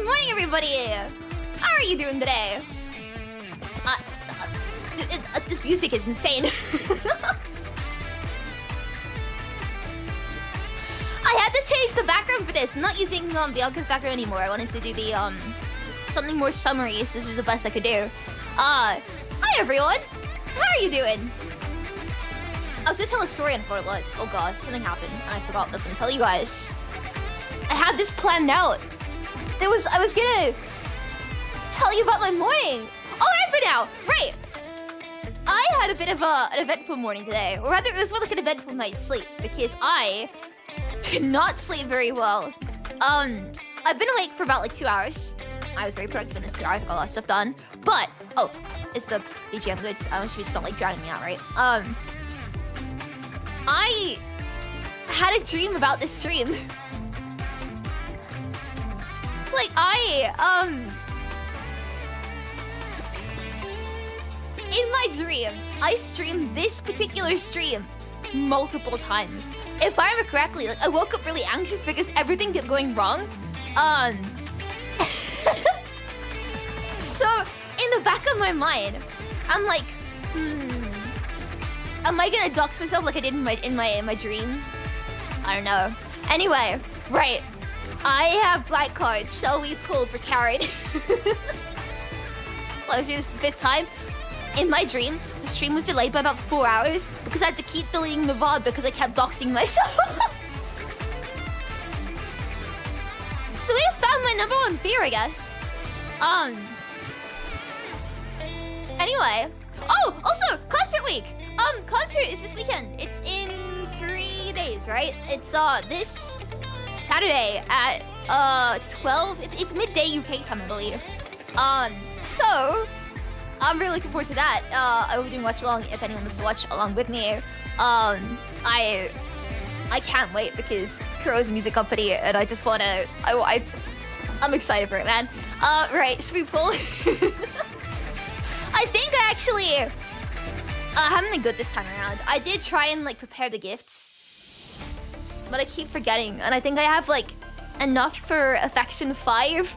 Good morning, everybody! How are you doing today? This music is insane. I had to change the background for this. I'm not using Bianca's background anymore. I wanted to do the something more summery, so this was the best I could do. Hi everyone! How are you doing? I was gonna tell a story on what it was. Oh god, something happened and I forgot what I was gonna tell you guys. I had this planned out. I was gonna tell you about my morning. Oh, I remember now. Right. I had a bit of an eventful morning today, or rather, it was more like an eventful night's sleep because I did not sleep very well. I've been awake for about like 2 hours. I was very productive in those 2 hours. I got a lot of stuff done. But oh, is the BGM good? I don't know if it's not like drowning me out, right? I had a dream about this stream. Like in my dream, I streamed this particular stream multiple times. If I remember correctly, like I woke up really anxious because everything kept going wrong. So in the back of my mind, I'm like, am I gonna dox myself like I did in my dream? I don't know. Anyway, right. I have black cards. Shall we pull for Karen? Well, I was doing this for the 5th time. In my dream, the stream was delayed by about 4 hours because I had to keep deleting the VOD because I kept doxing myself. So we have found my #1 fear, I guess. Anyway. Oh, also, concert week. Concert is this weekend. It's in 3 days, right? It's this Saturday at 12. It's midday UK time, I believe. So I'm really looking forward to that. I will be doing watch along if anyone wants to watch along with me. I can't wait because Kuro is a music company and I just wanna I'm excited for it, man. Right, should we pull? I think I actually haven't been good this time around. I did try and like prepare the gifts, but I keep forgetting, and I think I have like enough for affection 5.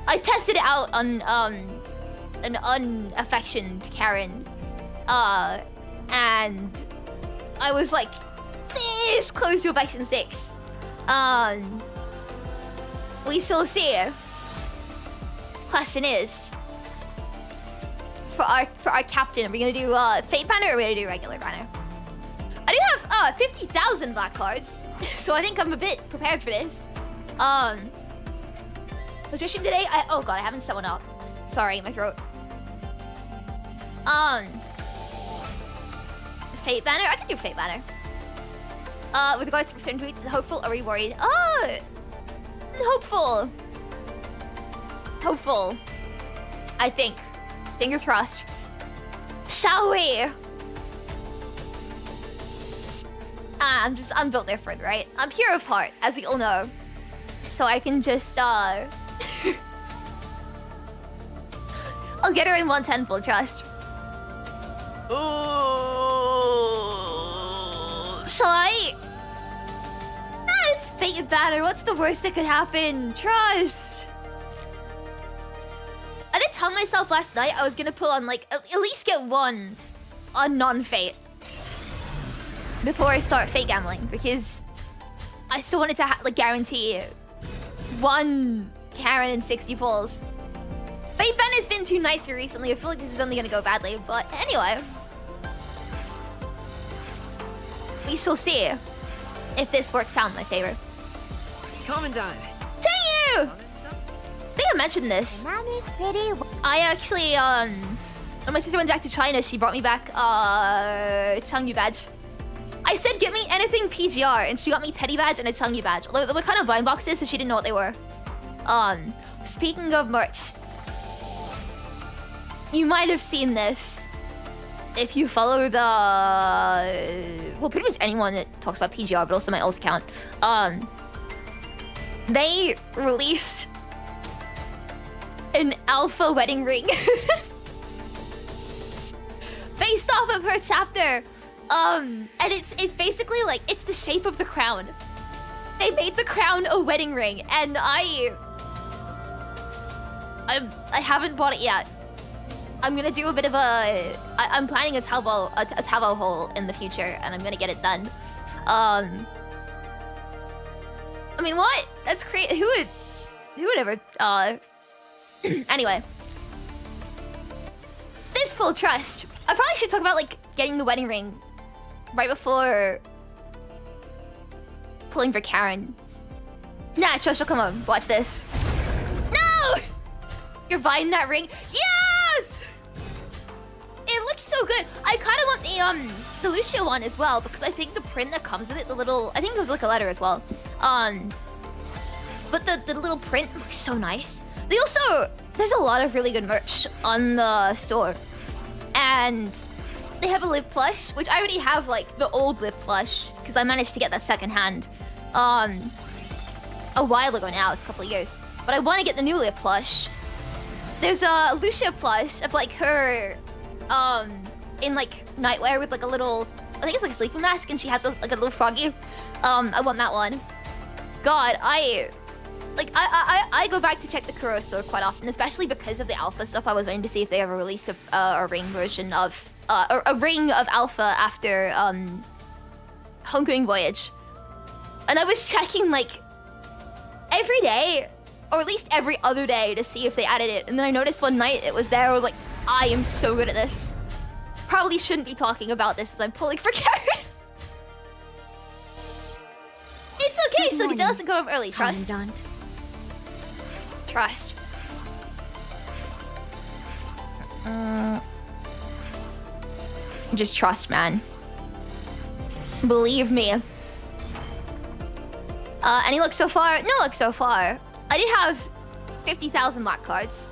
I tested it out on an unaffectioned Karen, and I was like this close to affection 6. We shall see. Question is, for our captain, are we gonna do fate banner or are we gonna do regular banner? I do have 50,000 black cards, so I think I'm a bit prepared for this. Was your stream today? Oh god, I haven't set one up. Sorry, my throat. Fate banner? I can do fate banner. With regards to certain tweets, hopeful, are we worried? Hopeful. Hopeful. I think. Fingers crossed. Shall we? I'm built different, right? I'm pure of heart, as we all know. So I can just, I'll get her in 110 full trust. Ooh. Shall I? It's fate banner. What's the worst that could happen? Trust. I did tell myself last night I was gonna pull on like at least get one on non-fate before I start fate gambling because I still wanted to like guarantee 1 Karen and 60 pulls. Fate ban has been too nice for me recently. I feel like this is only gonna go badly, but anyway, we shall see if this works out in my favor. Commandant. Thank you. I think I mentioned this. I actually, when my sister went back to China, she brought me back Changyu badge. I said, get me anything PGR, and she got me Teddy badge and a Changyu badge. Although they were kind of blind boxes, so she didn't know what they were. Speaking of merch, you might have seen this if you follow the well, pretty much anyone that talks about PGR, but also my old account. They released an alpha wedding ring based off of her chapter, and it's basically like it's the shape of the crown. They made the crown a wedding ring, and I I haven't bought it yet. I'm gonna do a bit of a... I'm planning a Tabo haul in the future, and I'm gonna get it done. I mean, what? That's crazy. Who would ever... Anyway. This full trust. I probably should talk about, like, getting the wedding ring right before pulling for Karen. Nah, Trust will come on. Watch this. No! You're buying that ring? Yes! It looks so good. I kind of want the Ushio one as well, because I think the print that comes with it, the little... I think it was like a letter as well. But the little print looks so nice. They also... There's a lot of really good merch on the store. And they have a lip plush, which I already have, like, the old lip plush, because I managed to get that secondhand a while ago now. It's a couple of years. But I want to get the new lip plush. There's a Lucia plush of, like, her in, like, nightwear with, like, a little... I think it's, like, a sleeping mask, and she has, like, a little froggy. I want that one. God, I go back to check the Kuro store quite often, especially because of the alpha stuff. I was waiting to see if they ever released a ring version of... a ring of alpha after Homecoming Voyage. And I was checking, like, every day, or at least every other day, to see if they added it. And then I noticed one night it was there. I was like, I am so good at this. Probably shouldn't be talking about this as I'm pulling for Karen. It's okay, so get jealous and go up early. Trust. Commandant. Trust. Just trust, man. Believe me. Any luck so far? No luck so far. I did have 50,000 black cards.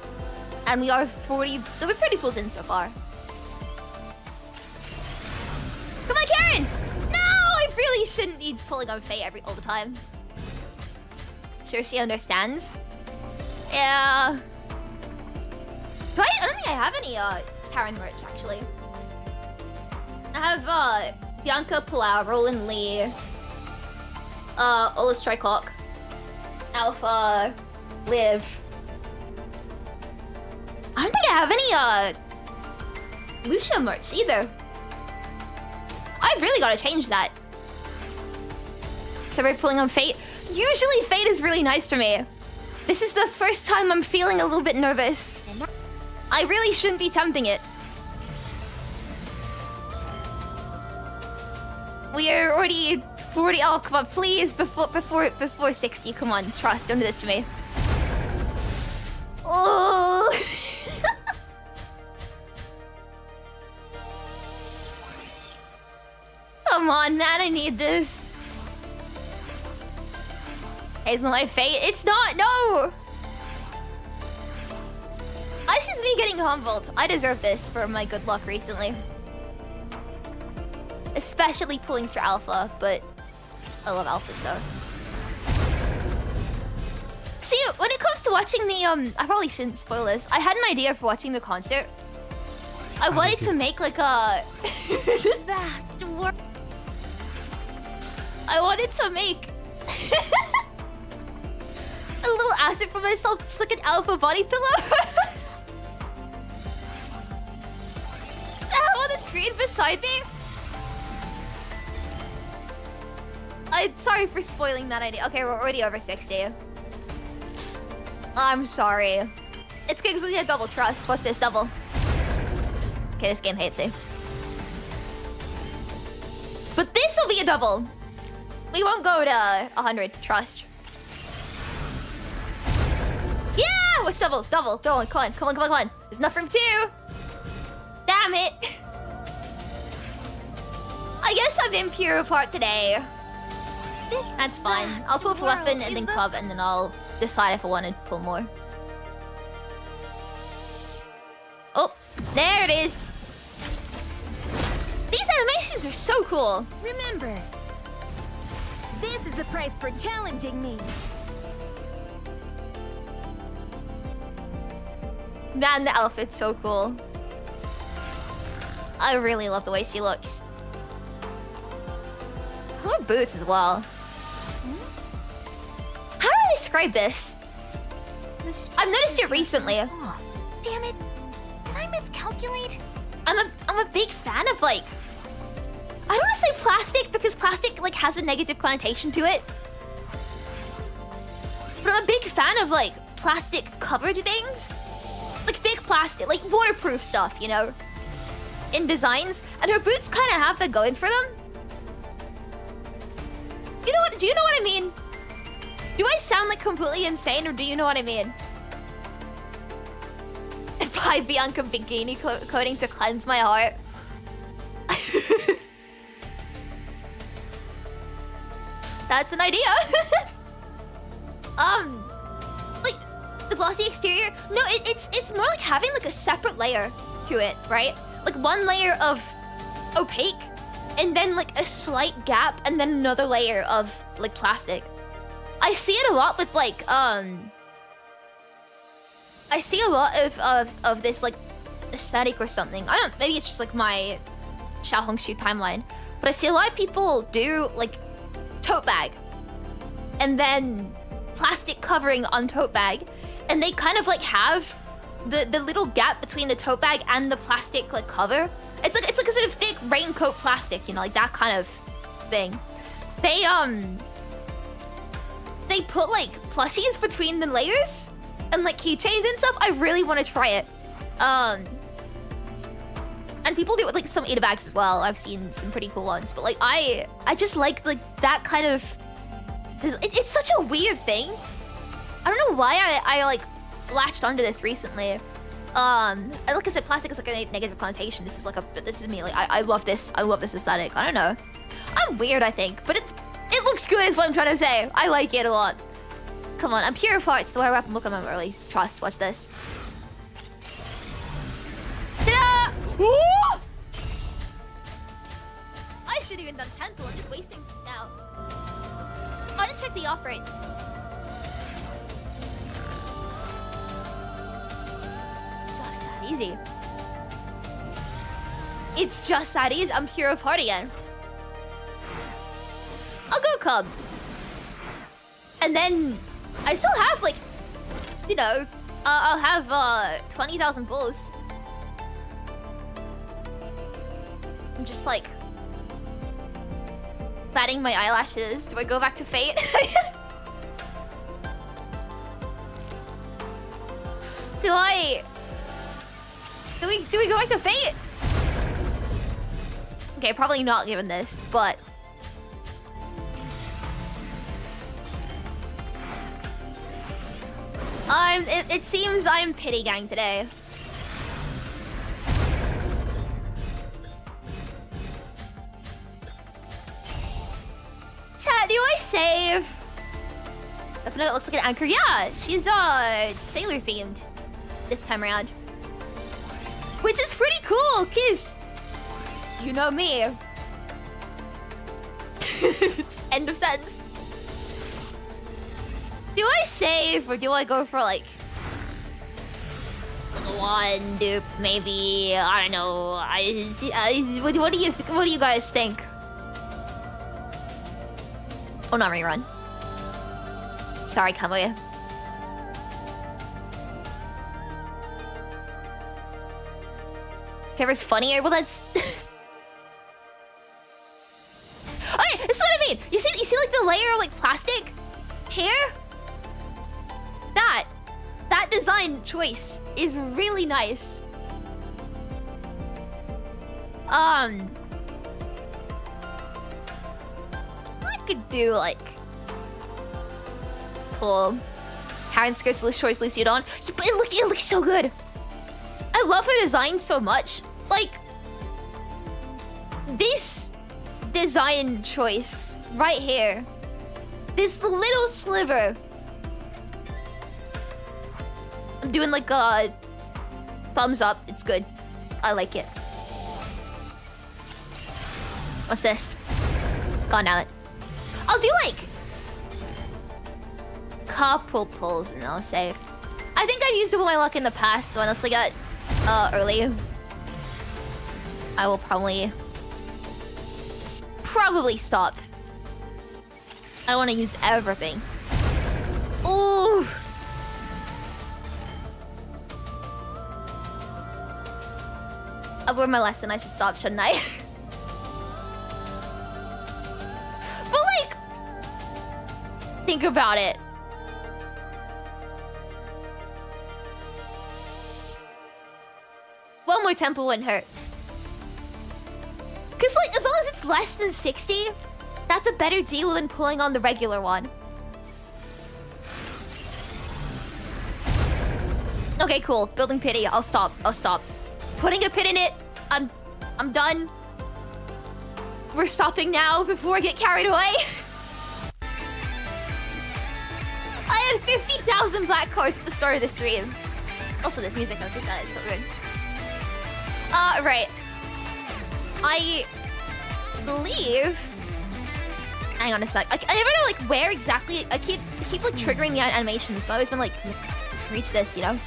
And we are 40... We're pretty pulled in so far. Come on, Karen! No! I really shouldn't be pulling on Faye all the time. Sure she understands. Yeah. I don't think I have any Karen merch, actually. I have Bianca Palau, Roland Lee, Ola Strikelock, Alpha, Liv. I don't think I have any Lucia merch either. I've really got to change that. So we're pulling on Fate. Usually Fate is really nice to me. This is the first time I'm feeling a little bit nervous. I really shouldn't be tempting it. We are already 40. Oh, come on, please, before 60. Come on, trust. Don't do this to me. Oh. Come on, man, I need this. Hey, it's not my fate. It's not, no! That's just me getting humbled. I deserve this for my good luck recently. Especially pulling for Alpha, but I love Alpha, so. See, when it comes to watching the, I probably shouldn't spoil this. I had an idea for watching the concert. I wanted to make like a... vast work. I wanted to make a little asset for myself, just like an Alpha body pillow. To have on the screen beside me. I'm sorry for spoiling that idea. Okay, we're already over 60. I'm sorry. It's good because we had double trust. What's this? Double. Okay, this game hates me. But this will be a double. We won't go to 100. Trust. Yeah! What's double? Double. Come on, come on, come on, come on, come on. There's enough room too. Damn it. I guess I'm impure apart today. That's fine. I'll pull for weapon and then club, and then I'll decide if I want to pull more. Oh, there it is. These animations are so cool. Remember, this is the price for challenging me. Man, the outfit's so cool. I really love the way she looks. Her boots as well. How do I describe this? I've noticed it recently. Oh, damn it. Did I miscalculate? I'm a big fan of like, I don't want to say plastic because plastic like has a negative connotation to it. But I'm a big fan of like plastic covered things. Like big plastic, like waterproof stuff, you know? In designs. And her boots kind of have that going for them. You know what? Do you know what I mean? Do I sound like completely insane or do you know what I mean? Buy Bianca bikini coating to cleanse my heart. That's an idea. Like the glossy exterior. No, it's more like having like a separate layer to it, right? Like one layer of opaque, and then like a slight gap, and then another layer of like plastic. I see it a lot with like I see a lot of this like aesthetic or something. I don't. Maybe it's just like my Xiaohongshu timeline, but I see a lot of people do like tote bag, and then plastic covering on tote bag, and they kind of like have the little gap between the tote bag and the plastic like cover. It's like a sort of thick raincoat plastic, you know, like that kind of thing. They put like plushies between the layers and like keychains and stuff. I really want to try it. And people do it with like some Ada bags as well. I've seen some pretty cool ones, but like I just like that kind of. It's such a weird thing. I don't know why I like latched onto this recently. Like I said, plastic is like a negative connotation. This is like but this is me. Like I love this. I love this aesthetic. I don't know. I'm weird, I think, but it looks good is what I'm trying to say. I like it a lot. Come on, I'm pure of heart. The way I wrap and look at my early. Trust. Watch this. Ta-da! Ooh! I should have even done 10th. I'm just wasting now. I want to check the off rates. Just that easy. It's just that easy. I'm pure of heart again. I'll go Cub. And then I still have like, you know, I'll have 20,000 bulls. I'm just like batting my eyelashes. Do I go back to Fate? Do we go back to Fate? Okay, probably not given this, but it seems I'm pity gang today. Chat, do I save? Definitely looks like an anchor. Yeah, she's sailor themed this time around. Which is pretty cool, cause you know me. Just end of sentence. Do I save or do I go for like one dupe? Maybe I don't know. What do you guys think? Oh, not rerun. Sorry, Kamoya. Whichever's funnier. Well, that's. Okay, this is what I mean. You see, like the layer of like plastic here. That design choice is really nice. I could do like pull Karen skirts, loose shorts, loose on. But it looks so good. I love her design so much. Like this design choice right here. This little sliver. I'm doing like a thumbs up. It's good. I like it. What's this? Gone now. I'll do like couple pulls and I'll save. I think I've used it with my luck in the past, so unless I got early, I will probably stop. I don't want to use everything. Ooh. I've learned my lesson. I should stop, shouldn't I? But like, think about it. One more temple wouldn't hurt. Cause like, as long as it's less than 60, that's a better deal than pulling on the regular one. Okay, cool. Building pity. I'll stop. I'll stop. Putting a pit in it. I'm done. We're stopping now before I get carried away. I had 50,000 black cards at the start of the stream. Also, this music on this side is so good. Right. I believe. Hang on a sec. I never know like where exactly. I keep like triggering the animations, but I always been like, reach this, you know.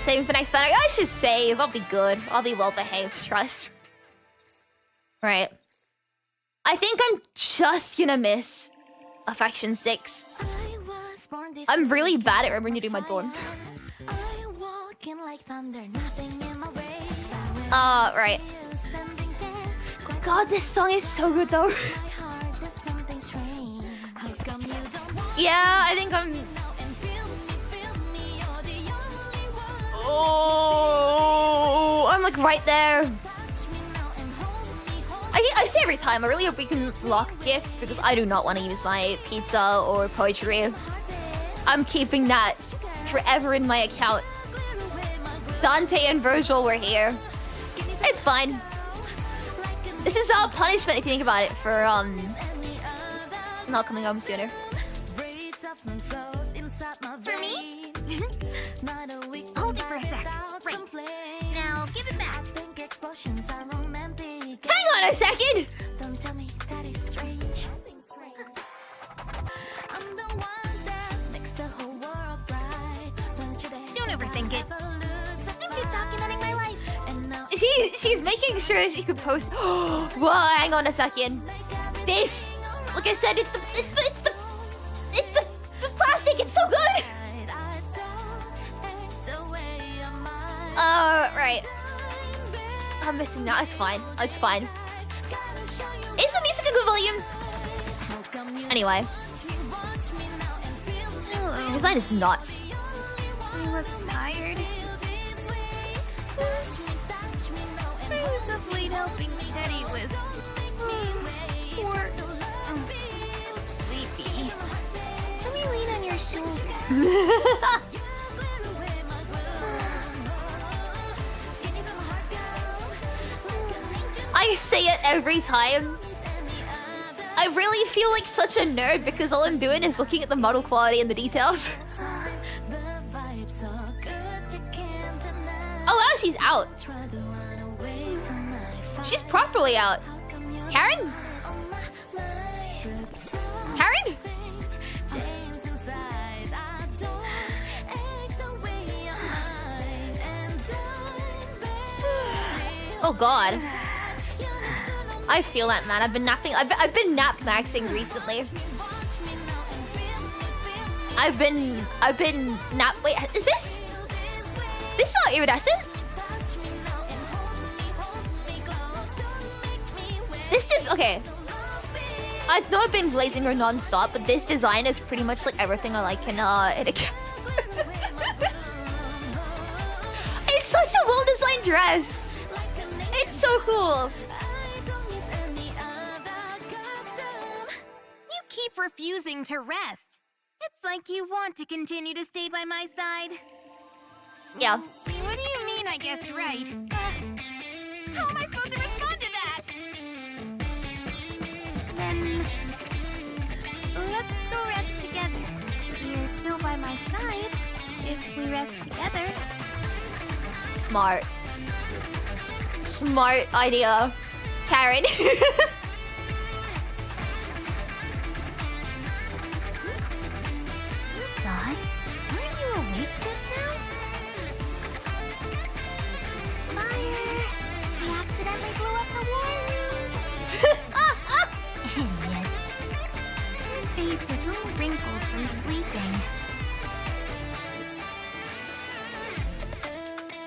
Saving for next battle. I should save. I'll be good. I'll be well behaved. Trust. Right. I think I'm just gonna miss Affection 6. I'm really bad at remembering to do my dorm. Right. God, this song is so good though. Yeah, I think I'm... Oh, I'm like right there. I say every time, I really hope we can lock gifts because I do not want to use my pizza or poetry. I'm keeping that forever in my account. Dante and Virgil were here. It's fine. This is a punishment if you think about it for not coming home sooner. For me? Hold it for a sec. Right. Now give it back. Hang on a second. Don't tell me that is strange. I'm the one that makes the whole world bright. Don't overthink it. I'm just documenting my life. She's making sure she could post. Whoa, hang on a second. This, like I said, it's the plastic. It's so good. Right. I'm missing that. It's fine. It's fine. Is the music a good volume? Anyway. The design is nuts. You look tired. I was up late helping Teddy with... Poor... sleepy. Let me lean on your shoulder. I say it every time. I really feel like such a nerd because all I'm doing is looking at the model quality and the details. Oh wow, she's out. She's properly out. Karen? Karen? Oh god. I feel that, man. I've been napping. I've been nap maxing recently. I've been nap. Wait, is this iridescent? This just okay. I know I've been blazing her non-stop, but this design is pretty much like everything I like in a. It's such a well-designed dress. It's so cool. You keep refusing to rest. It's like you want to continue to stay by my side. Yeah. What do you mean I guessed right? How am I supposed to respond to that? Then... let's go rest together. You're still by my side if we rest together. Smart. Smart idea. Karen. God, weren't you awake just now? Fire! I accidentally blew up the war room. Idiot. Your face is all wrinkled from sleeping.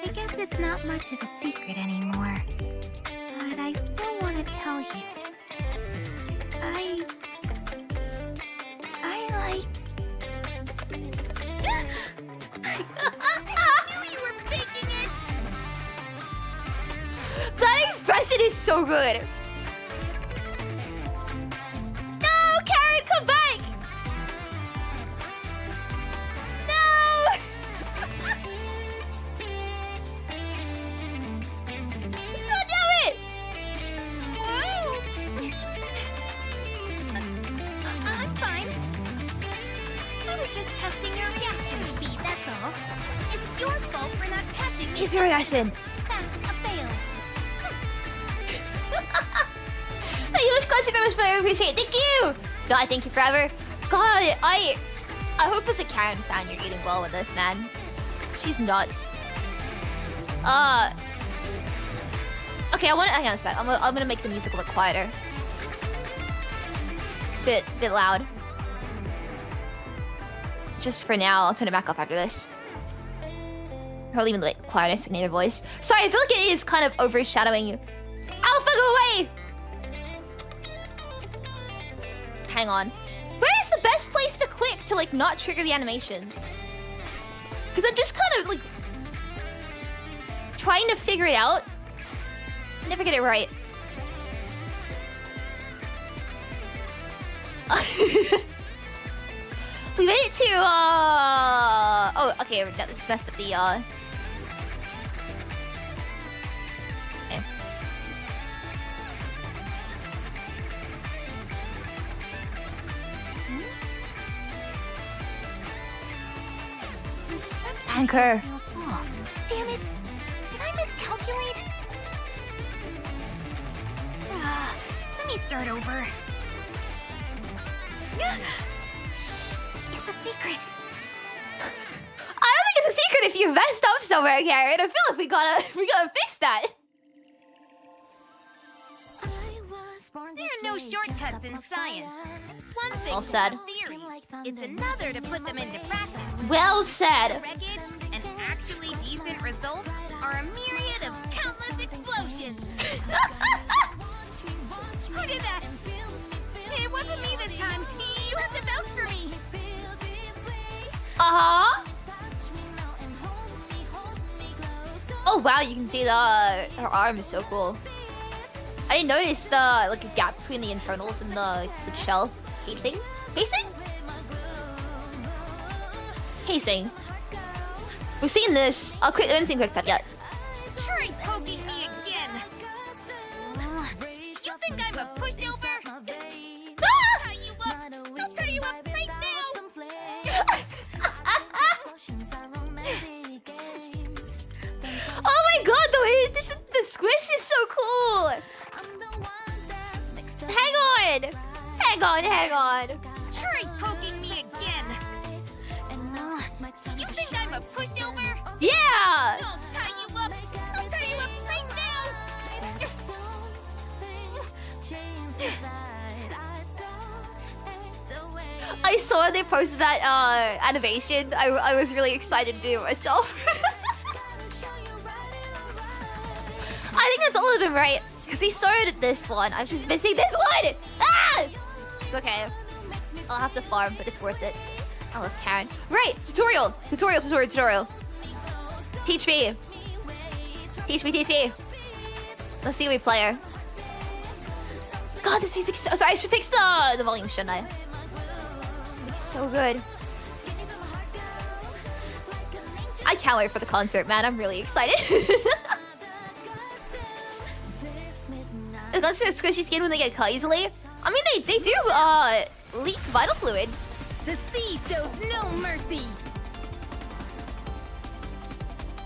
I guess guess it's not much of a secret anymore. But I still want to tell you. I like... I knew you were faking it! That expression is so good. No, Karen, come back! No! God damn it! Whoa! I'm fine. I was just testing your reaction speed, that's all. It's your fault for not catching me. Easy reaction. That's a fail. Thank you so much very much, I appreciate it. Thank you! No, I thank you forever. God, I hope as a Karen fan you're eating well with this, man. She's nuts. Okay, hang on a sec. I'm gonna make the music a bit quieter. It's a bit loud. Just for now, I'll turn it back up after this. Probably even a bit quieter, signature voice. Sorry, I feel like it is kind of overshadowing you. Alpha, go away! Hang on. Where is the best place to click to, like, not trigger the animations? Because I'm just kind of, like, trying to figure it out. Never get it right. We made it to, oh, okay, that's messed up the, Okay. Anchor. Damn it! Did I miscalculate? Let me start over. It's a secret. I don't think it's a secret if you messed up somewhere, Karen. I feel like we gotta fix that. There are no shortcuts in science. One thing Well to said. have theories, it's another to put them into practice. Well said. Wreckage and actually decent results are a myriad of countless explosions. Who did that? It wasn't me this time. You have to vouch for me. Uh-huh. Oh wow, you can see her arm is so cool. I didn't notice the like a gap between the internals and the shell casing. Casing. We've seen this. I haven't seen Quick Tap yet. Try poking me again. You think I'm a pushover? Ah! I'll tie you up right now. Oh my god, the squish is so cool. Hang on. Try poking me again. You think I'm a pushover? Yeah. I'll tie you up right now. I saw they posted that animation. I was really excited to do it myself. I think that's all of them, right? Because we started this one. I'm just missing this one. Ah! It's okay. I'll have to farm, but it's worth it. I love Karen. Right, tutorial. Teach me. Let's see what we play her. God, this music's so... Sorry, I should fix the volume, shouldn't I? It's so good. I can't wait for the concert, man. I'm really excited. The concert is squishy skin when they get cut easily. I mean, they do leak vital fluid. The sea shows no mercy.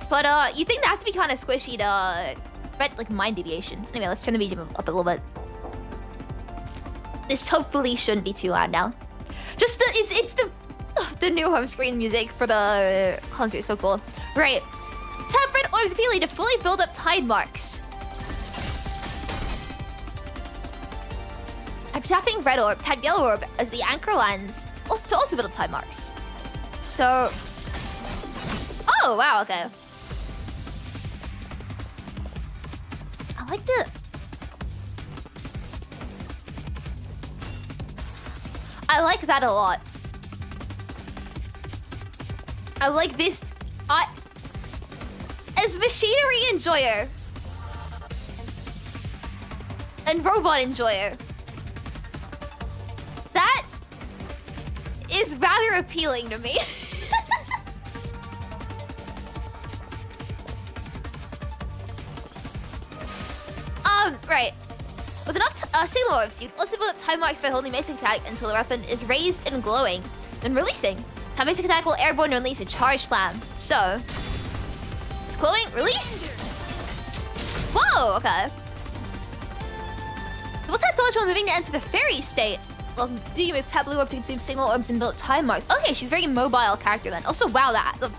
But you think they have to be kind of squishy to prevent like mind deviation. Anyway, let's turn the BGM up a little bit. This hopefully shouldn't be too loud now. Just it's the new home screen music for the concert. So cool. Right. Tap red orbs repeatedly to fully build up tide marks. I'm tapping red orb, tap yellow orb as the anchor lands. Also build up tide marks. So. Oh wow. Okay. like the... I like that a lot. I like this... As machinery enjoyer and robot enjoyer, that is rather appealing to me. Right. With enough signal orbs, you can also build up time marks by holding basic attack until the weapon is raised and glowing, then releasing. Time basic attack will airborne and release a charge slam. So, it's glowing, release. Whoa, okay. What's that dodge while moving to enter the fairy state? Well, do you move tap blue orb to consume signal orbs and build up time marks? Okay, she's a very mobile character then. Also, wow, the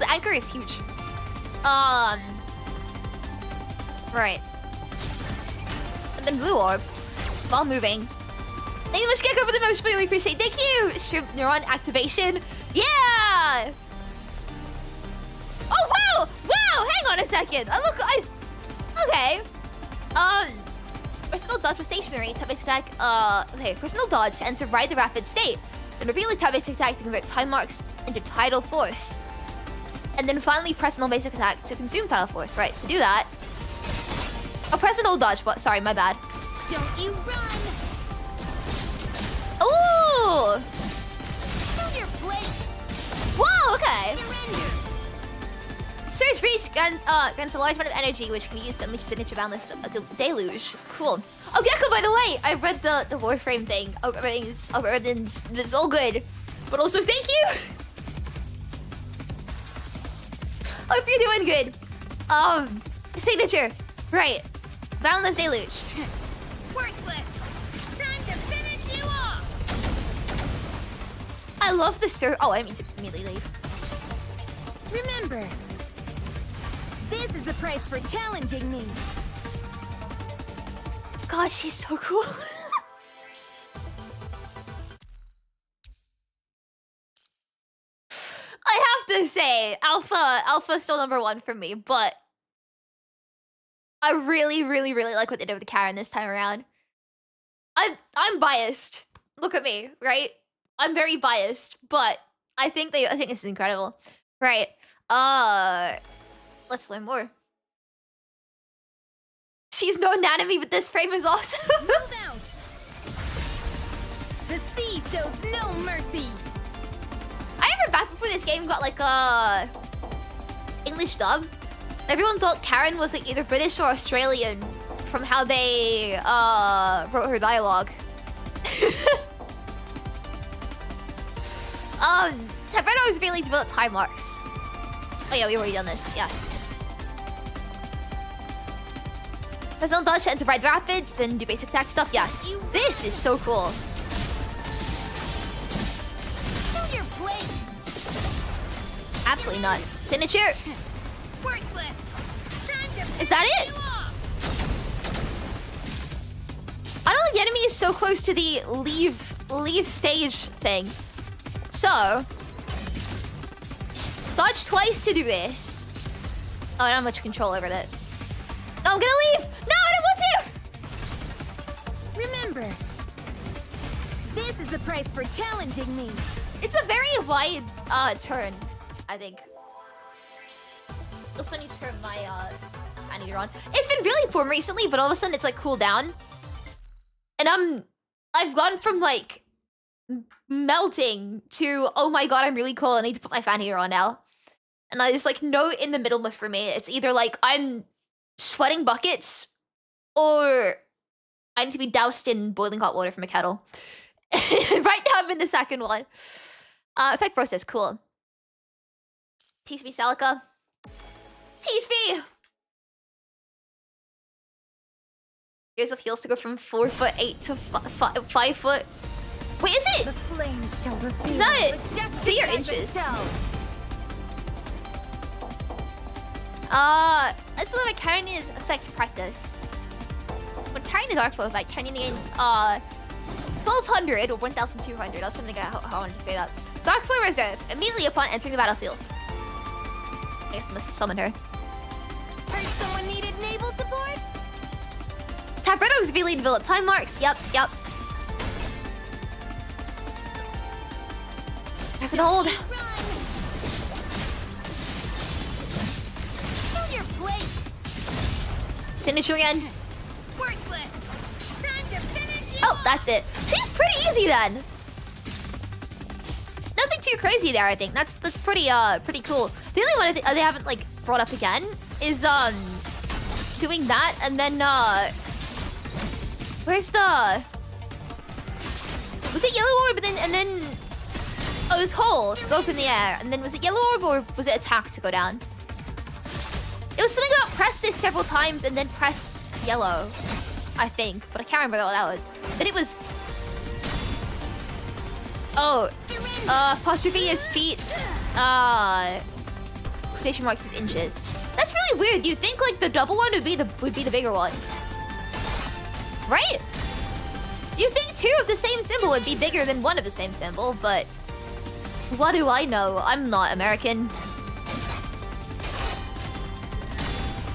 anchor is huge. Right. And then blue orb while moving. Thank you so much, Gecko, for the most really appreciate. Thank you. Shrimp neuron activation. Yeah. Oh wow, wow. Hang on a second. Okay. Personal dodge was stationary. Time basic attack. Okay. Personal dodge to enter ride the rapid state. Then revealing time basic attack to convert time marks into tidal force. And then finally personal basic attack to consume tidal force. Right. So do that. Oh, press an old dodge, but sorry, my bad. Don't you run! Ooh! Move your place! Whoa, okay. Surrender! Surge Breach grants a large amount of energy, which can be used to unleash signature boundless deluge. Cool. Oh, Gecko, by the way, I read the Warframe thing. Oh, it's all good. But also, thank you! Hope you're doing good. Signature. Right. Boundless deluge. Worthless! Time to finish you off! I love the Oh, I didn't mean to immediately leave. Remember, this is the price for challenging me. God, she's so cool. I have to say, Alpha's still #1 for me, but I really, really, really like what they did with the Karen this time around. I'm biased. Look at me, right? I'm very biased, but I think this is incredible. Right. Let's learn more. She's no anatomy, but this frame is awesome. Move out. The sea shows no mercy. I remember back before this game got like English dub. Everyone thought Karen was like either British or Australian from how they wrote her dialogue. Tabretto is really developed time marks. Oh yeah, we've already done this. Yes. Personal dodge to enter ride rapids, then do basic attack stuff. Yes. This is so cool. Move your place. Absolutely nuts. Signature. Worthless. Is that it? I don't think the enemy is so close to the leave stage thing. So, dodge twice to do this. Oh, I don't have much control over that. No, I'm gonna leave! No, I don't want to! Remember, this is the price for challenging me. It's a very wide turn, I think. Also need to turn my anteater on. It's been really warm recently, but all of a sudden it's like cooled down. And I've gone from like melting to, oh my god, I'm really cold, I need to put my fan heater on now. And I just like no in the middle for me. It's either like I'm sweating buckets or I need to be doused in boiling hot water from a kettle. Right now I'm in the second one. Effect process, cool. TSV Celica. TSV! Years of heals to go from 4'8" to 5 foot. Wait, is it? The flames shall reveal. Is that feet or inches? Let's look at Karenina's effect practice. When carrying the Dark Flow effect, Karenina gains 1200 or 1200. I was trying to think how I wanted to say that. Dark Flow Reserve immediately upon entering the battlefield. I guess I must summon her. Heard someone needed naval support? was V-Lead Villa. Time marks. Yep. Press and hold. Your plate. Signature again. Worthless. Time to finish you. Oh, that's it. She's pretty easy then. Nothing too crazy there, I think. That's pretty cool. The only one they haven't like brought up again is doing that and then where's the, was it yellow orb and then oh, it was hold to go up in the air, and then was it yellow orb or was it attack to go down? It was something about press this several times and then press yellow, I think, but I can't remember what that was. Then it was, oh, apostrophe is feet, quotation marks is inches. That's really weird. You think like the double one would be the bigger one, right? You think two of the same symbol would be bigger than one of the same symbol, but what do I know? I'm not American.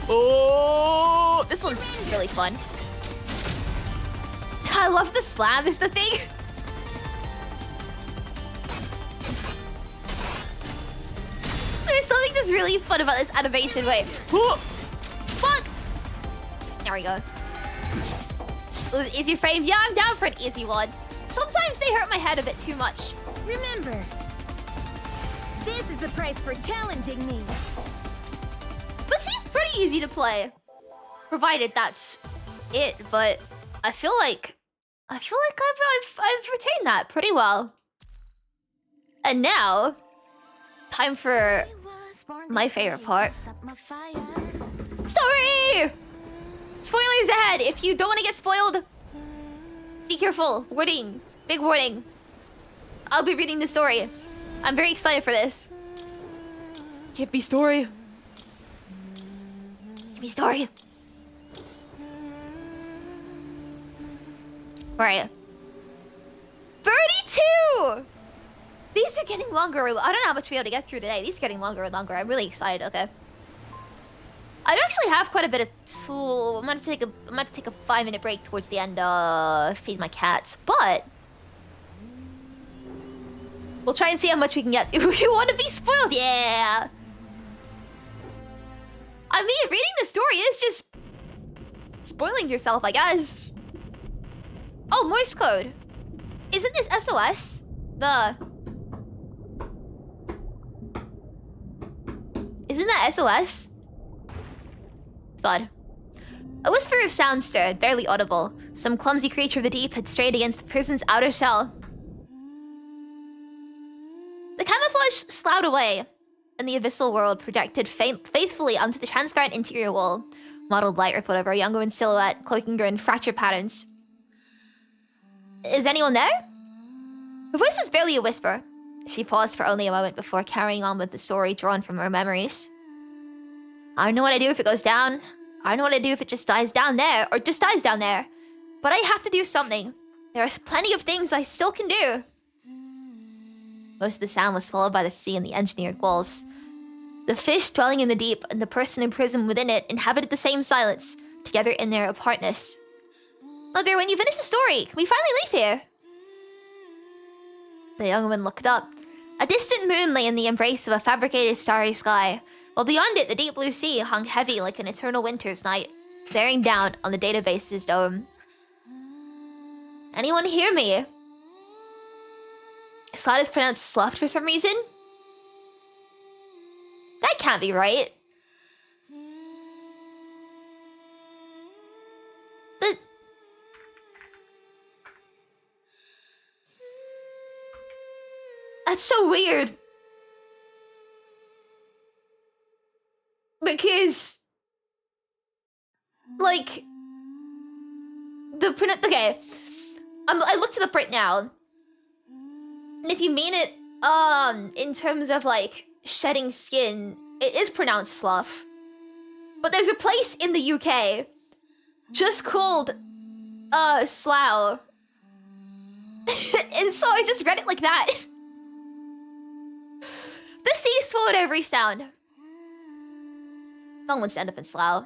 Oh, this one's really fun. I love the slam is the thing. There's something that's really fun about this animation. Wait. Fuck! There we go. Ooh, easy frame. Yeah, I'm down for an easy one. Sometimes they hurt my head a bit too much. Remember, this is the price for challenging me. But she's pretty easy to play. Provided that's it, but I feel like I've retained that pretty well. And now, time for my favorite part. Story! Spoilers ahead! If you don't want to get spoiled, be careful. Warning. Big warning. I'll be reading the story. I'm very excited for this. Give me story. Give me story. Alright. 32! These are getting longer. I don't know how much we'll be able to get through today. These are getting longer and longer. I'm really excited, okay? I do actually have quite a bit of tool. I'm gonna take a 5-minute break towards the end, feed my cats, but we'll try and see how much we can get. If we want to be spoiled, yeah. I mean, reading the story is just spoiling yourself, I guess. Oh, Morse code. Isn't this SOS? Isn't that SOS? Thud. A whisper of sound stirred, barely audible. Some clumsy creature of the deep had strayed against the prison's outer shell. The camouflage sloughed away, and the abyssal world projected faithfully onto the transparent interior wall. Mottled light rippled over a young woman's silhouette, cloaking her in fractured patterns. Is anyone there? Her voice was barely a whisper. She paused for only a moment before carrying on with the story drawn from her memories. I don't know what I do if it goes down. I don't know what I do if it just dies down there, or just dies down there. But I have to do something. There are plenty of things I still can do. Most of the sound was swallowed by the sea and the engineered walls. The fish dwelling in the deep and the person imprisoned within it inhabited the same silence, together in their apartness. Mother, when you finish the story, can we finally leave here? The young woman looked up. A distant moon lay in the embrace of a fabricated starry sky, while beyond it the deep blue sea hung heavy like an eternal winter's night, bearing down on the database's dome. Anyone hear me? Slot is pronounced sloughed for some reason? That can't be right. That's so weird. Because, like, the print. Okay, I looked at the print now, and if you mean it, in terms of like shedding skin, it is pronounced slough. But there's a place in the UK just called slough, and so I just read it like that. The sea swallowed every sound. No one wants to end up in slough.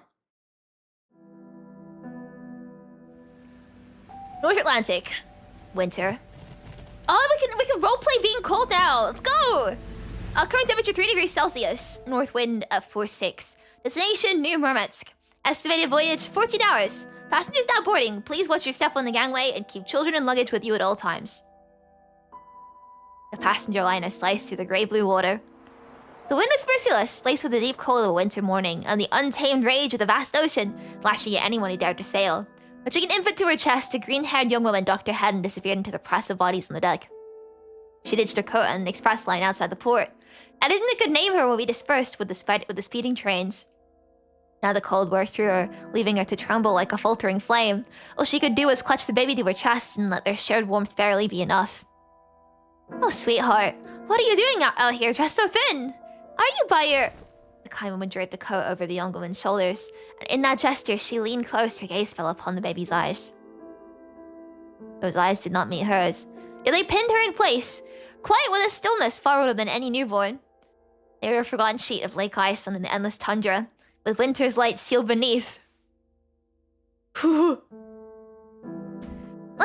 North Atlantic. Winter. Oh, we can roleplay being cold now. Let's go. Current temperature 3 degrees Celsius. North wind at 4-6. Destination New Murmansk. Estimated voyage 14 hours. Passengers now boarding. Please watch your step on the gangway and keep children and luggage with you at all times. The passenger liner sliced through the grey blue water. The wind was merciless, laced with the deep cold of a winter morning and the untamed rage of the vast ocean, lashing at anyone who dared to sail. Touching an infant to her chest, a green-haired young woman ducked her head and disappeared into the press of bodies on the deck. She ditched her coat on an express line outside the port. Anything that could name her will be dispersed with the speeding trains. Now the cold wore through her, leaving her to tremble like a faltering flame. All she could do was clutch the baby to her chest and let their shared warmth barely be enough. Oh, sweetheart, what are you doing out here dressed so thin? Are you by your... The kind woman draped the coat over the young woman's shoulders, and in that gesture, she leaned close, her gaze fell upon the baby's eyes. Those eyes did not meet hers, yet they pinned her in place, quiet with a stillness far older than any newborn. They were a forgotten sheet of lake ice on the endless tundra, with winter's light sealed beneath. Like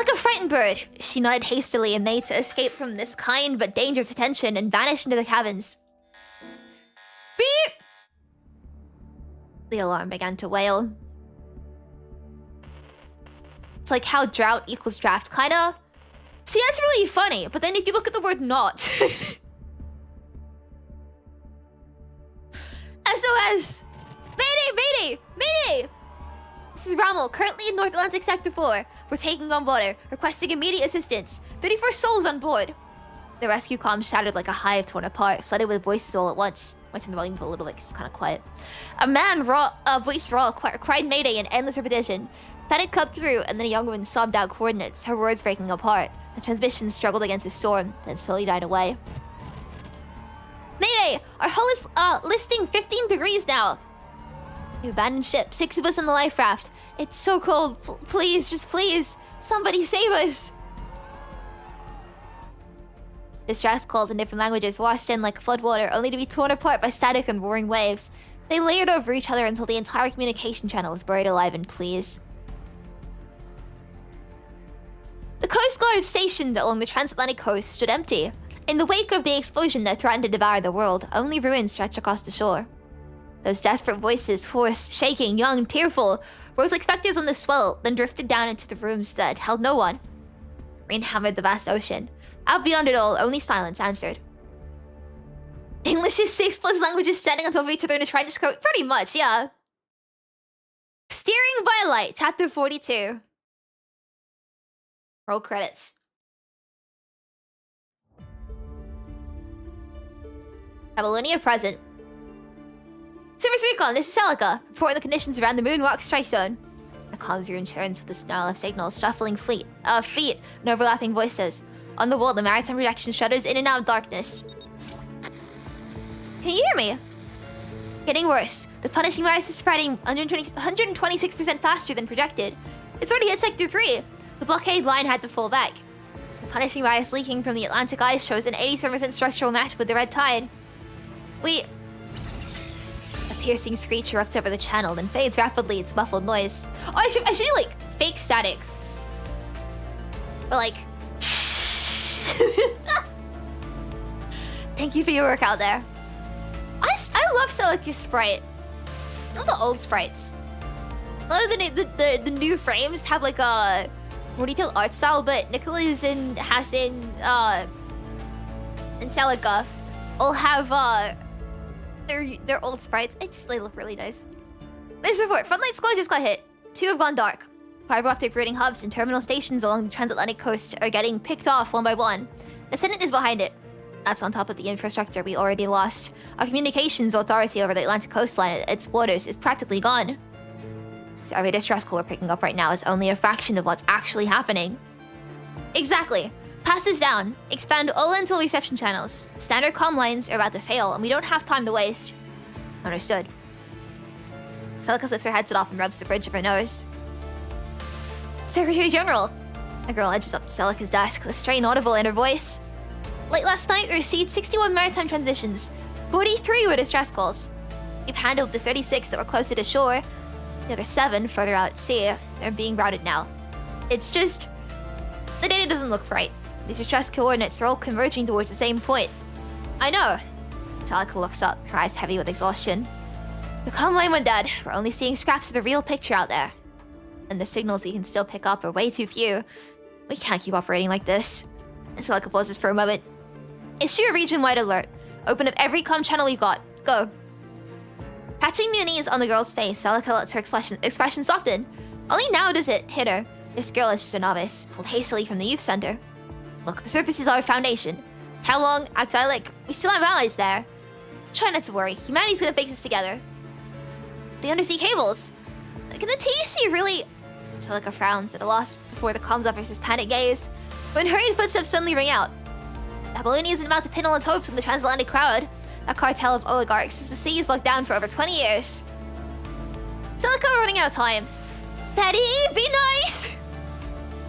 a frightened bird, she nodded hastily and made to escape from this kind but dangerous attention and vanished into the cabins. Beep! The alarm began to wail. It's like how drought equals draft, kinda. See, that's really funny, but then if you look at the word not... SOS! Mayday! Mayday! Mayday! This is Rommel, currently in North Atlantic Sector 4. We're taking on water, requesting immediate assistance. 34 souls on board. The rescue comm shattered like a hive torn apart, flooded with voices all at once. Went to the volume a little bit, it's kind of quiet. A man, voice raw, cried mayday in endless repetition. Then it cut through, and then a young woman sobbed out coordinates, her words breaking apart. The transmission struggled against the storm, then slowly died away. Mayday! Our hull is listing 15 degrees now. We abandoned ship, 6 of us on the life raft. It's so cold. Please, just please. Somebody save us. Distress calls in different languages washed in like floodwater, only to be torn apart by static and roaring waves. They layered over each other until the entire communication channel was buried alive in pleas. The Coast Guard stationed along the transatlantic coast stood empty. In the wake of the explosion that threatened to devour the world, only ruins stretched across the shore. Those desperate voices, hoarse, shaking, young, tearful, rose like specters on the swell, then drifted down into the rooms that held no one. Rain hammered the vast ocean. Out beyond it all, only silence answered. English is 6 plus languages standing on top of each other in a trench coat. Pretty much, yeah. Steering by Light, Chapter 42. Roll credits. Babylonia present. Service Recon, this is Celica. Reporting the conditions around the Moon Rock Strike Zone. The comms room churns with the snarl of signals, shuffling feet, and overlapping voices. On the wall, the maritime projection shudders in and out of darkness. Can you hear me? Getting worse. The punishing virus is spreading 126% faster than projected. It's already hit Sector 3. The blockade line had to fall back. The punishing virus leaking from the Atlantic ice shows an 87% structural match with the red tide. A piercing screech erupts over the channel, then fades rapidly its muffled noise. Oh, I should do like fake static. But like... Thank you for your work out there. I love Celica's sprite. Not the old sprites. A lot of the new frames have like a more detailed art style, but Nicola's and Hassan and Celica all have their old sprites. They look really nice. News report: Frontline Squad just got hit. 2 have gone dark. Fiber optic routing hubs and terminal stations along the transatlantic coast are getting picked off one by one. The Senate is behind it. That's on top of the infrastructure we already lost. Our communications authority over the Atlantic coastline, its waters, is practically gone. So every distress call we're picking up right now is only a fraction of what's actually happening. Exactly. Pass this down. Expand all until reception channels. Standard comm lines are about to fail, and we don't have time to waste. Understood. Celica slips her headset off and rubs the bridge of her nose. Secretary General! A girl edges up to Celica's desk, the strain audible in her voice. Late last night, we received 61 maritime transitions. 43 were distress calls. We've handled the 36 that were closer to shore. The other 7 further out at sea. They're being routed now. It's just... The data doesn't look right. These distress coordinates are all converging towards the same point. I know. Celica looks up, her eyes heavy with exhaustion. The comm line went dead. We're only seeing scraps of the real picture out there. And the signals we can still pick up are way too few. We can't keep operating like this. And Celica pauses for a moment. Issue a region-wide alert. Open up every comm channel we've got. Go. Catching the unease on the girl's face, Celica lets her expression soften. Only now does it hit her. This girl is just a novice, pulled hastily from the youth center. Look, the surface is our foundation. How long? Like we still have allies there. Try not to worry. Humanity's gonna fix this together. The undersea cables. Can the TC really... Celica frowns at a loss before the comms officer's panic gaze. When hurried footsteps suddenly ring out. Abalone isn't about to pin all its hopes on the transatlantic crowd. A cartel of oligarchs as the sea is locked down for over 20 years. Celica, we're running out of time. Daddy, be nice!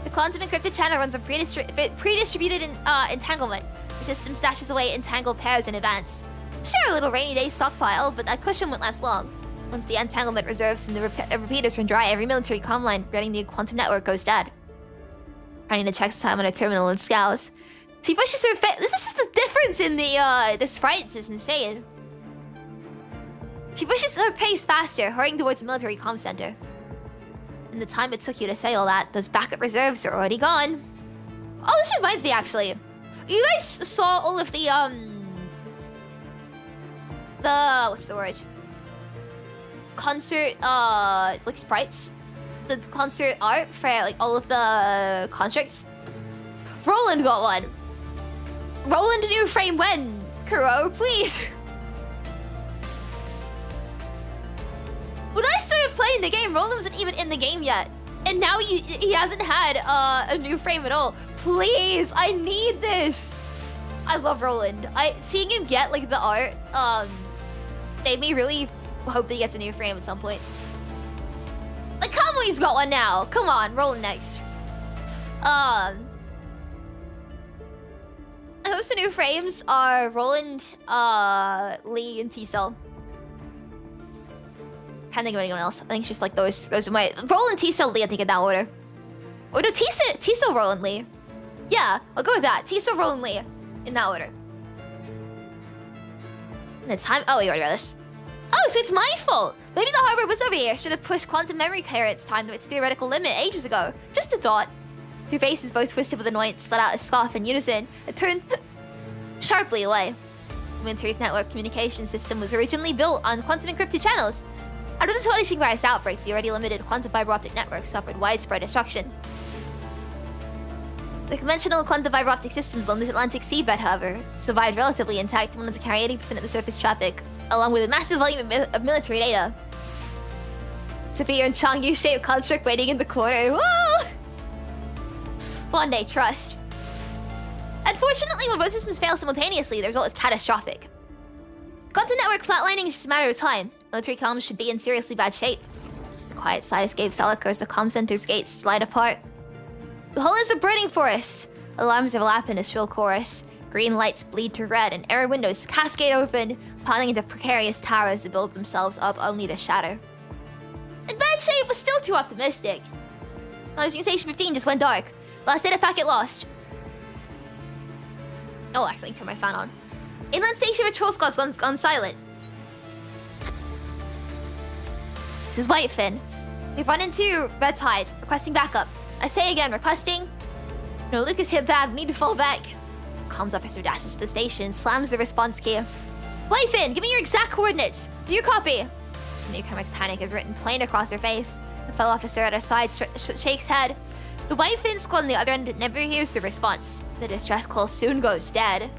The quantum encrypted channel runs on pre-distributed entanglement. The system stashes away entangled pairs in advance. Sure, a little rainy day stockpile, but that cushion won't last long. Once the entanglement reserves and the repeaters run dry, every military comm line running the quantum network goes dead. Karenina checks the time on her terminal and scowls. She pushes her face. This is just the difference in the sprites is insane. She pushes her pace faster, hurrying towards the military comm center. In the time it took you to say all that, those backup reserves are already gone. Oh, this reminds me, actually. You guys saw all of the what's the word? Concert, like sprites? The concert art for, like, all of the constructs? Roland got one. Roland new frame when? Kuro, please. When I started playing the game, Roland wasn't even in the game yet. And now he hasn't had a new frame at all. Please, I need this. I love Roland. Seeing him get, like, the art, made me really hope that he gets a new frame at some point. Like, Kamui's got one now. Come on, Roland next. I hope the new frames are Roland, Lee, and T-Cell. Can't think of anyone else. I think it's just like those are my... Roland, T-Cell, Lee, I think in that order. Oh no, T-Cell, Roland, Lee. Yeah, I'll go with that. T-Cell, Roland, Lee. In that order. And the time... Oh, we already read this. Oh, so it's my fault! Maybe the harbor was over here. Should have pushed quantum memory carrot's time to its theoretical limit ages ago. Just a thought. Her face is both twisted with annoyance, let out a scoff in unison, and turned sharply away. The military's network communication system was originally built on quantum encrypted channels. After the astonishing virus outbreak, the already limited quantum fiber optic network suffered widespread destruction. The conventional quantum fiber optic systems along the Atlantic seabed, however, survived relatively intact and went on to carry 80% of the surface traffic, along with a massive volume of military data. Sophia and Chang U-shaped construct waiting in the corner. Whoa! One day, trust. Unfortunately, when both systems fail simultaneously, the result is catastrophic. Quantum network flatlining is just a matter of time. Military comms should be in seriously bad shape. A quiet sigh escapes Celica as the comm center's gates slide apart. The hull is a burning forest. Alarms overlap in a shrill chorus. Green lights bleed to red, and air windows cascade open, piling into precarious towers that build themselves up only to shatter. In bad shape, but still too optimistic. Monitoring Station 15 just went dark. Last data packet lost. Oh, actually, turn my fan on. Inland Station Patrol Squad's gone silent. This is Whitefin. We've run into Red Tide, requesting backup. I say again, requesting. No, Lucas hit bad, we need to fall back. Comms officer dashes to the station and slams the response key. Whitefin, give me your exact coordinates. Do you copy? The newcomer's panic is written plain across her face. The fellow officer at her side shakes head. The Whitefin squad on the other end never hears the response. The distress call soon goes dead.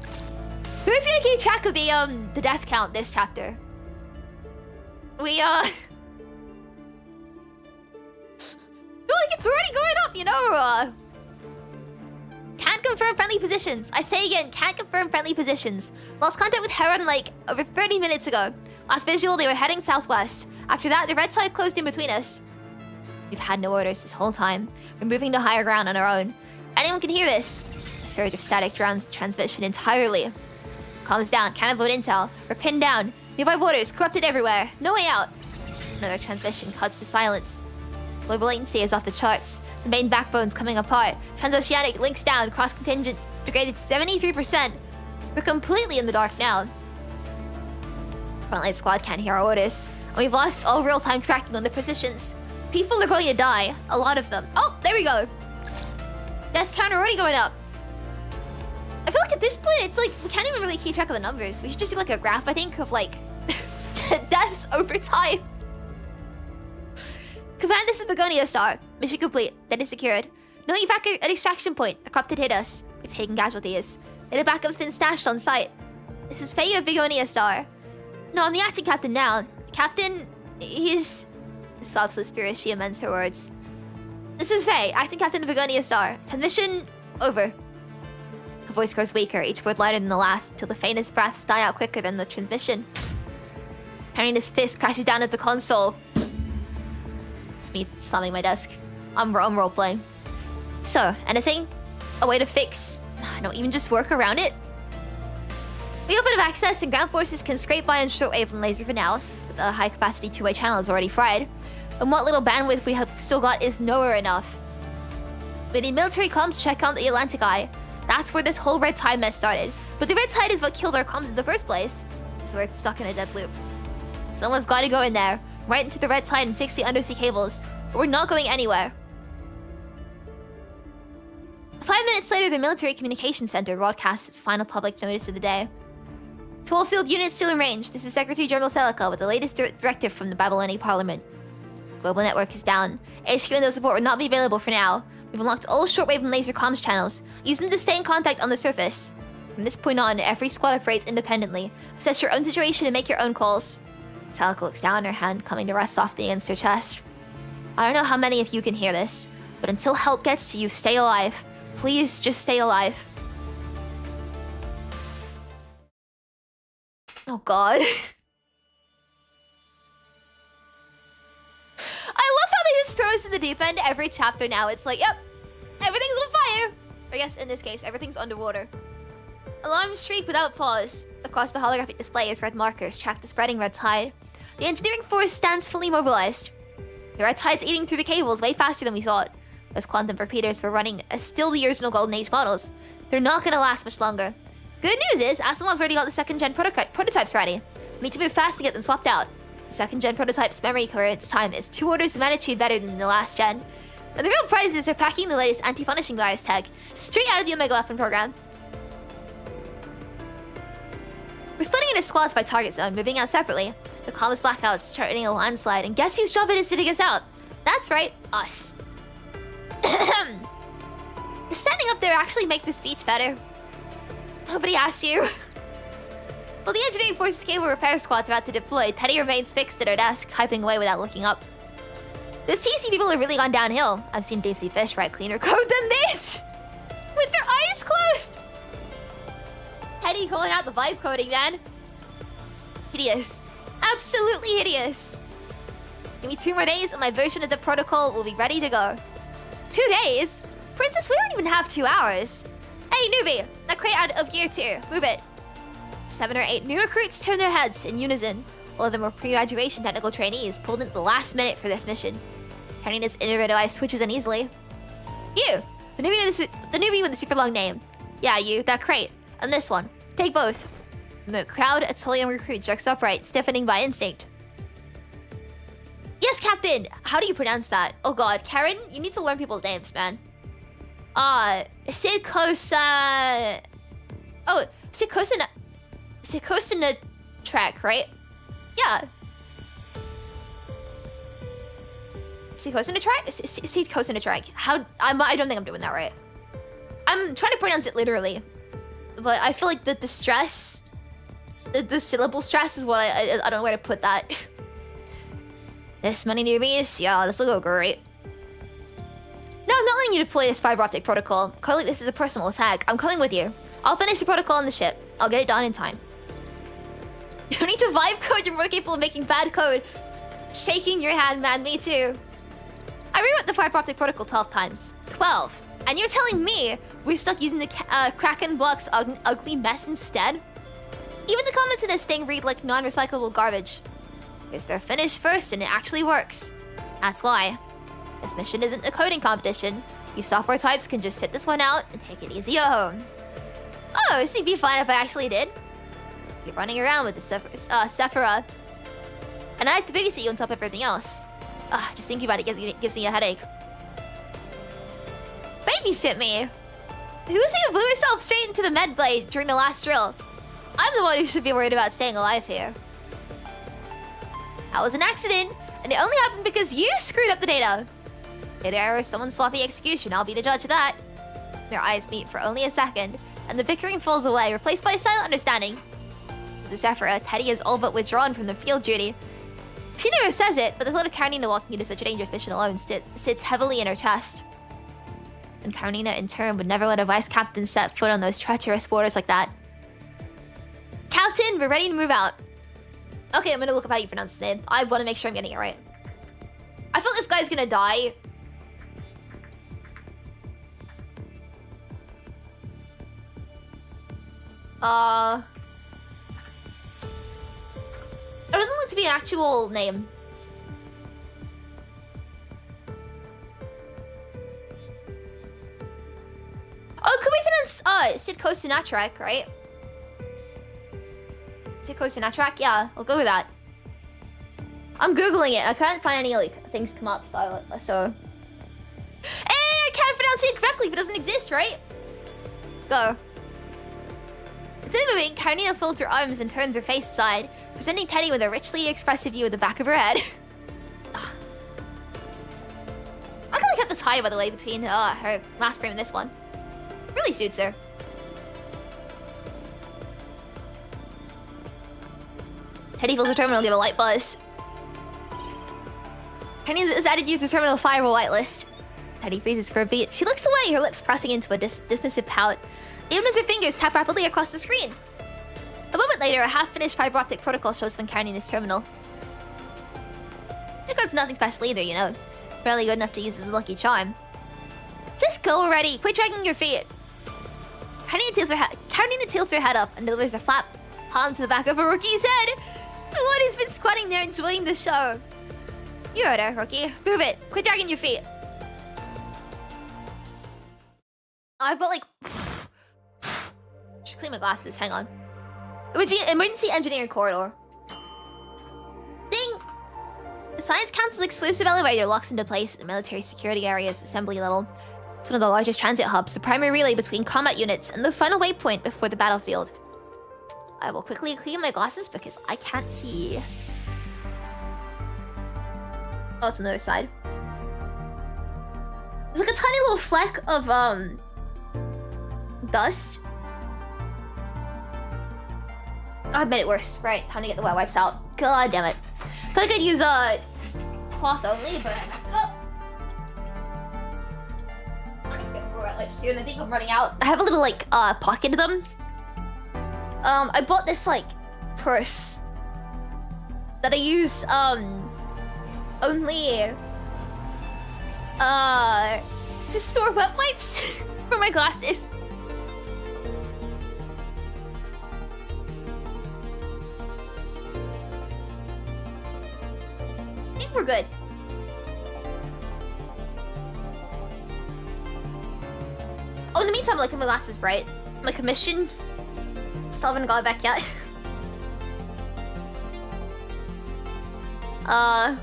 Who's gonna keep track of the death count this chapter? We feel like it's already going up, you know. Can't confirm friendly positions. I say again, can't confirm friendly positions. Lost contact with Heron like over 30 minutes ago. Last visual, they were heading southwest. After that, the red tide closed in between us. We've had no orders this whole time. We're moving to higher ground on our own. Anyone can hear this. A surge of static drowns the transmission entirely. Calms down, can't upload intel. We're pinned down. Nearby borders corrupted everywhere. No way out. Another transmission cuts to silence. Global latency is off the charts. The main backbone's coming apart. Transoceanic links down. Cross-contingent degraded 73%. We're completely in the dark now. Frontline squad can't hear our orders. And we've lost all real-time tracking on the positions. People are going to die. A lot of them. Oh, there we go. Death count already going up. I feel like at this point, it's like, we can't even really keep track of the numbers. We should just do like a graph, I think, of like deaths over time. Command, this is Begonia Star. Mission complete. Data secured. No evac at extraction point. A corrupted hit us. We're taking casualties. Data backup's been stashed on site. This is Faye of Begonia Star. No, I'm the acting captain now. The captain, he's... Sobs lists through as she amends her words. This is Faye, acting captain of Begonia Star. Transmission over. Her voice grows weaker, each word lighter than the last, till the faintest breaths die out quicker than the transmission. Karenina's fist crashes down at the console. It's me slamming my desk. I'm role-playing. So, anything? A way to fix... No, even just work around it? We open up access and ground forces can scrape by on shortwave and laser for now, but the high-capacity two-way channel is already fried. And what little bandwidth we have still got is nowhere enough. We need military comms to check out the Atlantic Eye. That's where this whole red tide mess started. But the red tide is what killed our comms in the first place. So we're stuck in a dead loop. Someone's got to go in there, right into the red tide and fix the undersea cables. But we're not going anywhere. 5 minutes later, the Military Communications Center broadcasts its final public notice of the day. To all field units still in range, this is Secretary General Celica with the latest directive from the Babylonian Parliament. The global network is down. HQ and support will not be available for now. We've unlocked all shortwave and laser comms channels. Use them to stay in contact on the surface. From this point on, every squad operates independently. Assess your own situation and make your own calls. Celica looks down, her hand coming to rest softly against her chest. I don't know how many of you can hear this, but until help gets to you, stay alive. Please just stay alive. Oh god. I love how they just throw us in the deep end every chapter now. It's like, yep, everything's on fire. Or yes, in this case, everything's underwater. Alarms shriek without pause. Across the holographic display as red markers track the spreading red tide. The engineering force stands fully mobilized. The red tide's eating through the cables way faster than we thought. Those quantum repeaters were running as still the original Golden Age models. They're not gonna last much longer. Good news is, Asimov's already got the second-gen prototypes ready. We need to move fast to get them swapped out. The second-gen prototype's memory coherence time is 2 orders of magnitude better than the last gen. And the real prizes are packing the latest anti-punishing virus tech, straight out of the Omega Weapon program. We're splitting into squads by target zone, moving out separately. The comms blackouts threatening a landslide, and guess whose job it is to dig us out? That's right, us. Standing up there actually make the speech better. Nobody asked you. While the engineering forces cable repair squad's about to deploy, Teddy remains fixed at her desk, typing away without looking up. Those TC people have really gone downhill. I've seen deep sea fish write cleaner code than this! With their eyes closed! Teddy calling out the vibe coding, man. Hideous. Absolutely hideous. Give me 2 more days and my version of the protocol will be ready to go. 2 days? Princess, we don't even have 2 hours. Hey, newbie! That crate out of gear 2. Move it. 7 or 8 new recruits turn their heads in unison. All of them were pre-graduation technical trainees pulled into the last minute for this mission. Karenina's innovative eye switches uneasily. You! The newbie with the super long name. Yeah, you. That crate. And this one. Take both. The crowd, a totally young recruit jerks upright, stiffening by instinct. Yes, Captain! How do you pronounce that? Oh god, Karen, you need to learn people's names, man. Sikosina... Oh, Sikosina track, right? Yeah. Sikosina track? Sikosina track. How... I don't think I'm doing that right. I'm trying to pronounce it literally. But I feel like the stress... The syllable stress is what I don't know where to put that. This many newbies? Yeah, this will go great. No, I'm not letting you deploy this fiber optic protocol. Carly, this is a personal attack. I'm coming with you. I'll finish the protocol on the ship. I'll get it done in time. You don't need to vibe code. You're more capable of making bad code. Shaking your hand, man. Me too. I rewrote the fiber optic protocol 12 times. 12. And you're telling me we're stuck using the Kraken block's ugly mess instead? Even the comments in this thing read like non-recyclable garbage. Because they're finished first and it actually works. That's why. This mission isn't a coding competition. You software types can just sit this one out and take it easy at home. Oh, this would be fine if I actually did. You're running around with the Sephora. And I have to babysit you on top of everything else. Just thinking about it gives me a headache. Babysit me? Who was he who blew himself straight into the med blade during the last drill? I'm the one who should be worried about staying alive here. That was an accident, and it only happened because you screwed up the data. It error, someone's sloppy execution, I'll be the judge of that. Their eyes meet for only a second, and the bickering falls away, replaced by silent understanding. To the Sephora, Teddy is all but withdrawn from the field duty. She never says it, but the thought of Karenina walking into such a dangerous mission alone sits heavily in her chest. And Karenina, in turn, would never let a vice captain set foot on those treacherous waters like that. Captain, we're ready to move out. Okay, I'm gonna look up how you pronounce his name. I want to make sure I'm getting it right. I feel this guy's gonna die. It doesn't look to be an actual name. Oh, could we pronounce Sid Kostanatrak, right? Sid Kostanatrak? Yeah, I'll go with that. I'm googling it. I can't find any like things come up, so. Hey, I can't pronounce it correctly if it doesn't exist, right? Go. Instead of moving, Karenina folds her arms and turns her face aside, presenting Teddy with a richly expressive view of the back of her head. I like how they kept this high, by the way, between her last frame and this one. Really suits her. Teddy feels the terminal give a light buzz. Karenina's added you to Terminal 5 whitelist. Teddy freezes for a beat. She looks away, her lips pressing into a dismissive pout. Even as her fingers tap rapidly across the screen. A moment later, a half-finished fiber optic protocol shows up in Karenina's terminal. Your code's nothing special either, you know. Barely good enough to use as a lucky charm. Just go already. Quit dragging your feet. Karenina tilts her head up and delivers a flat palm to the back of a rookie's head. The one who's been squatting there enjoying the show. You heard her, rookie. Move it. Quit dragging your feet. I've got like... Should clean my glasses. Hang on. Emergency engineering corridor. Ding! The Science Council's exclusive elevator locks into place at the military security area's assembly level. It's one of the largest transit hubs, the primary relay between combat units, and the final waypoint before the battlefield. I will quickly clean my glasses because I can't see. Oh, it's on the other side. There's like a tiny little fleck of, dust. Oh, I made it worse. Right, time to get the wet wipes out. God damn it. Thought I could use, cloth only, but I messed it up. I need to get more wet wipes soon. I think I'm running out. I have a little, like, pocket of them. I bought this, like, purse that I use, only, to store wet wipes for my glasses. I think we're good. Oh, in the meantime, like, my glasses bright. My commission still haven't got it back yet. I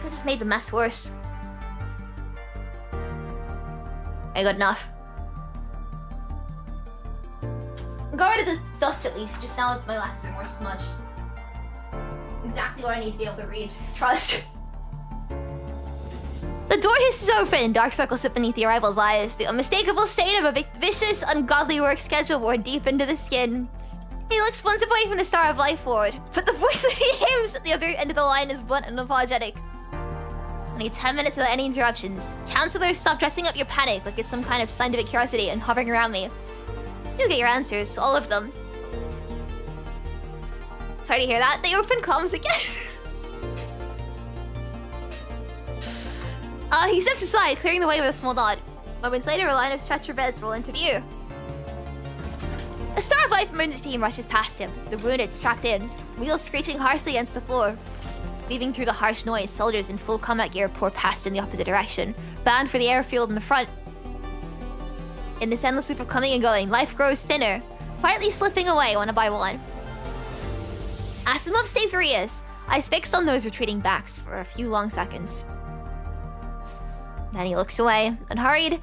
just made the mess worse. I got enough. Got rid of this dust at least. Just now my glasses are more smudged. Exactly what I need to be able to read. Trust. The door hisses open. Dark circles sit beneath the arrival's eyes. The unmistakable stain of a vicious, ungodly work schedule worn deep into the skin. He looks once away from the Star of Life Ward, but the voice that he hears at the other end of the line is blunt and unapologetic. I need 10 minutes without any interruptions. Counselors, stop dressing up your panic like it's some kind of scientific curiosity and hovering around me. You'll get your answers, all of them. Sorry to hear that. They open comms again. He steps aside, clearing the way with a small nod. Moments later, a line of stretcher beds roll into view. A Star of Life emergency team rushes past him, the wounded strapped in, wheels screeching harshly against the floor. Leaving through the harsh noise, soldiers in full combat gear pour past in the opposite direction, bound for the airfield in the front. In this endless loop of coming and going, life grows thinner, quietly slipping away one by one. Asimov stays where he is, eyes fixed on those retreating backs for a few long seconds. Then he looks away, unhurried,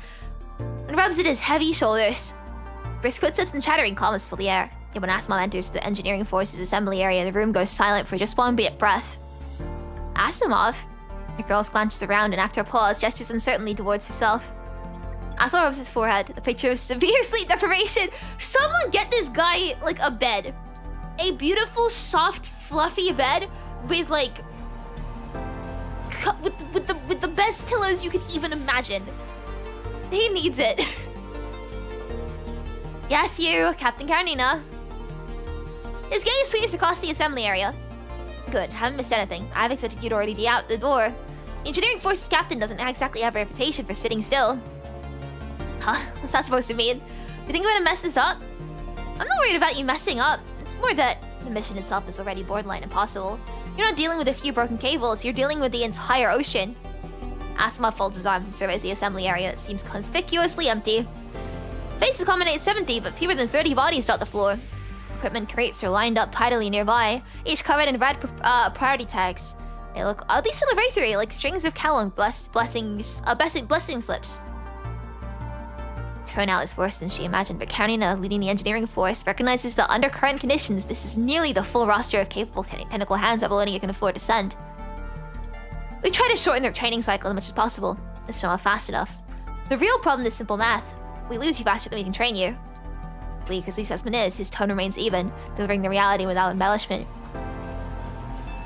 and rubs at his heavy shoulders. Brisk footsteps and chattering calmness fill the air. Yet when Asimov enters the engineering forces assembly area, the room goes silent for just one breath. Asimov? The girl glances around and after a pause, gestures uncertainly towards herself. Asimov rubs his forehead, a picture of severe sleep deprivation. Someone get this guy, like, a bed. A beautiful, soft, fluffy bed with, like... with the best pillows you could even imagine. He needs it. Yes, you, Captain Karenina. His gaze sweeps across the assembly area. Good, haven't missed anything. I've expected you'd already be out the door. The engineering forces captain doesn't exactly have a reputation for sitting still. Huh? What's that supposed to mean? You think I'm gonna mess this up? I'm not worried about you messing up. It's more that the mission itself is already borderline impossible. You're not dealing with a few broken cables, you're dealing with the entire ocean. Asimov folds his arms and surveys the assembly area that seems conspicuously empty. Faces accommodate 70, but fewer than 30 bodies dot the floor. Equipment crates are lined up tidily nearby, each covered in red priority tags. They look oddly celebratory, like strings of Kalung blessing slips. Turnout is worse than she imagined, but Karenina, leading the engineering force, recognizes that under current conditions, this is nearly the full roster of capable technical hands that Bologna can afford to send. We try to shorten their training cycle as much as possible. It's not fast enough. The real problem is simple math. We lose you faster than we can train you. Bleak as the assessment is, his tone remains even, delivering the reality without embellishment.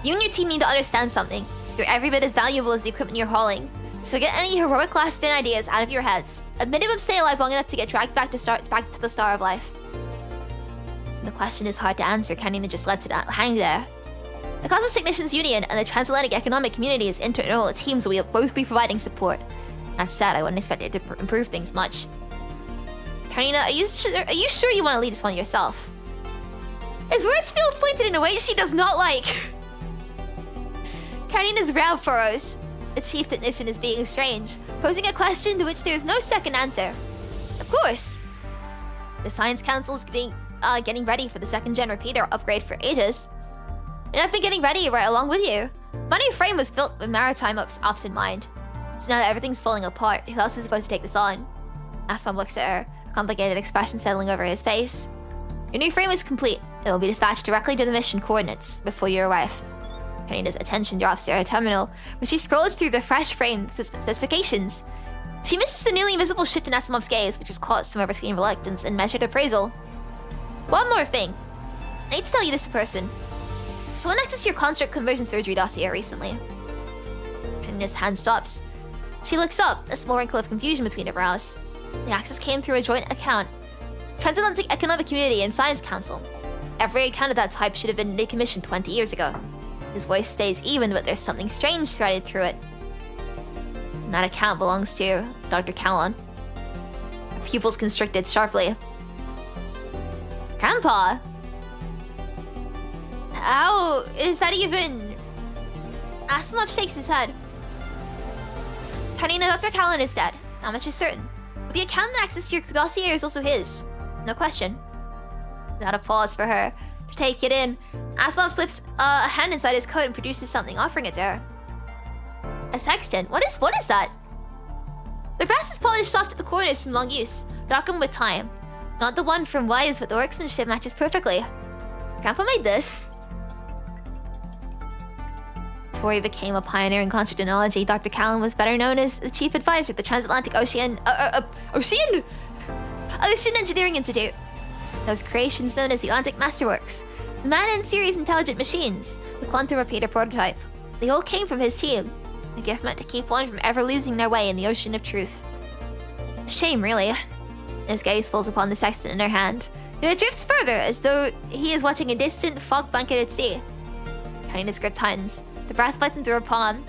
You and your team need to understand something. You're every bit as valuable as the equipment you're hauling. So get any heroic last-stand ideas out of your heads. At minimum, stay alive long enough to get dragged back to the Star of Life. And the question is hard to answer. Karenina just lets it hang there. The Cosmic Technicians Union and the Transatlantic Economic Community's internal teams will both be providing support. That said, I wouldn't expect it to improve things much. Karenina, are you sure you want to lead this one yourself? His words feel pointed in a way she does not like. Karenina's brow furrows. The chief technician is being strange, posing a question to which there is no second answer. Of course. The Science Council is getting ready for the second-gen repeater upgrade for ages. And I've been getting ready right along with you. My new frame was built with maritime ops in mind. So now that everything's falling apart, who else is supposed to take this on? Asimov looks at her, a complicated expression settling over his face. Your new frame is complete. It will be dispatched directly to the mission coordinates before you arrive. Karenina's attention drops to her terminal, where she scrolls through the fresh frame specifications. She misses the nearly invisible shift in Asimov's gaze, which has caused somewhere between reluctance and measured appraisal. One more thing. I need to tell you this in person. Someone accessed your construct conversion surgery dossier recently. Karenina's hand stops. She looks up, a small wrinkle of confusion between her brows. The access came through a joint account. Transatlantic Economic Community and Science Council. Every account of that type should have been decommissioned 20 years ago. His voice stays even, but there's something strange threaded through it. And that account belongs to Dr. Callan. Her pupils constricted sharply. Grandpa? How is that even... Asimov shakes his head. Karenina, Dr. Callan is dead. That much is certain. But the account that accessed your dossier is also his. No question. Not a pause for her to take it in. Asimov slips a hand inside his coat and produces something, offering it to her. A sextant? What is that? The brass is polished soft at the corners from long use, darkened with time. Not the one from Wise, but the workmanship matches perfectly. Grandpa made this. Before he became a pioneer in concert technology, Dr. Callan was better known as the chief advisor at the Transatlantic Ocean Engineering Institute. Those creations known as the Atlantic Masterworks, the Man in Series Intelligent Machines, the Quantum Repeater prototype. They all came from his team. A gift meant to keep one from ever losing their way in the ocean of truth. Shame, really. His gaze falls upon the sextant in her hand, and it drifts further as though he is watching a distant, fog-blanketed sea. Karenina's grip tightens, the brass buttons through her palm.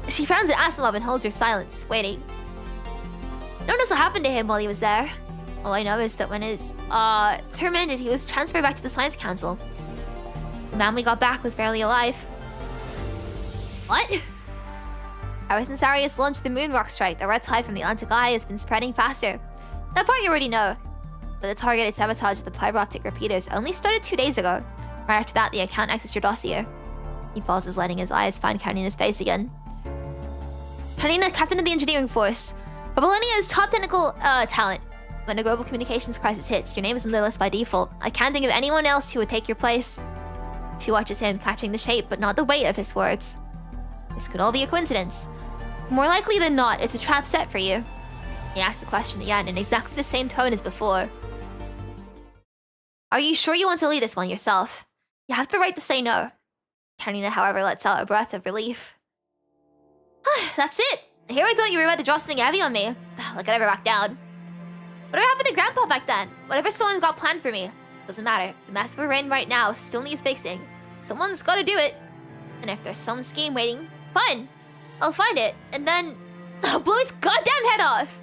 She frowns at Asimov and holds her silence, waiting. No one knows what happened to him while he was there. All I know is that when his term ended, he was transferred back to the Science Council. The man we got back was barely alive. What? Ever since Arius launched the moon rock strike, the red tide from the Atlantic Eye has been spreading faster. That part you already know. But the targeted sabotage of the fiber optic repeaters only started 2 days ago. Right after that, the account accessed your dossier. He pauses, letting his eyes find Karenina's face again. Karenina, captain of the engineering force. Babylonia's top technical talent. When a global communications crisis hits, your name is on the list by default. I can't think of anyone else who would take your place. She watches him, catching the shape but not the weight of his words. This could all be a coincidence. More likely than not, it's a trap set for you. He asks the question again in exactly the same tone as before. Are you sure you want to lead this one yourself? You have the right to say no. Karenina, however, lets out a breath of relief. That's it. Here I thought you were about to drop something heavy on me. Like I never backed down. Whatever happened to Grandpa back then? Whatever someone's got planned for me. Doesn't matter. The mess we're in right now still needs fixing. Someone's gotta do it. And if there's some scheme waiting, fine. I'll find it, and then blow its goddamn head off!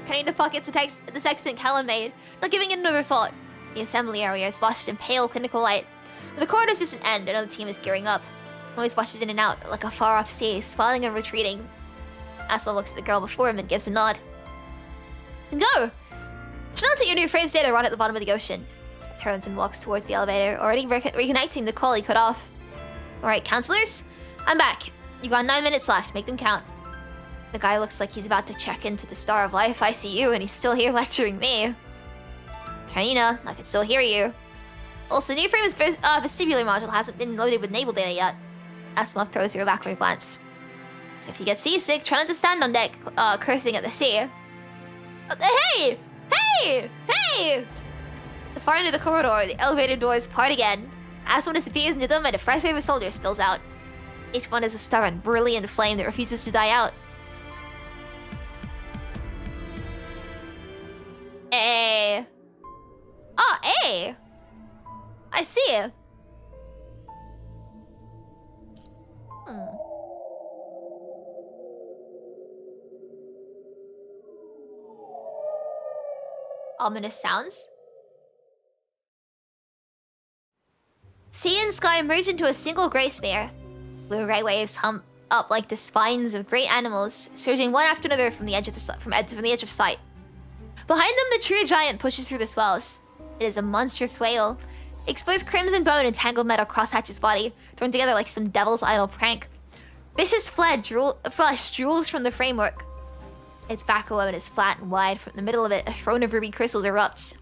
Karenina pockets the sextant Callum made, not giving it another thought. The assembly area is washed in pale clinical light. The corridor's distant end, another team is gearing up. Noise washes in and out, like a far-off sea, swelling and retreating. Aswell looks at the girl before him and gives a nod. Then go! Turn on to your new frame data right at the bottom of the ocean. Turns and walks towards the elevator, already reconnecting the call he cut off. Alright, counselors? I'm back. You got 9 minutes left, make them count. The guy looks like he's about to check into the Star of Life ICU and he's still here lecturing me. Karenina, I can still hear you. Also, new frame's vestibular module hasn't been loaded with naval data yet. Asimov throws her a backward glance. So if you get seasick, try not to stand on deck, cursing at the sea. Hey! Hey! Hey! The far end of the corridor, the elevator doors part again. As one disappears into them and a fresh wave of soldiers spills out. Each one is a stubborn, brilliant flame that refuses to die out. A. Oh, A. I see. Ominous sounds. Sea and sky merge into a single gray sphere. Blue-gray waves hum up like the spines of great animals, surging one after another from the edge of sight. Behind them, the true giant pushes through the swells. It is a monstrous whale. Exposed crimson bone and tangled metal crosshatch its body, thrown together like some devil's idle prank. Vicious flesh drools from the framework. Its back alone is flat and wide. From the middle of it, a throne of ruby crystals erupts.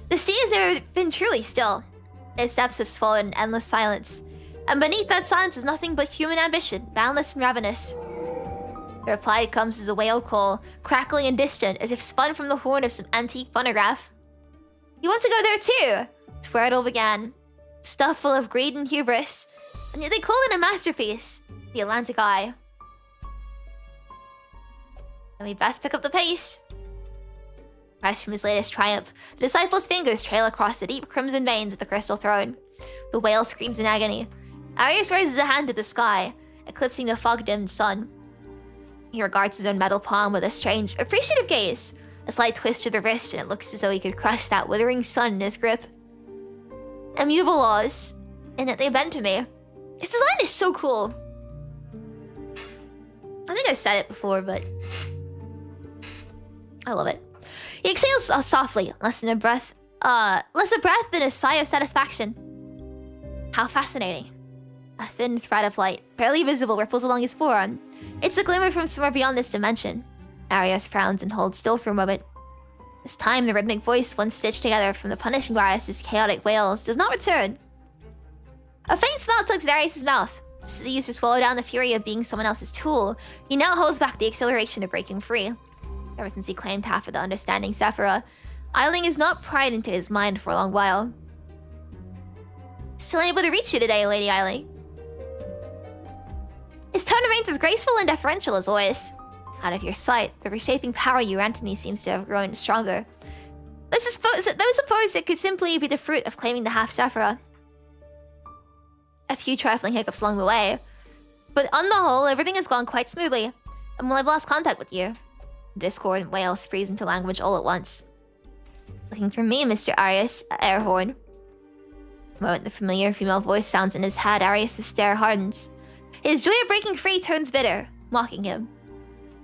The sea has never been truly still. Its depths have swallowed in endless silence. And beneath that silence is nothing but human ambition, boundless and ravenous. The reply comes as a whale call, crackling and distant, as if spun from the horn of some antique phonograph. You want to go there too? It's where it all began. Stuff full of greed and hubris. And yet they called it a masterpiece. The Atlantic Eye. And we best pick up the pace. Fresh from his latest triumph, the disciple's fingers trail across the deep crimson veins of the crystal throne. The whale screams in agony. Arius raises a hand to the sky, eclipsing the fog-dimmed sun. He regards his own metal palm with a strange, appreciative gaze. A slight twist to the wrist, and it looks as though he could crush that withering sun in his grip. Immutable laws, in that they bend to me. His design is so cool. I think I've said it before, but I love it. He exhales softly, less a breath than a sigh of satisfaction. How fascinating. A thin thread of light, barely visible, ripples along his forearm. It's a glimmer from somewhere beyond this dimension. Arius frowns and holds still for a moment. This time, the rhythmic voice, once stitched together from the punishing virus's chaotic wails, does not return. A faint smile tugs at Arius' mouth. Just as he used to swallow down the fury of being someone else's tool, he now holds back the exhilaration of breaking free. Ever since he claimed half of the understanding Sephira, idling has not pried into his mind for a long while. Still able to reach you today, Lady Eiley. His tone remains as graceful and deferential as always. Out of your sight, the reshaping power you grant me seems to have grown stronger. Let's suppose it could simply be the fruit of claiming the half Sephira. A few trifling hiccups along the way, but on the whole, everything has gone quite smoothly. And while I've lost contact with you, Discordant wails freeze into language all at once. Looking for me, Mr. Arius, Airhorn. The moment the familiar female voice sounds in his head, Arius' stare hardens. His joy of breaking free turns bitter, mocking him.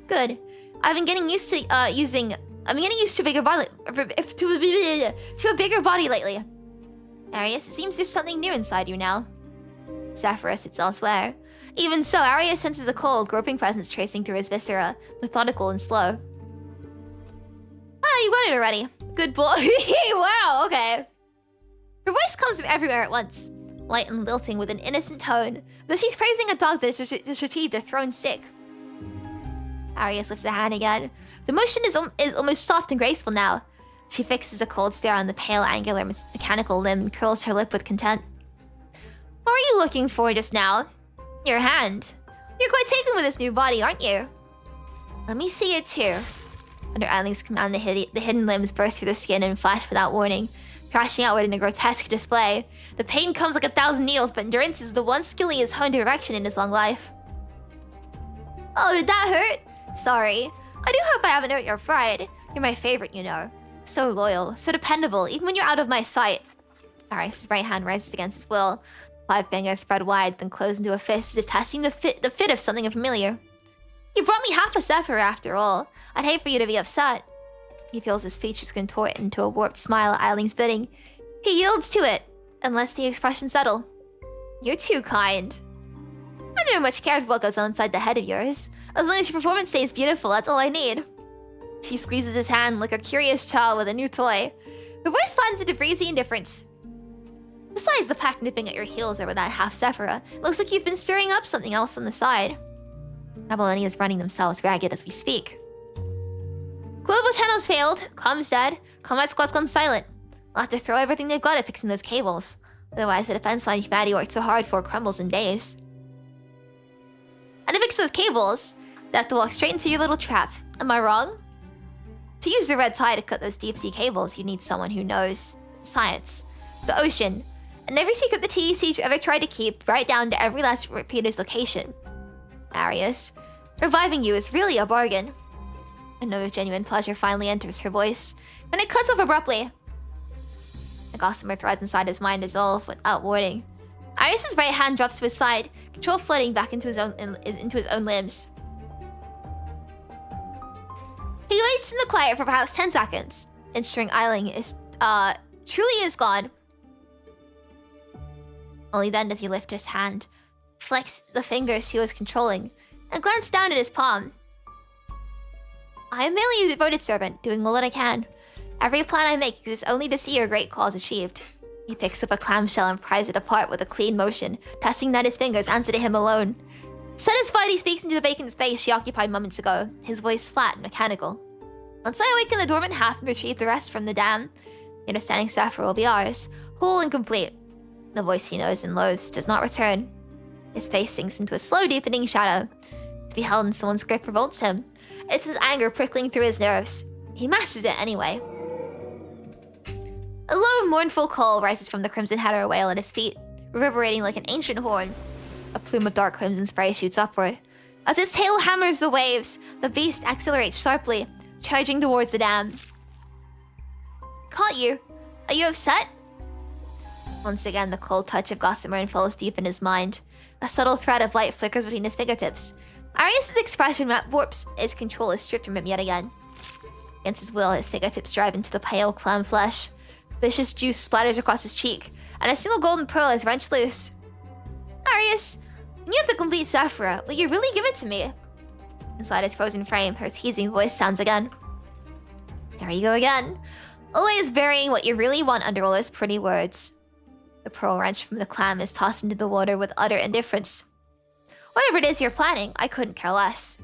Good. I've been getting used to to bigger body to a bigger body lately. Arius, it seems there's something new inside you now. Zephyrus sits elsewhere. Even so, Arius senses a cold, groping presence tracing through his viscera, methodical and slow. Ah, you got it already. Good boy. Wow, okay. Her voice comes from everywhere at once, light and lilting with an innocent tone, though she's praising a dog that has retrieved a thrown stick. Arius lifts a hand again. The motion is almost soft and graceful now. She fixes a cold stare on the pale, angular, mechanical limb and curls her lip with content. What were you looking for just now? Your hand. You're quite taken with this new body, aren't you? Let me see it too. Under Eiling's command, the hidden limbs burst through the skin and flash without warning, crashing outward in a grotesque display. The pain comes like 1,000 needles, but endurance is the one skill he has honed to perfection in his long life. Oh, did that hurt? Sorry. I do hope I haven't hurt your pride. You're my favorite, you know. So loyal, so dependable, even when you're out of my sight. Arius' right hand rises against his will. 5 fingers spread wide, then close into a fist as if testing the fit of something familiar. You brought me half a Zephyr after all. I'd hate for you to be upset. He feels his features contort into a warped smile at Eiling's bidding. He yields to it, and lets the expression settle. You're too kind. I never much cared what goes on inside the head of yours. As long as your performance stays beautiful, that's all I need. She squeezes his hand like a curious child with a new toy. Her voice finds into breezy indifference. Besides the pack nipping at your heels over that half Sephira, it looks like you've been stirring up something else on the side. Abalone is running themselves ragged as we speak. Global channels failed, comms dead, combat squad's gone silent. I'll have to throw everything they've got at fixing those cables. Otherwise the defense line humanity worked so hard for crumbles in days. And to fix those cables, they have to walk straight into your little trap. Am I wrong? To use the red tide to cut those deep sea cables, you need someone who knows science, the ocean, and every secret the TEC ever tried to keep, right down to every last repeater's location. Arius, reviving you is really a bargain. A note of genuine pleasure finally enters her voice, and it cuts off abruptly. The gossamer thread inside his mind dissolves without warning. Arius' right hand drops to his side, control flooding back into his own limbs. He waits in the quiet for perhaps 10 seconds, ensuring Eiling is truly gone. Only then does he lift his hand, flex the fingers he was controlling, and glance down at his palm. I am merely a devoted servant, doing all that I can. Every plan I make exists only to see your great cause achieved. He picks up a clamshell and pries it apart with a clean motion, testing that his fingers answer to him alone. Satisfied, he speaks into the vacant space she occupied moments ago, his voice flat and mechanical. Once I awaken the dormant half and retrieve the rest from the dam, the understanding Zephyr will be ours, whole and complete. The voice he knows and loathes does not return. His face sinks into a slow deepening shadow. To be held in someone's grip revolts him. It's his anger prickling through his nerves. He masters it anyway. A low, mournful call rises from the crimson header whale at his feet, reverberating like an ancient horn. A plume of dark crimson spray shoots upward. As its tail hammers the waves, the beast accelerates sharply, charging towards the dam. Caught you. Are you upset? Once again, the cold touch of gossamer falls deep in his mind. A subtle thread of light flickers between his fingertips. Arius' expression warps his control is stripped from him yet again. Against his will, his fingertips drive into the pale clam flesh. Vicious juice splatters across his cheek, and a single golden pearl is wrenched loose. Arius, when you have the complete Sephira, will you really give it to me? Inside his frozen frame, her teasing voice sounds again. There you go again. Always burying what you really want under all those pretty words. The pearl wrenched from the clam is tossed into the water with utter indifference. Whatever it is you're planning, I couldn't care less.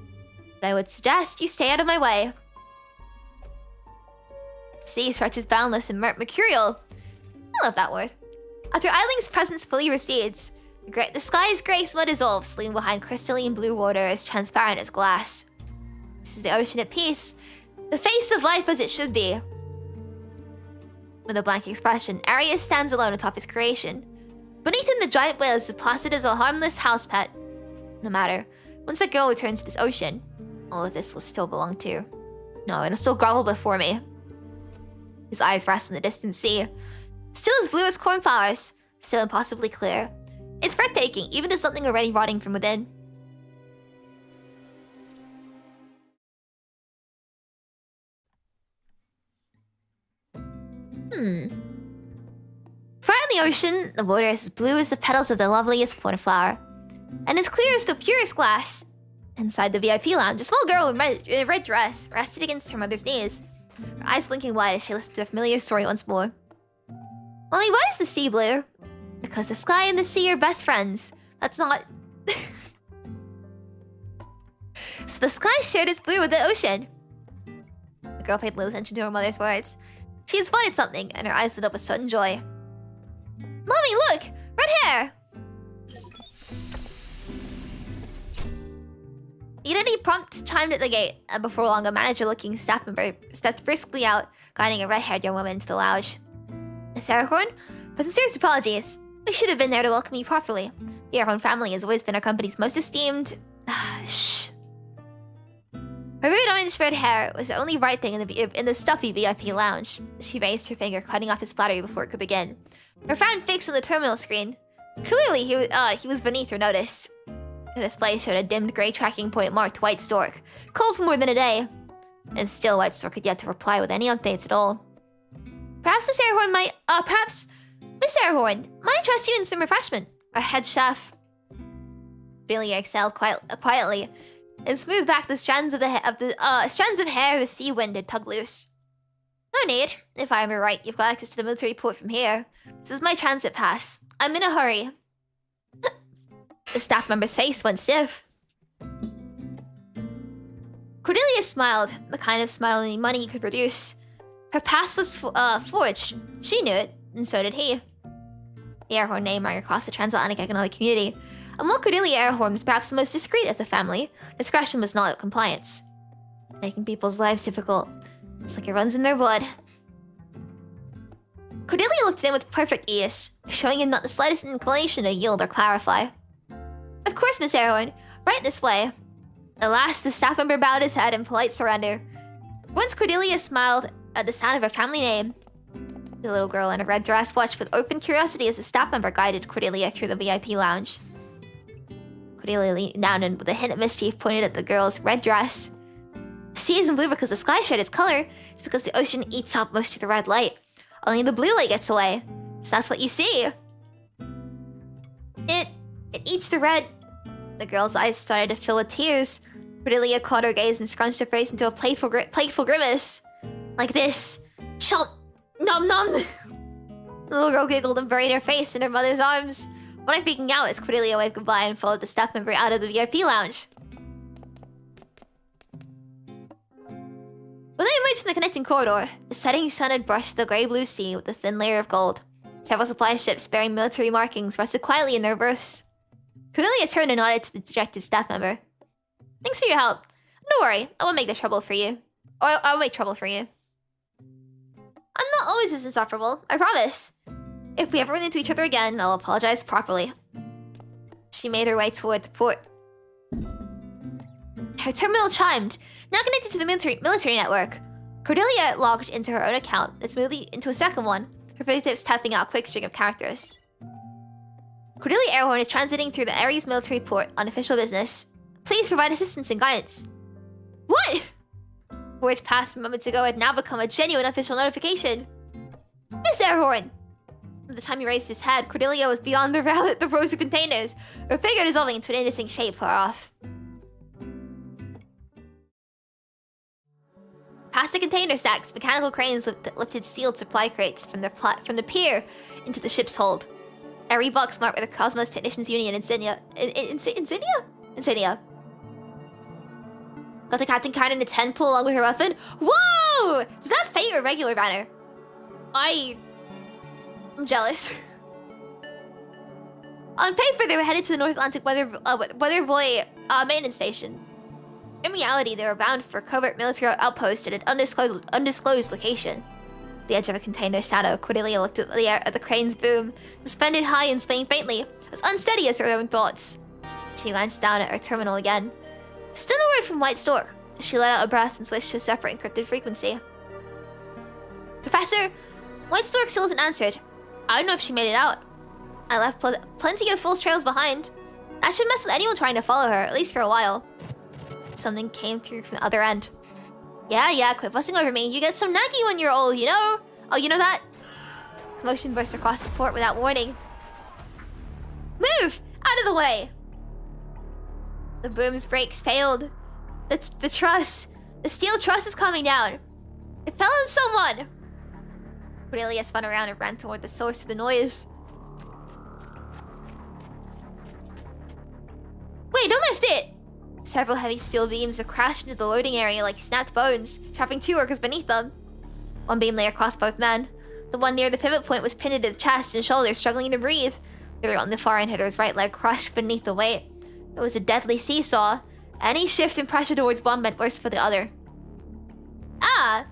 But I would suggest you stay out of my way. Sea stretches boundless and mercurial. I love that word. After Eiling's presence fully recedes, the sky's grey smut dissolves, leaving behind crystalline blue water as transparent as glass. This is the ocean at peace, the face of life as it should be. With a blank expression, Arius stands alone atop his creation. Beneath him, the giant whale is as placid as a harmless house pet. No matter, once the girl returns to this ocean, all of this will still belong to No, it'll still grovel before me. His eyes rest in the distant sea. Still as blue as cornflowers. Still impossibly clear. It's breathtaking, even to something already rotting from within. Far in the ocean, the water is as blue as the petals of the loveliest cornflower. And as clear as the purest glass. Inside the VIP lounge, a small girl in a red dress rested against her mother's knees. Her eyes blinking wide as she listened to a familiar story once more. Mommy, why is the sea blue? Because the sky and the sea are best friends. That's not... So the sky shared its blue with the ocean. The girl paid little attention to her mother's words. She had spotted something, and her eyes lit up with sudden joy. Mommy, look! Red hair! Unity prompt chimed at the gate, and before long a manager-looking staff member stepped briskly out, guiding a red-haired young woman into the lounge. Miss Aragorn? For sincerest apologies. We should have been there to welcome you properly. The Aragorn family has always been our company's most esteemed... Shh. Her rude orange-red hair was the only right thing in the stuffy VIP lounge. She raised her finger, cutting off his flattery before it could begin. Her frown fixed on the terminal screen. Clearly, he was beneath her notice. The display showed a dimmed gray tracking point marked White Stork, cold for more than a day. And still, White Stork had yet to reply with any updates at all. Perhaps Miss Aragorn might... Perhaps... Miss Aragorn, might I trust you in some refreshment? Our head chef. Billy exhaled quietly and smoothed back the strands of hair the sea wind had tugged loose. No need. If I remember right, you've got access to the military port from here. This is my transit pass. I'm in a hurry. The staff member's face went stiff. Cordelia smiled, the kind of smile any money could produce. Her pass was forged. She knew it, and so did he. The Aragorn name rang across the transatlantic economic community. Among Cordelia Aragorn was perhaps the most discreet of the family. Discretion was not compliance. Making people's lives difficult. It's like it runs in their blood. Cordelia looked at him with perfect ease, showing him not the slightest inclination to yield or clarify. Of course, Miss Aragorn. Right this way. At last, the staff member bowed his head in polite surrender. Once Cordelia smiled at the sound of her family name. The little girl in a red dress watched with open curiosity as the staff member guided Cordelia through the VIP lounge. Cordelia leaned down and with a hint of mischief pointed at the girl's red dress. The sea isn't blue because the sky shared its color. It's because the ocean eats up most of the red light. Only the blue light gets away. So that's what you see. It eats the red... The girl's eyes started to fill with tears. Cordelia caught her gaze and scrunched her face into a playful grimace. Like this. Shut... Nom nom! The little girl giggled and buried her face in her mother's arms. When I'm peeking out as Cordelia waved goodbye and followed the staff member out of the VIP lounge. When they emerged from the connecting corridor, the setting sun had brushed the grey-blue sea with a thin layer of gold. Several supply ships bearing military markings rested quietly in their berths. Cordelia turned and nodded to the dejected staff member. Thanks for your help. Don't worry, I won't make the trouble for you. Or I'll make trouble for you. I'm not always this insufferable, I promise. If we ever run into each other again, I'll apologize properly. She made her way toward the port. Her terminal chimed, now connected to the military network. Cordelia logged into her own account and smoothly into a second one, her fingertips tapping out a quick string of characters. Cordelia Aragorn is transiting through the Ares military port on official business. Please provide assistance and guidance. What? Words passed moments ago had now become a genuine official notification. Miss Aragorn! By the time he raised his head, Cordelia was beyond the rows of containers, her figure dissolving into an indistinct shape far off. Past the container stacks, mechanical cranes lifted sealed supply crates from the pier into the ship's hold. A Reebok marked with the Cosmos Technicians Union insignia. Insignia. Got the Captain Karenina 10 pull along with her weapon. Whoa! Was that Fate or regular banner? I'm jealous. On paper, they were headed to the North Atlantic Weather Buoy maintenance station. In reality, they were bound for a covert military outpost at an undisclosed location. At the edge of a container shadow, Cordelia looked at the crane's boom, suspended high and swaying faintly, as unsteady as her own thoughts. She glanced down at her terminal again. Still no word from White Stork. She let out a breath and switched to a separate encrypted frequency. Professor, White Stork still hasn't answered. I don't know if she made it out. I left plenty of false trails behind. That should mess with anyone trying to follow her, at least for a while. Something came through from the other end. Yeah, quit fussing over me. You get so naggy when you're old, you know? Oh, you know that? Commotion burst across the port without warning. Move! Out of the way! The boom's brakes failed. The truss. The steel truss is coming down. It fell on someone! Cordelia spun around and ran toward the source of the noise. Wait, don't lift it! Several heavy steel beams have crashed into the loading area like snapped bones, trapping 2 workers beneath them. One beam lay across both men. The one near the pivot point was pinned to the chest and shoulders, struggling to breathe. The other on the far end had his right leg crushed beneath the weight. It was a deadly seesaw. Any shift in pressure towards one meant worse for the other. Ah!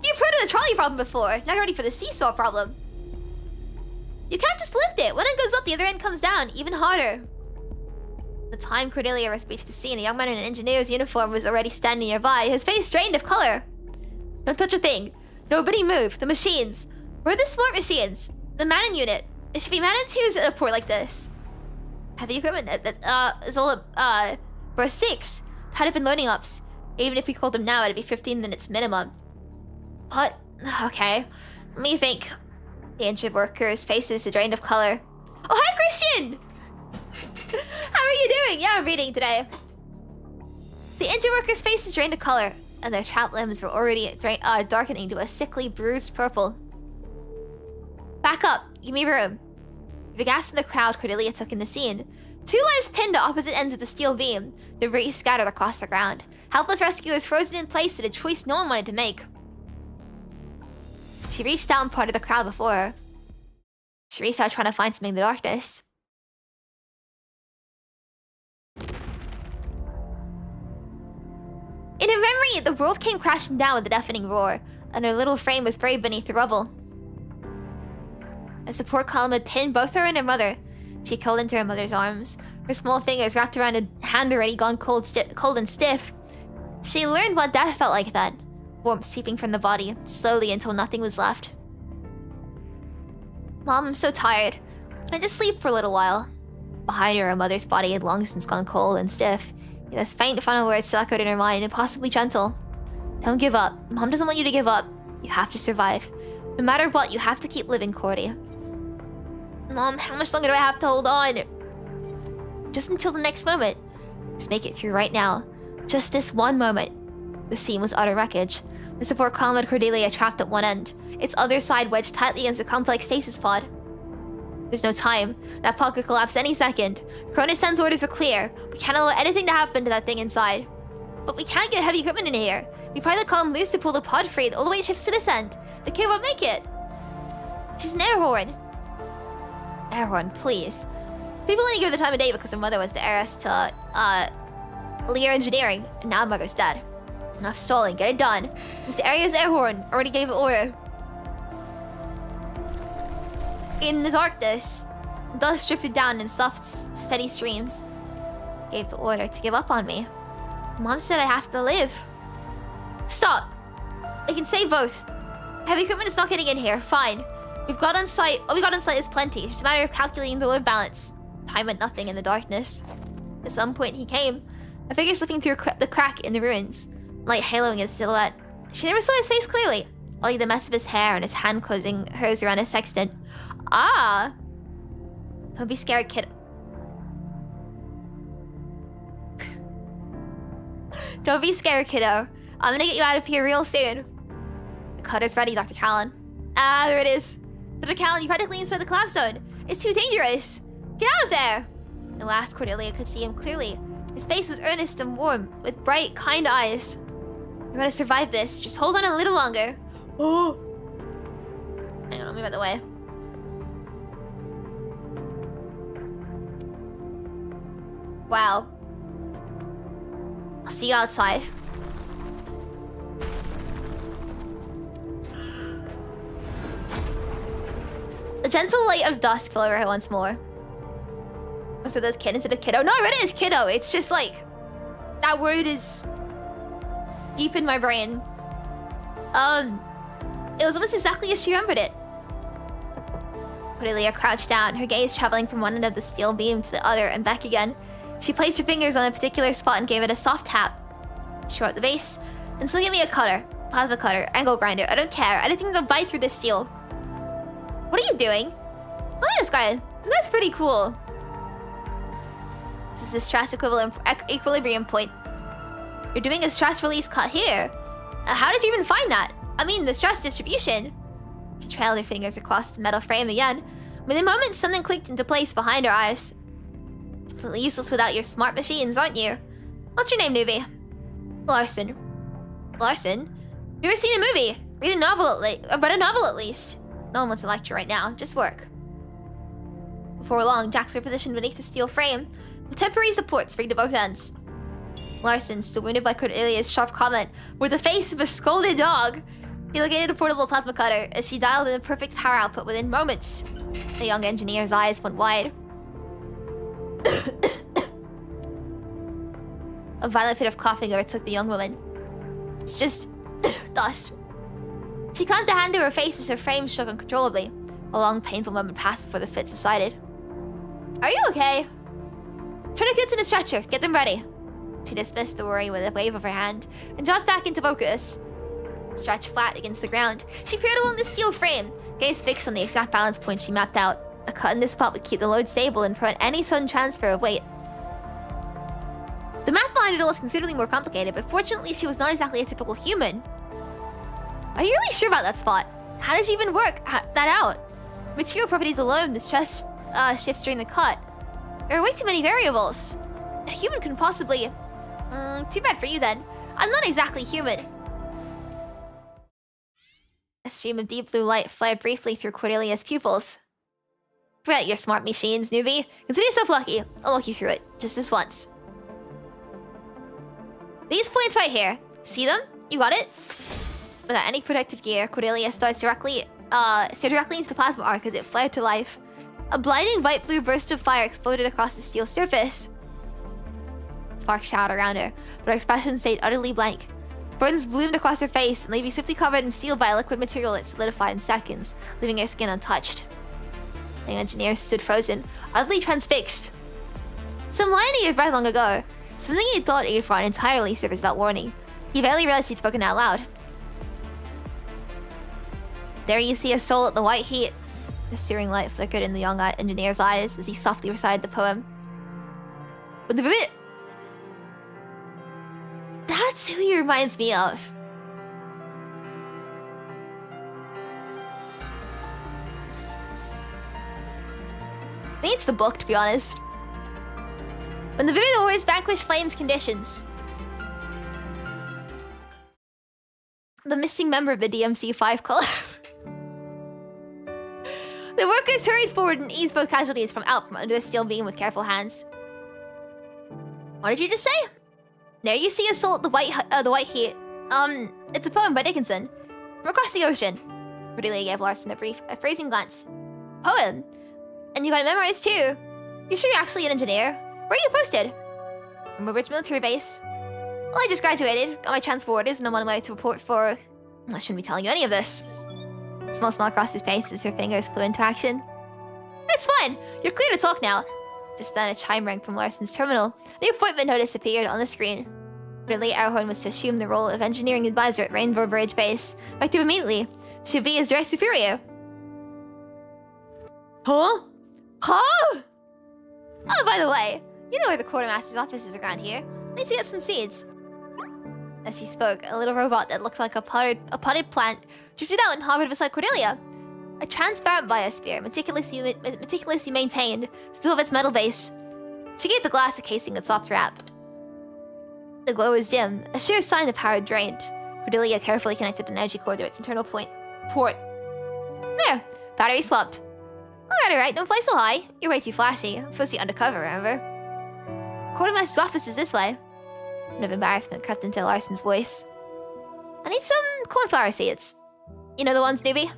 You've heard of the trolley problem before. Now you're ready for the seesaw problem. You can't just lift it. One end goes up, the other end comes down, even harder. The time Cordelia reached the scene, a young man in an engineer's uniform was already standing nearby, his face drained of color. Don't touch a thing. Nobody move. The machines. Where are the smart machines? The Manning unit. It should be Manning 2's at a port like this. Heavy equipment is all berth 6. Had it been loading ups. Even if we called them now, it'd be 15 minutes minimum. But okay. Let me think. The injured worker's faces are drained of color. Oh, hi, Christian! How are you doing? Yeah, I'm reading today. The injured worker's face is drained of color, and their trapped limbs were already darkening to a sickly, bruised purple. Back up. Give me room. The gaps in the crowd Cordelia took in the scene. 2 lives pinned to opposite ends of the steel beam, debris scattered across the ground. Helpless rescuers frozen in place at a choice no one wanted to make. She reached down part of the crowd before her. She reached out trying to find something in the darkness. In her memory, the world came crashing down with a deafening roar, and her little frame was buried beneath the rubble. A support column had pinned both her and her mother. She curled into her mother's arms, her small fingers wrapped around a hand already gone cold and stiff. She learned what death felt like then, warmth seeping from the body, slowly until nothing was left. Mom, I'm so tired. Can I just sleep for a little while? Behind her mother's body had long since gone cold and stiff. Those faint final words still echoed in her mind, impossibly gentle. Don't give up. Mom doesn't want you to give up. You have to survive. No matter what, you have to keep living, Cordy. Mom, how much longer do I have to hold on? Just until the next moment. Just make it through right now. Just this one moment. The scene was utter wreckage. The support column had Cordelia trapped at one end, its other side wedged tightly against a complex stasis pod. There's no time. That pod could collapse any second. Cronus' orders were clear. We can't allow anything to happen to that thing inside. But we can't get heavy equipment in here. We pry the column loose to pull the pod free, all the way it shifts to this end. The kid won't make it. She's an air horn. Air horn, please. People only give her the time of day because her mother was the heiress to, Lear Engineering, and now mother's dead. Enough stalling, get it done. Mr. Aria's air horn already gave an order. In the darkness, dust drifted down in soft, steady streams. Gave the order to give up on me. Mom said I have to live. Stop! I can save both. Heavy equipment is not getting in here, fine. We've got on site. All we got on site is plenty. It's just a matter of calculating the load balance. Time meant nothing in the darkness. At some point he came. A figure slipping through the crack in the ruins. Light haloing his silhouette. She never saw his face clearly. Only the mess of his hair and his hand closing hers around his sextant. Ah! Don't be scared, kid. Don't be scared, kiddo. I'm gonna get you out of here real soon. The cutter's ready, Dr. Callan. Ah, there it is. Dr. Callan, you're practically inside the collapse zone. It's too dangerous. Get out of there! At last, Cordelia could see him clearly. His face was earnest and warm, with bright, kind eyes. You're gonna survive this. Just hold on a little longer. Oh! Hang on, let me move out the way. Wow. I'll see you outside. The gentle light of dusk fell over her once more. So there's kid instead of kiddo. No, I read it as kiddo. It's just like... that word is... deep in my brain. It was almost exactly as she remembered it. Cordelia crouched down, her gaze traveling from one end of the steel beam to the other and back again. She placed her fingers on a particular spot and gave it a soft tap. She wrote the base, and so gave me a cutter, plasma cutter, angle grinder. I don't care. Anything to bite through this steel. What are you doing? Look at this guy. This guy's pretty cool. This is the stress equilibrium point. You're doing a stress release cut here. How did you even find that? I mean, the stress distribution. She trailed her fingers across the metal frame again. Within moments, something clicked into place behind her eyes. Completely useless without your smart machines, aren't you? What's your name, newbie? Larson. Larson? You ever seen a movie? Read a novel at least. No one wants a lecture right now. Just work. Before long, jacks were positioned beneath the steel frame, with temporary supports rigged at both ends. Larson, still wounded by Cordelia's sharp comment, with the face of a scolded dog, he located a portable plasma cutter as she dialed in the perfect power output within moments. The young engineer's eyes went wide. A violent fit of coughing overtook the young woman. It's just dust. She clamped a hand to her face as her frame shook uncontrollably. A long, painful moment passed before the fit subsided. Are you okay? Turn the kids in a stretcher. Get them ready. She dismissed the worry with a wave of her hand and dropped back into focus. Stretched flat against the ground, she peered along the steel frame, gaze fixed on the exact balance point she mapped out. A cut in this spot would keep the load stable and prevent any sudden transfer of weight. The math behind it all was considerably more complicated, but fortunately she was not exactly a typical human. Are you really sure about that spot? How did you even work that out? Material properties alone, the stress shifts during the cut. There are way too many variables. A human couldn't possibly... too bad for you then. I'm not exactly human. A stream of deep blue light flared briefly through Cordelia's pupils. Forget your smart machines, newbie. Consider yourself lucky. I'll walk you through it, just this once. These points right here. See them? You got it? Without any protective gear, Cordelia stared directly into the plasma arc as it flared to life. A blinding white blue burst of fire exploded across the steel surface. Sparks showered around her, but her expression stayed utterly blank. Burns bloomed across her face and leaving swiftly covered and sealed by a liquid material that solidified in seconds, leaving her skin untouched. The engineer stood frozen, utterly transfixed. Some line he had read long ago, something he thought he'd forgotten entirely surfaced without warning. He barely realized he'd spoken out loud. There you see a soul at the white heat. The searing light flickered in the young engineer's eyes as he softly recited the poem. With the bit. That's who he reminds me of. I think it's the book, to be honest. When the vivid always vanquish flames conditions. The missing member of the DMC5 collab. The workers hurried forward and eased both casualties from under the steel beam with careful hands. What did you just say? There you see a soul at the white heat. It's a poem by Dickinson. From across the ocean. Cordelia gave Larson a phrasing glance. Poem? And you got it memorized too? You sure you're actually an engineer? Where are you posted? From a rich military base. Well, I just graduated, got my transporters, and I'm on my way to report for... I shouldn't be telling you any of this. A small smile across his face as her fingers flew into action. It's fine. You're clear to talk now. Just then, a chime rang from Larson's terminal. A new appointment notice appeared on the screen. Ridley Arrowhorn was to assume the role of engineering advisor at Rainbow Bridge Base. Effective immediately. She would be his direct superior. Huh? Huh? Oh, by the way, you know where the quartermaster's office is around here. I need to get some seeds. As she spoke, a little robot that looked like a potted plant drifted out and hovered beside Cordelia. A transparent biosphere, meticulously maintained, still of its metal base. She gave the glass a casing and soft wrap. The glow was dim, a sure sign the power had drained. Cordelia carefully connected an energy cord to its internal port. There, battery swapped. Alright, don't fly so high. You're way too flashy. I'm supposed to be undercover, remember? Quartermaster's office is this way. A bit of embarrassment crept into Larson's voice. I need some cornflower seeds. You know the ones, newbie?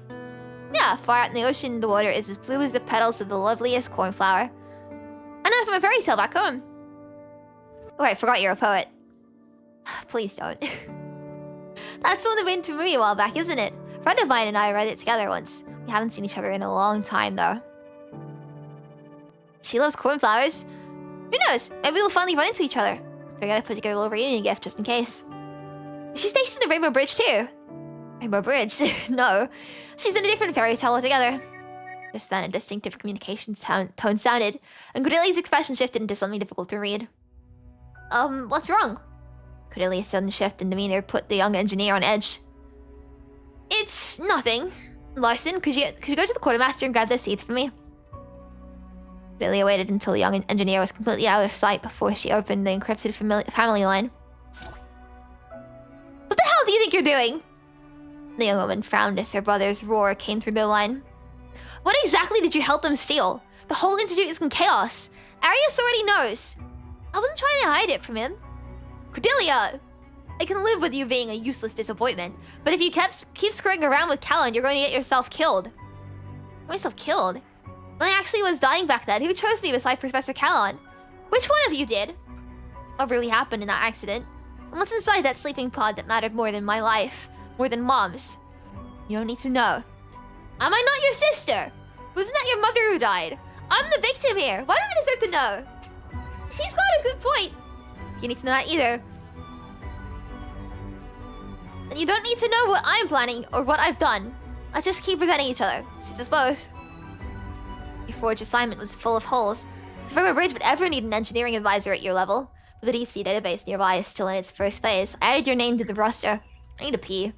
Yeah, far out in the ocean, the water is as blue as the petals of the loveliest cornflower. I know from a fairy tale back home. Oh, I forgot you're a poet. Please don't. That's the one that went to movie a while back, isn't it? A friend of mine and I read it together once. We haven't seen each other in a long time, though. She loves cornflowers. Who knows? Maybe we'll finally run into each other. We're gonna put together a little reunion gift just in case. Is she stationed at Rainbow Bridge too? Rainbow Bridge? No. She's in a different fairy tale altogether. Just then, a distinctive communication tone sounded, and Cordelia's expression shifted into something difficult to read. What's wrong? Cordelia's sudden shift in demeanor put the young engineer on edge. It's nothing. Larson, could you go to the quartermaster and grab those seeds for me? Cordelia waited until the young engineer was completely out of sight before she opened the encrypted family line. What the hell do you think you're doing? The young woman frowned as her brother's roar came through the line. What exactly did you help them steal? The whole institute is in chaos. Arius already knows. I wasn't trying to hide it from him. Cordelia! I can live with you being a useless disappointment, but if you keep screwing around with Callan, you're going to get yourself killed. Myself killed? When I actually was dying back then, who chose me beside Professor Callan? Which one of you did? What really happened in that accident? And what's inside that sleeping pod that mattered more than my life? More than Mom's? You don't need to know. Am I not your sister? Wasn't that your mother who died? I'm the victim here. Why do I deserve to know? She's got a good point. You need to know that either. And you don't need to know what I'm planning or what I've done. Let's just keep presenting each other. Suits us both. Your forge assignment was full of holes. If Rainbow Bridge would ever need an engineering advisor at your level, but the deep sea database nearby is still in its first phase, I added your name to the roster. I need to pee.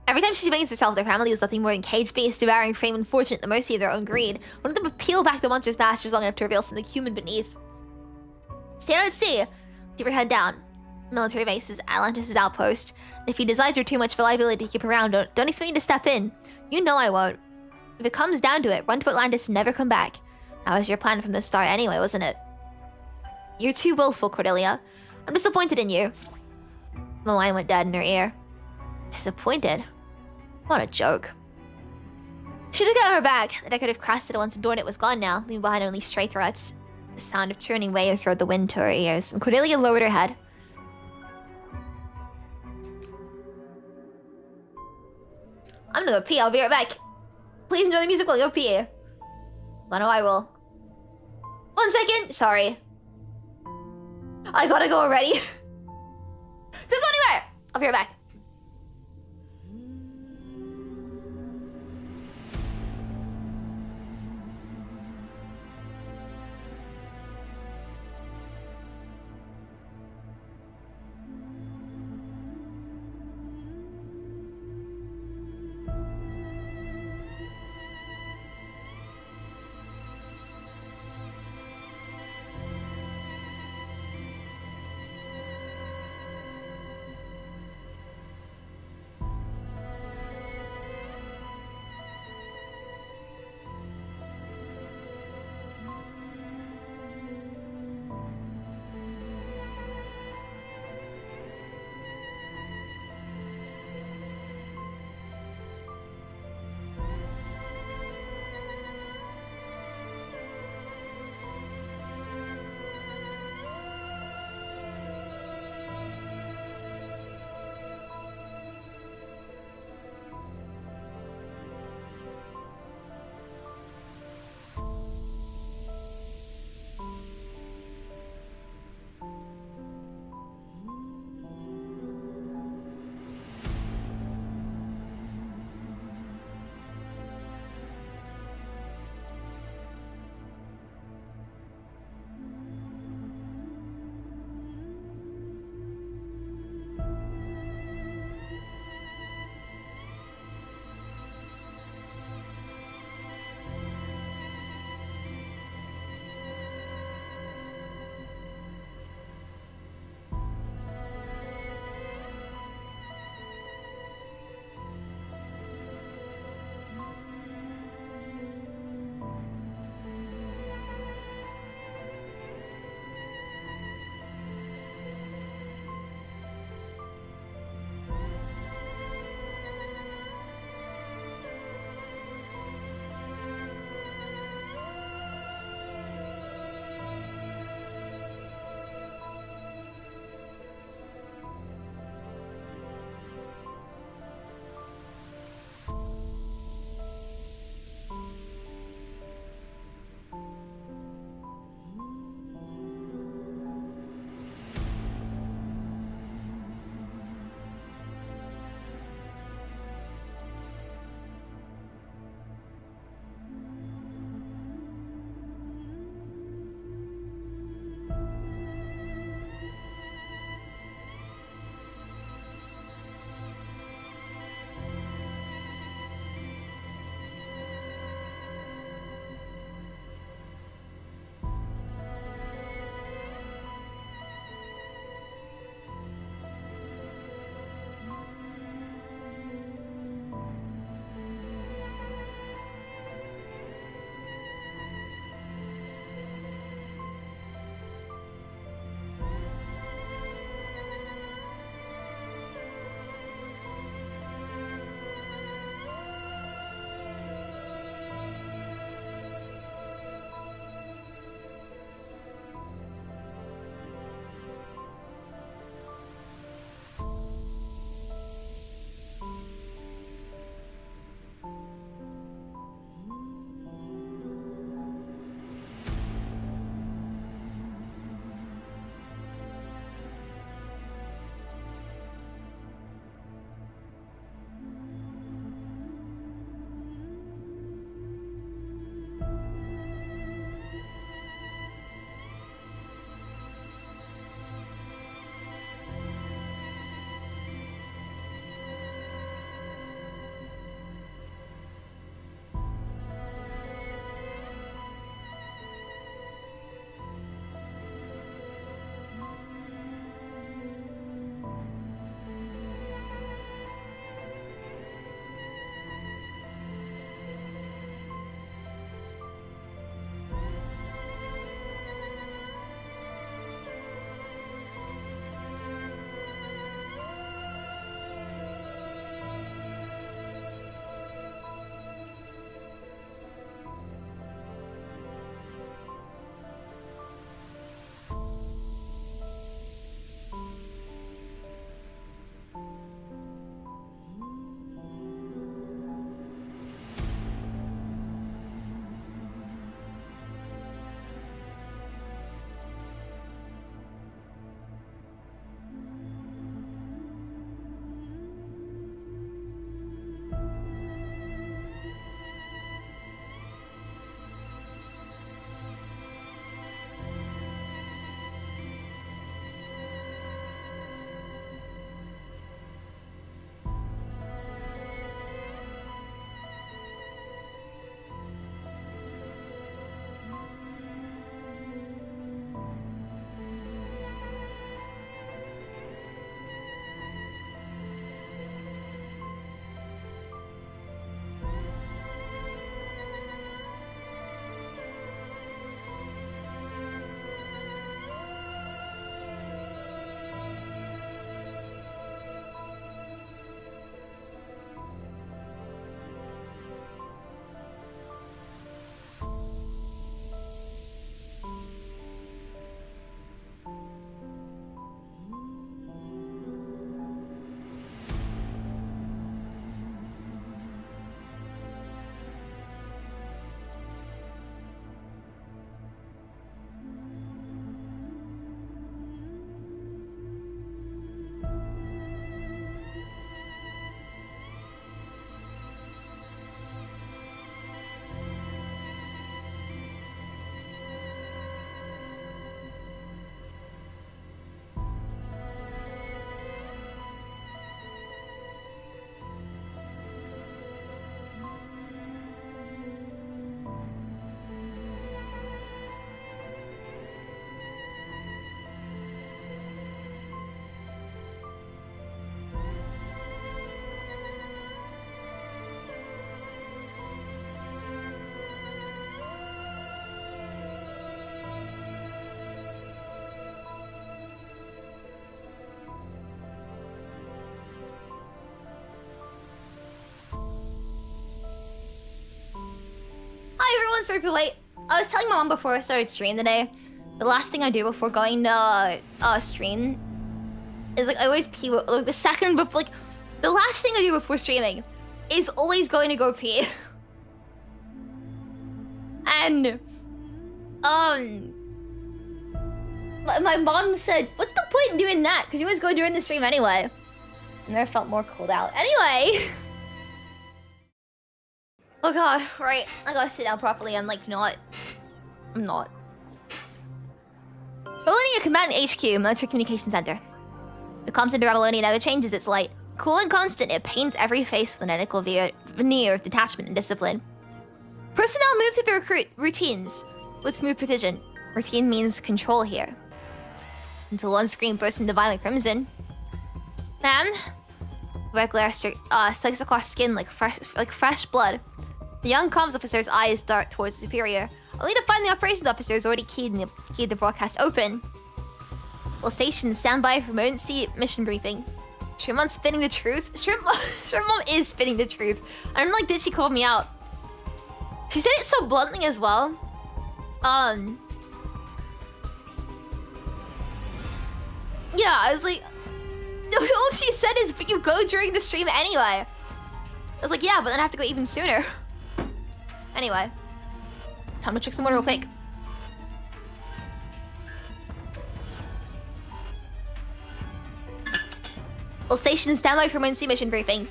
Every time she debates herself, their family was nothing more than caged beasts devouring fame and fortune at the mercy of their own greed. One of them would peel back the monster's pastures long enough to reveal something human beneath. Stay out at sea. Keep your head down. Military base is Atlantis' outpost. And if he decides you're too much of a liability to keep around, don't expect me to step in. You know I won't. If it comes down to it, run to Atlantis and never come back. That was your plan from the start anyway, wasn't it? You're too willful, Cordelia. I'm disappointed in you. The line went dead in her ear. Disappointed? What a joke. She took out her bag. The decorative crest that once adorned it was gone now, leaving behind only stray threats. The sound of churning waves rode the wind to her ears, and Cordelia lowered her head. I'm gonna go pee, I'll be right back. Please enjoy the music while you go pee. I know I will. 1 second, sorry. I gotta go already. Don't go anywhere! I'll be right back. circulate. I was telling my mom before I started stream today, the last thing I do before going to stream is like I always pee. Like the second before, like the last thing I do before streaming is always going to go pee. And my mom said, "What's the point in doing that? Because you always go during the stream anyway." And I felt more cooled out. Anyway. Oh god, right. I gotta sit down properly. I'm not. Babylonia Command HQ, Military Communication Center. The comm center of Babylonia never changes its light. Cool and constant, it paints every face with an identical veneer of detachment and discipline. Personnel move through the routines with smooth precision. Routine means control here. Until one screen bursts into violent crimson. Man, red glare strikes across skin like fresh blood. The young comms officer's eyes dart towards the superior, only to find the operations officer is already keyed the broadcast open. All stations stand by for emergency mission briefing. Shrimp Mom's spinning the truth. Shrimp Mom is spinning the truth. I don't like, did she call me out? She said it so bluntly as well. Yeah, I was like, all she said is, but you go during the stream anyway. I was like, yeah, but then I have to go even sooner. Anyway, time to check some more real quick. All stations stand by for emergency mission briefing.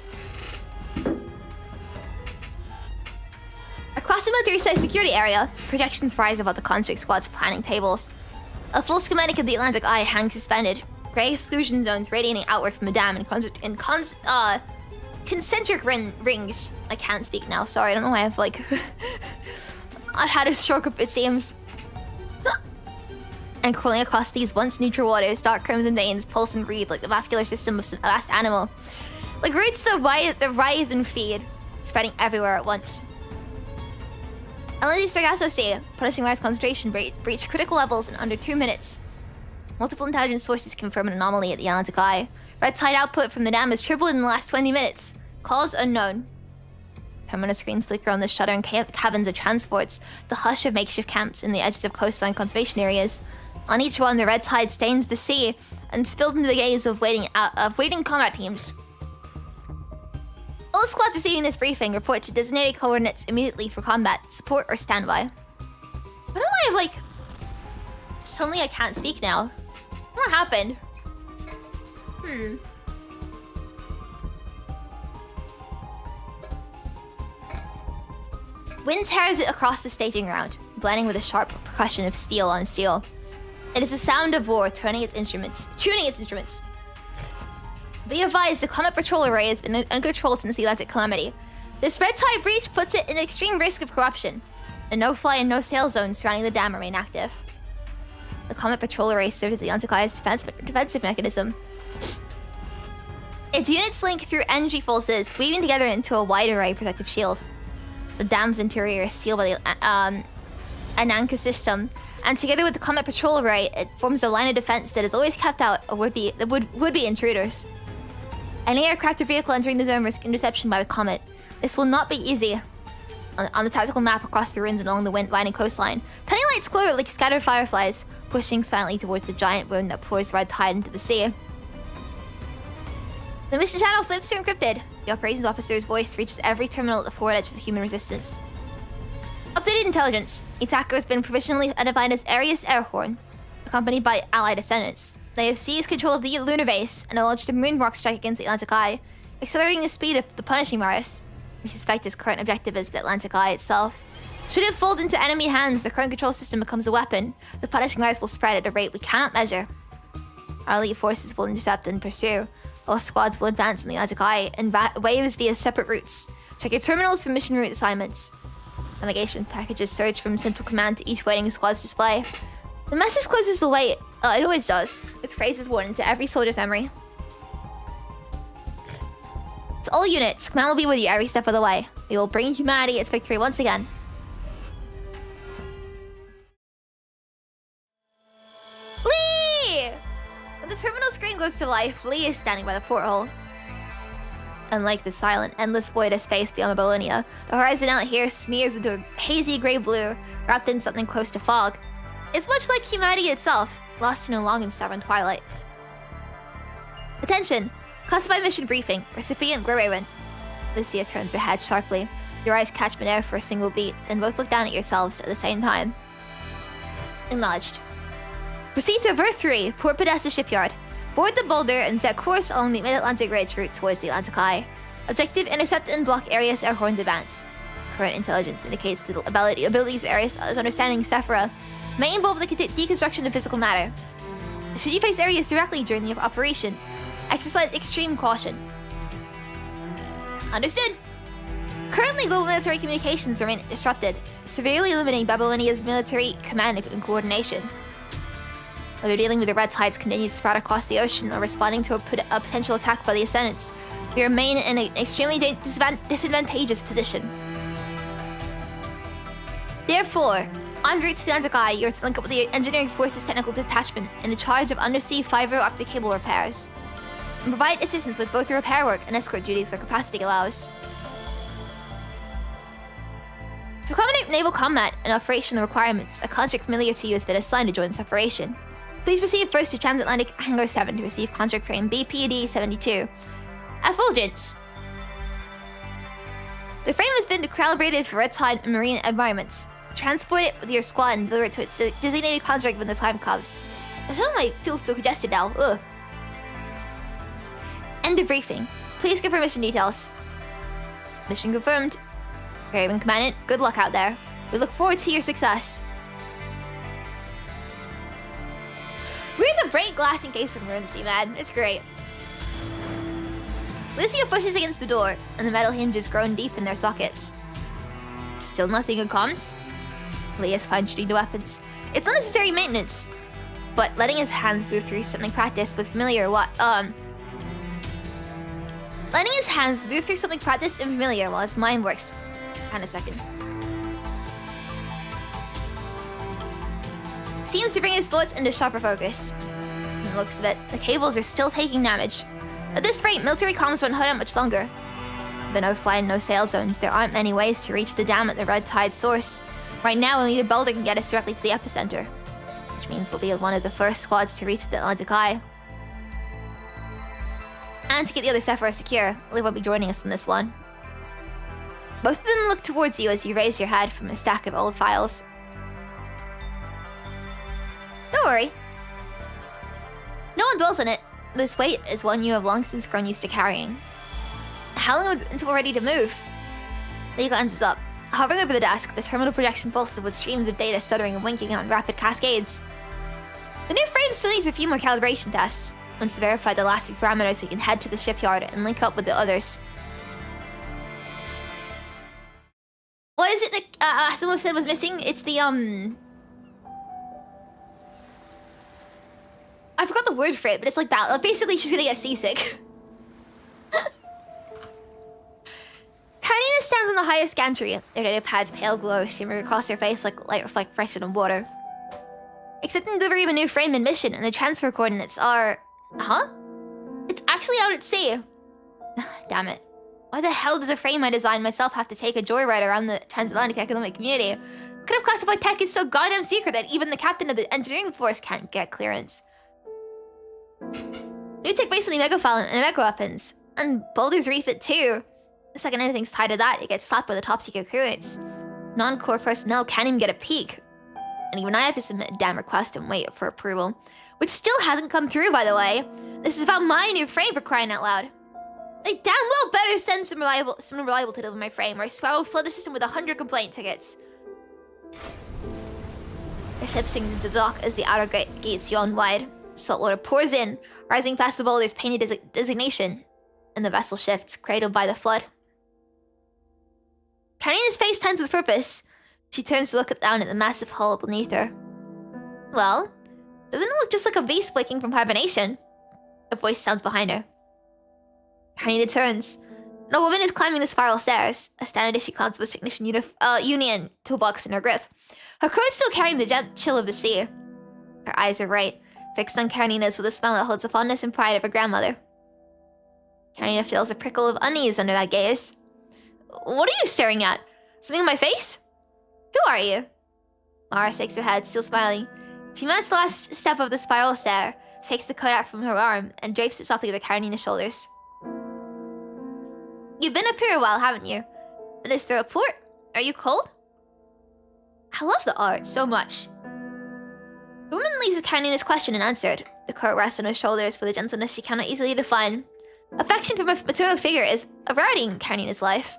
Across the military site security area, projections rise above the construct squad's planning tables. A full schematic of the Atlantic Eye hangs suspended. Gray exclusion zones radiating outward from the dam in concentric rings. I can't speak now. Sorry, I don't know why I've like I've had a stroke up, it seems. And crawling across these once neutral waters, dark crimson veins pulse and breathe like the vascular system of some vast animal. Like roots that writhe and feed, spreading everywhere at once. LND Sargasso Sea, punishing rise concentration breached critical levels in under 2 minutes. Multiple intelligence sources confirm an anomaly at the Atlantic Eye. Red tide output from the dam has tripled in the last 20 minutes. Cause unknown. Permanent screens flicker on the shuddering cabins of transports, the hush of makeshift camps in the edges of coastline conservation areas. On each one, the red tide stains the sea and spilled into the gaze of waiting combat teams. All squads receiving this briefing report to designated coordinates immediately for combat, support, or standby. I don't know why I've like... Suddenly I can't speak now. What happened? Wind tears it across the staging ground, blending with a sharp percussion of steel on steel. It is the sound of war tuning its instruments. Be advised, the Comet Patrol Array has been uncontrolled since the Atlantic Calamity. This red tide breach puts it in extreme risk of corruption. The no-fly and no-sail zones surrounding the dam remain active. The Comet Patrol Array served as the Atlantic Eye's defensive mechanism. Its units link through energy pulses, weaving together into a wide array protective shield. The dam's interior is sealed by the Ananka system, and together with the Comet Patrol Array, it forms a line of defense that has always kept out would-be intruders. Any aircraft or vehicle entering the zone risk interception by the Comet. This will not be easy. On the tactical map across the ruins and along the winding coastline, tiny lights glow like scattered fireflies, pushing silently towards the giant wound that pours red tide into the sea. The mission channel flips are encrypted. The operations officer's voice reaches every terminal at the forward edge of human resistance. Updated intelligence. The attacker has been provisionally identified as Arius Airhorn, accompanied by allied descendants. They have seized control of the lunar base and launched a moonrock strike against the Atlantic Eye, accelerating the speed of the punishing virus. We suspect his current objective is the Atlantic Eye itself. Should it fall into enemy hands, the current control system becomes a weapon. The punishing virus will spread at a rate we cannot measure. Our elite forces will intercept and pursue. All squads will advance in the Atlantic Eye in waves via separate routes. Check your terminals for mission route assignments. Navigation packages surge from central command to each waiting squad's display. The message closes the way, it always does, with phrases worn into every soldier's memory. To all units, command will be with you every step of the way. We will bring humanity its victory once again. Lee! When the terminal screen goes to life, Lee is standing by the porthole. Unlike the silent, endless void of space beyond Babylonia, the horizon out here smears into a hazy gray blue, wrapped in something close to fog. It's much like humanity itself, lost in a long and stubborn twilight. Attention! Classified mission briefing. Recipient Grey Raven. Lucia turns her head sharply. Your eyes catch midair for a single beat, then both look down at yourselves at the same time. Acknowledged. Proceed to Berth 3, Port Podesta Shipyard. Board the boulder and set course along the Mid-Atlantic Ridge route towards the Atlantic Eye. Objective: intercept and block Arius Airhorn's advance. Current intelligence indicates the abilities Arius is understanding Sephira may involve the deconstruction of physical matter. Should you face Arius directly during the operation, exercise extreme caution. Understood. Currently, global military communications remain disrupted, severely limiting Babylonia's military command and coordination. Whether dealing with the red tide's continued spread across the ocean or responding to a potential attack by the Ascendants, we remain in an extremely disadvantageous position. Therefore, en route to the Atlantic Eye, you are to link up with the Engineering Forces Technical Detachment in the charge of undersea fiber optic cable repairs, and provide assistance with both the repair work and escort duties where capacity allows. To accommodate naval combat and operational requirements, a contract familiar to you has been assigned to join this operation. Please proceed first to Transatlantic Hangar 7 to receive contract frame BPD-72. Effulgence. The frame has been calibrated for red tide and marine environments. Transport it with your squad and deliver it to its designated contract when the time comes. I might feel so congested now. Ugh. End of briefing. Please confirm mission details. Mission confirmed. Raven Commandant, good luck out there. We look forward to your success. We're the break glass in case of emergency, man. It's great. Lucia pushes against the door, and the metal hinges groan deep in their sockets. Still nothing in comms? Leah's fine-tuning the weapons. It's unnecessary maintenance, but letting his hands move through something practiced with familiar letting his hands move through something practiced and familiar while his mind works. Hang on a second. Seems to bring his thoughts into sharper focus. From the looks of it, the cables are still taking damage. At this rate, military comms won't hold out much longer. With no fly and no sail zones, there aren't many ways to reach the dam at the red tide source. Right now, only the boulder can get us directly to the epicenter, which means we'll be one of the first squads to reach the Atlantic Eye. And to get the other Sephira secure, Liv won't be joining us in this one. Both of them look towards you as you raise your head from a stack of old files. Don't worry. No one dwells on it. This weight is one you have long since grown used to carrying. How long until we're ready to move? Lee glances up. Hovering over the desk, the terminal projection pulses with streams of data stuttering and winking on rapid cascades. The new frame still needs a few more calibration tests. Once they verify the last few parameters, we can head to the shipyard and link up with the others. What is it that someone said was missing? It's the I forgot the word for it, but it's like battle. Basically, she's gonna get seasick. Karenina stands on the highest gantry. Their data pad's pale glow shimmering across her face like light reflected on water. Accepting delivery of a new frame and mission, and the transfer coordinates are... Huh? It's actually out at sea. Damn it. Why the hell does a frame I designed myself have to take a joyride around the transatlantic economic community? What kind of classified tech is so goddamn secret that even the captain of the engineering force can't get clearance? New tech based on the megaphile and mega weapons. And Boulder's refit too. The second anything's tied to that, it gets slapped with a top secret clearance. Non-core personnel can't even get a peek. And even I have to submit a damn request and wait for approval. Which still hasn't come through, by the way. This is about my new frame, for crying out loud. They damn well better send someone reliable to deliver my frame, or I swear I will flood the system with 100 complaint tickets. The ship sinks into the dock as the outer gates yawn wide. Saltwater pours in, rising past the boulder's painted designation, and the vessel shifts, cradled by the flood. Karenina's face turns with purpose. She turns to look down at the massive hull beneath her. Well, doesn't it look just like a beast waking from hibernation? A voice sounds behind her. Karenina turns. A woman is climbing the spiral stairs, astounded as she glances with Technician Union toolbox in her grip. Her crew is still carrying the chill of the sea. Her eyes are bright, fixed on Karenina's with a smile that holds the fondness and pride of her grandmother. Karenina feels a prickle of unease under that gaze. What are you staring at? Something in my face? Who are you? Mara shakes her head, still smiling. She mounts the last step of the spiral stair, takes the coat out from her arm, and drapes it softly over Karenina's shoulders. You've been up here a while, haven't you? And is there a port? Are you cold? I love the art so much. The woman leaves Karenina's question unanswered. The coat rests on her shoulders with a gentleness she cannot easily define. Affection from a maternal figure is a rarity in Karenina's life.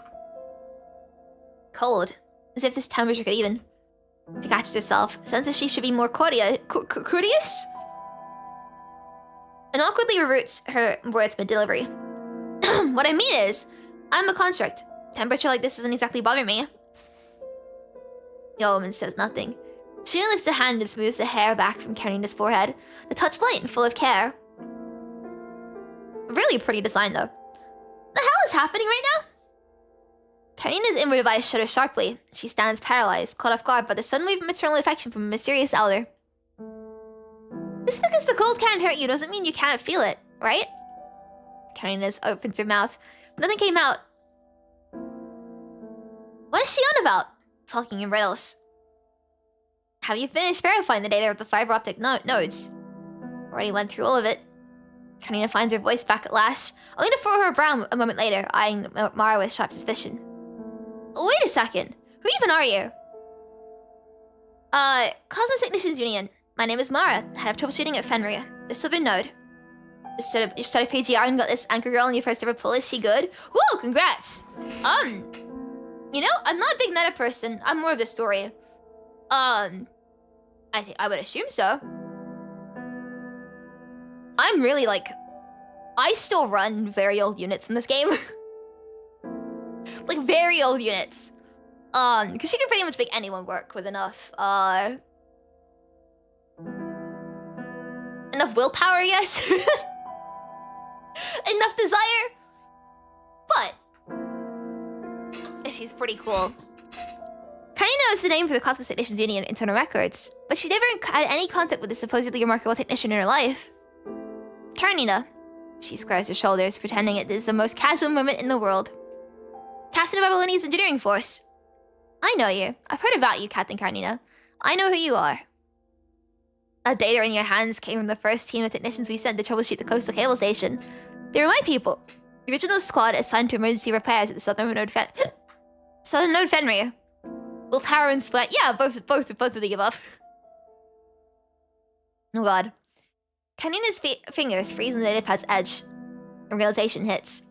Cold, as if this temperature could even. She catches herself, senses she should be more courteous, and awkwardly reroutes her words mid-delivery. What I mean is, I'm a construct. Temperature like this doesn't exactly bother me. The old woman says nothing. She lifts a hand and smooths the hair back from Karenina's forehead, the touch light and full of care. Really pretty design, though. The hell is happening right now? Karenina's inward eyes shudder sharply. She stands paralyzed, caught off guard by the sudden wave of maternal affection from a mysterious elder. Just because the cold can't hurt you doesn't mean you can't feel it, right? Karenina opens her mouth, but nothing came out. What is she on about? Talking in riddles. Have you finished verifying the data of the fiber optic nodes? Already went through all of it. Karenina finds her voice back at last, only to furrow her brow a moment later, eyeing Mara with sharp suspicion. Wait a second. Who even are you? Cosmos Technicians Union. My name is Mara, head of troubleshooting at Fenrir, the southern node. You started PGR and got this anchor girl in your first ever pull, is she good? Whoa, congrats! You know, I'm not a big meta person, I'm more of the story. I would assume so. I'm really like... I still run very old units in this game. Like, very old units. Because you can pretty much make anyone work with enough, enough willpower, yes? Enough desire? But... she's pretty cool. Karenina is the name for the Cosmos Technicians Union internal records, but she never had any contact with the supposedly remarkable technician in her life. Karenina. She squares her shoulders, pretending it is the most casual moment in the world. Captain of Babylonia's engineering force. I know you. I've heard about you, Captain Karenina. I know who you are. That data in your hands came from the first team of technicians we sent to troubleshoot the coastal cable station. They were my people. The original squad assigned to emergency repairs at the southern node Fenrir. Willpower and sweat. Yeah, both of the above. Oh god. Karenina's fingers freeze on the datapad's edge. A realization hits.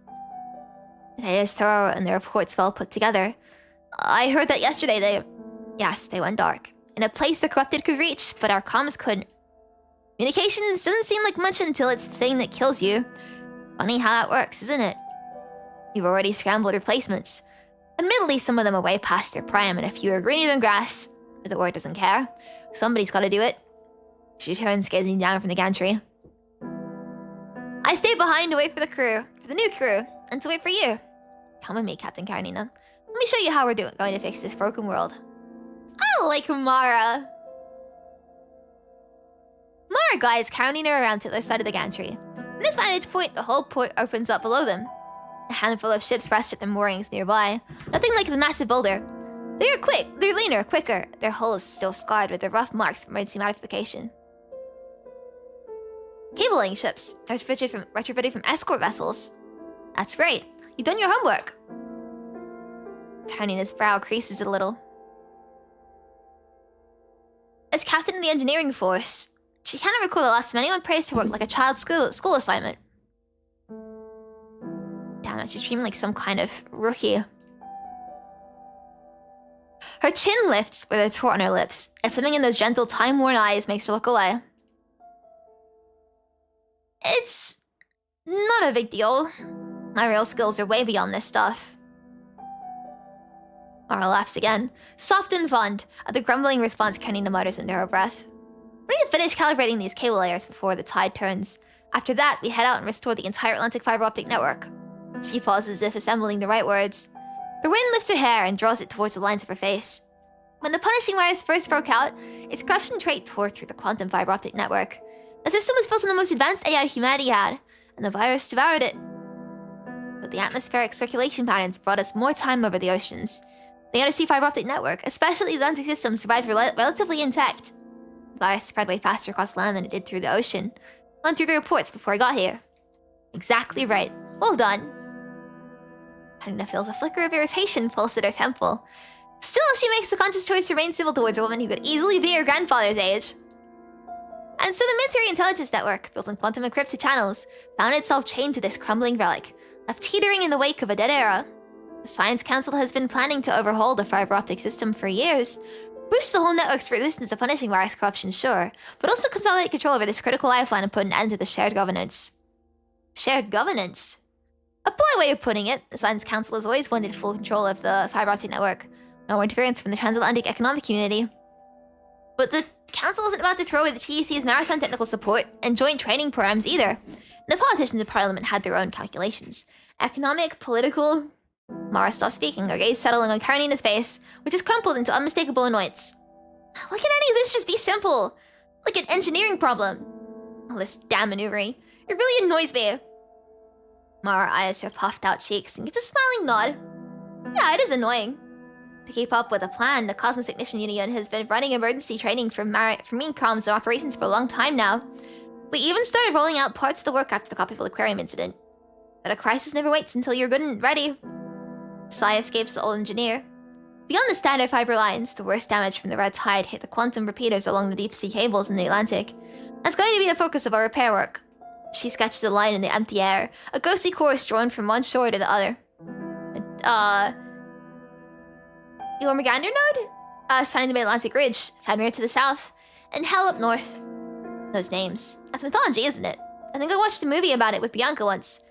The data is thorough and the reports well put together. I heard that yesterday they went dark. In a place the corrupted could reach, but our comms couldn't. Communications doesn't seem like much until it's the thing that kills you. Funny how that works, isn't it? You've already scrambled replacements. Admittedly, some of them are way past their prime and a few are greener than grass. But the word doesn't care. Somebody's gotta do it. She turns, gazing down from the gantry. I stay behind to wait for the new crew, and to wait for you. Come with me, Captain Karenina. Let me show you how we're going to fix this broken world. I like Mara. Mara guides Karenina around to the other side of the gantry. From this vantage point, the whole port opens up below them. A handful of ships rest at their moorings nearby. Nothing like the massive boulder. They're leaner, quicker. Their hulls still scarred with the rough marks from emergency modification. Cabling ships, retrofitted from escort vessels. That's great. You've done your homework. Karenina's brow creases a little. As captain of the engineering force, she cannot recall the last time anyone praised her work like a child's school assignment. Damn it, she's treating like some kind of rookie. Her chin lifts with a taut on her lips, and something in those gentle, time-worn eyes makes her look away. It's not a big deal. My real skills are way beyond this stuff. Mara laughs again, soft and fond, at the grumbling response Karenina mutters under her breath. We need to finish calibrating these cable layers before the tide turns. After that, we head out and restore the entire Atlantic fiber optic network. She pauses as if assembling the right words. The wind lifts her hair and draws it towards the lines of her face. When the punishing virus first broke out, its corruption trait tore through the quantum fiber optic network. The system was built on the most advanced AI humanity had, and the virus devoured it. But the atmospheric circulation patterns brought us more time over the oceans. The undersea fiber optic network, especially the Atlantic system, survived relatively intact. The virus spread way faster across land than it did through the ocean. Went through the reports before I got here. Exactly right. Well done. Karenina feels a flicker of irritation pulse at her temple. Still, she makes the conscious choice to remain civil towards a woman who could easily be her grandfather's age. And so the military intelligence network, built on quantum encrypted channels, found itself chained to this crumbling relic, left teetering in the wake of a dead era. The Science Council has been planning to overhaul the fiber optic system for years. Boost the whole network's resistance to punishing virus corruption, sure, but also consolidate control over this critical lifeline and put an end to the shared governance. Shared governance? A polite way of putting it, the Science Council has always wanted full control of the fiber optic network. No interference from the transatlantic economic community. But the Council isn't about to throw away the TEC's maritime technical support and joint training programs either. The politicians in Parliament had their own calculations. Economic, political... Mara stopped speaking, her gaze settling on Karenina's face, which is crumpled into unmistakable annoyance. Why can't any of this just be simple? Like an engineering problem. All this damn maneuvering. It really annoys me. Mara eyes her puffed out cheeks and gives a smiling nod. Yeah, it is annoying. To keep up with the plan, the Cosmos Technician Union has been running emergency training for marine comms and operations for a long time now. We even started rolling out parts of the work after the Copyville Aquarium incident. But a crisis never waits until you're good and ready. Sigh escapes the old engineer. Beyond the standard fiber lines, the worst damage from the red tide hit the quantum repeaters along the deep-sea cables in the Atlantic. That's going to be the focus of our repair work. She sketches a line in the empty air, a ghostly course drawn from one shore to the other. Your Megander node? Spanning the mid-Atlantic ridge, Fanmark to the south, and Hell up north. Those names. That's mythology, isn't it? I think I watched a movie about it with Bianca once.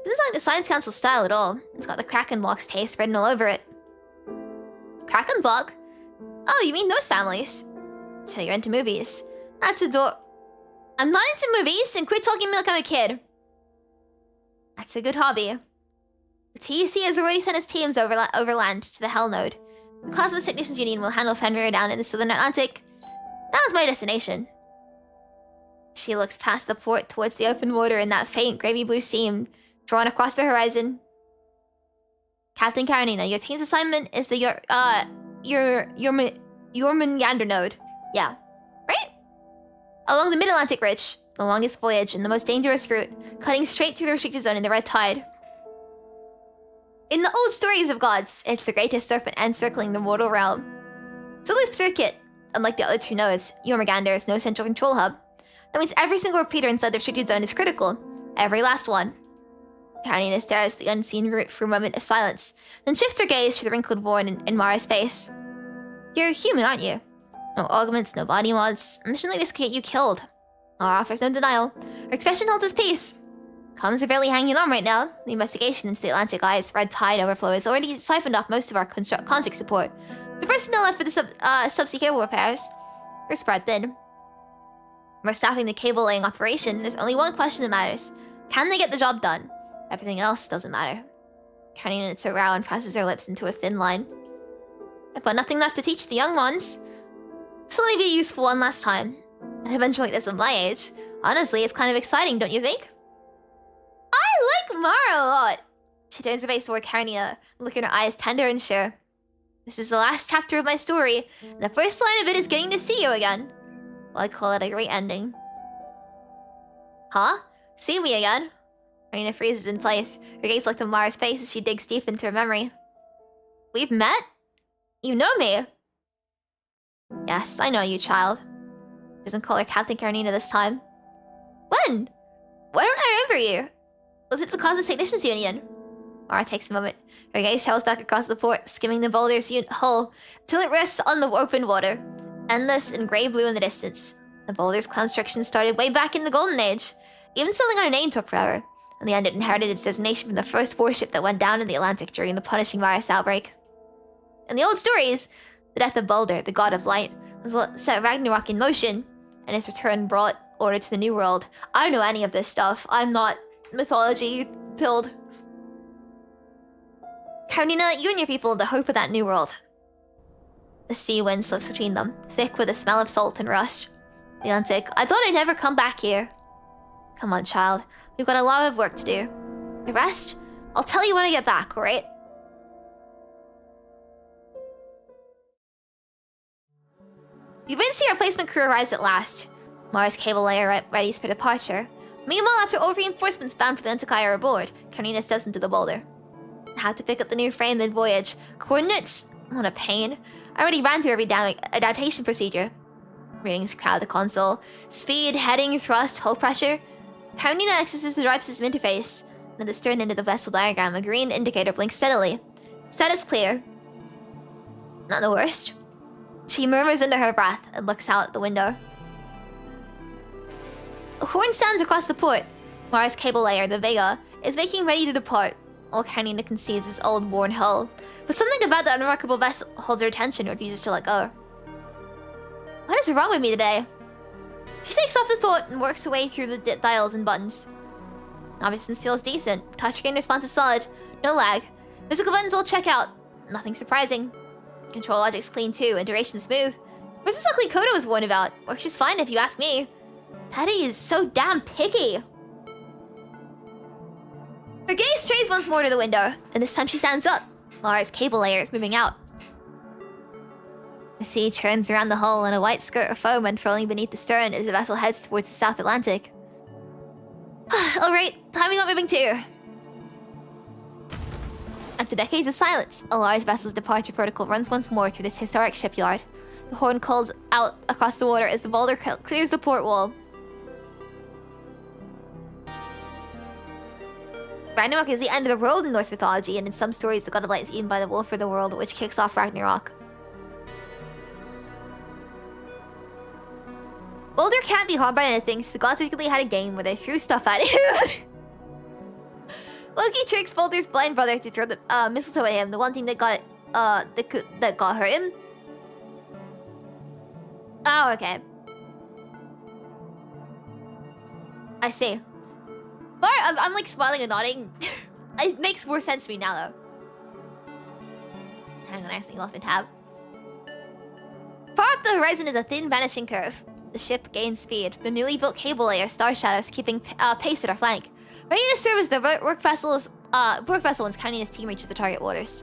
Doesn't sound like the Science Council style at all. It's got the Kraken block's taste written all over it. Kraken block? Oh, you mean those families? So you're into movies. That's I'm not into movies, and quit talking to me like I'm a kid. That's a good hobby. The TEC has already sent its teams overland to the Hell node. The Cosmos Technicians Union will handle Fenrir down in the southern Atlantic. That was my destination. She looks past the port towards the open water and that faint gravy blue seam drawn across the horizon. Captain Karenina, your team's assignment is the Jormungandr node. Yeah. Right? Along the mid-Atlantic ridge, the longest voyage and the most dangerous route, cutting straight through the restricted zone in the red tide. In the old stories of gods, it's the greatest serpent encircling the mortal realm. It's a loop circuit. Unlike the other two nodes, Jormungandr has no central control hub. That means every single repeater inside the restricted zone is critical. Every last one. Karenina stares at the unseen route for a moment of silence, then shifts her gaze to the wrinkled worn in Mara's face. You're human, aren't you? No augments, no body mods. A mission like this could get you killed. Mara offers no denial. Her expression holds its peace. Comms are barely hanging on right now. The investigation into the Atlantic Eye's red tide overflow has already siphoned off most of our conscript support. The personnel left for the subsea cable repairs are spread thin. We're staffing the cable-laying operation. There's only one question that matters. Can they get the job done? Everything else doesn't matter. Karenina knits her brow and presses her lips into a thin line. I've got nothing left to teach the young ones. So let me be a useful one last time. And eventually this at my age. Honestly, it's kind of exciting, don't you think? I like Mara a lot. She turns her face toward Karenina, looking in her eyes tender and sure. This is the last chapter of my story, and the first line of it is getting to see you again. Well, I call it a great ending. Huh? See me again? Karenina freezes in place. Her gaze looks at Mara's face as she digs deep into her memory. We've met? You know me? Yes, I know you, child. She doesn't call her Captain Karenina this time. When? Why don't I remember you? Was it the Cosmos Technicians Union? Mara takes a moment. Her gaze travels back across the port, skimming the boulder's hull, till it rests on the open water. Endless and grey blue in the distance. The boulder's construction started way back in the Golden Age. Even settling on a name took forever. In the end, it inherited its designation from the first warship that went down in the Atlantic during the punishing virus outbreak. In the old stories, the death of Baldur, the god of light, was what set Ragnarok in motion, and his return brought order to the New World. I don't know any of this stuff. I'm not mythology-pilled. Karenina, you and your people are the hope of that New World. The sea wind slips between them, thick with the smell of salt and rust. The Atlantic, I thought I'd never come back here. Come on, child. We've got a lot of work to do. The rest? I'll tell you when I get back, alright? The emergency replacement crew arrives at last. Mars cable layer ready for departure. Meanwhile, after all reinforcements bound for the Entakai are aboard, Karenina steps into the boulder. Had to pick up the new frame mid-voyage. Coordinates? What a pain. I already ran through every damn adaptation procedure. Readings crowd the console. Speed, heading, thrust, hull pressure. Karenina accesses the drive system interface. At the stern end of the vessel diagram, a green indicator blinks steadily. Status clear. Not the worst. She murmurs under her breath and looks out the window. A horn sounds across the port. Mars cable layer, the Vega, is making ready to depart. All Karenina can see is this old, worn hull. But something about the unremarkable vessel holds her attention and refuses to let go. What is wrong with me today? She takes off the thought and works her way through the dials and buttons. Navigations feels decent. Touchscreen response is solid. No lag. Physical buttons all check out. Nothing surprising. Control logic's clean too, and duration smooth. Where's this ugly Koda was warned about? Works just fine if you ask me. Daddy is so damn picky. Her gaze strays once more to the window, and this time she stands up. Lara's cable layer is moving out. The sea churns around the hull, and a white skirt of foam unfurling beneath the stern as the vessel heads towards the South Atlantic. Alright, timing up moving too. After decades of silence, a large vessel's departure protocol runs once more through this historic shipyard. The horn calls out across the water as the boulder clears the port wall. Ragnarok is the end of the world in Norse mythology, and in some stories, the god of light is eaten by the wolf for the world, which kicks off Ragnarok. Boulder can't be harmed by anything, so the gods secretly had a game where they threw stuff at him. Loki tricks Boulder's blind brother to throw the mistletoe at him, the one thing that got that got him. Oh, okay. I see. But I'm like smiling and nodding. It makes more sense to me now, though. Hang on, I accidentally lost my tab. Far up the horizon is a thin vanishing curve. The ship gains speed. The newly built cable layer, Star Shadows, keeping pace at our flank. Ready to serve as the work vessel once Karenina's team reaches the target waters.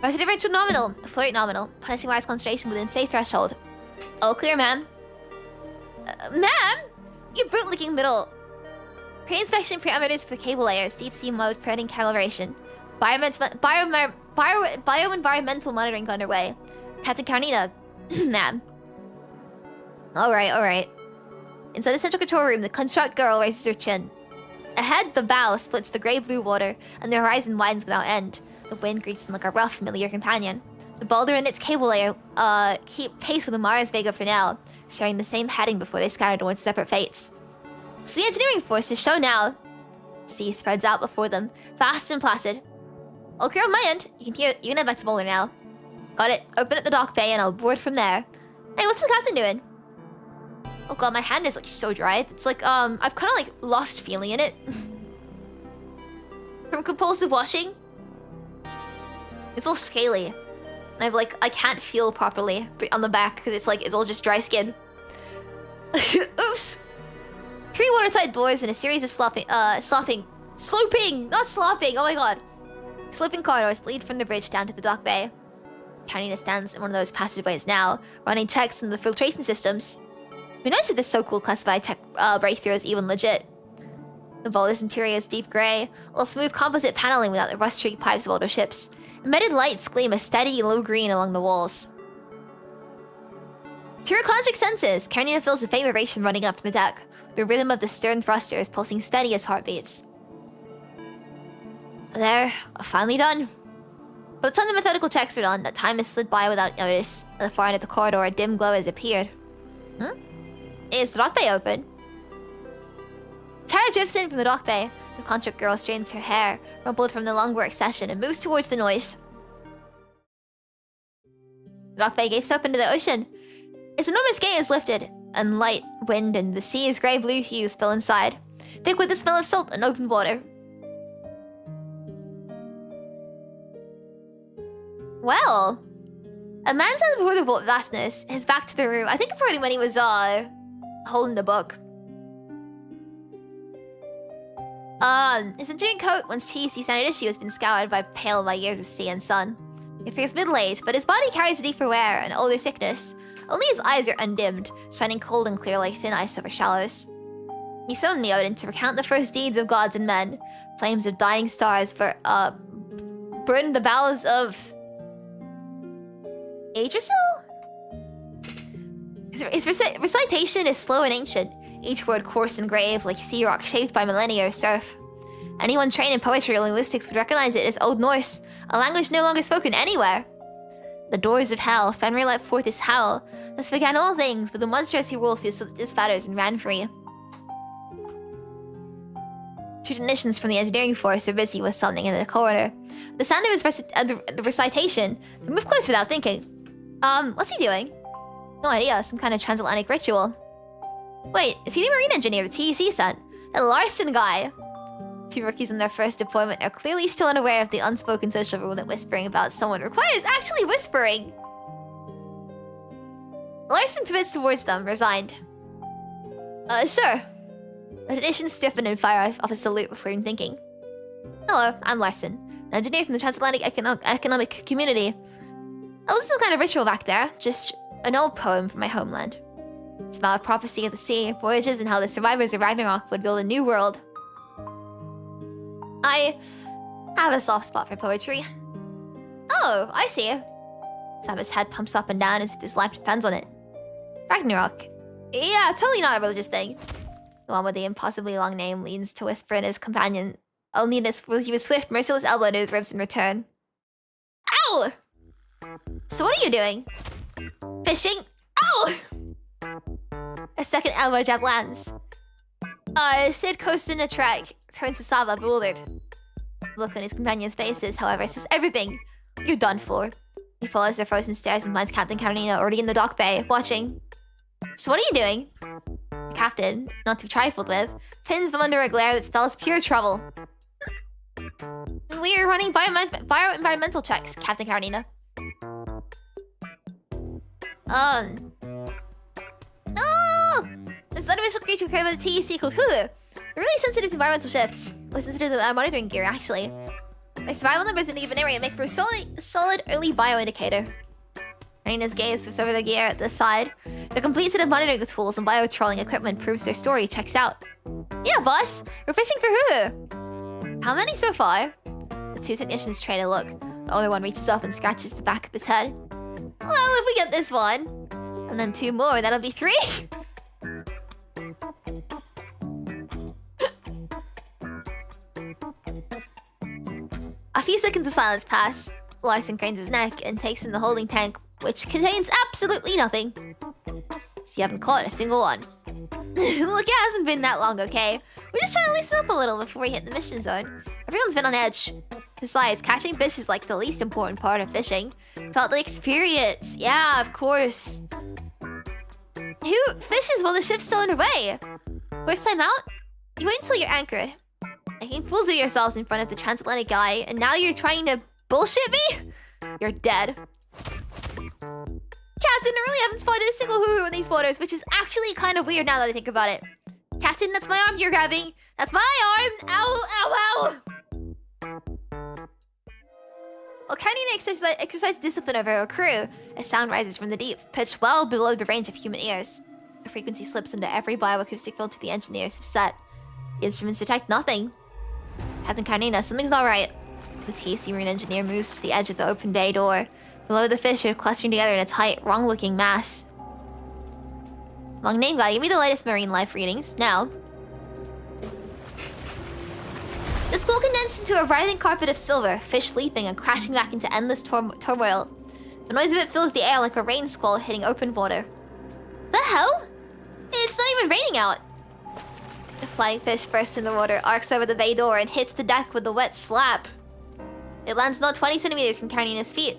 Rise differential nominal. Flirt nominal. Punishing rise concentration within safe threshold. All clear, ma'am. Ma'am? You brute-looking little... Pre-inspection parameters for cable layers. Deep sea mode, preventing calibration. Bioenvironmental monitoring underway. Captain Karenina. Ma'am. Alright. Inside the central control room, the construct girl raises her chin. Ahead, the bow splits the grey-blue water, and the horizon widens without end. The wind greets them like a rough, familiar companion. The boulder and its cable layer keep pace with the Mars Vega for now, sharing the same heading before they scatter towards separate fates. So the engineering forces show now. Sea spreads out before them, vast and placid. All clear on my end. You can head back to the boulder now. Got it. Open up the dock bay and I'll board from there. Hey, what's the captain doing? Oh god, my hand is like so dry. It's like, I've kind of like lost feeling in it. From compulsive washing. It's all scaly. And I can't feel properly on the back because it's like, it's all just dry skin. Oops. 3 watertight doors and a series of sloping, not slopping, oh my god. Sloping corridors lead from the bridge down to the dock bay. Karenina stands in one of those passageways now, running checks on the filtration systems. Who knows if this so-called classified tech breakthrough is even legit? The boulder's interior is deep grey, all smooth composite paneling without the rust-streaked pipes of older ships. Embedded lights gleam a steady low green along the walls. Through her constrict senses, Karenina feels the faint vibration running up from the deck, the rhythm of the stern thrusters pulsing steady as heartbeats. There, finally done. By the time the methodical checks are done, the time has slid by without notice. At the far end of the corridor, a dim glow has appeared. Is the dock bay open? Chatter drifts in from the dock bay. The construct girl straightens her hair, rumpled from the long work session, and moves towards the noise. The dock bay gapes up into the ocean. Its enormous gate is lifted, and light, wind, and the sea's grey-blue hues spill inside, thick with the smell of salt and open water. Well, a man stands before the vastness, his back to the room. I think probably when he was holding the book. His engineering coat, once cheesy standard issue, has been scoured by years of sea and sun. He appears middle-aged, but his body carries a deeper wear and older sickness. Only his eyes are undimmed, shining cold and clear like thin ice over shallows. He summoned Odin to recount the first deeds of gods and men. Flames of dying stars burned the boughs of Yggdrasil? His recitation is slow and ancient, each word coarse and grave, like sea rock shaped by millennia of surf. Anyone trained in poetry or linguistics would recognize it as Old Norse, a language no longer spoken anywhere. The doors of hell, Fenrir let forth his howl. Thus began all things, with the monstrous he wolf who slipped his fetters and ran free. Two technicians from the engineering force are busy with something in the corridor. The sound of his recitation, they move close without thinking. What's he doing? No idea, some kind of transatlantic ritual. Wait, is he the marine engineer the TEC sent? That Larson guy! Two rookies in their first deployment are clearly still unaware of the unspoken social rule that whispering about someone requires actually whispering! Larson pivots towards them, resigned. Sir. The technician stiffened and fired off a salute before even thinking. Hello, I'm Larson, an engineer from the transatlantic economic community. Oh, this is some kind of ritual back there, just an old poem from my homeland. It's about a prophecy of the sea, voyages, and how the survivors of Ragnarok would build a new world. I have a soft spot for poetry. Oh, I see. Saba's head pumps up and down as if his life depends on it. Ragnarok. Yeah, totally not a religious thing. The one with the impossibly long name leans to whisper in his companion. Only this will give a swift, merciless elbow to his ribs in return. Ow! So what are you doing? Fishing? Ow! A second elbow jab lands. Sid coasts in a track, turns to Saba, bewildered. The look on his companion's faces, however, says everything. You're done for. He follows their frozen stares and finds Captain Karenina already in the dock bay, watching. So what are you doing? The captain, not to be trifled with, pins them under a glare that spells pure trouble. We're running bio-environmental checks, Captain Karenina. This artificial creature created by the TEC called Hulu. They're really sensitive to environmental shifts. Listen to the monitoring gear, actually. Their survival numbers in a given area make for a solid early bio-indicator. Karenina's gaze sweeps over the gear at the side. The complete set of monitoring tools and bio-trolling equipment proves their story checks out. Yeah, boss! We're fishing for Hulu! How many so far? The two technicians trade a look. The older one reaches up and scratches the back of his head. Well, if we get this one, and then two more, that'll be 3! A few seconds of silence pass. Larson cranes his neck and takes in the holding tank, which contains absolutely nothing. So you haven't caught a single one. Look, it hasn't been that long, okay? We're just trying to loosen up a little before we hit the mission zone. Everyone's been on edge. Besides, catching fish is like the least important part of fishing. Felt the experience. Yeah, of course. Who fishes while the ship's still underway? First time out? You wait until you're anchored. Making fools of yourselves in front of the transatlantic guy, and now you're trying to bullshit me? You're dead. Captain, I really haven't spotted a single hoo-hoo in these waters, which is actually kind of weird now that I think about it. Captain, that's my arm you're grabbing. That's my arm. Ow, ow, ow. While Karenina exercises discipline over her crew, a sound rises from the deep, pitched well below the range of human ears. The frequency slips into every bioacoustic filter the engineers have set. The instruments detect nothing. Captain Karenina, something's not right. The TAC marine engineer moves to the edge of the open bay door. Below, the fish are clustering together in a tight, wrong-looking mass. Long name guy, give me the latest marine life readings, now. The school condensed into a writhing carpet of silver, fish leaping and crashing back into endless turmoil. The noise of it fills the air like a rain squall hitting open water. The hell? It's not even raining out. The flying fish bursts in the water, arcs over the bay door, and hits the deck with a wet slap. It lands not 20 centimeters from Karenina's feet.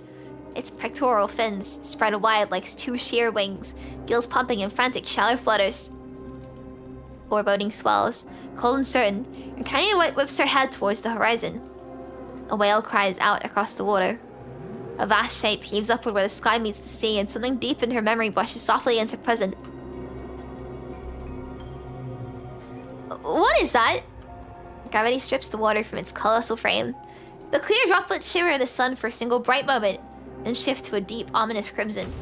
Its pectoral fins spread wide like two sheer wings, gills pumping in frantic shallow flutters. Foreboding swells, cold and certain, and Karenina whips her head towards the horizon. A whale cries out across the water. A vast shape heaves upward where the sky meets the sea, and something deep in her memory brushes softly into present. What is that? gravity strips the water from its colossal frame. The clear droplets shimmer in the sun for a single bright moment, then shift to a deep, ominous crimson.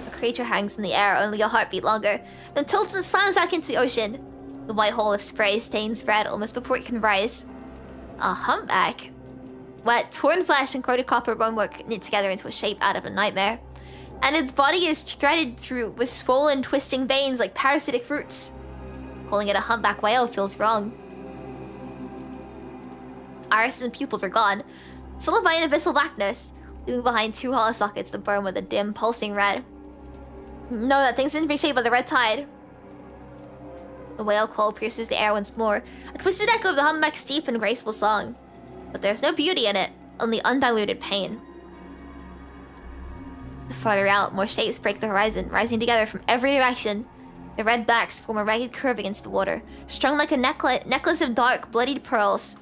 The creature hangs in the air only a heartbeat longer, then tilts and slams back into the ocean. The white hole of spray stains red almost before it can rise. A humpback. Wet, torn flesh and corroded copper bonework knit together into a shape out of a nightmare. And its body is threaded through with swollen, twisting veins like parasitic roots. Calling it a humpback whale feels wrong. Irises and pupils are gone, followed by an abyssal blackness, leaving behind two hollow sockets that burn with a dim, pulsing red. Know that thing's been reshaped by the red tide. The whale call pierces the air once more, a twisted echo of the humpback's deep and graceful song. But there's no beauty in it, only undiluted pain. Farther out, more shapes break the horizon, rising together from every direction. The red backs form a ragged curve against the water, strung like a necklace of dark, bloodied pearls.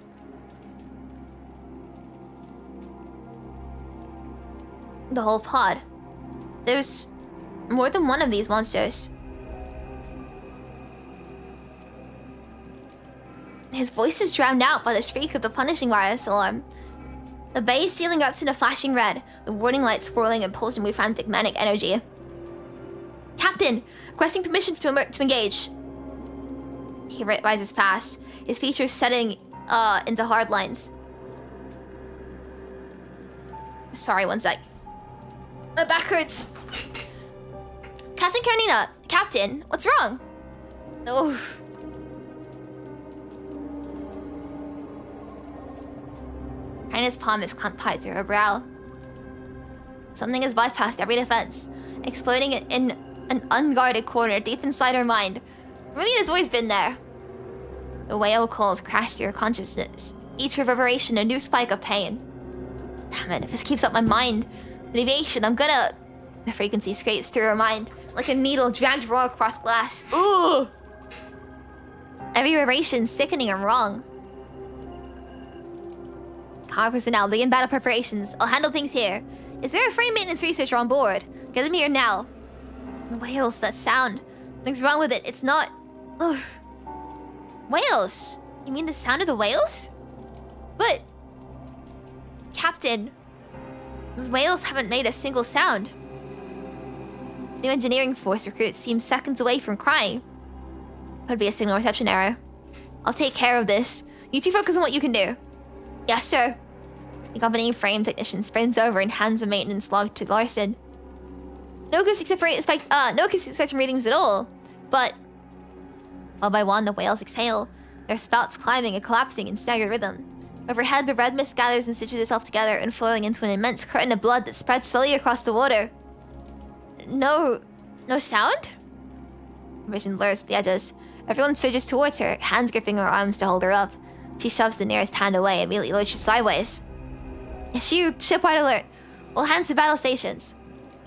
The whole pod. There's more than one of these monsters. His voice is drowned out by the shriek of the punishing virus alarm. The bay ceiling erupts into flashing red, the warning lights swirling and pulsing with frantic manic energy. Captain! Requesting permission to engage. He rises fast, his features setting into hard lines. Sorry, one sec. My back hurts. Captain Karenina! Captain, what's wrong? Oh. Karenina's palm is clamped tight through her brow. Something has bypassed every defense, exploding in an unguarded corner deep inside her mind. Maybe it has always been there. The whale calls crash through her consciousness, each reverberation a new spike of pain. Damn it, if this keeps up my mind, deviation, I'm gonna... The frequency scrapes through her mind, like a needle dragged raw across glass. Ooh! Every reverberation sickening and wrong. Car personnel, begin battle preparations. I'll handle things here. Is there a frame maintenance researcher on board? Get them here now. The whales, that sound. Nothing's wrong with it. It's not... Ugh. Whales? You mean the sound of the whales? But... Captain... Those whales haven't made a single sound. New engineering force recruits seem seconds away from crying. Could be a signal reception error. I'll take care of this. You two focus on what you can do. Yes, sir. The accompanying frame technician sprints over and hands a maintenance log to Larson. No acoustic spectrum readings at all, but one by one the whales exhale, their spouts climbing and collapsing in staggered rhythm. Overhead, the red mist gathers and stitches itself together, unfolding into an immense curtain of blood that spreads slowly across the water. No sound? Vision blurs at the edges. Everyone surges towards her, hands gripping her arms to hold her up. She shoves the nearest hand away, immediately lurches sideways. Issue, shipwide alert. All hands to battle stations.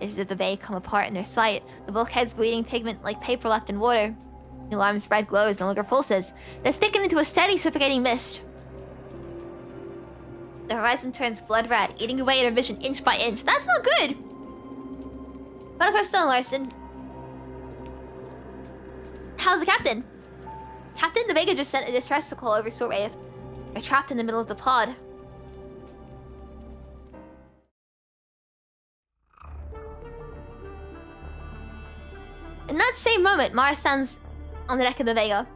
Edges of the bay come apart in their sight, the bulkheads bleeding pigment like paper left in water. The alarm's red glows no longer pulses. It has thickened into a steady, suffocating mist. The horizon turns blood red, eating away at her vision inch by inch. That's not good! Battle question, Larson. How's the captain? Captain, the Vega just sent a distress call over shortwave. They're trapped in the middle of the pod. In that same moment, Mara stands on the deck of the Vega.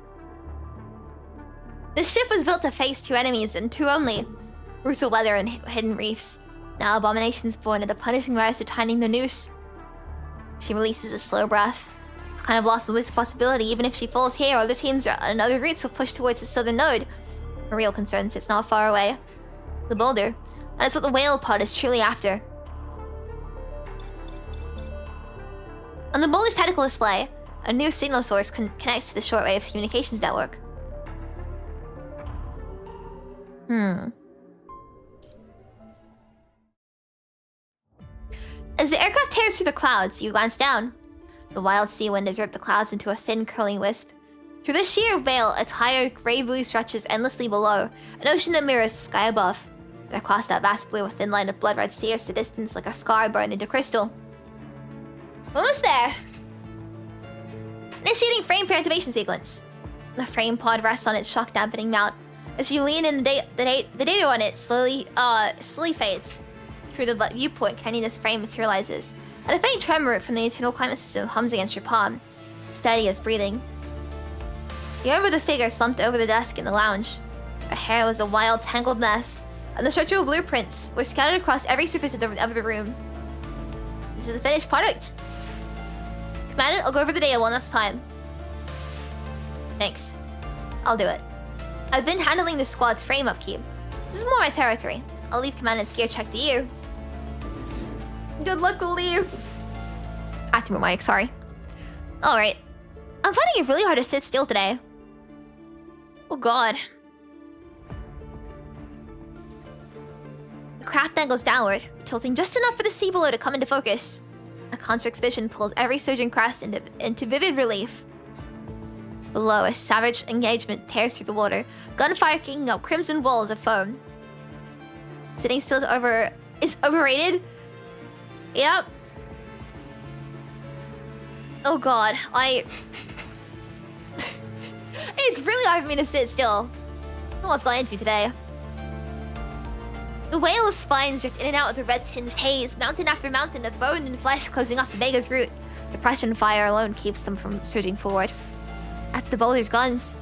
This ship was built to face two enemies, and two only. Brutal weather and hidden reefs. Now abominations born of the punishing virus are tightening the noose. She releases a slow breath. Kind of lost the possibility, even if she falls here, other teams and other routes will push towards the southern node. A real concern sits not far away. The boulder. That is what the whale pod is truly after. On the boulder's technical display, a new signal source connects to the shortwave communications network. As the aircraft tears through the clouds, you glance down. The wild sea wind has ripped the clouds into a thin, curling wisp. Through this sheer veil, a tired, grey blue stretches endlessly below, an ocean that mirrors the sky above. And across that vast blue, a thin line of blood-red sears the distance like a scar burned into crystal. Almost there. Initiating frame pre-activation sequence. The frame pod rests on its shock-dampening mount, As you lean in, the data on it slowly fades. Through the viewport, Karenina's frame materializes. And a faint tremor from the internal climate system hums against your palm, steady as breathing. You remember the figure slumped over the desk in the lounge. Her hair was a wild, tangled mess, and the structural blueprints were scattered across every surface of the room. This is the finished product. Commander, I'll go over the data one last time. Thanks. I'll do it. I've been handling the squad's frame upkeep. This is more my territory. I'll leave Commandant's gear check to you. Good luck, we'll leave. Acting with Mike, sorry. Alright. I'm finding it really hard to sit still today. Oh god. The craft angles downward, tilting just enough for the sea below to come into focus. A construct's vision pulls every surging crest into vivid relief. Below, a savage engagement tears through the water, gunfire kicking up crimson walls of foam. Sitting still is overrated? Yep. Oh god, it's really hard for me to sit still. I don't know what's going into me today. The whale's spines drift in and out of the red-tinged haze, mountain after mountain of bone and flesh closing off the Vega's route. Suppression fire alone keeps them from surging forward. That's the boulder's guns.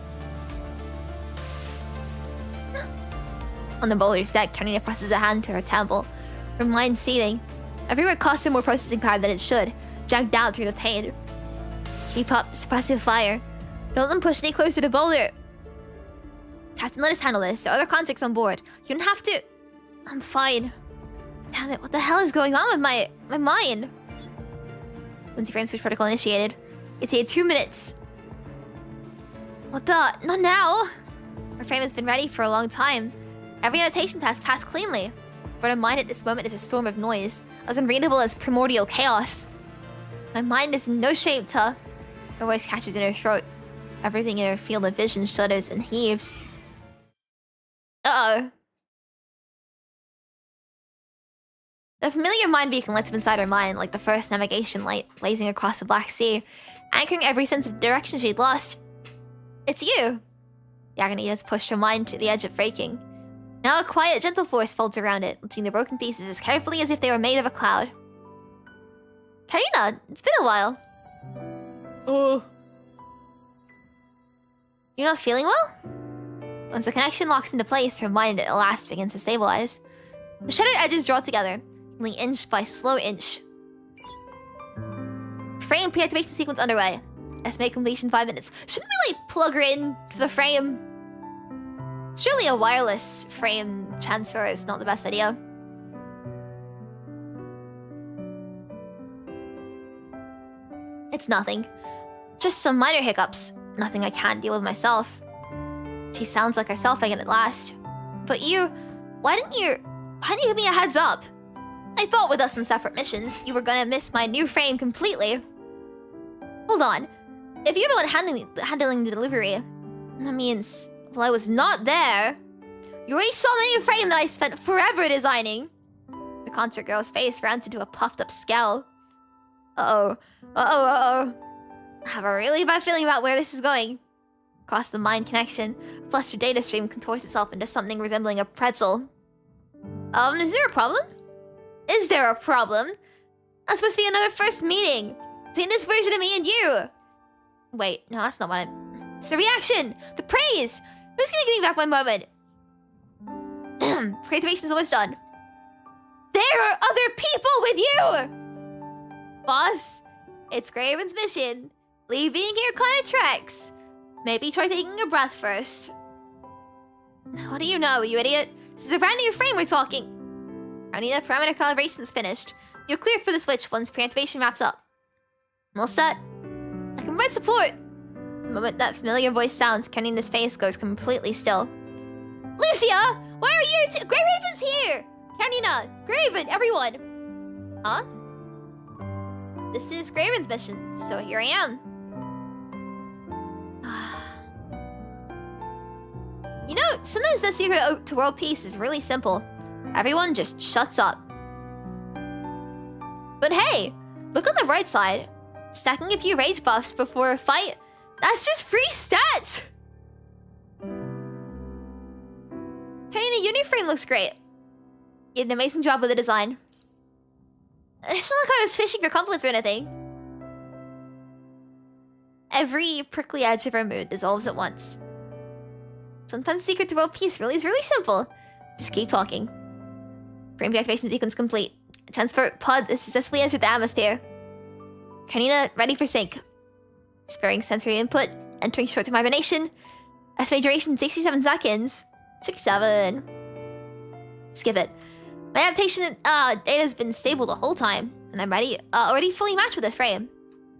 On the boulder's deck, Karenina presses a hand to her temple, her mind seething. Every word costs her more processing power than it should, dragged down through the pain. Keep up, suppressive fire. Don't let them push any closer to boulder. Captain, let us handle this. There are other contracts on board. You don't have to... I'm fine. Damn it, what the hell is going on with my mind? Once the frame switch protocol initiated, it's here 2 minutes. What the? Not now! Our frame has been ready for a long time. Every annotation task passed cleanly. But our mind at this moment is a storm of noise, as unreadable as primordial chaos. My mind is in no shape to... Her voice catches in her throat. Everything in her field of vision shudders and heaves. Uh-oh. The familiar mind beacon lights up inside her mind like the first navigation light blazing across the Black Sea, anchoring every sense of direction she'd lost. It's you! The agony has pushed her mind to the edge of breaking. Now a quiet, gentle force folds around it, between the broken pieces as carefully as if they were made of a cloud. Karenina, it's been a while. Oh. You're not feeling well? Once the connection locks into place, her mind at last begins to stabilize. The shattered edges draw together, healing inch by slow inch. Frame pre-activation sequence underway. Estimate completion 5 minutes. Shouldn't we, like, plug her in to the frame? Surely a wireless frame transfer is not the best idea. It's nothing. Just some minor hiccups. Nothing I can't deal with myself. She sounds like herself again at last. But you... Why didn't you give me a heads up? I thought with us on separate missions, you were gonna miss my new frame completely. Hold on. If you're the one handling the delivery, that means... Well, I was not there. You already saw my new frame that I spent forever designing. The concert girl's face rounds into a puffed-up scowl. Uh-oh. I have a really bad feeling about where this is going. Across the mind connection, a flustered data stream contorts itself into something resembling a pretzel. Is there a problem? Is there a problem? That's supposed to be another first meeting between this version of me and you. Wait, no, that's not what I'm... It's the reaction! The praise! Who's gonna give me back my moment? Pre-activation's almost done. There are other people with you! Boss, it's Graven's mission. Leave being here kinda tracks. Maybe try taking a breath first. What do you know, you idiot? This is a brand new frame we're talking. Karenina, parameter calibration's finished. You're clear for the switch once pre-activation wraps up. I'm all set. I can provide support. The moment that familiar voice sounds, Karenina's face goes completely still. Lucia! Why are you Grey Raven's here! Karenina! Graven! Everyone! Huh? This is Graven's mission, so here I am. You know, sometimes the secret to world peace is really simple. Everyone just shuts up. But hey, look on the bright side. Stacking a few rage buffs before a fight, that's just free stats! new frame looks great. You did an amazing job with the design. It's not like I was fishing for compliments or anything. Every prickly edge of our mood dissolves at once. Sometimes the secret to world peace really is really simple. Just keep talking. Frame deactivation sequence complete. Transport pod has successfully entered the atmosphere. Karenina ready for sync. Sparing sensory input. Entering short-term hibernation. Estimated duration 67 seconds. 67. Skip it. My adaptation data has been stable the whole time, and I'm ready. Already fully matched with this frame.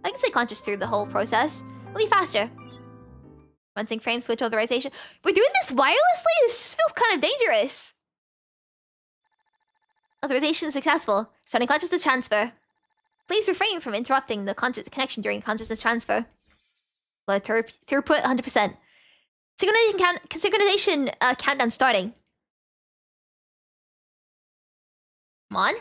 I can stay conscious through the whole process. It'll be faster. Once frame switch authorization. We're doing this wirelessly? This just feels kind of dangerous. Authorization is successful. Starting consciousness transfer. Please refrain from interrupting the connection during consciousness transfer. Low throughput 100%. Synchronization countdown starting. Come on.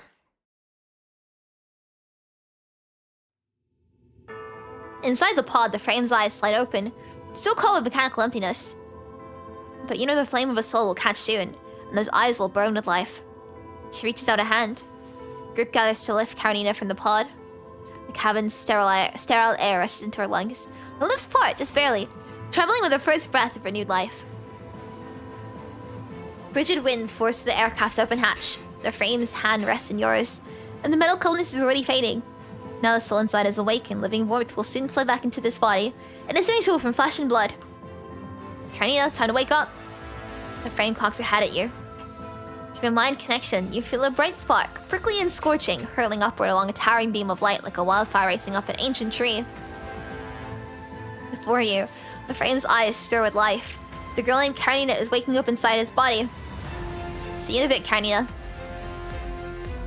Inside the pod, the frame's eyes slide open, still cold with mechanical emptiness. But you know the flame of a soul will catch soon, and those eyes will burn with life. She reaches out a hand. Grip gathers to lift Karenina from the pod. The cabin's sterile air rushes into her lungs. The lips part, just barely, trembling with her first breath of renewed life. Frigid wind forces the aircraft's open hatch. The frame's hand rests in yours, and the metal coldness is already fading. Now the soul inside is awake, and living warmth will soon flow back into this body, an instant tool from flesh and blood. Karenina, time to wake up. The frame cocks her head at you. Through the mind connection, you feel a bright spark, prickly and scorching, hurling upward along a towering beam of light like a wildfire racing up an ancient tree. Before you, the frame's eyes stir with life. The girl named Karenina is waking up inside his body. See you in a bit, Karenina.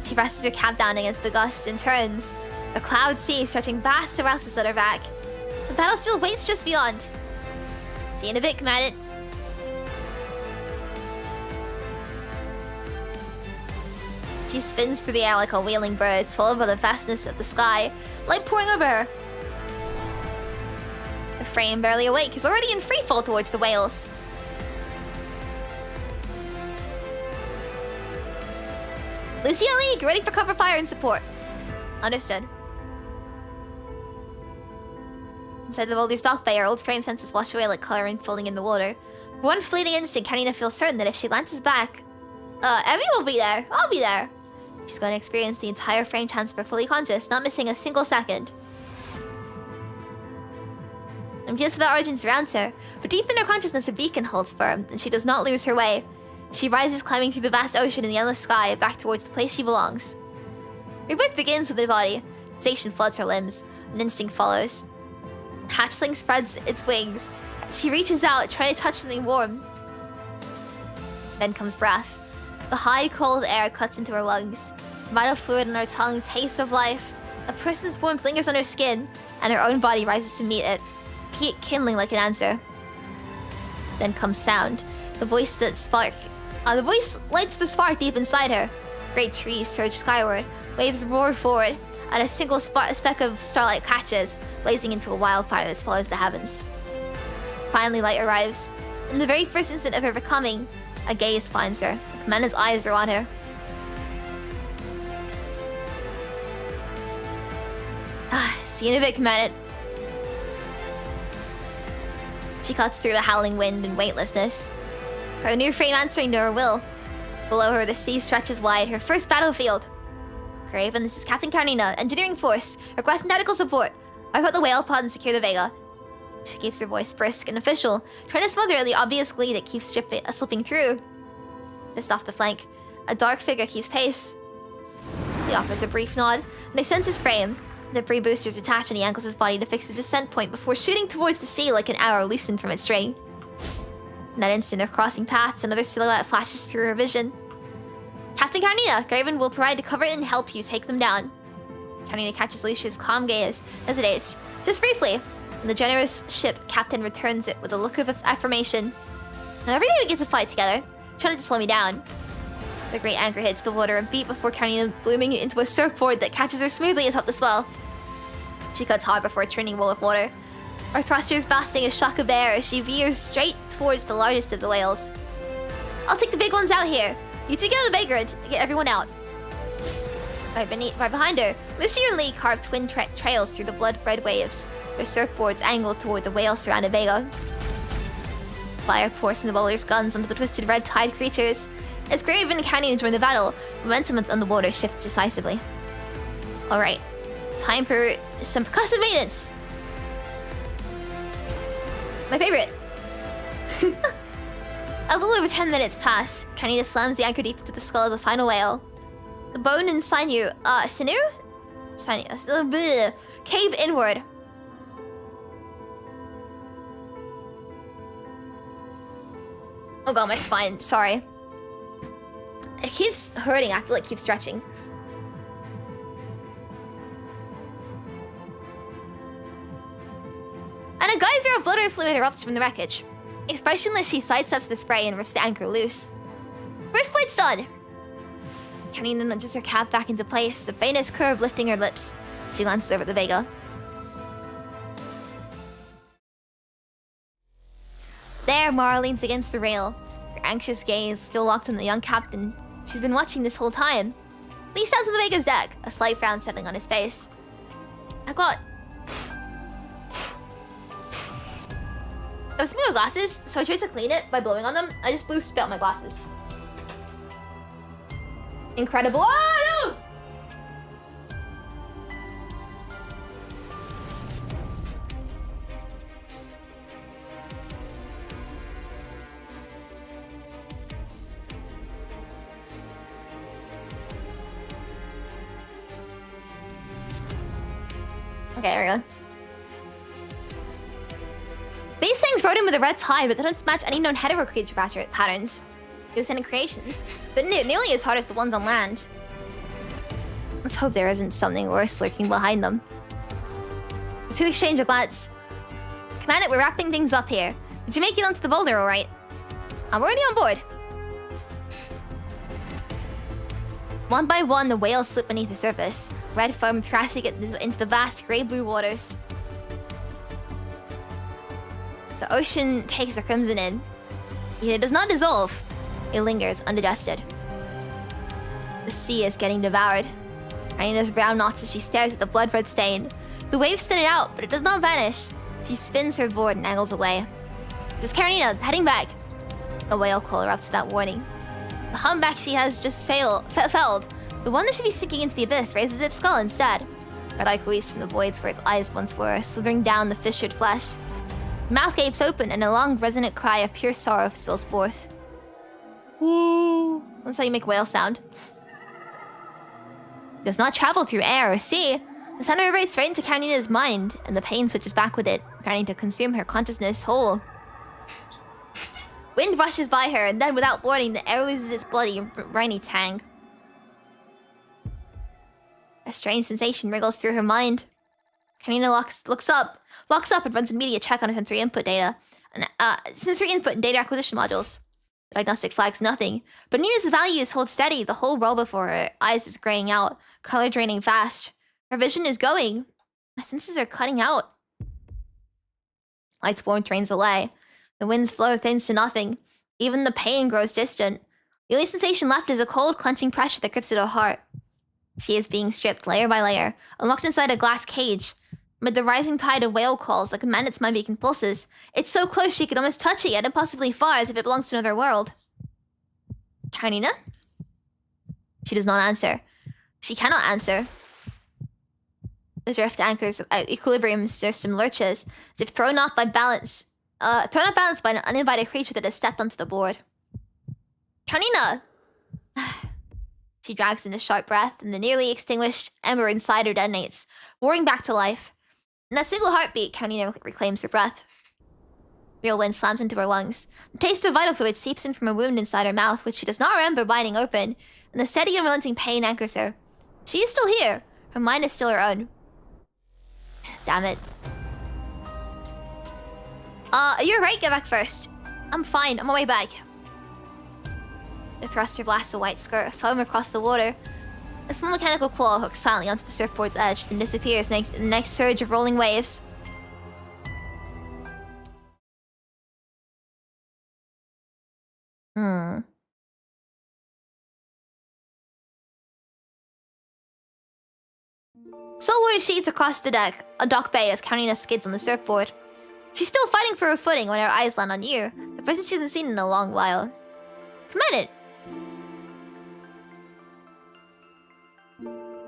She presses her cap down against the gusts and turns. A cloud sea stretching vast terraces at her back. The battlefield waits just beyond. See you in a bit, Commander. She spins through the air like a wheeling bird, swallowed by the vastness of the sky, light pouring over her. The frame, barely awake, is already in freefall towards the whales. Lucia League, ready for cover fire and support. Understood. Inside the boulder's dock bay, her old frame senses wash away like color unfolding in the water. For one fleeting instant, Karenina feels certain that if she glances back, Emmy will be there. I'll be there. She's going to experience the entire frame transfer fully conscious, not missing a single second. Imbued with the origin surrounds her, but deep in her consciousness a beacon holds firm, and she does not lose her way. She rises, climbing through the vast ocean in the endless sky, back towards the place she belongs. Rebirth begins with the body. Sensation floods her limbs. An instinct follows. Hatchling spreads its wings. She reaches out, trying to touch something warm. Then comes breath. The high, cold air cuts into her lungs. Vital fluid on her tongue tastes of life. A person's warmth lingers on her skin, and her own body rises to meet it, heat kindling like an answer. Then comes sound. The voice lights the spark deep inside her. Great trees surge skyward. Waves roar forward, and a single speck of starlight catches, blazing into a wildfire that swallows the heavens. Finally, light arrives. In the very first instant of her becoming, a gaze finds her. Commander's eyes are on her. See you in a bit, Commander. She cuts through the howling wind and weightlessness. Her new frame answering to her will. Below her, the sea stretches wide, her first battlefield. Craven, this is Captain Karenina, Engineering Force, requesting tactical support. Wipe out the whale pod and secure the Vega. She keeps her voice brisk and official, trying to smother the obvious glee that keeps slipping through. Just off the flank, a dark figure keeps pace. He offers a brief nod, and I sense his frame. Debris boosters attach, and he angles his body to fix the descent point before shooting towards the sea like an arrow loosened from its string. In that instant, they're crossing paths, another silhouette flashes through her vision. Captain Karenina, Craven will provide cover and help you take them down. Karenina catches Lucia's calm gaze, hesitates, just briefly, and the generous ship captain returns it with a look of affirmation. Now every day we get to fight together, trying to slow me down. The great anchor hits the water a beat before Karenina blooming into a surfboard that catches her smoothly atop the swell. She cuts hard before a churning wall of water. Our thrusters blasting a shock of air as she veers straight towards the largest of the whales. I'll take the big ones out here. You two get on the bigger to get everyone out. Right behind her, Lucy and Lee carved twin trails through the blood-red waves. Their surfboards angled toward the whale-surrounded Vega. Fire pours from the bowlers' guns onto the twisted red tide creatures. As Graven and Karenina join the battle, momentum on the water shifts decisively. Alright, time for some percussive maintenance. My favorite. A little over 10 minutes pass. Karenina slams the anchor deep into the skull of the final whale. The bone and sinew, cave inward. Oh god, my spine, sorry. It keeps hurting, I have to like keep stretching. And a geyser of blood and fluid erupts from the wreckage. Expressionless, she sidesteps the spray and rips the anchor loose. First blade's done! Karenina nudges her cap back into place, the faintest curve lifting her lips. She glances over at the Vega. There, Mara leans against the rail, her anxious gaze still locked on the young captain. She's been watching this whole time. Lee stands on the Vega's deck, a slight frown settling on his face. I was missing my glasses, so I tried to clean it by blowing on them. I just blew spit on my glasses. Incredible. Oh, no! Okay, there we go. These things rode in with a red tide, but they don't match any known hetero creature patterns. Oceanic creations, but nearly as hard as the ones on land. Let's hope there isn't something worse lurking behind them. The two exchange a glance. Commander, we're wrapping things up here. Did you make it onto the boulder all right? I'm already on board. One by one, the whales slip beneath the surface. Red foam thrashing it into the vast grey-blue waters. The ocean takes the crimson in. Yet it does not dissolve. It lingers, undigested. The sea is getting devoured. Karenina's brow knots as she stares at the blood-red stain. The waves thin it out, but it does not vanish. She spins her board and angles away. This is Karenina, heading back. A whale call erupts without warning. The humpback she has just felled. The one that should be sinking into the abyss raises its skull instead. Red eye queefs from the voids where its eyes once were, slithering down the fissured flesh. The mouth gapes open and a long, resonant cry of pure sorrow spills forth. Woo! That's how you make whale sound. It does not travel through air or sea. The sound reverberates straight into Karenina's mind, and the pain switches back with it, trying to consume her consciousness whole. Wind rushes by her, and then without warning, the air loses its bloody, briny tang. A strange sensation wriggles through her mind. Karenina locks up and runs an immediate check on her sensory input data. Sensory input and data acquisition modules. The diagnostic flags nothing, but even as the values hold steady, the whole world before her eyes is graying out, color draining fast. Her vision is going. My senses are cutting out. Light's warmth drains away. The wind's flow thins to nothing. Even the pain grows distant. The only sensation left is a cold, clenching pressure that grips at her heart. She is being stripped layer by layer, and locked inside a glass cage. Amid the rising tide of whale calls that command its mind-making pulses, it's so close she could almost touch it, yet impossibly far, as if it belongs to another world. Karenina? She does not answer. She cannot answer. The drift anchor's equilibrium system lurches, as if thrown off balance by an uninvited creature that has stepped onto the board. Karenina! She drags in a sharp breath, and the nearly extinguished ember inside her detonates, roaring back to life. In that single heartbeat, Karenina reclaims her breath. Real wind slams into her lungs. The taste of vital fluid seeps in from a wound inside her mouth, which she does not remember biting open, and the steady and relenting pain anchors her. She is still here. Her mind is still her own. Damn it. You're right, get back first. I'm fine, I'm on my way back. The thruster blasts a white skirt of foam across the water. A small mechanical claw hooks silently onto the surfboard's edge, then disappears in the next surge of rolling waves. Solo sheets across the deck, a dock bay as Karenina skids on the surfboard. She's still fighting for her footing when her eyes land on you, the person she hasn't seen in a long while. Come at it.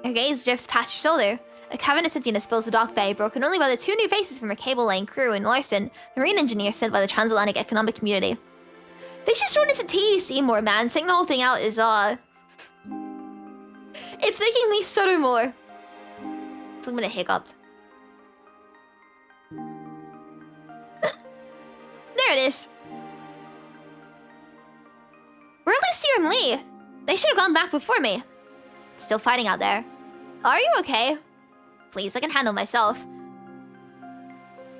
Her gaze drifts past your shoulder. A cabin recipient spills the dock bay, broken only by the two new faces from her cable laying crew and Larson, the marine engineer sent by the Transatlantic Economic Community. They just thrown into tea, Seymour, man. Saying the whole thing out is, it's making me stutter more. So I'm gonna hiccup. There it is. Where are Lucia and Lee? They should have gone back before me. Still fighting out there. Are you okay? Please, I can handle myself.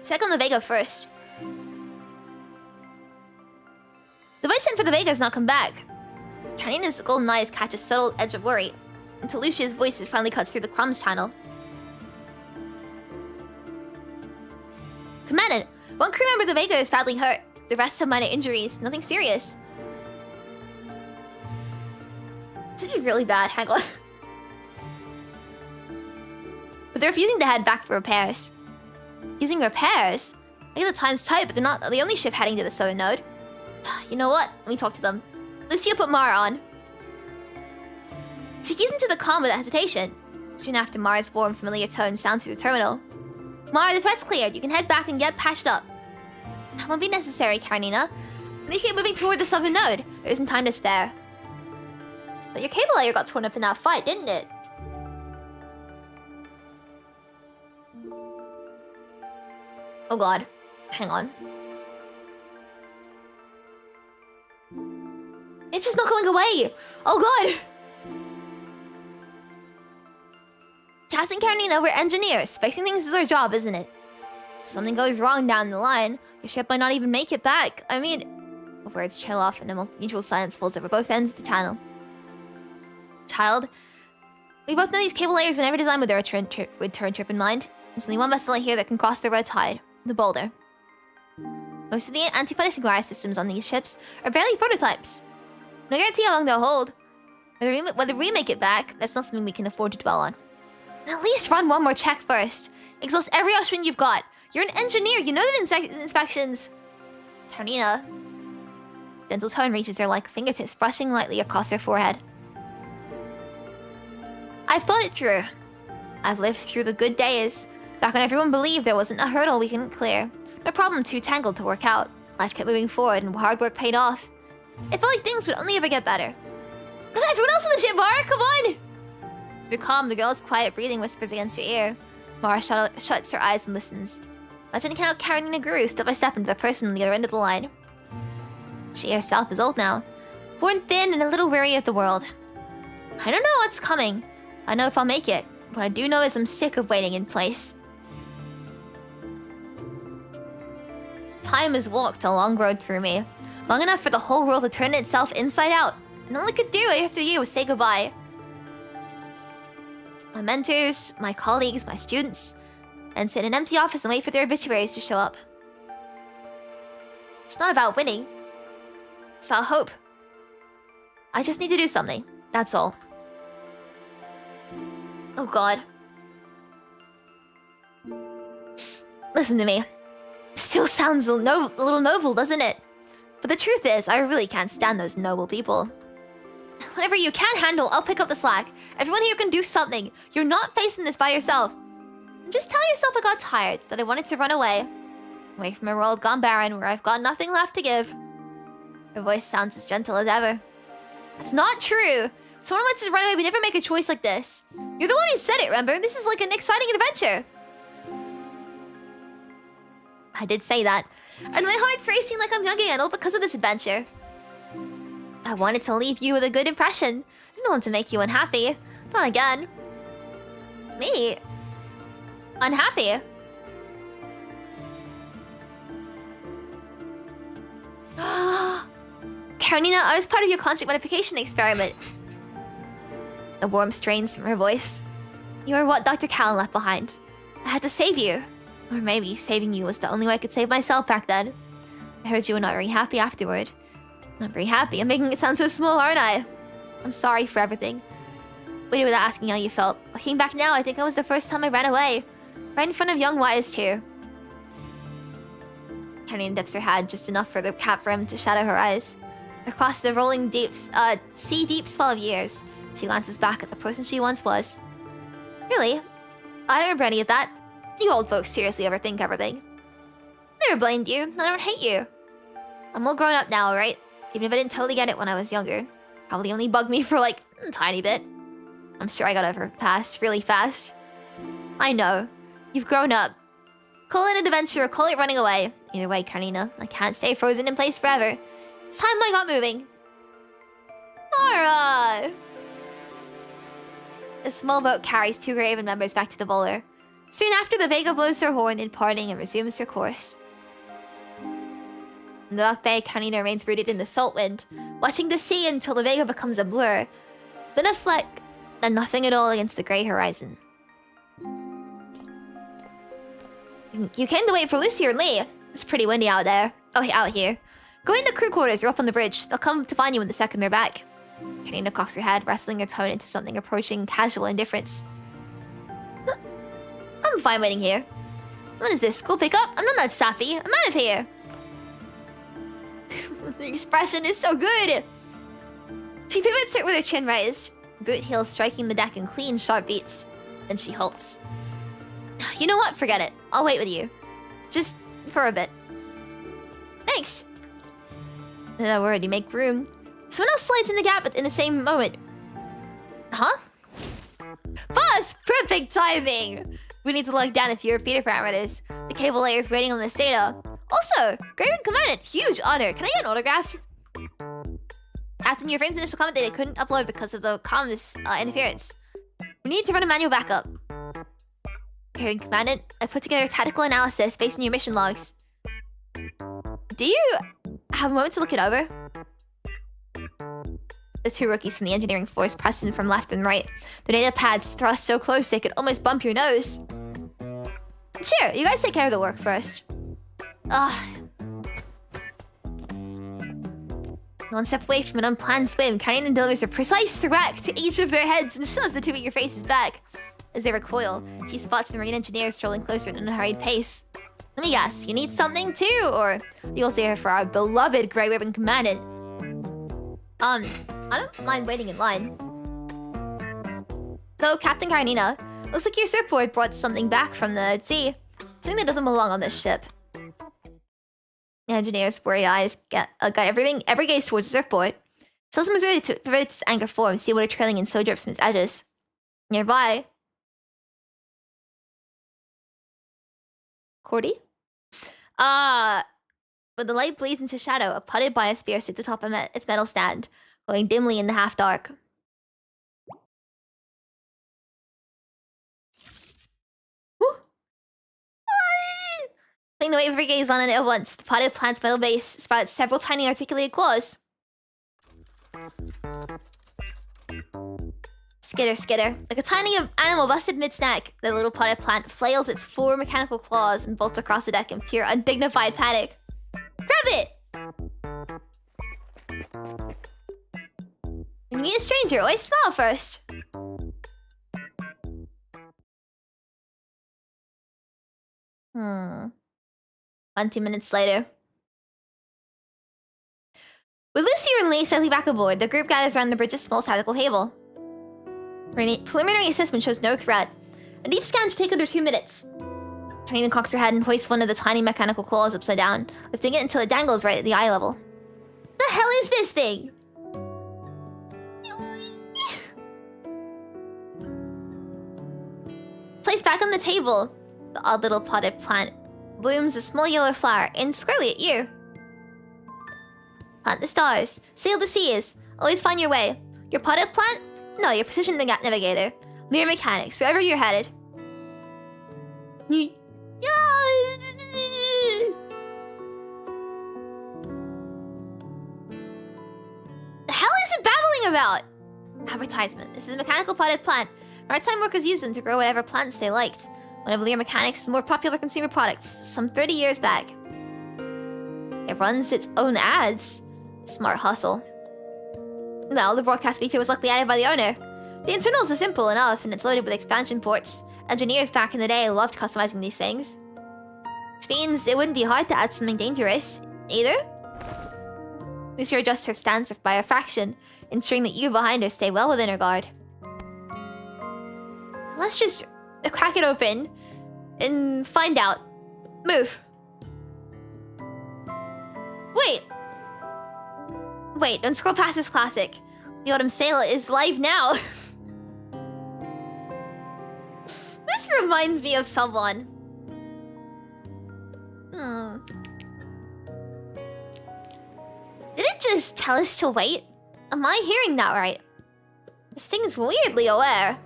Check on the Vega first. The voice sent for the Vega has not come back. Karenina's golden eyes catch a subtle edge of worry until Lucia's voice finally cuts through the crumbs channel. Commandant, one crew member of the Vega is badly hurt. The rest have minor injuries, nothing serious. This is really bad, hang on. But they're refusing to head back for repairs. Using repairs? I get the time's tight, but they're not the only ship heading to the southern node. You know what? Let me talk to them. Lucia put Mara on. She keys into the comm without hesitation. Soon after, Mara's warm, familiar tone sounds through the terminal. Mara, the threat's cleared. You can head back and get patched up. That won't be necessary, Karenina. We need to keep moving toward the southern node. There isn't time to spare. But your cable layer got torn up in that fight, didn't it? Oh god. Hang on. It's just not going away! Oh god! Captain Karenina, we're engineers. Fixing things is our job, isn't it? If something goes wrong down the line, your ship might not even make it back. I mean... The words trail off and a mutual silence falls over both ends of the channel. Child, we both know these cable layers were never designed with their return trip in mind. There's only one vessel here that can cross the red tide, the Boulder. Most of the anti-punishing wire systems on these ships are barely prototypes. No guarantee how long they'll hold. Whether we make it back, that's not something we can afford to dwell on. At least run one more check first. Exhaust every option you've got. You're an engineer, you know that inspections... Karenina. Gentle tone reaches her like fingertips brushing lightly across her forehead. I've thought it through. I've lived through the good days, back when everyone believed there wasn't a hurdle we couldn't clear. No problem too tangled to work out. Life kept moving forward and hard work paid off. It felt like things would only ever get better. But everyone else on the ship, Mara, come on! Through calm, the girl's quiet breathing whispers against her ear. Mara shuts her eyes and listens. Imagining how Karenina grew step by step into the person on the other end of the line. She herself is old now, born thin and a little weary of the world. I don't know what's coming. I know if I'll make it. What I do know is I'm sick of waiting in place. Time has walked a long road through me. Long enough for the whole world to turn itself inside out. And all I could do after you was say goodbye. My mentors, my colleagues, my students. And sit in an empty office and wait for their obituaries to show up. It's not about winning. It's about hope. I just need to do something. That's all. Oh god. Listen to me. Still sounds a little noble, doesn't it? But the truth is, I really can't stand those noble people. Whatever you can't handle, I'll pick up the slack. Everyone here can do something. You're not facing this by yourself. And just tell yourself I got tired, that I wanted to run away. Away from a world gone barren, where I've got nothing left to give. Her voice sounds as gentle as ever. That's not true. Someone wants to run away, we never make a choice like this. You're the one who said it, remember? This is like an exciting adventure. I did say that. And my heart's racing like I'm young again, all because of this adventure. I wanted to leave you with a good impression. I didn't want to make you unhappy. Not again. Me? Unhappy? Karenina, I was part of your constant modification experiment. The warm strains from her voice. You are what Dr. Callan left behind. I had to save you. Or maybe saving you was the only way I could save myself back then. I heard you were not very happy afterward. Not very happy. I'm making it sound so small, aren't I? I'm sorry for everything. waited without asking how you felt. Looking back now, I think it was the first time I ran away. Right in front of young Wise, too. Karenina dips her head just enough for the cap rim to shadow her eyes. Across the rolling sea-deep swell of years, she glances back at the person she once was. Really? I don't remember any of that. You old folks seriously overthink everything. I never blamed you. I don't hate you. I'm all grown up now, right? Even if I didn't totally get it when I was younger. Probably only bugged me for like a tiny bit. I'm sure I got over past really fast. I know. You've grown up. Call it an adventure or call it running away. Either way, Karenina, I can't stay frozen in place forever. It's time I got moving. Mara! A small boat carries 2 Graven members back to the bowler. Soon after, the Vega blows her horn in parting and resumes her course. In the Rock Bay, Karenina remains rooted in the salt wind, watching the sea until the Vega becomes a blur, then a fleck, then nothing at all against the grey horizon. You came to wait for Lucy or Lee? It's pretty windy out there. Oh, out here. Go in the crew quarters or up on the bridge. They'll come to find you in the second they're back. Karenina cocks her head, wrestling her tone into something approaching casual indifference. I'm fine waiting here. When is this? School pickup? I'm not that sappy. I'm out of here. The expression is so good. She pivots it with her chin raised, boot heels striking the deck in clean, sharp beats. Then she halts. You know what? Forget it. I'll wait with you. Just for a bit. Thanks. In a word, you make room. Someone else slides in the gap in the same moment. Huh? Boss! Perfect timing! We need to lock down a few repeater parameters. The cable layer is waiting on this data. Also, Graven Commandant, huge honor. Can I get an autograph? After your friend's initial comment that it couldn't upload because of the comms interference. We need to run a manual backup. Graven Commandant, I put together a tactical analysis based on your mission logs. Do you have a moment to look it over? The 2 rookies from the engineering force press in from left and right. Their data pads thrust so close they could almost bump your nose. Sure, you guys take care of the work first. One step away from an unplanned swim, Karenina delivers a precise thwack to each of their heads and shoves the 2 at your faces back. As they recoil, she spots the marine engineer strolling closer at a hurried pace. Let me guess, you need something too, or you'll stay here for our beloved Grey Ribbon Commandant. I don't mind waiting in line. Though, Captain Karenina, looks like your surfboard brought something back from the sea. Something that doesn't belong on this ship. The engineer's worried eyes got every gaze towards the surfboard. Tells him ready to prevent its anchor form, see water trailing in so drips from its edges. Nearby. Cordy? When the light bleeds into shadow, a putted biosphere sits atop its metal stand, glowing dimly in the half-dark. Putting the weight of her gaze on it at once, the potted plant's metal base sprouts several tiny articulated claws. Skitter, skitter. Like a tiny animal busted mid-snack, the little potted plant flails its 4 mechanical claws and bolts across the deck in pure, undignified panic. Grab it! When you meet a stranger, always smile first. 20 minutes later. With Lucy and Lee safely back aboard, the group gathers around the bridge's small tactical table. Preliminary assessment shows no threat. A deep scan should take under 2 minutes. Karenina cocks her head and hoists one of the tiny mechanical claws upside down, lifting it until it dangles right at the eye level. The hell is this thing? Placed back on the table, the odd little potted plant blooms a small yellow flower aimed squarely at you. Plant the stars, sail the seas, always find your way. Your potted plant? No, your precision navigator. Near mechanics, wherever you're headed. The hell is it babbling about? Advertisement. This is a mechanical potted plant. Maritime workers use them to grow whatever plants they liked. One of Lear Mechanics' more popular consumer products, some 30 years back. It runs its own ads. Smart hustle. Well, the broadcast feature was luckily added by the owner. The internals are simple enough, and it's loaded with expansion ports. Engineers back in the day loved customizing these things. Which means it wouldn't be hard to add something dangerous, either. Ushio adjusts her stance by a fraction, ensuring that you behind her stay well within her guard. Let's just crack it open and find out. Move. Wait, don't scroll past this classic. The Autumn Sale is live now. This reminds me of someone. Did it just tell us to wait? Am I hearing that right? This thing is weirdly aware.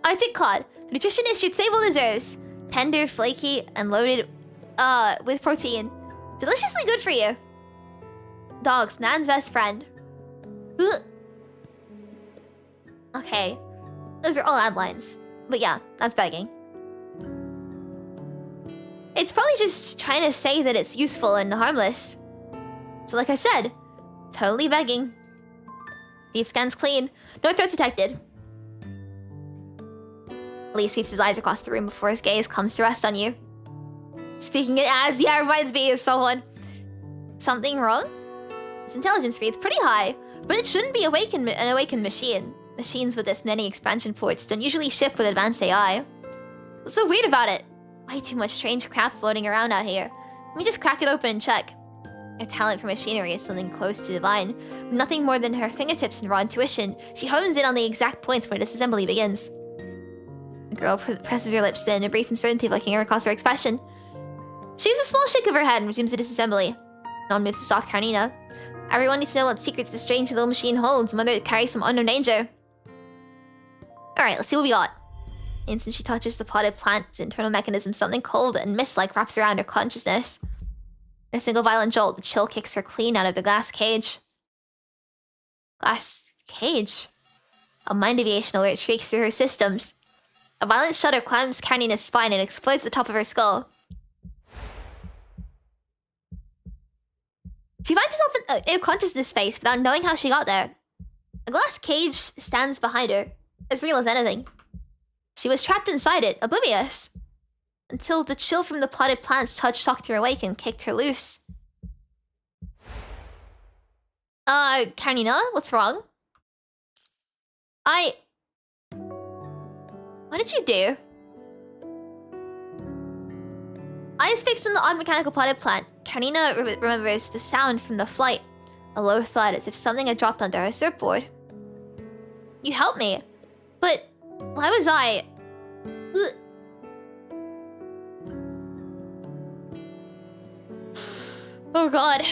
Arctic cod. The nutritionist your table deserves. Tender, flaky, and loaded with protein. Deliciously good for you. Dogs, man's best friend. Ugh. Okay. Those are all ad lines. But yeah, that's begging. It's probably just trying to say that it's useful and harmless. So like I said, totally begging. Deep scan's clean. No threats detected. Lee sweeps his eyes across the room before his gaze comes to rest on you. Speaking in ads, yeah, reminds me of someone. Something wrong? Its intelligence reads pretty high, but it shouldn't be an awakened machine. Machines with this many expansion ports don't usually ship with advanced AI. What's so weird about it? Way too much strange crap floating around out here. Let me just crack it open and check. Her talent for machinery is something close to divine. With nothing more than her fingertips and raw intuition, she hones in on the exact points where disassembly begins. The girl presses her lips then, a brief uncertainty flicking across her expression. She gives a small shake of her head and resumes the disassembly. No one moves to stop Karenina. Everyone needs to know what secrets the strange little machine holds and whether it carries some unknown danger. Alright, let's see what we got. The instant she touches the potted plant's internal mechanism, something cold and mist-like wraps around her consciousness. In a single violent jolt, the chill kicks her clean out of the glass cage. Glass cage? A mind deviation alert shrieks through her systems. A violent shudder climbs Karenina's spine and explodes the top of her skull. She finds herself in a consciousness space without knowing how she got there. A glass cage stands behind her, as real as anything. She was trapped inside it, oblivious. Until the chill from the potted plant's touch shocked her awake and kicked her loose. Karenina, what's wrong? What did you do? Eyes fixed on the odd mechanical potted plant, Karenina remembers the sound from the flight. A low thud as if something had dropped onto her surfboard. You helped me, but why was I... Ugh. Oh god.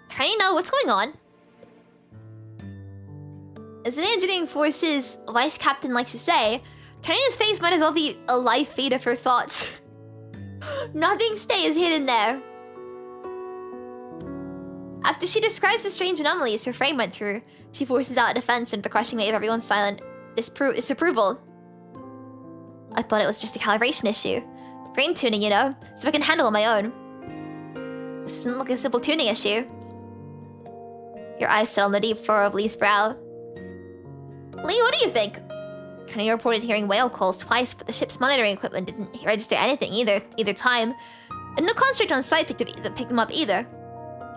Karenina, what's going on? As the engineering forces vice captain likes to say, Karenina's face might as well be a live feed of her thoughts. Nothing stays hidden there. After she describes the strange anomalies her frame went through, she forces out a defense under the crushing weight of everyone's silent disapproval. I thought it was just a calibration issue. Brain tuning, you know, so I can handle on my own. This doesn't look like a simple tuning issue. Your eyes set on the deep furrow of Lee's brow. Lee, what do you think? Karenina reported hearing whale calls twice, but the ship's monitoring equipment didn't register anything either time. And no construct on site picked them up either.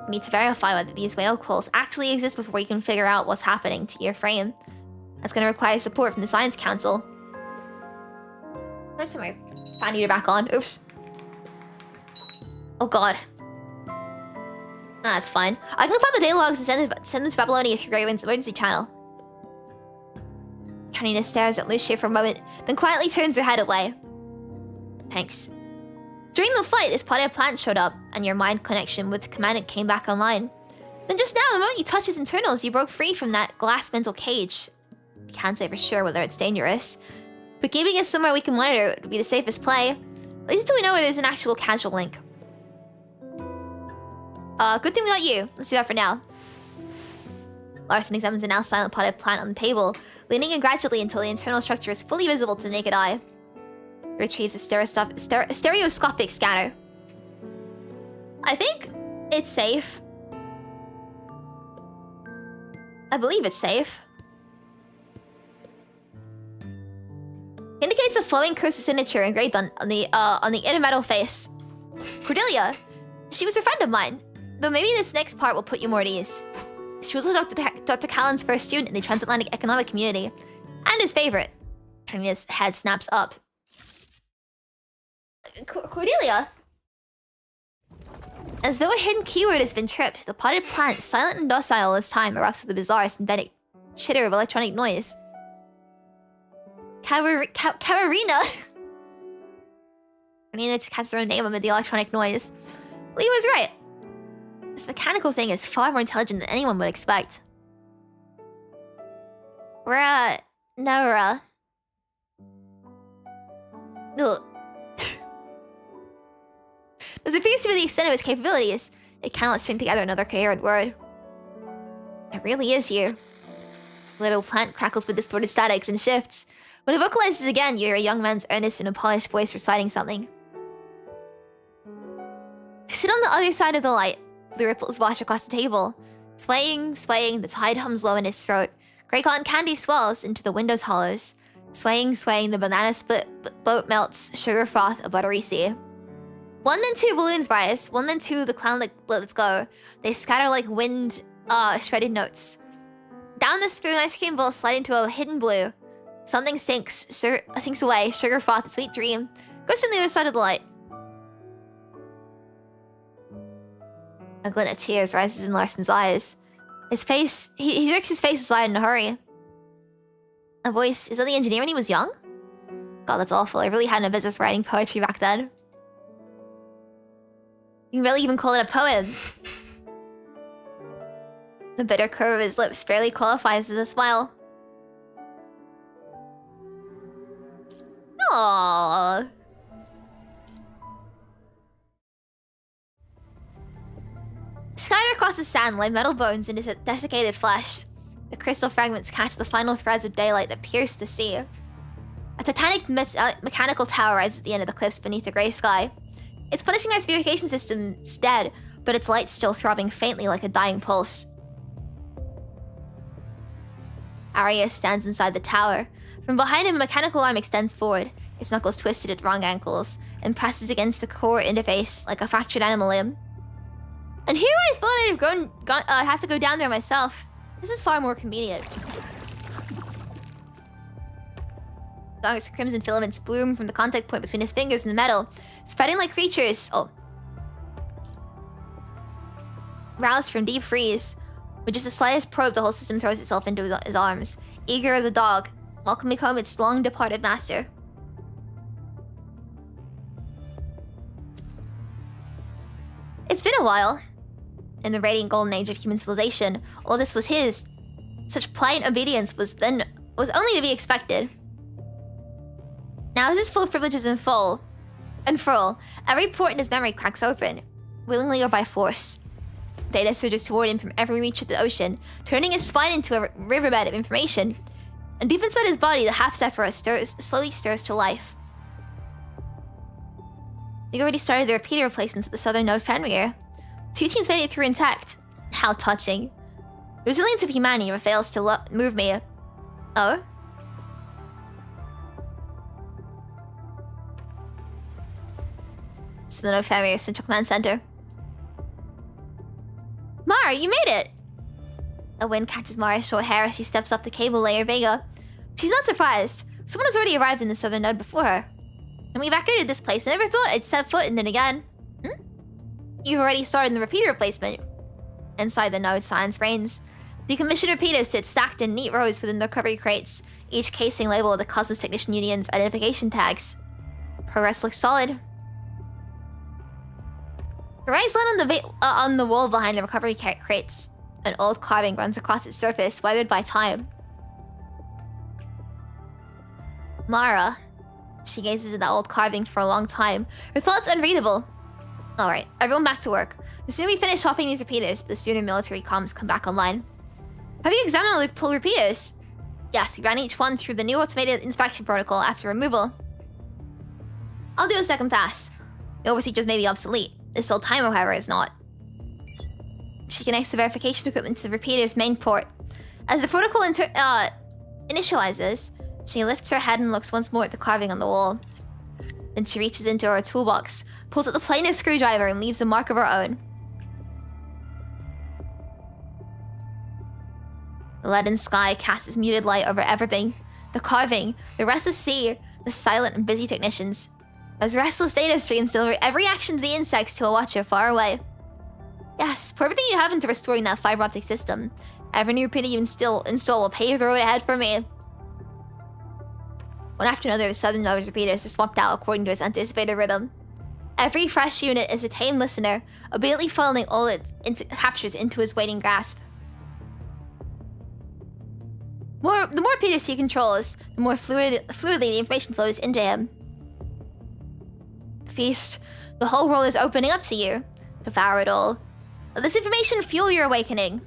We need to verify whether these whale calls actually exist before we can figure out what's happening to your frame. That's gonna require support from the Science Council. Where's my fan heater back on? Oops. Oh god. That's fine. I can compile the data logs and send them to Babylonia through Raven's emergency channel. Karenina stares at Ushio for a moment, then quietly turns her head away. Thanks. During the flight, this potted plant showed up, and your mind connection with the commandant came back online. Then just now, the moment you touched his internals, you broke free from that glass mental cage. We can't say for sure whether it's dangerous, but keeping it somewhere we can monitor would be the safest play. At least until we know where there's an actual casual link. Good thing we got you. Let's do that for now. Larson examines the now silent potted plant on the table, leaning in gradually until the internal structure is fully visible to the naked eye. He retrieves a stereoscopic scanner. I think it's safe. I believe it's safe. Indicates a flowing cursor signature engraved on the inner metal face. Cordelia, she was a friend of mine. Though maybe this next part will put you more at ease. She was also Dr. Callan's first student in the transatlantic economic community. And his favorite. Karenina's head snaps up. Cordelia? As though a hidden keyword has been tripped, the potted plant, silent and docile as time, erupts with a bizarre synthetic chitter of electronic noise. Karenina? Karenina just catches her own name amid the electronic noise. Lee was right. This mechanical thing is far more intelligent than anyone would expect. Nora. Ugh. This appears to be the extent of its capabilities. It cannot string together another coherent word. It really is you. The little plant crackles with distorted statics and shifts. When it vocalizes again, you hear a young man's earnest and polished voice reciting something. I sit on the other side of the light. The ripples wash across the table. Swaying, swaying, the tide hums low in his throat. Grey cotton candy swells into the window's hollows. Swaying, swaying, the banana split boat melts, sugar froth, a buttery sea. 1 then 2 balloons rise. 1 then 2, the clown lets go. They scatter like wind, shredded notes. Down the spoon, ice cream bowl slide into a hidden blue. Something sinks away, sugar froth, a sweet dream. Goes to the other side of the light. A glint of tears rises in Larson's eyes. His face, he jerks his face aside in a hurry. A voice, is that the engineer when he was young? God, that's awful. I really had no business writing poetry back then. You can really even call it a poem. The bitter curve of his lips barely qualifies as a smile. Aww. Scattered across the sand lie metal bones and desiccated flesh. The crystal fragments catch the final threads of daylight that pierce the sea. A titanic mechanical tower rises at the end of the cliffs beneath the grey sky. Its punishing ice purification system is dead, but its light's still throbbing faintly like a dying pulse. Arias stands inside the tower. From behind him, a mechanical arm extends forward, its knuckles twisted at wrong ankles, and presses against the core interface like a fractured animal limb. And here I thought I'd have to go down there myself. This is far more convenient. Dark crimson filaments bloom from the contact point between his fingers and the metal, spreading like creatures. Roused from deep freeze. With just the slightest probe, the whole system throws itself into his arms, eager as a dog, welcoming home its long-departed master. It's been a while. In the radiant golden age of human civilization, all this was his. Such pliant obedience was only to be expected. Now as his full privileges unfurl, every port in his memory cracks open, willingly or by force. Data surges toward him from every reach of the ocean, turning his spine into a riverbed of information. And deep inside his body, the half-Sephira slowly stirs to life. We already started the repeater replacements at the southern node Fenrir. 2 teams made it through intact. How touching. The resilience of humanity never fails to move me. Oh? So the node Fenrir Central Command Center. Mara, you made it! A wind catches Mara's short hair as she steps up the cable layer Vega. She's not surprised. Someone has already arrived in the southern node before her. And we evacuated this place. I never thought I'd set foot in it again. You've already started the repeater replacement. Inside the node, silence reigns. The commissioned repeaters sit stacked in neat rows within the recovery crates, each casing labeled with the Cosmos Technician Union's identification tags. Progress looks solid. Your eyes land on the wall behind the recovery crates. An old carving runs across its surface, weathered by time. Mara. She gazes at the old carving for a long time, her thoughts unreadable. Alright, everyone back to work. The sooner we finish swapping these repeaters, the sooner military comms come back online. Have you examined all the pull repeaters? Yes, we ran each one through the new automated inspection protocol after removal. I'll do a second pass. The overseers may be obsolete. This old timer, however, is not. She connects the verification equipment to the repeater's main port. As the protocol initializes, she lifts her head and looks once more at the carving on the wall. Then she reaches into her toolbox, pulls out the plainest screwdriver, and leaves a mark of her own. The leaden sky casts its muted light over everything. The carving, the restless sea, the silent and busy technicians. As restless data streams deliver every action of the insects to a watcher far away. Yes, for everything you have into restoring that fiber optic system. Every new pin you install will pave the road ahead for me. One after another, the southern knowledge repeaters are swapped out according to its anticipated rhythm. Every fresh unit is a tame listener, obediently following all it captures into his waiting grasp. The more repeaters he controls, the more fluidly the information flows into him. Feast, the whole world is opening up to you. Devour it all. Let this information fuel your awakening.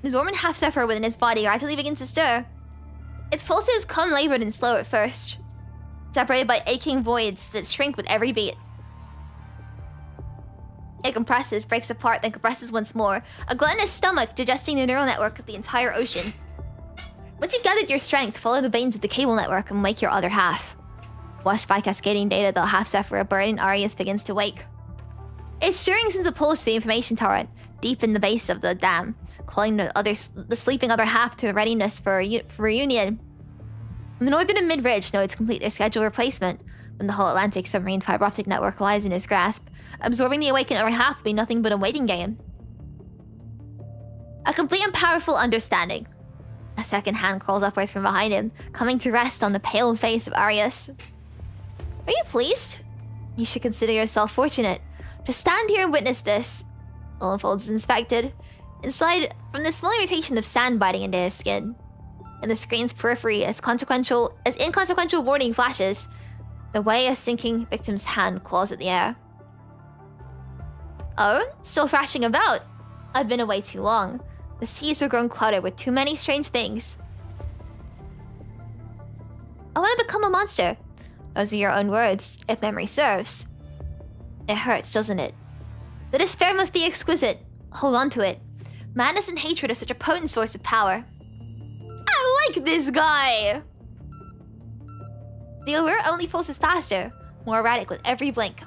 The dormant half-zephyr within his body gradually begins to stir. Its pulses come labored and slow at first, separated by aching voids that shrink with every beat. It compresses, breaks apart, then compresses once more, a gluttonous stomach digesting the neural network of the entire ocean. Once you've gathered your strength, follow the veins of the cable network and wake your other half. Washed by cascading data, the half-zephyr burning Arius begins to wake. Its stirring sends a pulse to the information turret, deep in the base of the dam, calling the sleeping other half to readiness for reunion. When the northern and mid-ridge nodes complete their scheduled replacement, when the whole Atlantic submarine fiber optic network lies in his grasp, absorbing the awakened other half will be nothing but a waiting game. A complete and powerful understanding. A second hand crawls upwards from behind him, coming to rest on the pale face of Arius. Are you pleased? You should consider yourself fortunate. To stand here and witness this. Ollenfold is inspected. Inside, from the small irritation of sand biting into his skin. In the screen's periphery, as inconsequential warning flashes, the way a sinking victim's hand claws at the air. Oh, still thrashing about. I've been away too long. The seas have grown cluttered with too many strange things. I want to become a monster. Those are your own words, if memory serves. It hurts, doesn't it? The despair must be exquisite. Hold on to it. Madness and hatred are such a potent source of power. I like this guy! The alert only pulses faster, more erratic with every blink.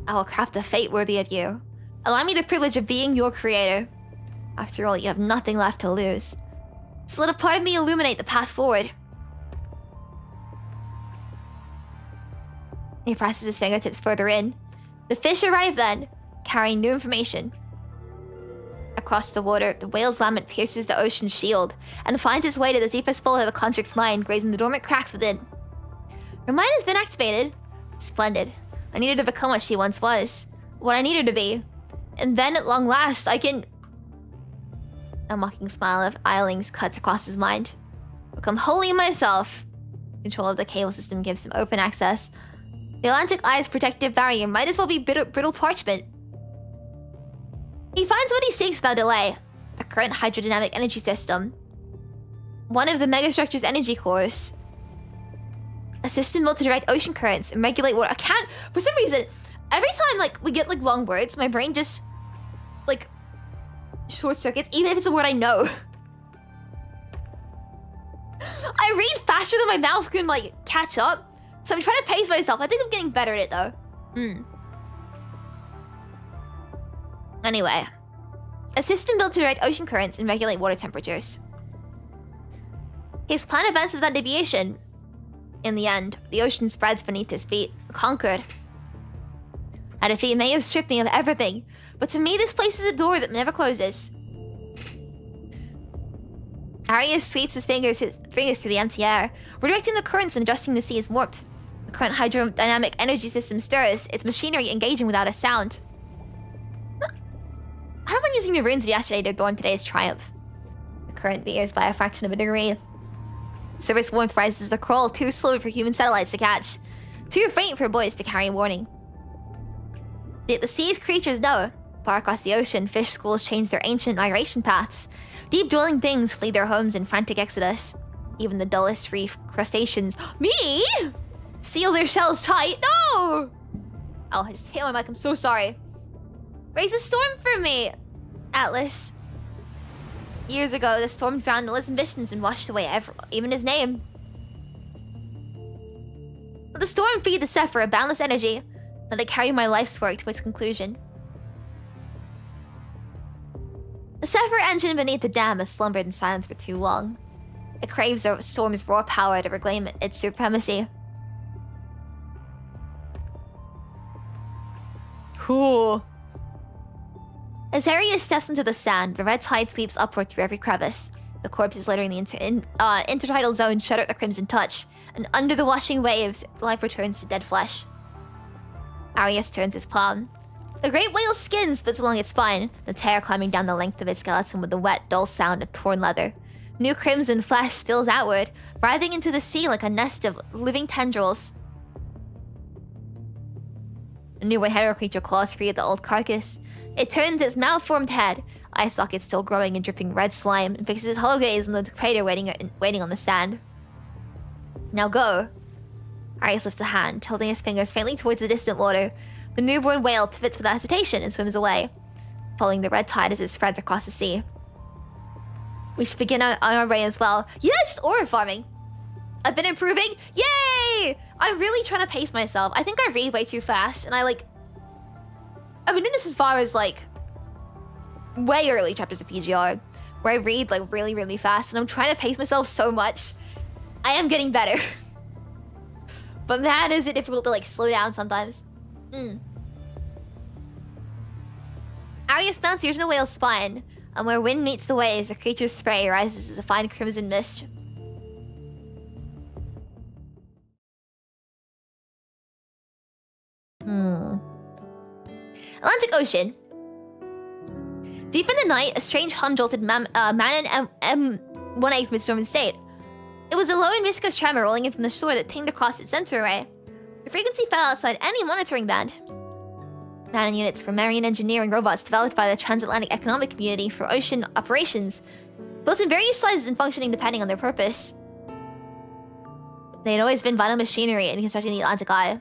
I will craft a fate worthy of you. Allow me the privilege of being your creator. After all, you have nothing left to lose. So let a part of me illuminate the path forward. He presses his fingertips further in. The fish arrive then, carrying new information. Across the water, the whale's lament pierces the ocean's shield and finds its way to the deepest fold of the construct's mind, grazing the dormant cracks within. Her mind has been activated. Splendid. I needed to become what she once was. What I needed to be. And then, at long last, I can... A mocking smile of Eiling's cuts across his mind. Become wholly myself. Control of the cable system gives him open access. The Atlantic Eye's protective barrier might as well be brittle parchment. He finds what he seeks without delay. The current hydrodynamic energy system. One of the megastructure's energy cores. A system built to direct ocean currents and regulate water. I can't... For some reason, every time we get long words, my brain just short circuits, even if it's a word I know. I read faster than my mouth can catch up. So I'm trying to pace myself. I think I'm getting better at it though. Anyway. A system built to direct ocean currents and regulate water temperatures. His plan advances without deviation. In the end, the ocean spreads beneath his feet, conquered. A defeat may have stripped me of everything, but to me this place is a door that never closes. Arius sweeps his fingers through the empty air, redirecting the currents and adjusting the sea's warmth. The current hydrodynamic energy system stirs, its machinery engaging without a sound. I don't mind using the runes of yesterday to adorn today's triumph. The current veers by a fraction of a degree. Surface warmth rises as a crawl too slow for human satellites to catch. Too faint for boys to carry a warning. Yet the sea's creatures know. Far across the ocean, fish schools change their ancient migration paths. Deep dwelling things flee their homes in frantic exodus. Even the dullest reef crustaceans... Me?! Seal their shells tight. No! Oh, I just hit my mic. I'm so sorry. Raise a storm for me, Atlas. Years ago, the storm drowned all his ambitions and washed away even his name. Let the storm feed the Zephyr a boundless energy. Let it carry my life's work to its conclusion. The Zephyr engine beneath the dam has slumbered in silence for too long. It craves the storm's raw power to reclaim its supremacy. Cool. As Arius steps into the sand, the red tide sweeps upward through every crevice. The corpses littering the intertidal zone shudder at the crimson touch, and under the washing waves, life returns to dead flesh. Arius turns his palm. The great whale's skin splits along its spine, the tear climbing down the length of its skeleton with the wet, dull sound of torn leather. New crimson flesh spills outward, writhing into the sea like a nest of living tendrils. A new one-headed creature claws free of the old carcass. It turns its malformed head, eye sockets still growing and dripping red slime, and fixes its hollow gaze on the crater waiting on the sand. Now go. Arius lifts a hand, tilting his fingers faintly towards the distant water. The newborn whale pivots without hesitation and swims away, following the red tide as it spreads across the sea. We should begin on our way as well. Yeah, just aura farming. I've been improving. Yay! I'm really trying to pace myself. I think I read way too fast, and I've been doing this as far as like way early chapters of PGR, where I read like really, really fast, and I'm trying to pace myself so much. I am getting better. But man, is it difficult to like slow down sometimes. Arius bounces in the whale's spine, and where wind meets the waves, the creature's spray rises as a fine crimson mist. Atlantic Ocean. Deep in the night, a strange hum jolted Manon M1A from its dormant state. It was a low and viscous tremor rolling in from the shore that pinged across its sensor array. The frequency fell outside any monitoring band. Manon units were marine engineering robots developed by the Transatlantic Economic Community for ocean operations, built in various sizes and functioning depending on their purpose. They had always been vital machinery in constructing the Atlantic Eye.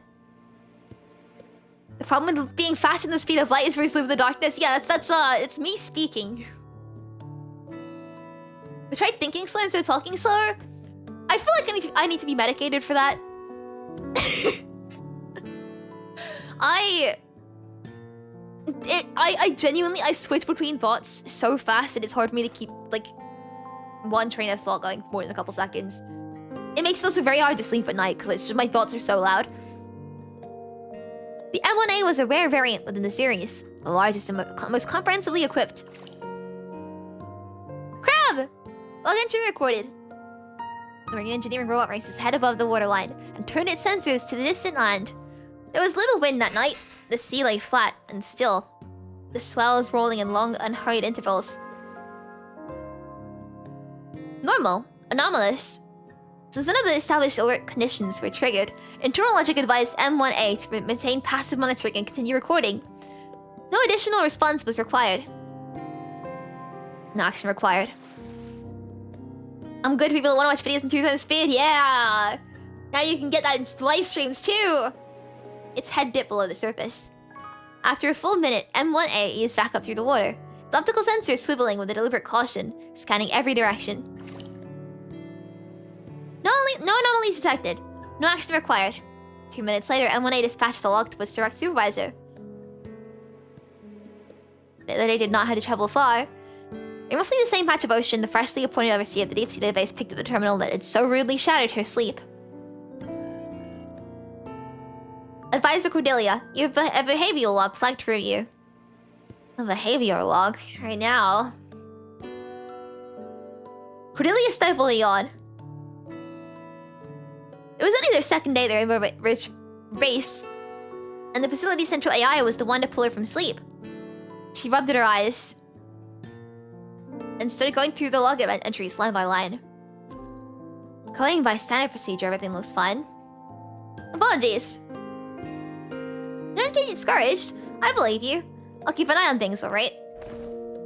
The problem with being faster than the speed of light is where you live in the darkness. Yeah, it's me speaking. I tried thinking slower instead of talking slower. I feel like I need to be medicated for that. I genuinely switch between thoughts so fast that it's hard for me to keep like one train of thought going for more than a couple seconds. It makes it also very hard to sleep at night because it's just my thoughts are so loud. The M1A was a rare variant within the series, the largest and most comprehensively equipped. Crab! Log entry recorded. The marine engineering robot races head above the waterline and turned its sensors to the distant land. There was little wind that night. The sea lay flat and still, the swells rolling in long, unhurried intervals. Normal. Anomalous. Since none of the established alert conditions were triggered, internal logic advised M1A to maintain passive monitoring and continue recording. No additional response was required. No action required. I'm good for people that want to watch videos in 2x speed. Yeah! Now you can get that in live streams too! Its head dipped below the surface. After a full minute, M1A eased back up through the water, its optical sensors swiveling with a deliberate caution, scanning every direction. No anomalies detected. No action required. 2 minutes later, M1A dispatched the log to its direct supervisor. They did not have to travel far. In roughly the same patch of ocean, the freshly appointed overseer of the deep-sea database picked up the terminal that had so rudely shattered her sleep. Advisor Cordelia, you have a behavioral log flagged for review. A behavioral log? Right now. Cordelia stifled a yawn. It was only their second day there in Rich Race, and the facility's central AI was the one to pull her from sleep. She rubbed at her eyes and started going through the log entries line by line. Going by standard procedure, everything looks fine. Apologies. Don't get discouraged. I believe you. I'll keep an eye on things, alright?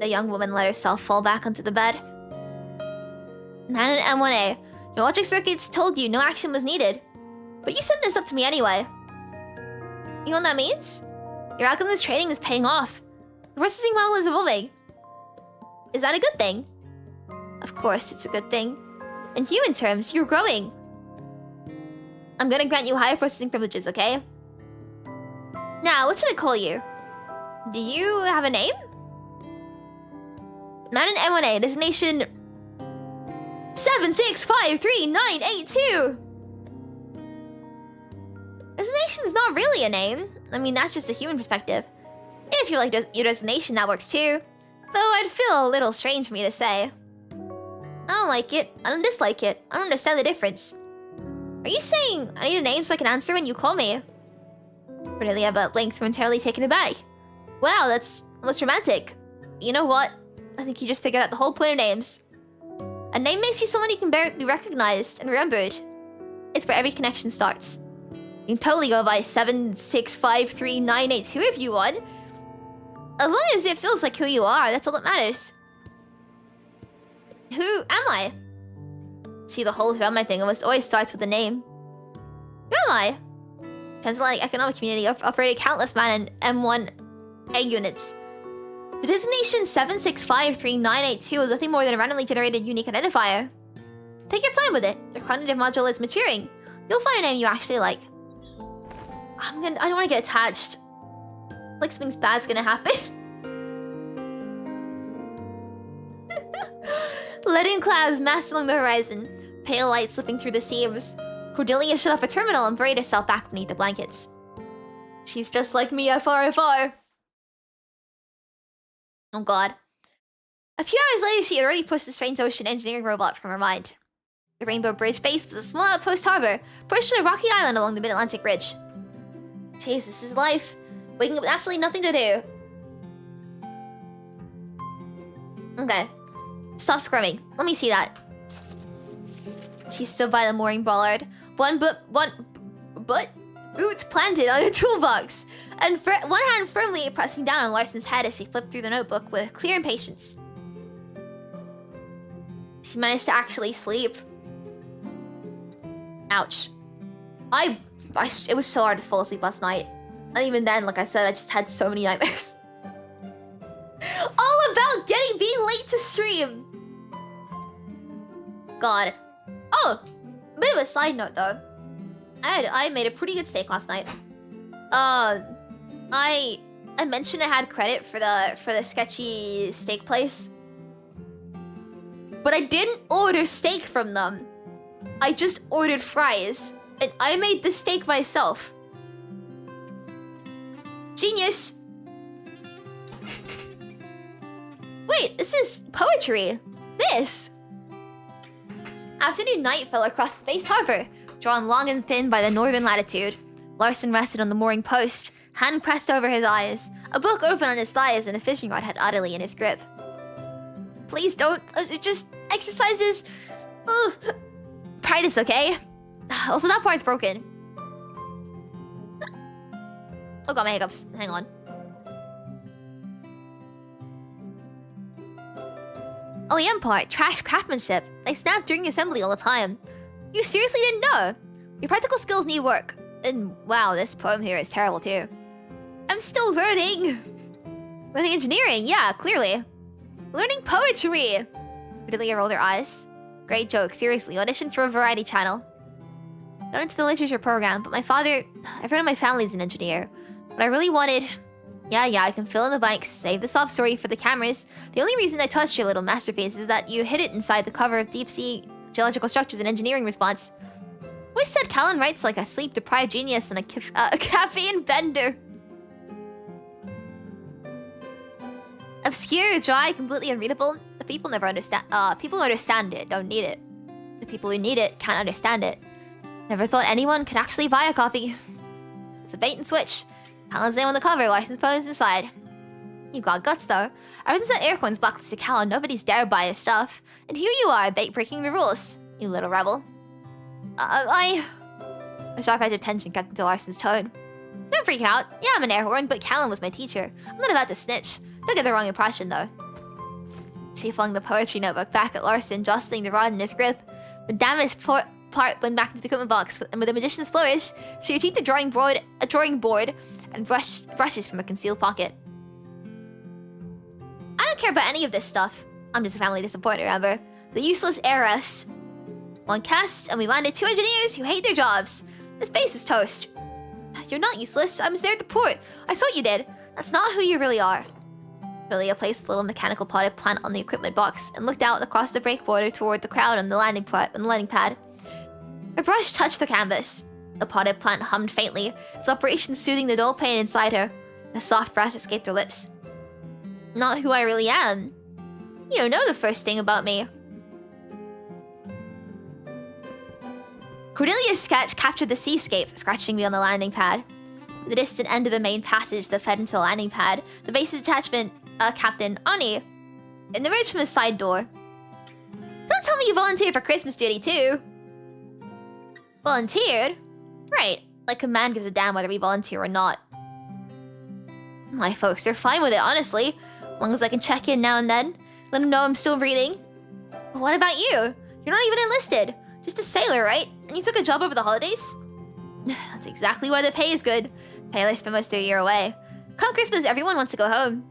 The young woman let herself fall back onto the bed. Not an M1A. Your logic circuits told you no action was needed. But you sent this up to me anyway. You know what that means? Your alchemist training is paying off. The processing model is evolving. Is that a good thing? Of course, it's a good thing. In human terms, you're growing. I'm gonna grant you higher processing privileges, okay? Now, what should I call you? Do you have a name? Man in M1A, designation 7653982. Designation's not really a name. I mean, that's just a human perspective. If you like your designation, that works too. Though I'd feel a little strange for me to say. I don't like it. I don't dislike it. I don't understand the difference. Are you saying I need a name so I can answer when you call me? Cornelia but blinked, momentarily taken aback. Wow, that's almost romantic. You know what? I think you just figured out the whole point of names. A name makes you someone you can be recognized and remembered. It's where every connection starts. You can totally go by 7653982 if you want. As long as it feels like who you are, that's all that matters. Who am I? See, the whole who am I thing almost always starts with a name. Who am I? Transatlantic Economic Community operated countless man and M1A units. The designation 7653982 is nothing more than a randomly generated unique identifier. Take your time with it. Your cognitive module is maturing. You'll find a name you actually like. I don't want to get attached. Like something's bad's gonna happen. Leaden clouds massed along the horizon, pale light slipping through the seams. Cordelia shut off a terminal and buried herself back beneath the blankets. She's just like me, FR. Oh god. A few hours later, she had already pushed the strange ocean engineering robot from her mind. The Rainbow Bridge base was a small outpost harbor, perched on a rocky island along the Mid-Atlantic Ridge. Jeez, this is life. Waking up with absolutely nothing to do. Okay. Stop squirming. Let me see that. She stood by the mooring bollard. One boot planted on a toolbox, and one hand firmly pressing down on Larson's head as she flipped through the notebook with clear impatience. She managed to actually sleep. Ouch. It was so hard to fall asleep last night. And even then, like I said, I just had so many nightmares. All about being late to stream. God. Oh, a bit of a side note though. I made a pretty good steak last night. I mentioned I had credit for the sketchy steak place, but I didn't order steak from them. I just ordered fries, and I made the steak myself. Genius. Wait, this is poetry. This. Afternoon night fell across the base harbor, drawn long and thin by the northern latitude. Larson rested on the mooring post, hand pressed over his eyes, a book open on his thighs, and a fishing rod held utterly in his grip. Please don't. Just exercises. Ugh. Practice, okay? Also, that part's broken. Oh, got my hiccups. Hang on. Oh, the end part. Trash craftsmanship. They snap during assembly all the time. You seriously didn't know? Your practical skills need work. And wow, this poem here is terrible too. I'm still learning. Learning engineering, yeah, clearly. Learning poetry. Cordelia rolled her eyes. Great joke, seriously. Audition for a variety channel. Got into the literature program, but everyone in my family's an engineer. What I really wanted... Yeah, I can fill in the blanks, save the sob story for the cameras. The only reason I touched your little masterpiece is that you hid it inside the cover of Deep Sea Geological Structures and Engineering Response. Always said Callan writes like a sleep-deprived genius and a caffeine bender. Obscure, dry, completely unreadable. The people never understand. People who understand it don't need it. The people who need it can't understand it. Never thought anyone could actually buy a copy. It's a bait and switch. Callan's name on the cover, licensed poems inside. You got guts though. Ever since that Aircoin's blacklisted Callan, nobody's dared buy his stuff. And here you are, breaking the rules, you little rebel. A sharp edge of tension cut into Larson's tone. Don't freak out. Yeah, I'm an airhorn, but Callan was my teacher. I'm not about to snitch. Don't get the wrong impression, though. She flung the poetry notebook back at Larson, jostling the rod in his grip. The damaged part went back into the equipment box, and with a magician's flourish, she retrieved a drawing board and brushes from a concealed pocket. I don't care about any of this stuff. I'm just a family disappointment, remember? The useless heiress. One cast, and we landed 2 engineers who hate their jobs. This base is toast. You're not useless. I was there at the port. I saw what you did. That's not who you really are. Lilia placed the little mechanical potted plant on the equipment box and looked out across the breakwater toward the crowd on the landing pad. Her brush touched the canvas. The potted plant hummed faintly, its operation soothing the dull pain inside her. A soft breath escaped her lips. Not who I really am. You don't know the first thing about me. Cordelia's sketch captured the seascape, scratching me on the landing pad. At the distant end of the main passage that fed into the landing pad, the base's detachment, Captain Ani, emerged from the side door. Don't tell me you volunteered for Christmas duty, too. Volunteered? Right, like a man gives a damn whether we volunteer or not. My folks are fine with it, honestly. As long as I can check in now and then, let them know I'm still breathing. But what about you? You're not even enlisted. Just a sailor, right? And you took a job over the holidays? That's exactly why the pay is good. Payless spend most of their year away. Come Christmas, everyone wants to go home.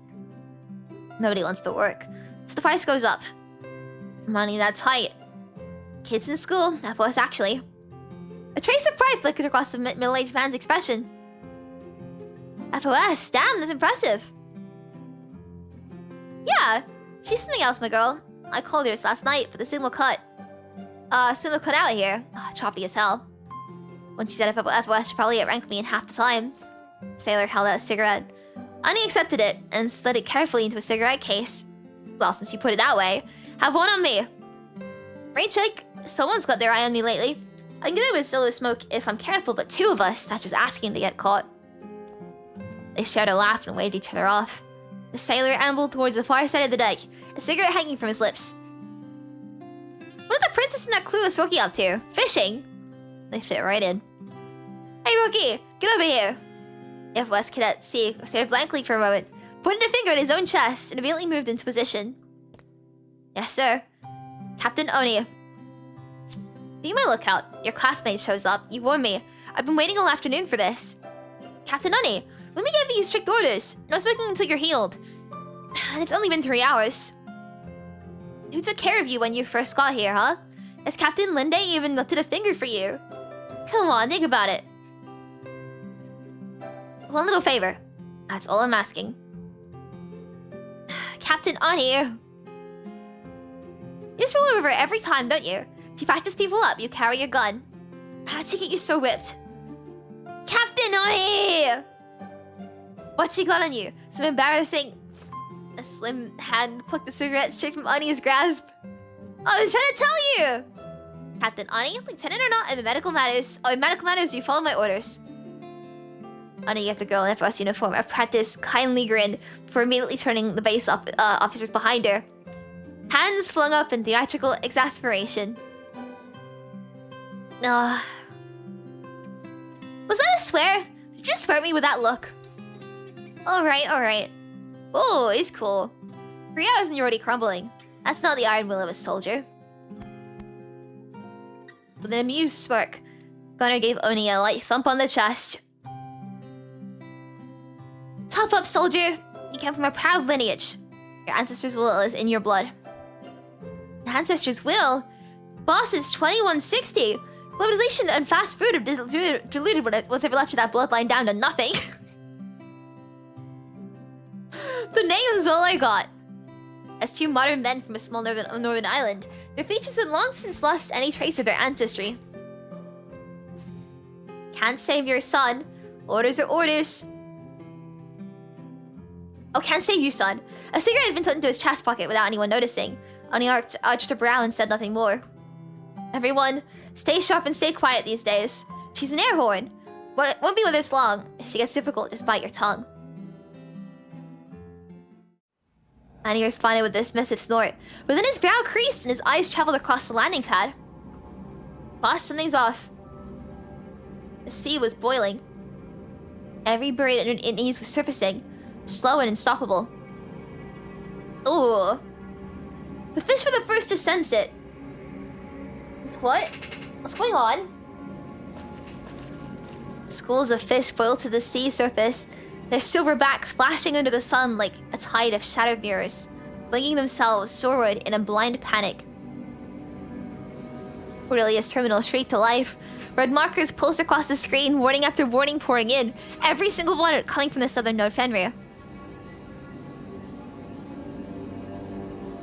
Nobody wants to work, so the price goes up. Money that's tight. Kids in school, FOS actually. A trace of pride flickered across the middle-aged man's expression. FOS, damn, that's impressive. Yeah, she's something else, my girl. I called her last night, but the signal cut. Signal cut out here. Choppy as hell. When she said FOS, she'd probably outrank me in half the time. Sailor held out a cigarette. Ani accepted it and slid it carefully into a cigarette case. Well, since you put it that way, have one on me. Rain check. Someone's got their eye on me lately. I can get away with solo smoke if I'm careful, but 2 of us, that's just asking to get caught. They shared a laugh and waved each other off. The sailor ambled towards the far side of the deck, a cigarette hanging from his lips. What are the princess and that clueless rookie up to? Fishing? They fit right in. Hey, rookie, get over here. The FOS cadet stared blankly for a moment, pointed a finger at his own chest, and immediately moved into position. Yes, sir. Captain Oni. Be my lookout. Your classmate shows up. You warned me. I've been waiting all afternoon for this. Captain Oni, let me give you strict orders. No smoking until you're healed. And it's only been 3 hours. Who took care of you when you first got here, huh? Has Captain Linde even lifted a finger for you? Come on, think about it. One little favor. That's all I'm asking. Captain Ani. You just roll over every time, don't you? To practice people up, you carry a gun. How'd she get you so whipped? Captain Ani! What's she got on you? Some embarrassing... A slim hand plucked the cigarette straight from Ani's grasp. I was trying to tell you! Captain Ani, lieutenant or not, I'm in medical matters. Oh, in medical matters, you follow my orders. Ani gave the girl in FOS uniform a practiced, kindly grin before immediately turning the base officers behind her. Hands flung up in theatrical exasperation. Was that a swear? Did you just swear at me with that look? Alright. Oh, he's cool. 3 hours and you're already crumbling. That's not the iron will of a soldier. With an amused smirk, Gunnar gave Oni a light thump on the chest. Top up, soldier! You came from a proud lineage. Your ancestors' will is in your blood. Ancestors' will? Boss is 2160! Globalization and fast food have diluted what's ever left of that bloodline down to nothing. The name's all I got. As 2 modern men from a small northern island, their features had long since lost any trace of their ancestry. Can't save your son. Orders are orders. Oh, can't save you, son. A cigarette had been put into his chest pocket without anyone noticing. Oni arched a brow and said nothing more. Everyone, stay sharp and stay quiet these days. She's an air horn. But it won't be with us long. If she gets difficult, just bite your tongue. Ani responded with a dismissive snort, but then his brow creased and his eyes traveled across the landing pad. Boss, something's off. The sea was boiling. Every bird in ease was surfacing, slow and unstoppable. Ooh. The fish were the first to sense it. What? What's going on? Schools of fish boiled to the sea surface, their silver backs flashing under the sun like a tide of shattered mirrors, blinking themselves shoreward in a blind panic. Aurelia's terminal shrieked to life. Red markers pulsed across the screen, warning after warning pouring in. Every single one coming from the southern node Fenrir.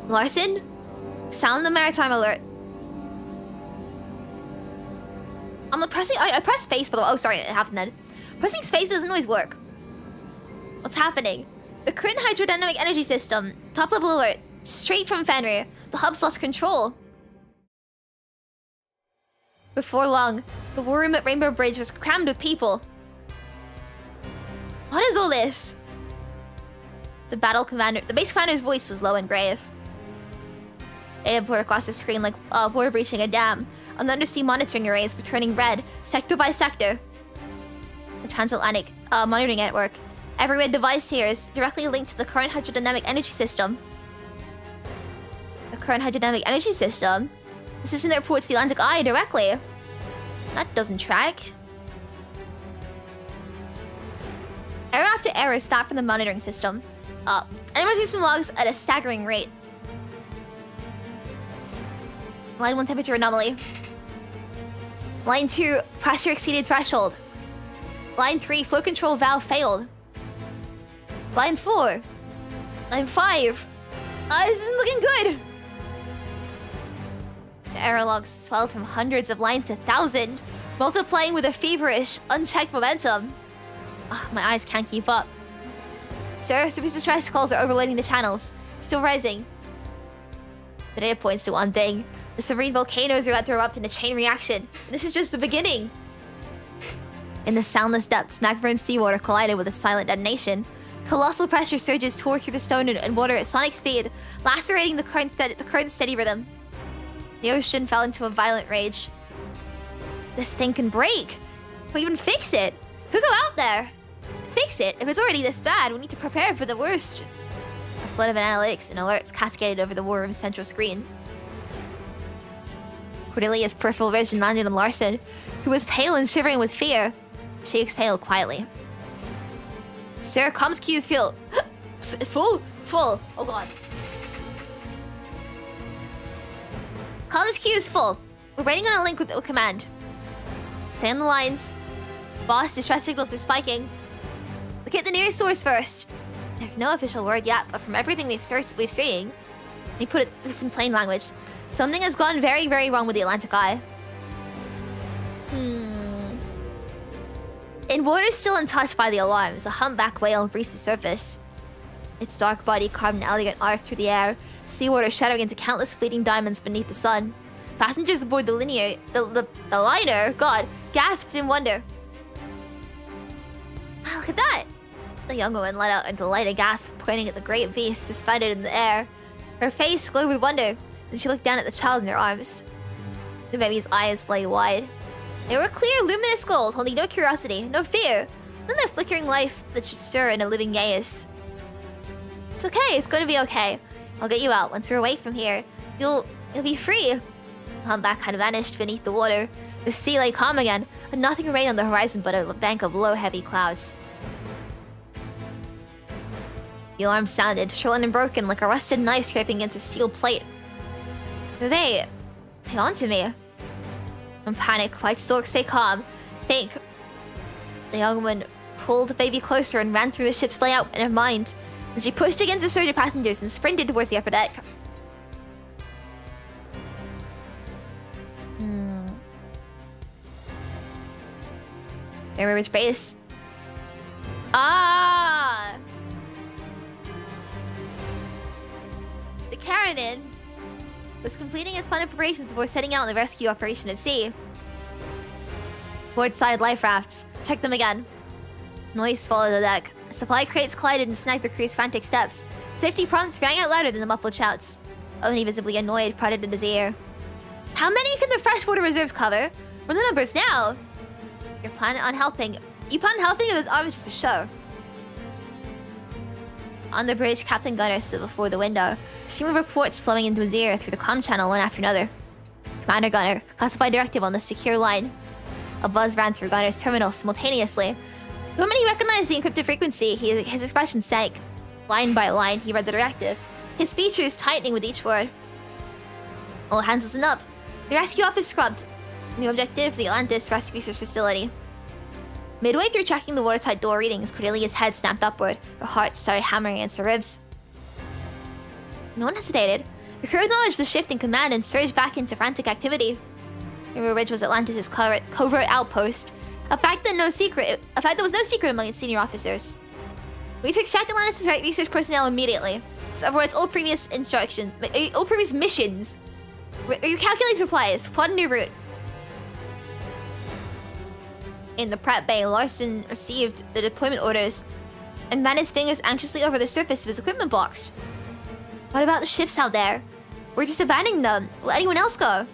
Larson? Sound the maritime alert. I pressed space, by the way. Oh, sorry, it happened then. Pressing space doesn't always work. What's happening? The current hydrodynamic energy system. Top level alert. Straight from Fenrir. The hub's lost control. Before long, the war room at Rainbow Bridge was crammed with people. What is all this? The base commander's voice was low and grave. Data poured across the screen like water breaching a dam. On the undersea monitoring arrays were turning red, sector by sector. The transatlantic monitoring network. Every red device here is directly linked to the current hydrodynamic energy system. The current hydrodynamic energy system? The system that reports the Atlantic Eye directly. That doesn't track. Error after error is back from the monitoring system. Energy system logs at a staggering rate. Line 1 temperature anomaly. Line 2 pressure exceeded threshold. Line 3 flow control valve failed. Line 4. Line 5. This isn't looking good. The error logs swelled from hundreds of lines to 1,000, multiplying with a feverish, unchecked momentum. My eyes can't keep up. Sir, service distress calls are overloading the channels. Still rising. The data points to one thing. The submarine volcanoes are about to erupt in a chain reaction. And this is just the beginning. In the soundless depths, magma seawater collided with a silent detonation. Colossal pressure surges tore through the stone and water at sonic speed, lacerating the current's steady rhythm. The ocean fell into a violent rage. This thing can break. Or even fix it. Who go out there? Fix it? If it's already this bad, we need to prepare for the worst. A flood of analytics and alerts cascaded over the war room's central screen. Cordelia's peripheral vision landed on Larson, who was pale and shivering with fear. She exhaled quietly. Sir, comms queues feel... full? Full. Oh god. Comms queue is full. We're waiting on a link with command. Stay on the lines. Boss, distress signals are spiking. Locate the nearest source first. There's no official word yet, but from everything we've seen... Let me put it in plain language. Something has gone very, very wrong with the Atlantic Eye. In waters still untouched by the alarms, a humpback whale breached the surface. Its dark body carved an elegant arc through the air, seawater shattering into countless fleeting diamonds beneath the sun. Passengers aboard the liner, God, gasped in wonder. Wow, look at that! The young woman let out a delighted gasp, pointing at the great beast suspended in the air. Her face glowed with wonder, and she looked down at the child in her arms. The baby's eyes lay wide. They were clear, luminous gold, holding no curiosity, no fear, none of that flickering life that should stir in a living gaze. It's okay, it's going to be okay. I'll get you out. Once we're away from here, you'll be free. The humpback had vanished beneath the water. The sea lay calm again, and nothing remained on the horizon but a bank of low, heavy clouds. The alarm sounded, shrill and broken, like a rusted knife scraping against a steel plate. They onto me. In panic, White Stork, stay calm. Think. The young woman pulled the baby closer and ran through the ship's layout in her mind. And she pushed against the surge of passengers and sprinted towards the upper deck. Which base? Ah! The Karenina was completing its final preparations before setting out on the rescue operation at sea. Port side life rafts. Check them again. Noise followed the deck. Supply crates collided and snagged the crew's frantic steps. Safety prompts rang out louder than the muffled shouts. Oni, visibly annoyed, prodded at his ear. How many can the freshwater reserves cover? What are the numbers now? You plan on helping or those arms just for show? On the bridge, Captain Gunner stood before the window. A stream of reports flowing into his ear through the comm channel one after another. Commander Gunner, classified directive on the secure line. A buzz ran through Gunner's terminal simultaneously. The moment he recognized the encrypted frequency, his expression sank. Line by line, he read the directive, his features tightening with each word. All hands listen up. The rescue op is scrubbed. The objective, the Atlantis Rescue Research Facility. Midway through checking the watertight door readings, Cordelia's head snapped upward. Her heart started hammering against her ribs. No one hesitated. The crew acknowledged the shift in command and surged back into frantic activity. River Ridge was Atlantis' covert outpost, a fact that was no secret among its senior officers. We need to extract Atlantis' research personnel immediately. To avoid all previous missions. Recalculate supplies. Plot a new route. In the prep bay, Larson received the deployment orders and ran his fingers anxiously over the surface of his equipment box. What about the ships out there? We're just abandoning them. Will anyone else go?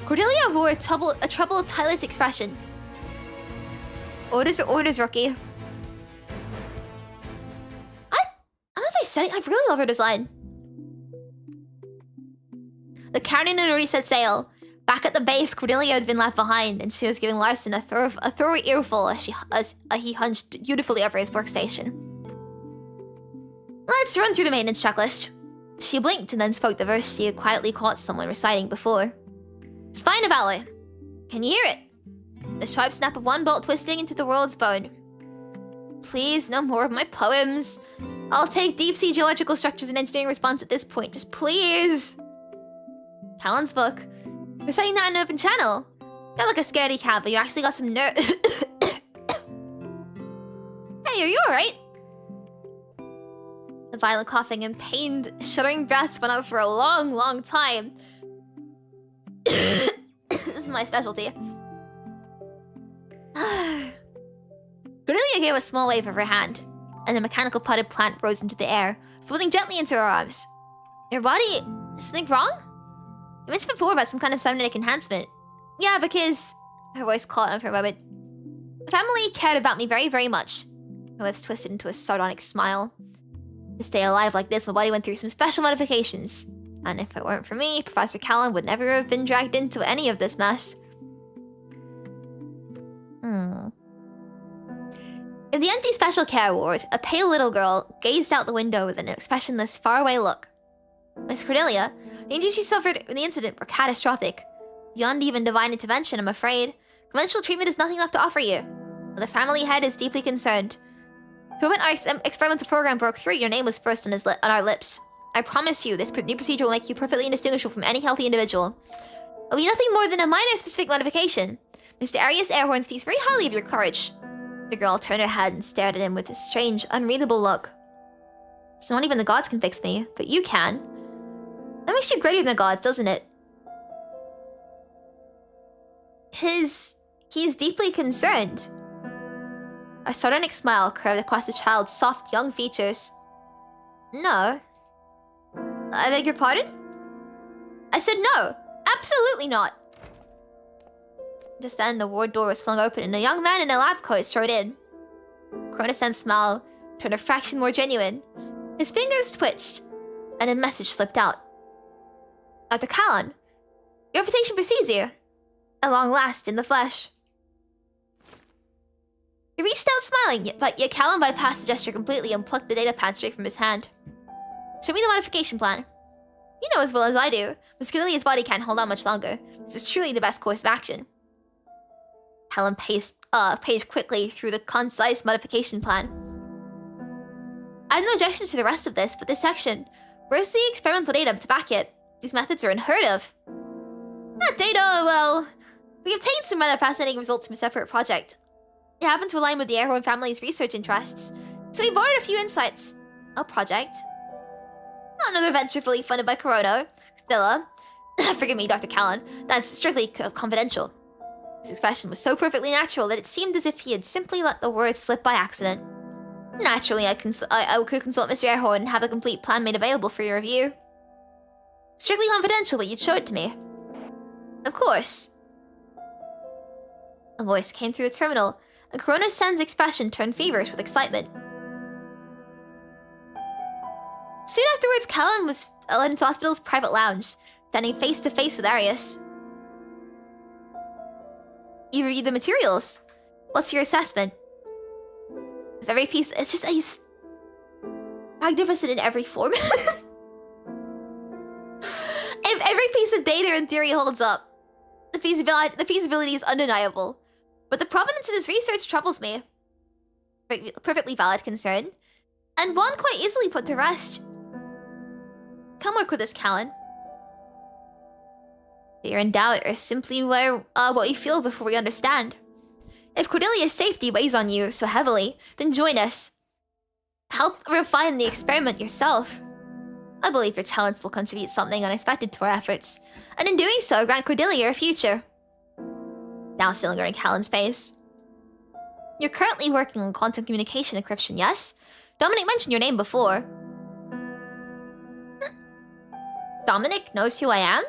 Cordelia wore a troubled, tight-lipped expression. Orders are orders, rookie. I don't know if I said it. I really love her design. The Karenina had already set sail. Back at the base, Cordelia had been left behind, and she was giving Larson a thorough earful as he hunched dutifully over his workstation. Let's run through the maintenance checklist. She blinked and then spoke the verse she had quietly caught someone reciting before. Spina Valley. Can you hear it? The sharp snap of one bolt twisting into the world's bone. Please, no more of my poems. I'll take deep-sea geological structures and engineering response at this point. Just please. Callan's book. We're setting that in an open channel. You're like a scaredy cat, but you actually got some nerve. Hey, are you alright? The violent coughing and pained, shuddering breaths went out for a long, long time. This is my specialty. Cordelia gave a small wave of her hand, and the mechanical potted plant rose into the air, floating gently into her arms. Your body... is something wrong? You mentioned before about some kind of cybernetic enhancement. Yeah, because... Her voice caught on for a moment. My family cared about me very, very much. Her lips twisted into a sardonic smile. To stay alive like this, my body went through some special modifications. And if it weren't for me, Professor Callan would never have been dragged into any of this mess. In the empty special care ward, a pale little girl gazed out the window with an expressionless, faraway look. Miss Cordelia, the injuries she suffered in the incident were catastrophic. Beyond even divine intervention, I'm afraid. Conventional treatment has nothing left to offer you. The family head is deeply concerned. The moment our experimental program broke through, your name was first on our lips. I promise you, this new procedure will make you perfectly indistinguishable from any healthy individual. It will be nothing more than a minor specific modification. Mr. Arius Airhorn speaks very highly of your courage. The girl turned her head and stared at him with a strange, unreadable look. So not even the gods can fix me, but you can. That makes you greater than the gods, doesn't it? He's deeply concerned. A sardonic smile curved across the child's soft, young features. No. I beg your pardon? I said no. Absolutely not. Just then, the ward door was flung open and a young man in a lab coat strode in. Chronosen's smile turned a fraction more genuine. His fingers twitched, and a message slipped out. Dr. Callan, your reputation precedes you. At long last, in the flesh. He reached out smiling, but yet Callan bypassed the gesture completely and plucked the data pad straight from his hand. Show me the modification plan. You know as well as I do, Miss Cordelia's body can't hold on much longer. This is truly the best course of action. Callan paged quickly through the concise modification plan. I have no objections to the rest of this, but this section, where's the experimental data to back it? These methods are unheard of. That data, well, we obtained some rather fascinating results from a separate project. It happened to align with the Airhorn family's research interests, so we borrowed a few insights. A project. Not another venture fully funded by Corona, Stella. Forgive me, Dr. Callan. That's strictly confidential. His expression was so perfectly natural that it seemed as if he had simply let the words slip by accident. Naturally, I could consult Mr. Airhorn and have the complete plan made available for your review. Strictly confidential, but you'd show it to me. Of course. A voice came through the terminal, and Corona-sen's expression turned feverish with excitement. Soon afterwards, Callan was led into the hospital's private lounge, standing face to face with Arius. You reviewed the materials. What's your assessment? Of every piece, it's just he's magnificent in every form. If every every piece of data in theory holds up. The feasibility is undeniable. But the provenance of this research troubles me. Perfectly valid concern. And one quite easily put to rest. Come work with us, Callan. Fear and doubt are simply what we feel before we understand. If Cordelia's safety weighs on you so heavily, then join us. Help refine the experiment yourself. I believe your talents will contribute something unexpected to our efforts, and in doing so, grant Cordelia a future. Now still lingering Callan's face. You're currently working on quantum communication encryption, yes? Dominic mentioned your name before. Dominic knows who I am?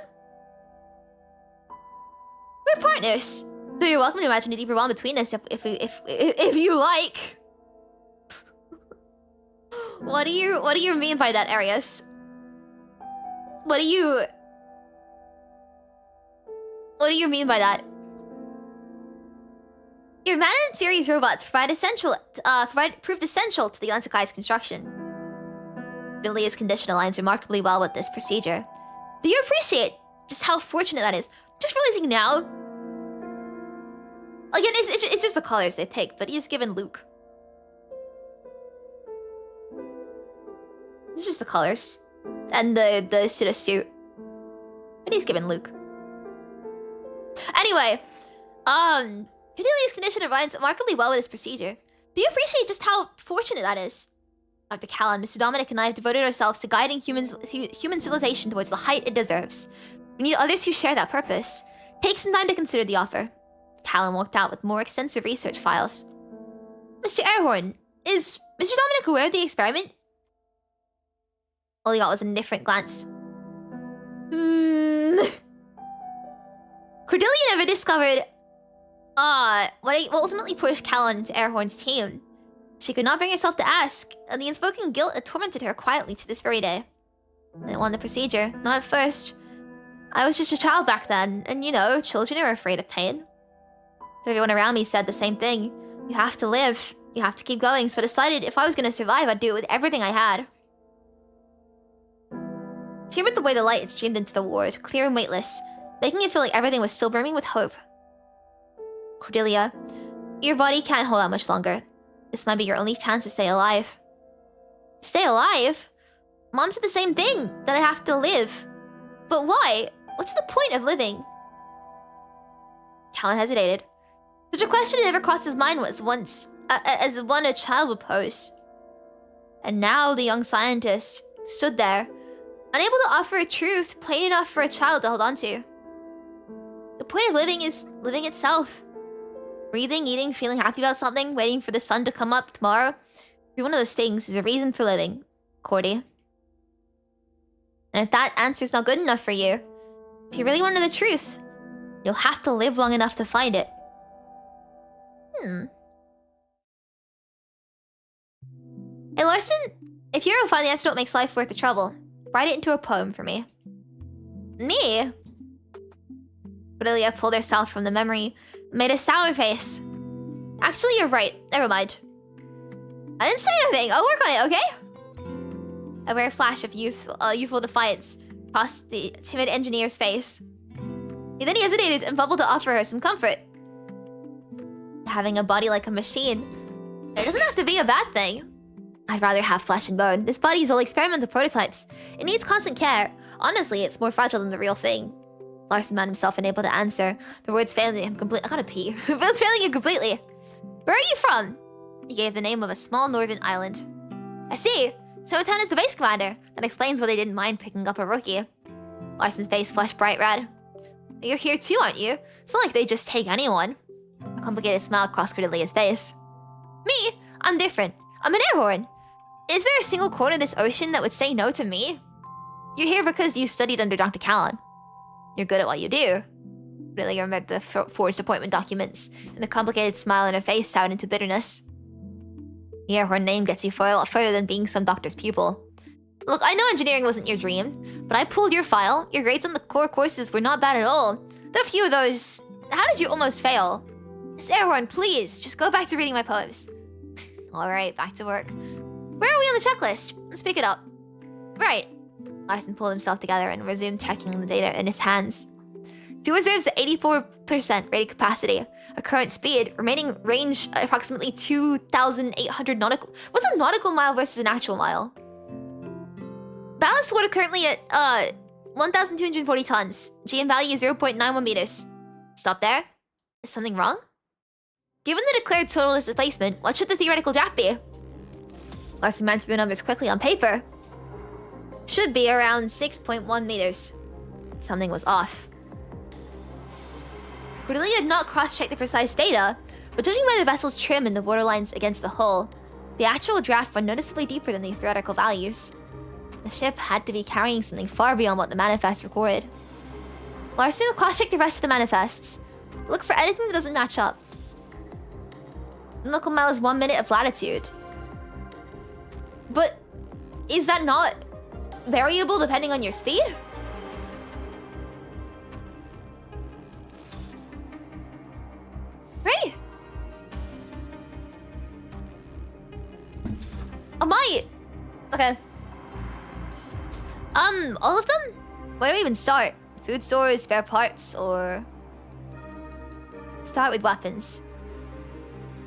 We're partners. So you're welcome to imagine a deeper bond between us if you like. What do you mean by that, Arius? What do you mean by that? Your man and series robots proved essential to the Antikai's construction. Cordelia's condition aligns remarkably well with this procedure. Do you appreciate just how fortunate that is? Just realizing now. Again, it's just the colors they picked, but he's given Luke. It's just the colors. And the sort of suit. But he's given Luke. Anyway, Cordelia's condition aligns remarkably well with this procedure. Do you appreciate just how fortunate that is? Dr. Callan, Mr. Dominic and I have devoted ourselves to guiding human civilization towards the height it deserves. We need others who share that purpose. Take some time to consider the offer. Callan walked out with more extensive research files. Mr. Airhorn, is Mr. Dominic aware of the experiment? All he got was an indifferent glance. Cordelia never discovered what ultimately pushed Callan into Airhorn's team. She could not bring herself to ask, and the unspoken guilt had tormented her quietly to this very day. I didn't want the procedure, not at first. I was just a child back then, and you know, children are afraid of pain. But everyone around me said the same thing. You have to live. You have to keep going, so I decided if I was gonna survive, I'd do it with everything I had. She remembered the way the light had streamed into the ward, clear and weightless, making it feel like everything was still brimming with hope. Cordelia, your body can't hold out much longer. This might be your only chance to stay alive. Stay alive? Mom said the same thing, that I have to live. But why? What's the point of living? Callan hesitated. Such a question had never crossed his mind as one a child would pose. And now the young scientist stood there, unable to offer a truth plain enough for a child to hold on to. The point of living is living itself. Breathing, eating, feeling happy about something, waiting for the sun to come up tomorrow. Every one of those things is a reason for living, Cordy. And if that answer's not good enough for you, if you really want to know the truth, you'll have to live long enough to find it. Hey Larson, if you're able to find the answer to what makes life worth the trouble, write it into a poem for me. Me? Cordelia pulled herself from the memory, made a sour face. Actually, you're right. Never mind. I didn't say anything. I'll work on it, okay? A rare flash of youthful defiance crossed the timid engineer's face. Then he hesitated and bubbled to offer her some comfort. Having a body like a machine, it doesn't have to be a bad thing. I'd rather have flesh and bone. This body is all experimental prototypes. It needs constant care. Honestly, it's more fragile than the real thing. Larson found himself unable to answer. The words failing him completely. I gotta pee. The words failing him completely. Where are you from? He gave the name of a small northern island. I see. Sotown is the base commander. That explains why they didn't mind picking up a rookie. Larson's face flushed bright red. You're here too, aren't you? It's not like they just take anyone. A complicated smile crossed Cordelia's face. Me? I'm different. I'm an airhorn. Is there a single corner of this ocean that would say no to me? You're here because you studied under Dr. Callan. You're good at what you do. Cordelia remembered the forged appointment documents, and the complicated smile on her face soured into bitterness. The airhorn name gets you a lot further than being some doctor's pupil. Look, I know engineering wasn't your dream, but I pulled your file. Your grades on the core courses were not bad at all. There are a few of those. How did you almost fail? Miss Airhorn, please, just go back to reading my poems. Alright, back to work. Where are we on the checklist? Let's pick it up. Right. Larson pulled himself together and resumed checking the data in his hands. Fuel reserves at 84% rated capacity. A current speed. Remaining range at approximately 2,800 nautical... What's a nautical mile versus an actual mile? Ballast water currently at 1,240 tons. GM value 0.91 meters. Stop there. Is something wrong? Given the declared total displacement, what should the theoretical draft be? Larson ran through the numbers quickly on paper. Should be around 6.1 meters. Something was off. Cordelia had not cross-checked the precise data, but judging by the vessel's trim and the borderlines against the hull, the actual draft went noticeably deeper than the theoretical values. The ship had to be carrying something far beyond what the manifest recorded. Larson cross-checked the rest of the manifests. Look for anything that doesn't match up. Nautical mile is 1 minute of latitude. But is that not variable depending on your speed? Right? I might. Okay. All of them? Where do we even start? Food stores, spare parts, or... Start with weapons.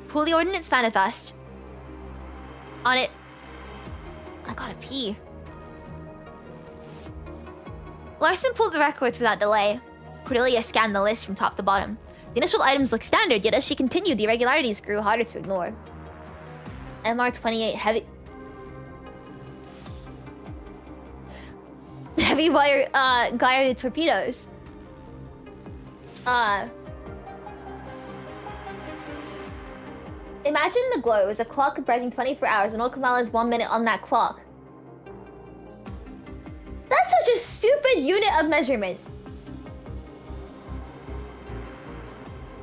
Pull the ordnance manifest. On it. I gotta pee. Larson pulled the records without delay. Cordelia scanned the list from top to bottom. The initial items looked standard, yet as she continued, the irregularities grew harder to ignore. MR-28 heavy wire guided torpedoes. Imagine the globe is a clock comprising 24 hours and Okamala is 1 minute on that clock. That's such a stupid unit of measurement.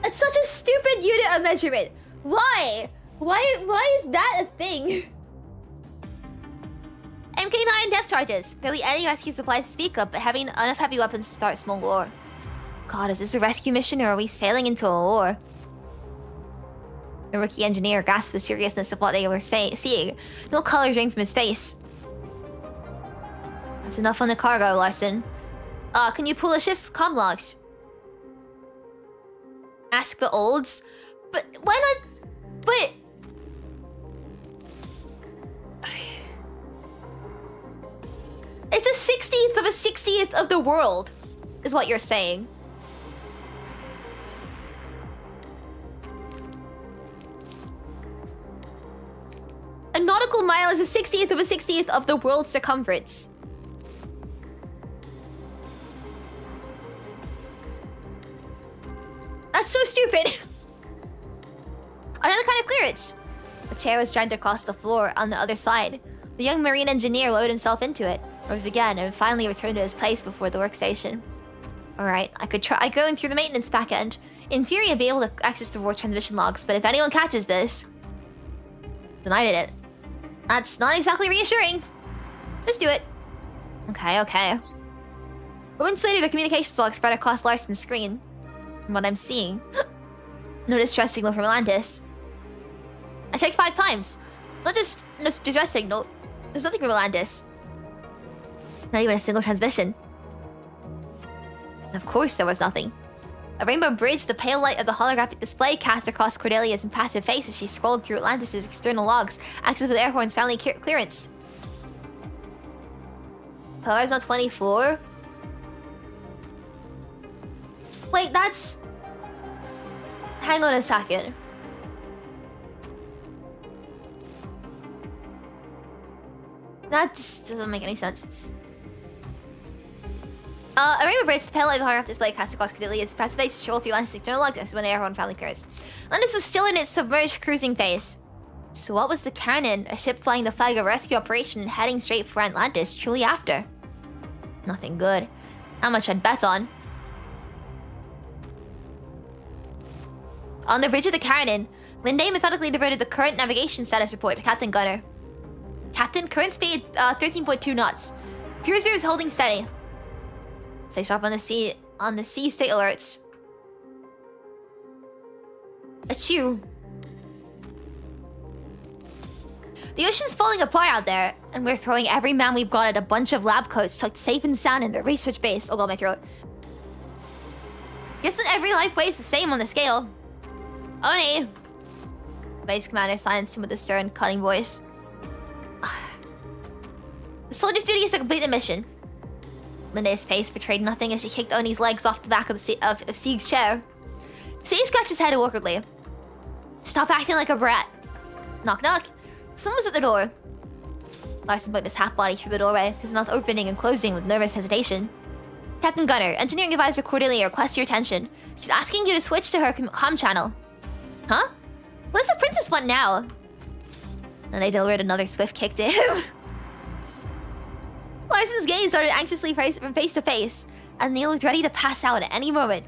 It's such a stupid unit of measurement. Why? Why is that a thing? MK9 depth charges. Barely any rescue supplies to speak of, but having enough heavy weapons to start small war. God, is this a rescue mission or are we sailing into a war? The rookie engineer gasped the seriousness of what they were seeing. No color drained from his face. That's enough on the cargo, Larson. Can you pull a ship's comm logs? Ask the olds? But why not? But... It's a 60th of a 60th of the world, is what you're saying. A nautical mile is a 60th of a 60th of the world's circumference. That's so stupid. Another kind of clearance. A chair was dragged across the floor on the other side. The young marine engineer lowered himself into it, rose again, and finally returned to his place before the workstation. Alright, I could try going through the maintenance backend. In theory, I'd be able to access the war transmission logs, but if anyone catches this, then I did it. That's not exactly reassuring. Just do it. Okay. Moments later, the communications log spread across Larson's screen. From what I'm seeing, no distress signal from Atlantis. I checked 5 times. Not just no distress signal. There's nothing from Atlantis. Not even a single transmission. Of course there was nothing. A rainbow bridge, the pale light of the holographic display cast across Cordelia's impassive face as she scrolled through Atlantis' external logs, access with air horns finally clearance. Polaris 24? Wait, that's... Hang on a second. That just doesn't make any sense. A rainbow bridge, the pale light of the holographic display cast across Cordelia's impassive face, scrolled through Atlantis' external logs, access when the air horn finally clears. Atlantis was still in its submerged cruising phase. So what was the Karenina, a ship flying the flag of rescue operation and heading straight for Atlantis, truly after? Nothing good. Not much I'd bet on. On the bridge of the Karenina, Linday methodically diverted the current navigation status report to Captain Gunner. Captain, current speed 13.2 knots. Fuel reserves holding steady. Stay sharp on the sea state alerts. Achoo. The ocean's falling apart out there, and we're throwing every man we've got at a bunch of lab coats tucked safe and sound in their research base. Oh god, my throat. Guess not every life weighs the same on the scale. Oni! The base commander silenced him with a stern, cutting voice. The soldier's duty is to complete the mission. Linda's face betrayed nothing as she kicked Oni's legs off the back of Sieg's chair. Sieg scratched his head awkwardly. Stop acting like a brat. Knock knock. Someone was at the door. Larson put his half body through the doorway, his mouth opening and closing with nervous hesitation. Captain Gunner, Engineering Advisor Cordelia requests your attention. She's asking you to switch to her comm channel. Huh? What does the princess want now? Then I delivered another swift kick to him. Larson's gaze started anxiously from face to face, and Neil looked ready to pass out at any moment.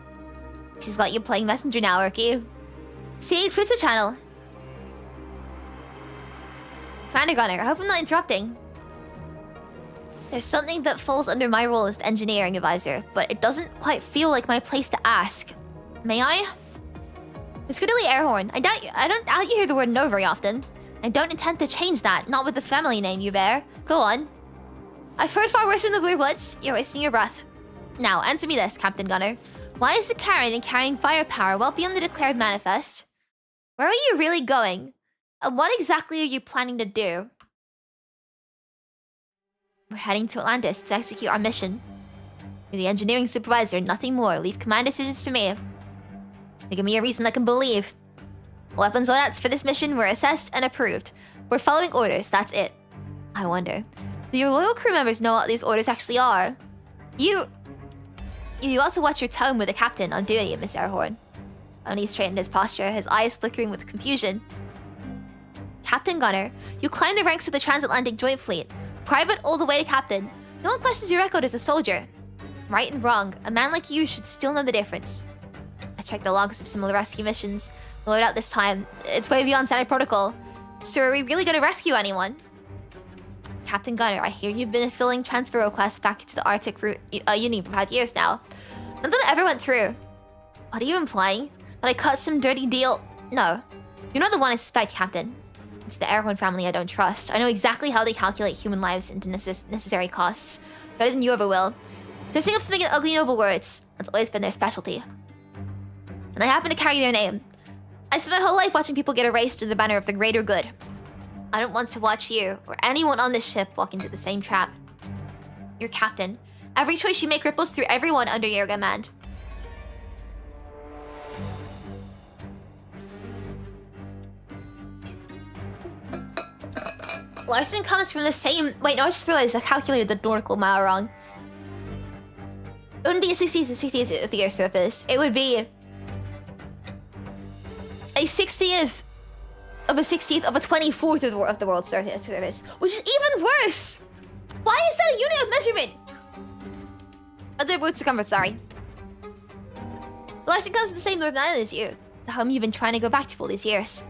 She's got you playing messenger now, Rookie. Sieg, switch the channel. Commander Gunner, I hope I'm not interrupting. There's something that falls under my role as the engineering advisor, but it doesn't quite feel like my place to ask. May I? It's Cordelia Airhorn. I don't doubt you hear the word no very often. I don't intend to change that, not with the family name you bear. Go on. I've heard far worse from the Blue Bloods. You're wasting your breath. Now, answer me this, Captain Gunner. Why is the Karen carrying firepower well beyond the declared manifest? Where are you really going? And what exactly are you planning to do? We're heading to Atlantis to execute our mission. You're the engineering supervisor, nothing more. Leave command decisions to me. Give me a reason I can believe. Weapons loadouts for this mission were assessed and approved. We're following orders, that's it. I wonder, do your loyal crew members know what these orders actually are? You ought to watch your tone with the captain on duty, Miss Airhorn. Oni straightened his posture, his eyes flickering with confusion. Captain Gunner, you climbed the ranks of the Transatlantic Joint Fleet. Private all the way to captain. No one questions your record as a soldier. Right and wrong, a man like you should still know the difference. I checked the logs of similar rescue missions. The loadout this time, it's way beyond standard protocol. So are we really gonna rescue anyone? Captain Gunner, I hear you've been filling transfer requests back to the Arctic route Uni for 5 years now. None of them ever went through. What are you implying? That I cut some dirty deal? No. You're not the one I suspect, Captain. It's the Airhorn family I don't trust. I know exactly how they calculate human lives into necessary costs. Better than you ever will. Dressing up something in ugly noble words. That's always been their specialty. And I happen to carry their name. I spent my whole life watching people get erased in the banner of the greater good. I don't want to watch you, or anyone on this ship, walk into the same trap. You're captain. Every choice you make ripples through everyone under your command. Larson comes from the same... Wait, no, I just realized I calculated the nautical mile wrong. It wouldn't be a 60th of the Earth's surface. It would be... a 60th of a 60th of a 24th of the world's surface. Which is even worse! Why is that a unit of measurement? Other boot circumference, sorry. Larson comes to the same Northern Island as you. The home you've been trying to go back to all these years.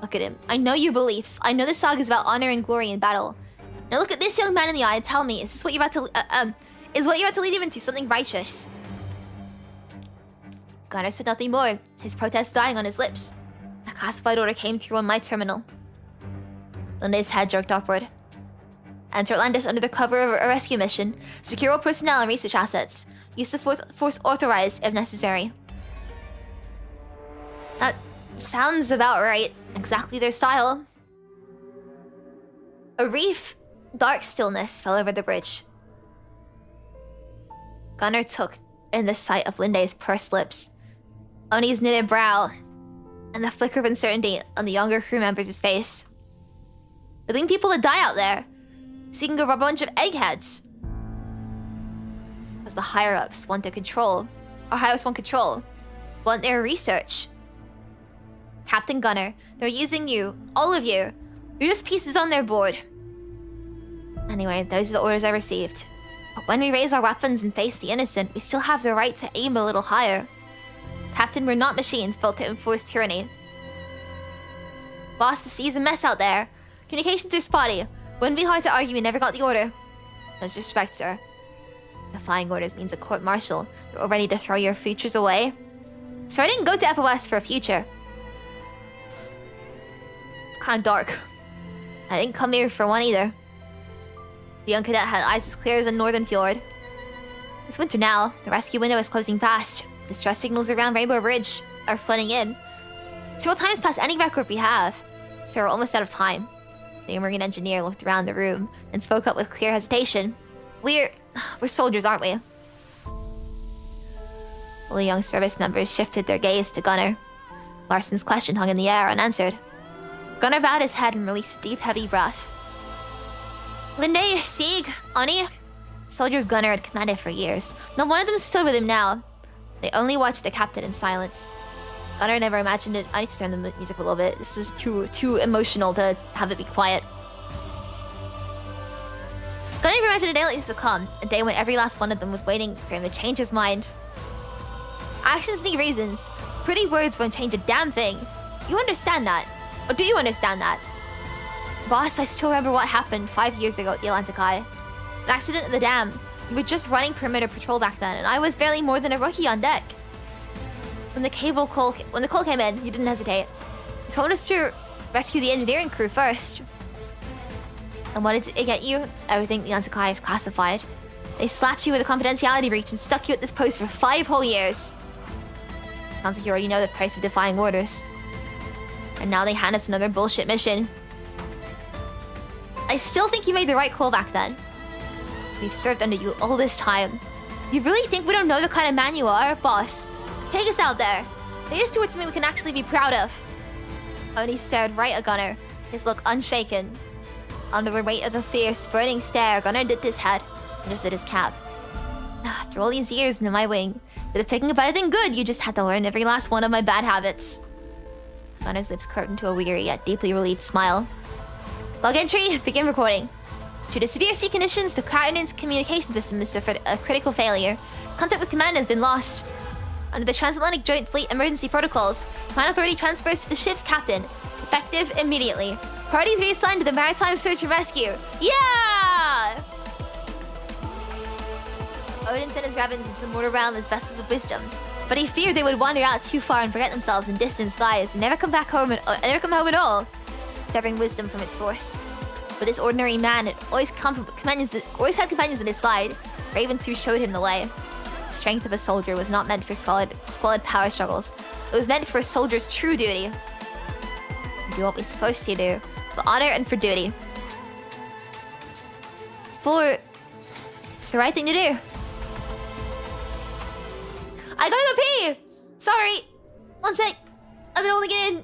Look at him. I know your beliefs. I know this saga is about honor and glory in battle. Now look at this young man in the eye and tell me, is this what you're about to... is what you're about to lead him into something righteous? Gunner said nothing more, his protest dying on his lips. A classified order came through on my terminal. Linda's head jerked upward. Enter Atlantis under the cover of a rescue mission. Secure all personnel and research assets. Use the force authorized if necessary. That sounds about right. Exactly their style. A brief, dark stillness fell over the bridge. Gunner took in the sight of Linda's pursed lips, Oni's knitted brow, and the flicker of uncertainty on the younger crew member's face. We're leaving people to die out there, seeking over a bunch of eggheads. As the higher-ups want to control, or higher-ups want control, want their research. Captain Gunner, they're using you, all of you. You're just pieces on their board. Anyway, those are the orders I received. But when we raise our weapons and face the innocent, we still have the right to aim a little higher. Captain, we're not machines built to enforce tyranny. Boss, the sea's a mess out there. Communications are spotty. Wouldn't be hard to argue we never got the order. Much respect, sir. Defying orders means a court-martial. You're all ready to throw your futures away? So I didn't go to FOS for a future. It's kind of dark. I didn't come here for one either. The young cadet had eyes as clear as a northern fjord. It's winter now. The rescue window is closing fast. Distress signals around Rainbow Bridge are flooding in. Several times past any record we have, so we're almost out of time. The marine engineer looked around the room and spoke up with clear hesitation. We're soldiers, aren't we? All the young service members shifted their gaze to Gunnar. Larson's question hung in the air unanswered. Gunnar bowed his head and released a deep, heavy breath. Linde, Sieg, Ani. Soldiers Gunnar had commanded for years. Not one of them stood with him now. They only watched the captain in silence. Gunnar never imagined it. I need to turn the music a little bit. This is too emotional to have it be quiet. Gunnar never imagined a day like this would come. A day when every last one of them was waiting for him to change his mind. Actions need reasons. Pretty words won't change a damn thing. You understand that? Or do you understand that? Boss, I still remember what happened 5 years ago at the Atlantic Eye. An accident at the dam. We were just running perimeter patrol back then, and I was barely more than a rookie on deck. When the call came in, you didn't hesitate. You told us to rescue the engineering crew first. And what did it get you? Everything the Atlantic Eye is classified. They slapped you with a confidentiality breach and stuck you at this post for 5 whole years. Sounds like you already know the price of defying orders. And now they hand us another bullshit mission. I still think you made the right call back then. We've served under you all this time. You really think we don't know the kind of man you are, boss? Take us out there. Lead us towards something we can actually be proud of. Oni stared right at Gunnar, his look unshaken. Under the weight of the fierce, burning stare, Gunnar dipped his head and adjusted his cap. After all these years under my wing, that if picking up anything good, you just had to learn every last one of my bad habits. Gunnar's lips curved into a weary yet deeply relieved smile. Log entry, begin recording. Due to severe sea conditions, the Karenin's communication system has suffered a critical failure. Contact with command has been lost. Under the Transatlantic Joint Fleet Emergency Protocols, Command Authority transfers to the ship's captain. Effective immediately. Parties reassigned to the Maritime Search and Rescue. Yeah! Odin sent his ravens into the mortal realm as vessels of wisdom, but he feared they would wander out too far and forget themselves in distant skies and never come home at all, severing wisdom from its source. But this ordinary man had always had companions at his side, ravens who showed him the way. The strength of a soldier was not meant for squalid power struggles. It was meant for a soldier's true duty. You do what we're supposed to do, for honor and for duty. It's the right thing to do. I gotta go pee! Sorry. One sec. I've been holding it in.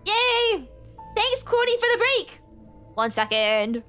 Yay! Thanks, Cordy, for the break! 1 second.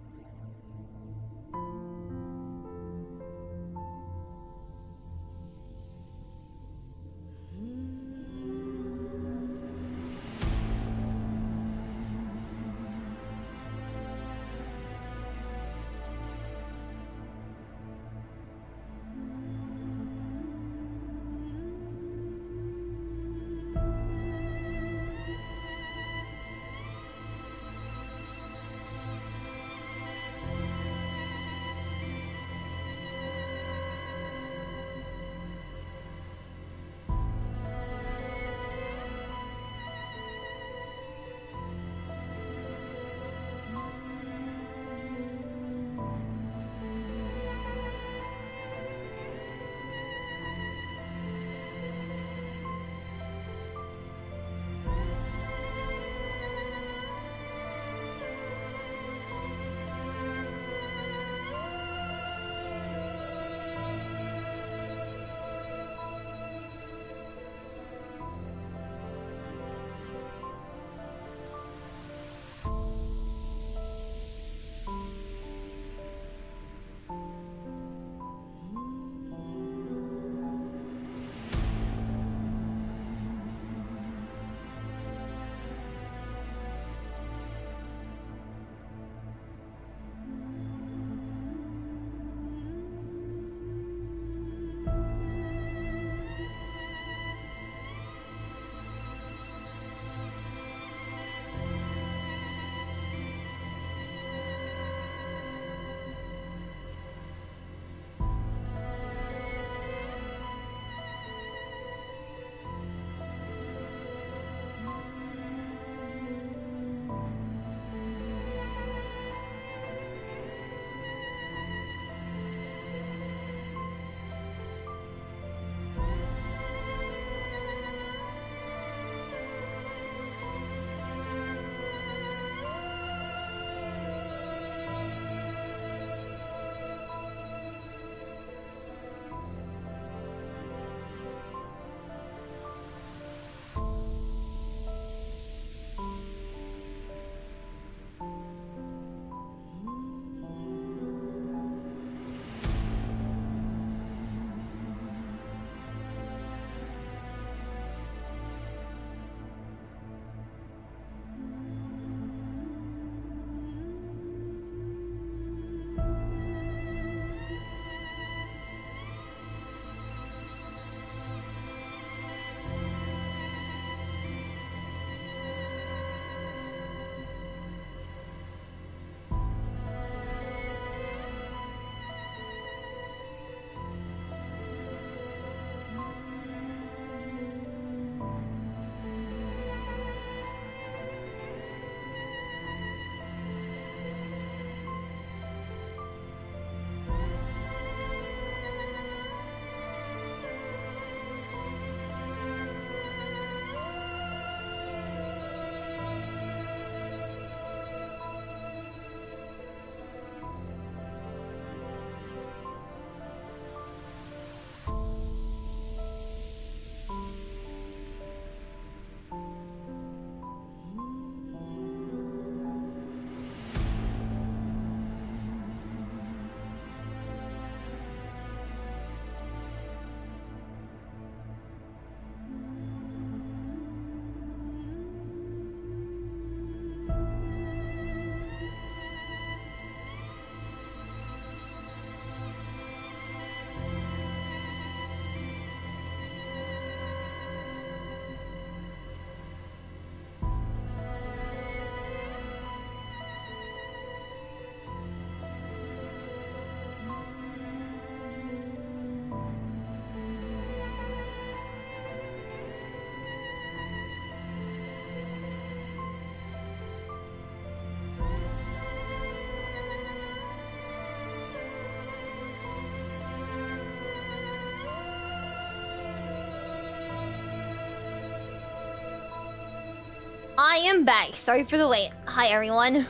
I am back. Sorry for the wait. Hi, everyone.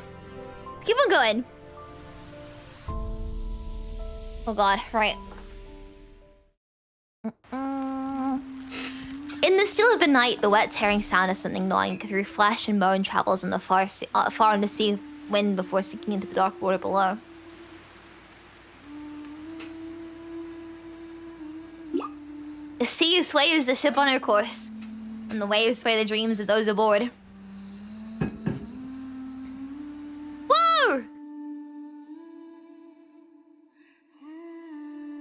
Keep on going. Oh god, right. In the still of the night, the wet tearing sound of something gnawing through flesh and bone travels on the far on the sea wind before sinking into the dark water below. The sea sways the ship on her course, and the waves sway the dreams of those aboard. Whoa!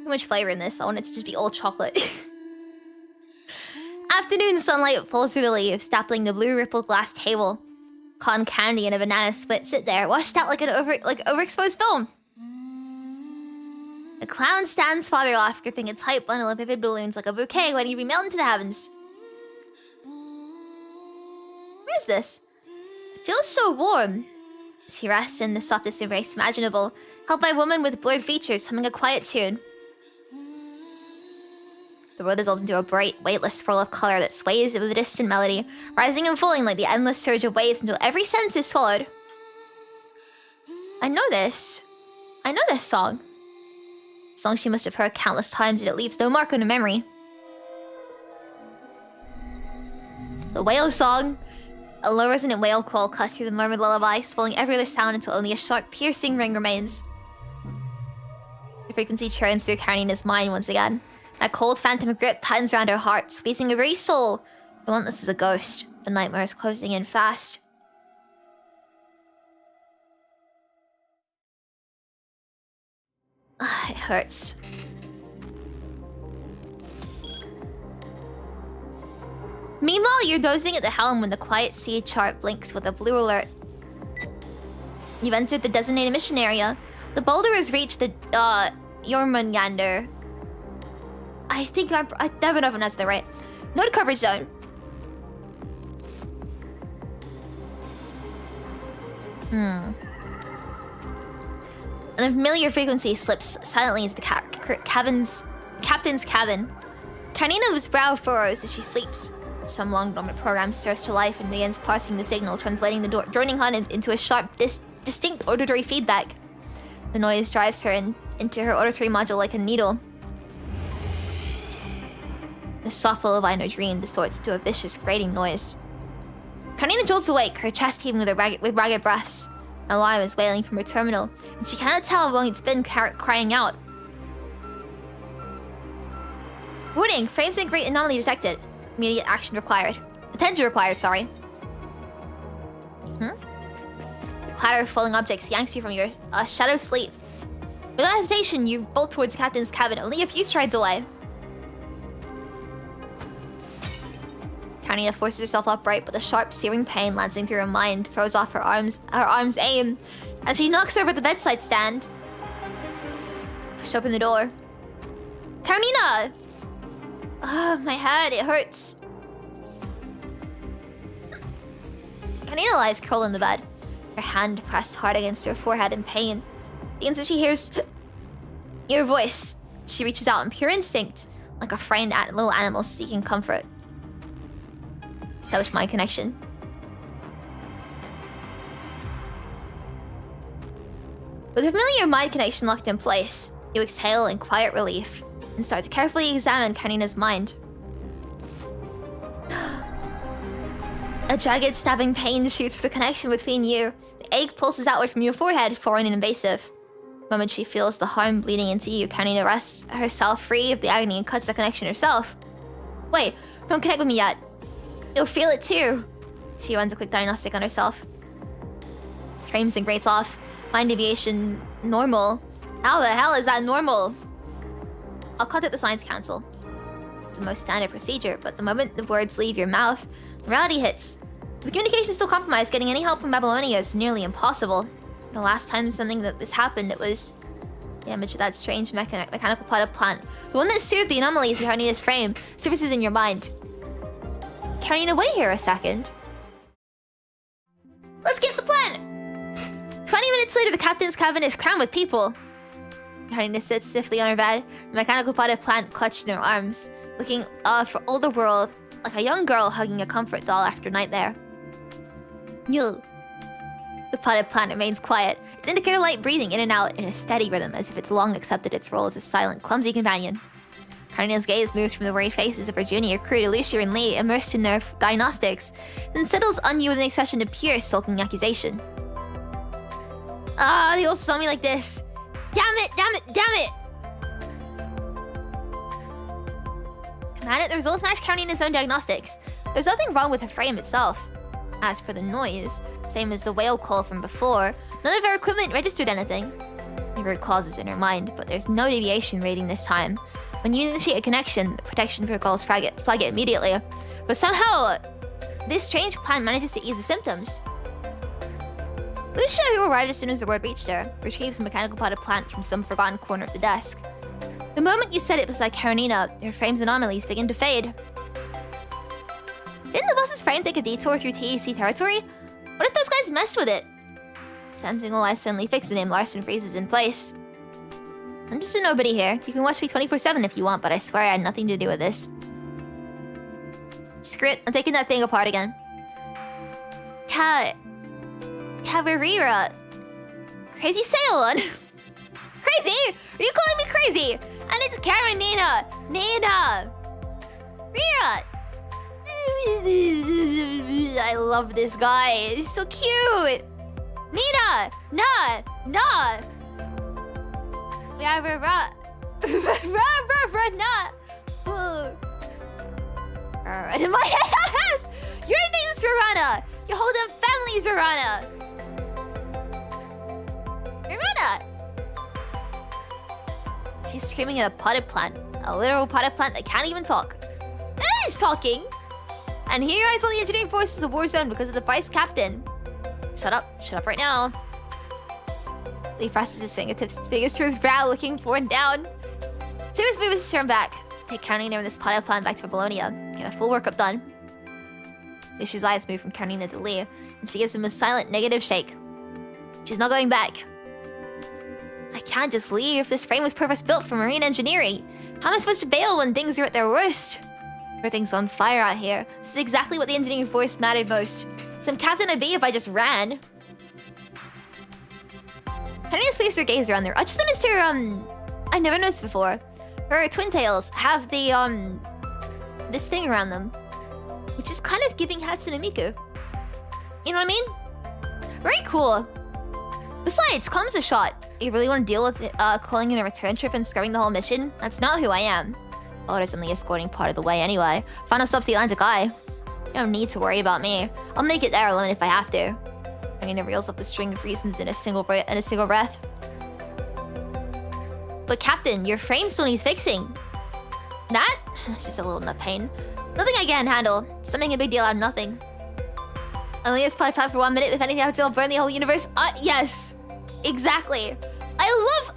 Too much flavor in this. I want it to just be all chocolate. Afternoon sunlight falls through the leaves, dappling the blue rippled glass table. Cotton candy and a banana split sit there, washed out like an overexposed film. The clown stands farther off, gripping a tight bundle of vivid balloons like a bouquet waiting to be melted into the heavens. What is this? It feels so warm. She rests in the softest embrace imaginable, held by a woman with blurred features humming a quiet tune. The world dissolves into a bright, weightless swirl of color that sways with a distant melody, rising and falling like the endless surge of waves until every sense is swallowed. I know this. I know this song. A song she must have heard countless times, yet it leaves no mark on her memory. The whale song. A low resonant whale call cuts through the murmured lullaby, swelling every other sound until only a sharp, piercing ring remains. The frequency churns through Karenina's mind once again. That cold phantom grip tightens around her heart, squeezing her very soul. Relentless as a ghost, the nightmare is closing in fast. It hurts. Meanwhile, you're dozing at the helm when the quiet sea chart blinks with a blue alert. You've entered the designated mission area. The boulder has reached the, Jormungandr. I think I never know if that's the right. Node coverage zone. An unfamiliar frequency slips silently into the captain's cabin. Karenina's brow furrows as she sleeps. Some long dormant program stirs to life and begins parsing the signal, translating the joining hunt into a sharp, distinct auditory feedback. The noise drives her into her auditory module like a needle. The soft lullaby in her dream distorts to a vicious, grating noise. Karenina jolts awake, her chest heaving with ragged breaths. An alarm is wailing from her terminal, and she cannot tell how long it's been crying out. Warning! Frames and great anomaly detected. Immediate action required. Attention required, sorry. The clatter of falling objects yanks you from your shadow sleep. Without hesitation, you bolt towards the captain's cabin, only a few strides away. Karenina forces herself upright, but a sharp, searing pain lancing through her mind throws off her arm's aim as she knocks over the bedside stand. Push open the door. Karenina! Oh, my head, it hurts. Karenina lies curled in the bed, her hand pressed hard against her forehead in pain. The instant she hears your voice, she reaches out in pure instinct, like a frightened little animal seeking comfort. Establish mind connection. With a familiar mind connection locked in place, you exhale in quiet relief and start to carefully examine Karenina's mind. A jagged, stabbing pain shoots through the connection between you. The ache pulses outward from your forehead, foreign and invasive. The moment she feels the harm bleeding into you, Karenina wrests herself free of the agony and cuts the connection herself. Wait, don't connect with me yet. You'll feel it too. She runs a quick diagnostic on herself. Frames and grates off. Mind deviation normal. How the hell is that normal? I'll contact the Science Council. It's the most standard procedure, but the moment the words leave your mouth, reality hits. With communication still compromised, getting any help from Babylonia is nearly impossible. The last time something like this happened, it was the image of that strange mechanical potted plant. The one that soothed the anomalies in Karenina's frame surfaces in your mind. Karenina, wait here a second. Let's get the plan! 20 minutes later, the captain's cabin is crammed with people. Karenina sits stiffly on her bed, the mechanical potted plant clutched in her arms, looking for all the world like a young girl hugging a comfort doll after a nightmare. Nyul. The potted plant remains quiet, its indicator light breathing in and out in a steady rhythm as if it's long accepted its role as a silent, clumsy companion. Karenina's gaze moves from the worried faces of her junior crew to Lucia and Lee, immersed in their diagnostics, then settles on you with an expression of pure, sulking accusation. Ah, they all saw me like this. Damn it, damn it, damn it! Command it, the results match Karenina's own diagnostics. There's nothing wrong with the frame itself. As for the noise, same as the whale call from before, none of our equipment registered anything. Maybe it causes in her mind, but there's no deviation rating this time. When you initiate a connection, the protection protocols flag it immediately. But somehow, this strange plant manages to ease the symptoms. Lucia, who arrived as soon as the word reached her, retrieves a mechanical potted plant from some forgotten corner of the desk. The moment you set it beside Karenina, her frame's anomalies begin to fade. Didn't the boss's frame take a detour through TEC territory? What if those guys messed with it? Sensing all I suddenly fix the name, Larson freezes in place. I'm just a nobody here. You can watch me 24/7 if you want, but I swear I had nothing to do with this. Screw it, I'm taking that thing apart again. Cavarira. Crazy Ceylon. Crazy? Are you calling me crazy? And it's Karenina. Nina. Rira. I love this guy. He's so cute. Nina. Nah. Nah. In my ass! Your name's Verana! Your whole damn family's Verana! Verana! She's screaming at a potted plant. A literal potted plant that can't even talk. It is talking! And here I thought the engineering force was a war zone because of the vice captain. Shut up right now. Lee presses his fingers to his brow, looking forward and down. Jimmy's move is to turn back. Take Karenina and this potted plant back to Bologna. Get a full workup done. Lucia's eyes move from Karenina to Lee, and she gives him a silent negative shake. She's not going back. I can't just leave. This frame was purpose-built for marine engineering. How am I supposed to bail when things are at their worst? Everything's on fire out here. This is exactly what the engineering force mattered most. Some captain I'd be if I just ran. Karenina spaced her gaze around there. I just noticed her, I never noticed before. Her twin tails have the, this thing around them. Which is kind of giving Hatsune Miku. You know what I mean? Very cool. Besides, comes a shot. You really want to deal with calling in a return trip and scrubbing the whole mission? That's not who I am. Water's only escorting part of the way anyway. Final stop's the Atlantic Eye. You don't need to worry about me. I'll make it there alone if I have to. Karenina reels off the string of reasons in a single breath. But Captain, your frame still needs fixing. That? It's just a little nut pain. Nothing I can't handle. Just making a big deal out of nothing. Only it's pot for 1 minute. If anything happens, it'll burn the whole universe. Yes. Exactly. I love...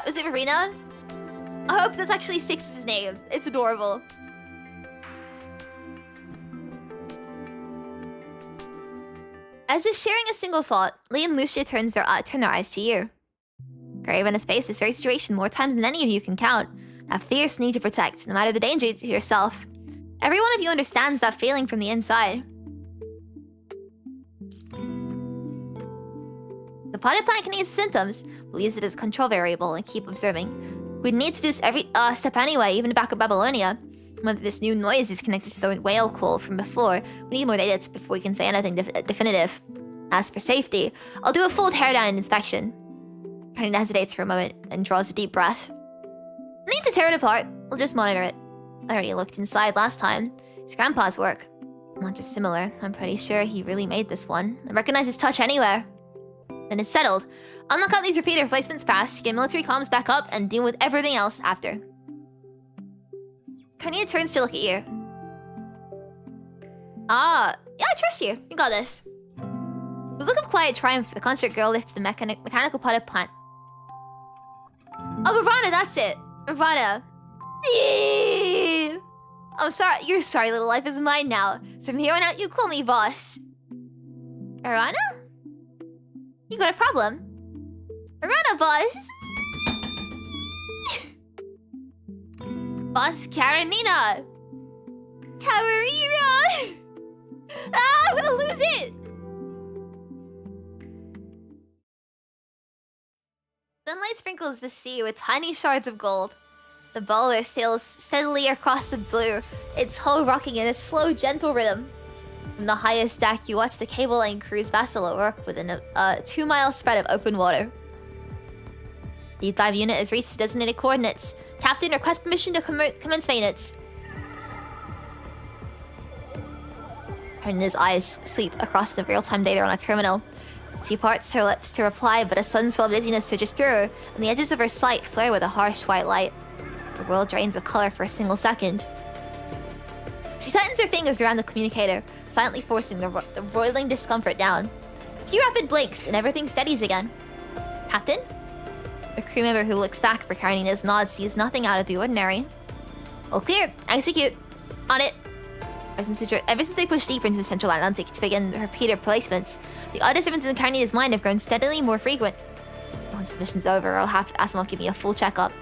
was it Verena? I hope that's actually Six's name. It's adorable. As if sharing a single thought, Lee and Lucia turn their eyes to you. Karenina has faced this very situation more times than any of you can count. That fierce need to protect, no matter the danger to yourself. Every one of you understands that feeling from the inside. The potted plant can ease symptoms. We'll use it as a control variable and keep observing. We'd need to do this every step anyway, even back at Babylonia. Whether this new noise is connected to the whale call from before, we need more data before we can say anything definitive. As for safety, I'll do a full teardown and inspection. Karenina hesitates for a moment and draws a deep breath. No need to tear it apart. We'll just monitor it. I already looked inside last time. It's Grandpa's work. Not just similar. I'm pretty sure he really made this one. I recognize his touch anywhere. Then it's settled. I'll knock out these repeater replacements fast, get military comms back up, and deal with everything else after. Karenina turns to look at you. Yeah, I trust you. You got this. With a look of quiet triumph, the concert girl lifts the mechanical potted plant. Oh, Ravana, that's it. Ravana. I'm sorry. Your sorry little life is mine now. So from here on out, you call me boss. Arana? You got a problem? Arana, boss. Boss Karenina. Karenina. I'm gonna lose it. Sunlight sprinkles the sea with tiny shards of gold. The bowler sails steadily across the blue, its hull rocking in a slow, gentle rhythm. From the highest deck, you watch the cable line crew's vessel at work within a 2-mile spread of open water. Deep dive unit has reached the designated coordinates. Captain, request permission to commence maintenance. Karenina's eyes sweep across the real-time data on a terminal. She parts her lips to reply, but a sudden swell of dizziness surges through her, and the edges of her sight flare with a harsh white light. The world drains of color for a single second. She tightens her fingers around the communicator, silently forcing the roiling discomfort down. A few rapid blinks, and everything steadies again. Captain? The crew member who looks back for Karenina's nod sees nothing out of the ordinary. All clear. Execute. On it. Ever since they pushed deeper into the Central Atlantic to begin repeater placements, the odd disturbances in Karenina's mind have grown steadily more frequent. Once this mission's over, I'll have to ask them to give me a full checkup.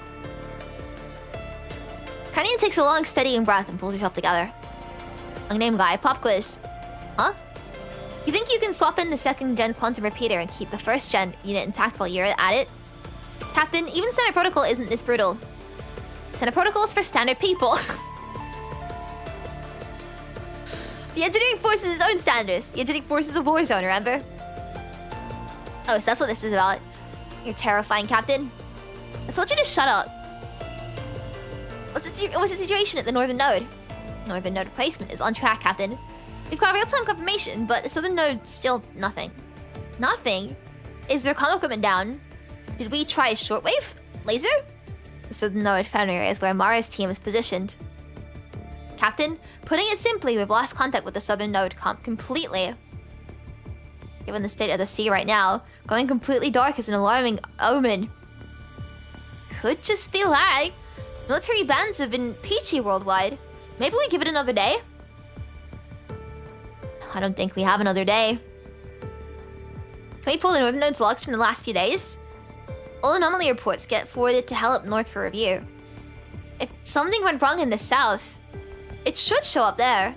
Karenina takes a long, steadying breath and pulls herself together. Young name guy, pop quiz. Huh? You think you can swap in the 2nd-gen quantum repeater and keep the 1st-gen unit intact while you're at it? Captain, even Standard Protocol isn't this brutal. Standard Protocol is for standard people. The engineering force is its own standards. The engineering force is a war zone, remember? Oh, so that's what this is about. You're terrifying, Captain. I told you to shut up. What's the situation at the Northern Node? Northern Node replacement is on track, Captain. We've got real-time confirmation, but the Southern Node still nothing. Nothing? Is their comm equipment down? Did we try shortwave? Laser? The Southern Node found area is where Mara's team is positioned. Captain, putting it simply, we've lost contact with the Southern Node completely. Given the state of the sea right now, going completely dark is an alarming omen. Could just be lag. Military bans have been peachy worldwide. Maybe we give it another day? I don't think we have another day. Can we pull the Northern Node's logs from the last few days? All anomaly reports get forwarded to Hell up north for review. If something went wrong in the south, it should show up there.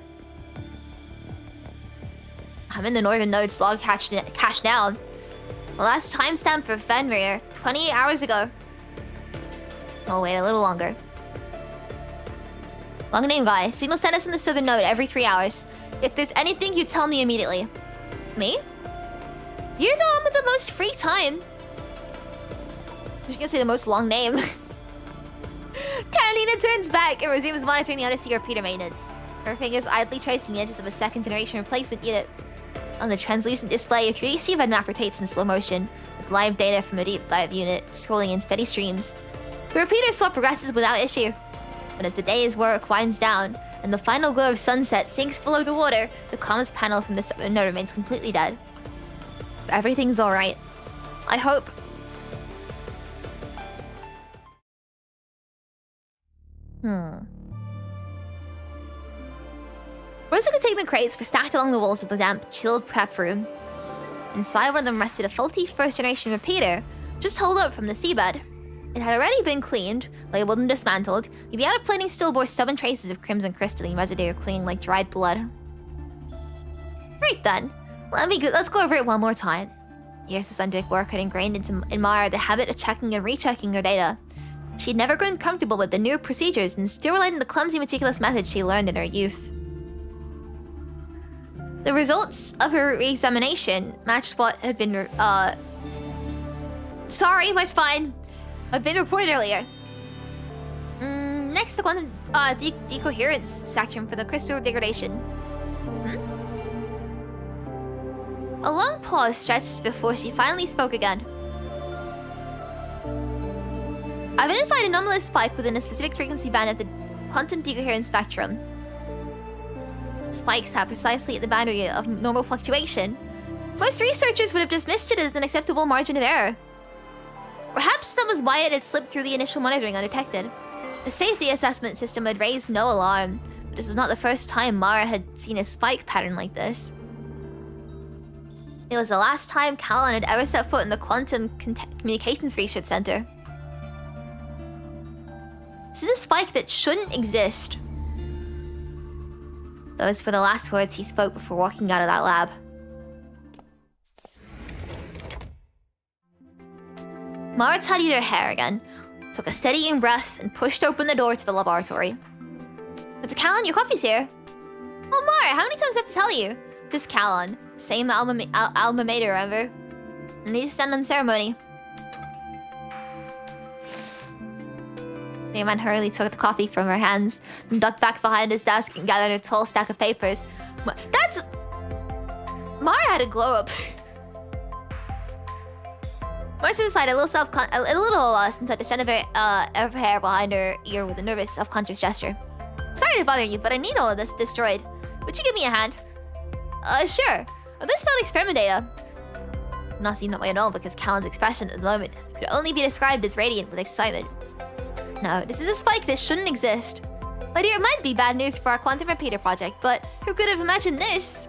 I'm in the Northern Node's log cache now. The last timestamp for Fenrir, 28 hours ago. I'll wait a little longer. Long name guy. Signal status in the Southern Node every 3 hours. If there's anything, you tell me immediately. Me? You're the one with the most free time. I was gonna say the most long name. Karenina turns back and resumes monitoring the undersea repeater maintenance. Her fingers idly tracing the edges of a 2nd-generation replacement unit. On the translucent display, a 3D seabed map rotates in slow motion, with live data from the deep dive unit scrolling in steady streams. The repeater swap progresses without issue. But as the day's work winds down, and the final glow of sunset sinks below the water, the comms panel from the Southern Node remains completely dead. Everything's alright. I hope. Rows of containment crates were stacked along the walls of the damp, chilled prep room. Inside one of them rested a faulty 1st-generation repeater, just holed up from the seabed. It had already been cleaned, labeled and dismantled. You'd be out of plating still bore stubborn traces of crimson crystalline residue clinging like dried blood. Right then, let's go over it one more time. Years of scientific work had ingrained in Mara the habit of checking and rechecking her data. She'd never grown comfortable with the new procedures and still relied on the clumsy, meticulous methods she learned in her youth. The results of her re-examination matched what had been, sorry, my spine. Had been reported earlier. Next, the quantum decoherence spectrum for the crystal degradation. A long pause stretched before she finally spoke again. I've identified an anomalous spike within a specific frequency band of the quantum decoherence spectrum. Spikes have precisely at the boundary of normal fluctuation. Most researchers would have dismissed it as an acceptable margin of error. Perhaps that was why it had slipped through the initial monitoring undetected. The safety assessment system had raised no alarm, but this was not the first time Mara had seen a spike pattern like this. It was the last time Callan had ever set foot in the Quantum Communications Research Center. This is a spike that shouldn't exist. Those were the last words he spoke before walking out of that lab. Mara tidied her hair again, took a steadying breath, and pushed open the door to the laboratory. It's Callan, your coffee's here. Oh, Mara, how many times do I have to tell you? Just Callan. Same alma mater, remember? I need to stand on ceremony. The man hurriedly took the coffee from her hands and ducked back behind his desk and gathered a tall stack of papers. That's... Mara had a glow-up. Mara stood aside, a little lost and touched the strand of her hair behind her ear with a nervous, self-conscious gesture. Sorry to bother you, but I need all of this destroyed. Would you give me a hand? Sure. This failed experiment data. Not seen that way at all because Callan's expression at the moment could only be described as radiant with excitement. No, this is a spike that shouldn't exist. My dear, it might be bad news for our quantum repeater project, but who could have imagined this?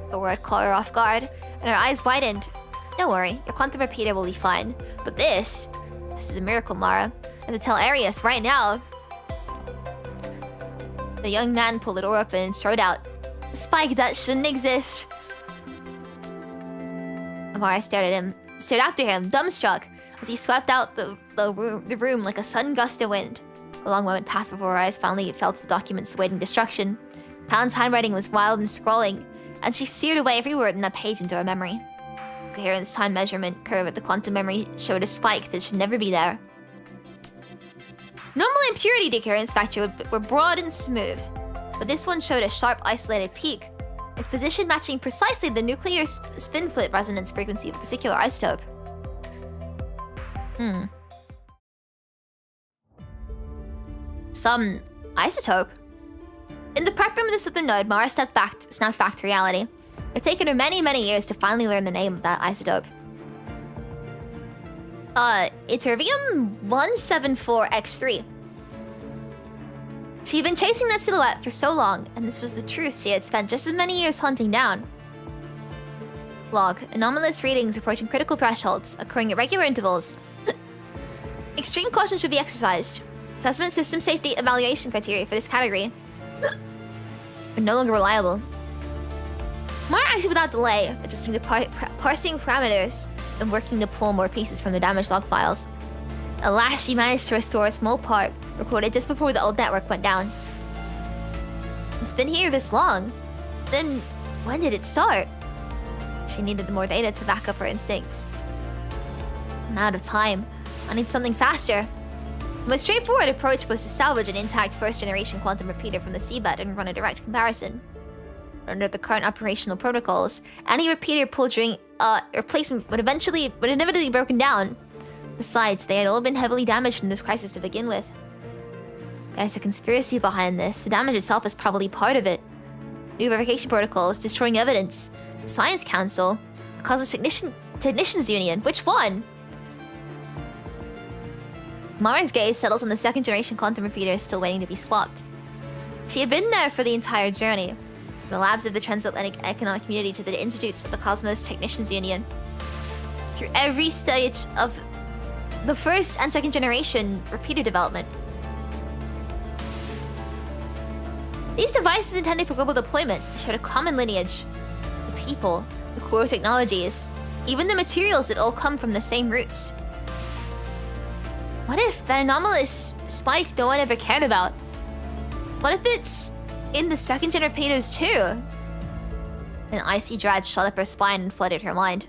The word caught her off guard, and her eyes widened. Don't worry, your quantum repeater will be fine. But this is a miracle, Mara. I have to tell Arius right now. The young man pulled the door open and strode out. A spike that shouldn't exist. Mara stared after him, dumbstruck, as he swept out the room like a sudden gust of wind. A long moment passed before her eyes finally fell to the document's awaiting destruction. Callan's handwriting was wild and scrawling, and she seared away every word in that page into her memory. Coherence time measurement curve at the quantum memory showed a spike that should never be there. Normal impurity decoherence factor were broad and smooth, but this one showed a sharp isolated peak, its position matching precisely the nuclear spin flip resonance frequency of a particular isotope. Some isotope? In the prep room of the southern node, Mara snapped back to reality. It had taken her many, many years to finally learn the name of that isotope. Ytterbium-174X3. She had been chasing that silhouette for so long, and this was the truth she had spent just as many years hunting down. Log. Anomalous readings approaching critical thresholds, occurring at regular intervals. Extreme caution should be exercised. Assessment system safety evaluation criteria for this category are no longer reliable. Mara acted without delay, adjusting the parsing parameters and working to pull more pieces from the damaged log files. At last, she managed to restore a small part recorded just before the old network went down. It's been here this long. Then, when did it start? She needed more data to back up her instincts. I'm out of time. I need something faster. The most straightforward approach was to salvage an intact first-generation quantum repeater from the seabed and run a direct comparison. Under the current operational protocols, any repeater pulled during replacement would inevitably be broken down. Besides, they had all been heavily damaged in this crisis to begin with. There's a conspiracy behind this. The damage itself is probably part of it. New verification protocols, destroying evidence. The Science Council. The Cosmic Technicians Union. Which one? Mara's gaze settles on the second-generation quantum repeater still waiting to be swapped. She had been there for the entire journey. From the labs of the Transatlantic Economic Community to the institutes of the Cosmos Technicians Union. Through every stage of the first and second generation repeater development. These devices intended for global deployment showed a common lineage. The people, the core technologies, even the materials that all come from the same roots. What if that anomalous spike no one ever cared about? What if it's in the second gen repeaters too? An icy dread shot up her spine and flooded her mind.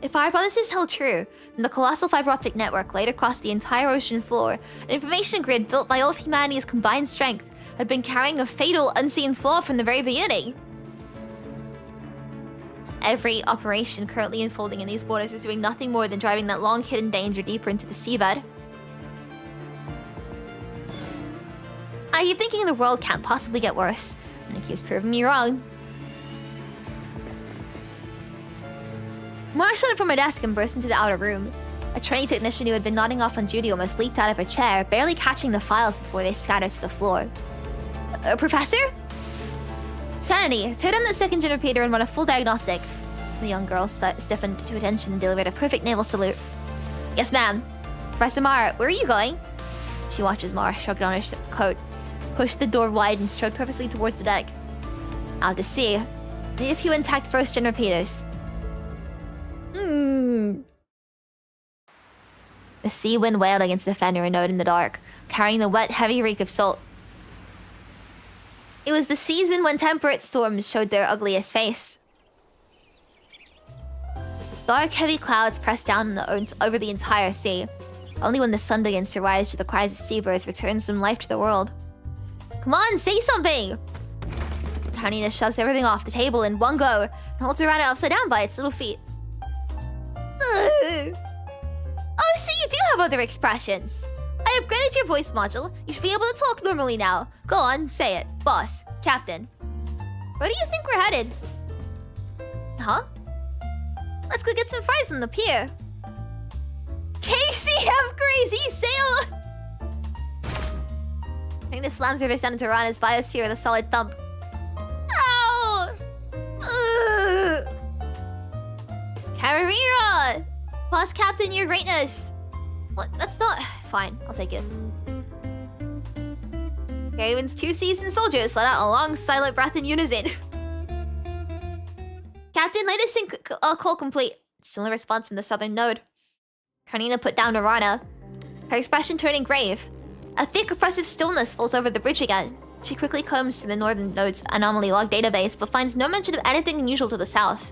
If our hypothesis held true, then the colossal fiber optic network laid across the entire ocean floor, an information grid built by all of humanity's combined strength, had been carrying a fatal, unseen flaw from the very beginning. Every operation currently unfolding in these waters was doing nothing more than driving that long-hidden danger deeper into the seabed. I keep thinking the world can't possibly get worse, and it keeps proving me wrong. Mara stood up from her desk and burst into the outer room. A trainee technician who had been nodding off on duty almost leaped out of her chair, barely catching the files before they scattered to the floor. Professor? Sanity, turn on the second gen repeater and run a full diagnostic. The young girl stiffened to attention and delivered a perfect naval salute. Yes, ma'am. Professor Mara, where are you going? She watches Mara shrug on her coat, pushed the door wide and strode purposely towards the deck. Out to sea. Need a few intact first gen repeaters. The sea wind wailed against the fender node in the dark, carrying the wet, heavy reek of salt. It was the season when temperate storms showed their ugliest face. Dark, heavy clouds pressed down over the entire sea. Only when the sun begins to rise to the cries of seabirds returns some life to the world. Come on, say something! Karenina shoves everything off the table in one go and holds Urana upside down by its little feet. Ugh. Oh, so you do have other expressions. I upgraded your voice module. You should be able to talk normally now. Go on, say it. Boss. Captain. Where do you think we're headed? Huh? Let's go get some fries on the pier. KCF crazy sail! Karenina slams her fist down into Rana's biosphere with a solid thump. Ow! Ugh. Karenina! Boss Captain, your greatness! What? That's not... Fine, I'll take it. Raven's 2 seasoned soldiers let out a long, silent breath in unison. Captain, latest call complete. Still no response from the southern node. Karenina put down Urana, her expression turning grave. A thick, oppressive stillness falls over the bridge again. She quickly combs through the northern node's anomaly log database, but finds no mention of anything unusual to the south.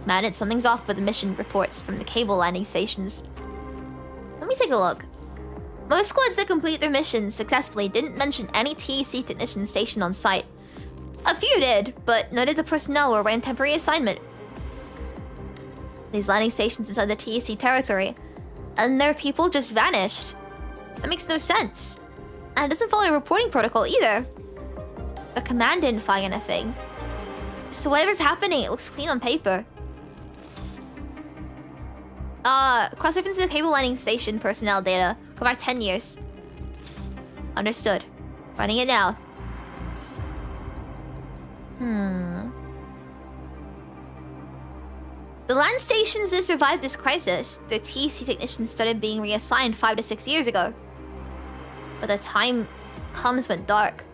Man, something's off with the mission reports from the cable landing stations. Let me take a look. Most squads that complete their missions successfully didn't mention any TEC technician stationed on site. A few did, but noted the personnel were away on temporary assignment. These landing stations inside the TEC territory, and their people just vanished. That makes no sense. And it doesn't follow a reporting protocol either. The command didn't flag anything. So whatever's happening, it looks clean on paper. Cross-reference to the cable landing station personnel data. Go back 10 years. Understood. Running it now. The land stations that survived this crisis, their TEC technicians started being reassigned 5 to 6 years ago. But the time comes went dark.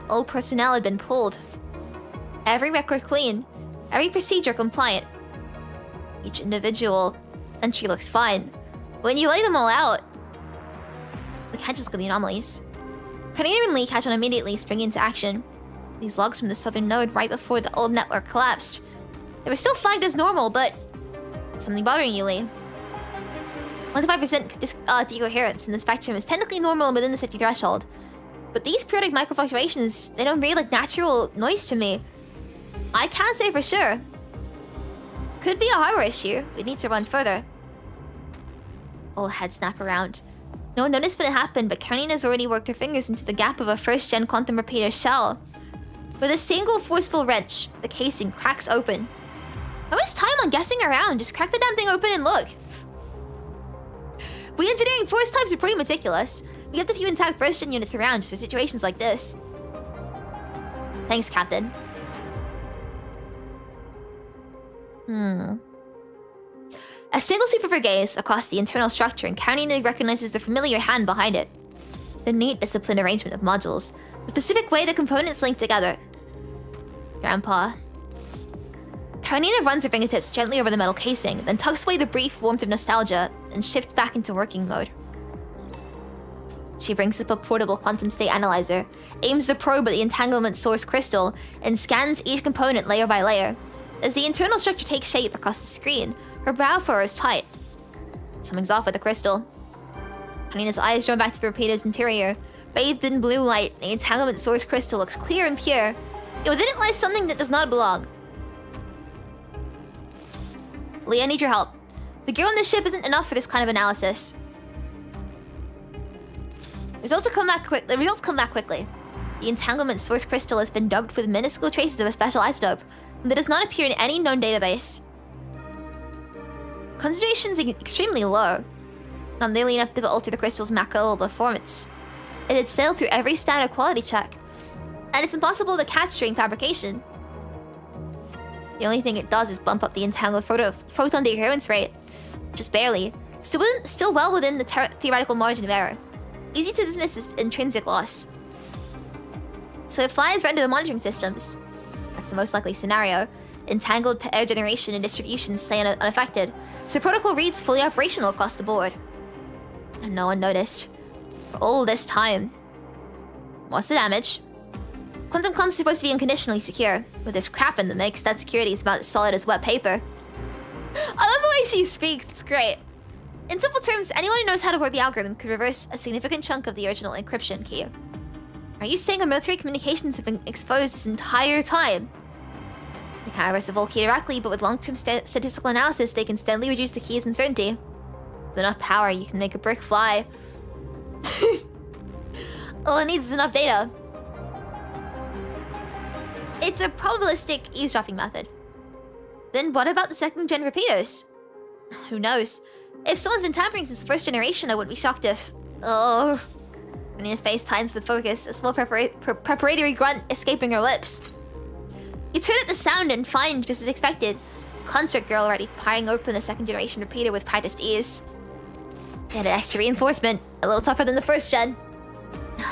Old personnel had been pulled. Every record clean. Every procedure compliant. Each individual entry looks fine. When you lay them all out, we can't just look at the anomalies. Karenina and Lee catch on immediately, springing into action. These logs from the southern node right before the old network collapsed. They were still flagged as normal, but something bothering you, Lee. 1 to 5% decoherence in the spectrum is technically normal within the safety threshold. But these periodic microfluctuations, they don't read like natural noise to me. I can't say for sure. Could be a hardware issue. We need to run further. All heads snap around. No one noticed when it happened, but Karenina's already worked her fingers into the gap of a first-gen quantum repeater shell. With a single forceful wrench, the casing cracks open. How much time on guessing around? Just crack the damn thing open and look. We engineering force types are pretty meticulous. We kept a few intact first-gen units around for situations like this. Thanks, Captain. A single super gaze across the internal structure, and Karenina recognizes the familiar hand behind it. The neat, disciplined arrangement of modules. The specific way the components link together. Grandpa. Karenina runs her fingertips gently over the metal casing, then tucks away the brief warmth of nostalgia and shifts back into working mode. She brings up a portable quantum state analyzer, aims the probe at the entanglement source crystal, and scans each component layer by layer. As the internal structure takes shape across the screen, her brow furrows tight. Something's off with the crystal. Karenina's eyes drawn back to the repeater's interior. Bathed in blue light, the entanglement source crystal looks clear and pure. Yet within it lies something that does not belong. Lee, I need your help. The gear on this ship isn't enough for this kind of analysis. The results come back quickly. The entanglement source crystal has been dubbed with minuscule traces of a special isotope that does not appear in any known database. Concentration's extremely low, not nearly enough to alter the crystal's macro performance. It had sailed through every standard quality check, and it's impossible to catch during fabrication. The only thing it does is bump up the entangled photon decoherence rate, just barely, still well within the theoretical margin of error. Easy to dismiss as intrinsic loss. So it flies right into the monitoring systems. That's the most likely scenario. Entangled air generation and distribution stay unaffected, so the protocol reads fully operational across the board. And no one noticed. For all this time. What's the damage? Quantum Comms is supposed to be unconditionally secure. With this crap in the mix, that security is about as solid as wet paper. I love the way she speaks, it's great. In simple terms, anyone who knows how to work the algorithm could reverse a significant chunk of the original encryption key. Are you saying our military communications have been exposed this entire time? They can't reverse the vault key directly, but with long-term statistical analysis, they can steadily reduce the key's uncertainty. With enough power, you can make a brick fly. All it needs is enough data. It's a probabilistic eavesdropping method. Then what about the second-gen repeaters? Who knows? If someone's been tampering since the first generation, I wouldn't be shocked if... Oh... Karenina's face tightens with focus, a small preparatory grunt escaping her lips. You turn at the sound and find, just as expected, Concert Girl already prying open the second-generation repeater with practiced ease. They had an extra reinforcement, a little tougher than the first gen.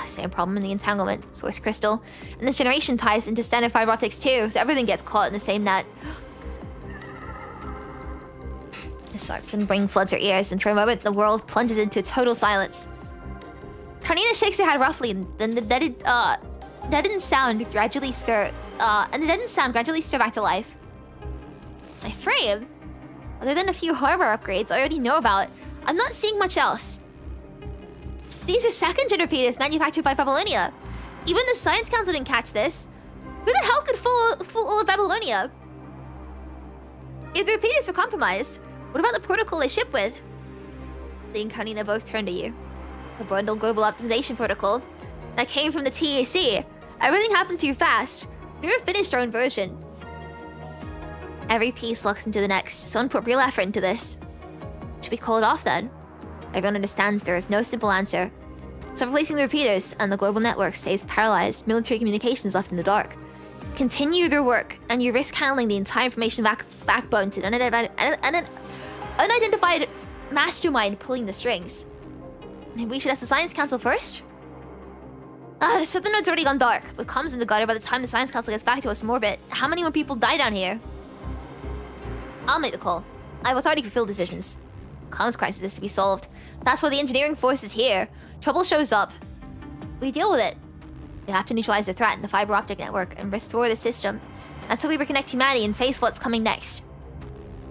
Same problem in the entanglement, source crystal. And this generation ties into standard fiber optics too, so everything gets caught in the same net. The sharps and ring floods her ears, and for a moment the world plunges into total silence. Karenina shakes her head roughly, and then the deadened sound gradually stir back to life. My frame? Other than a few hardware upgrades I already know about, I'm not seeing much else. These are second-gen repeaters manufactured by Babylonia. Even the Science Council didn't catch this. Who the hell could fool all of Babylonia? If the repeaters were compromised, what about the protocol they ship with? Lee and Karenina both turn to you. The bundled global optimization protocol. That came from the TAC. Everything happened too fast. We never finished our own version. Every piece looks into the next. Someone put real effort into this. Should we call it off then? Everyone understands there is no simple answer. So replacing the repeaters and the global network stays paralyzed, military communications left in the dark. Continue their work, and you risk handling the entire information backbone to an unidentified mastermind pulling the strings. Maybe we should ask the Science Council first? The southern node's already gone dark. With comms in the gutter by the time the Science Council gets back to us in orbit, how many more people die down here? I'll make the call. I have authority for field decisions. Comms crisis is to be solved. That's why the engineering force is here. Trouble shows up. We deal with it. We have to neutralize the threat in the fiber optic network and restore the system. That's how we reconnect humanity and face what's coming next.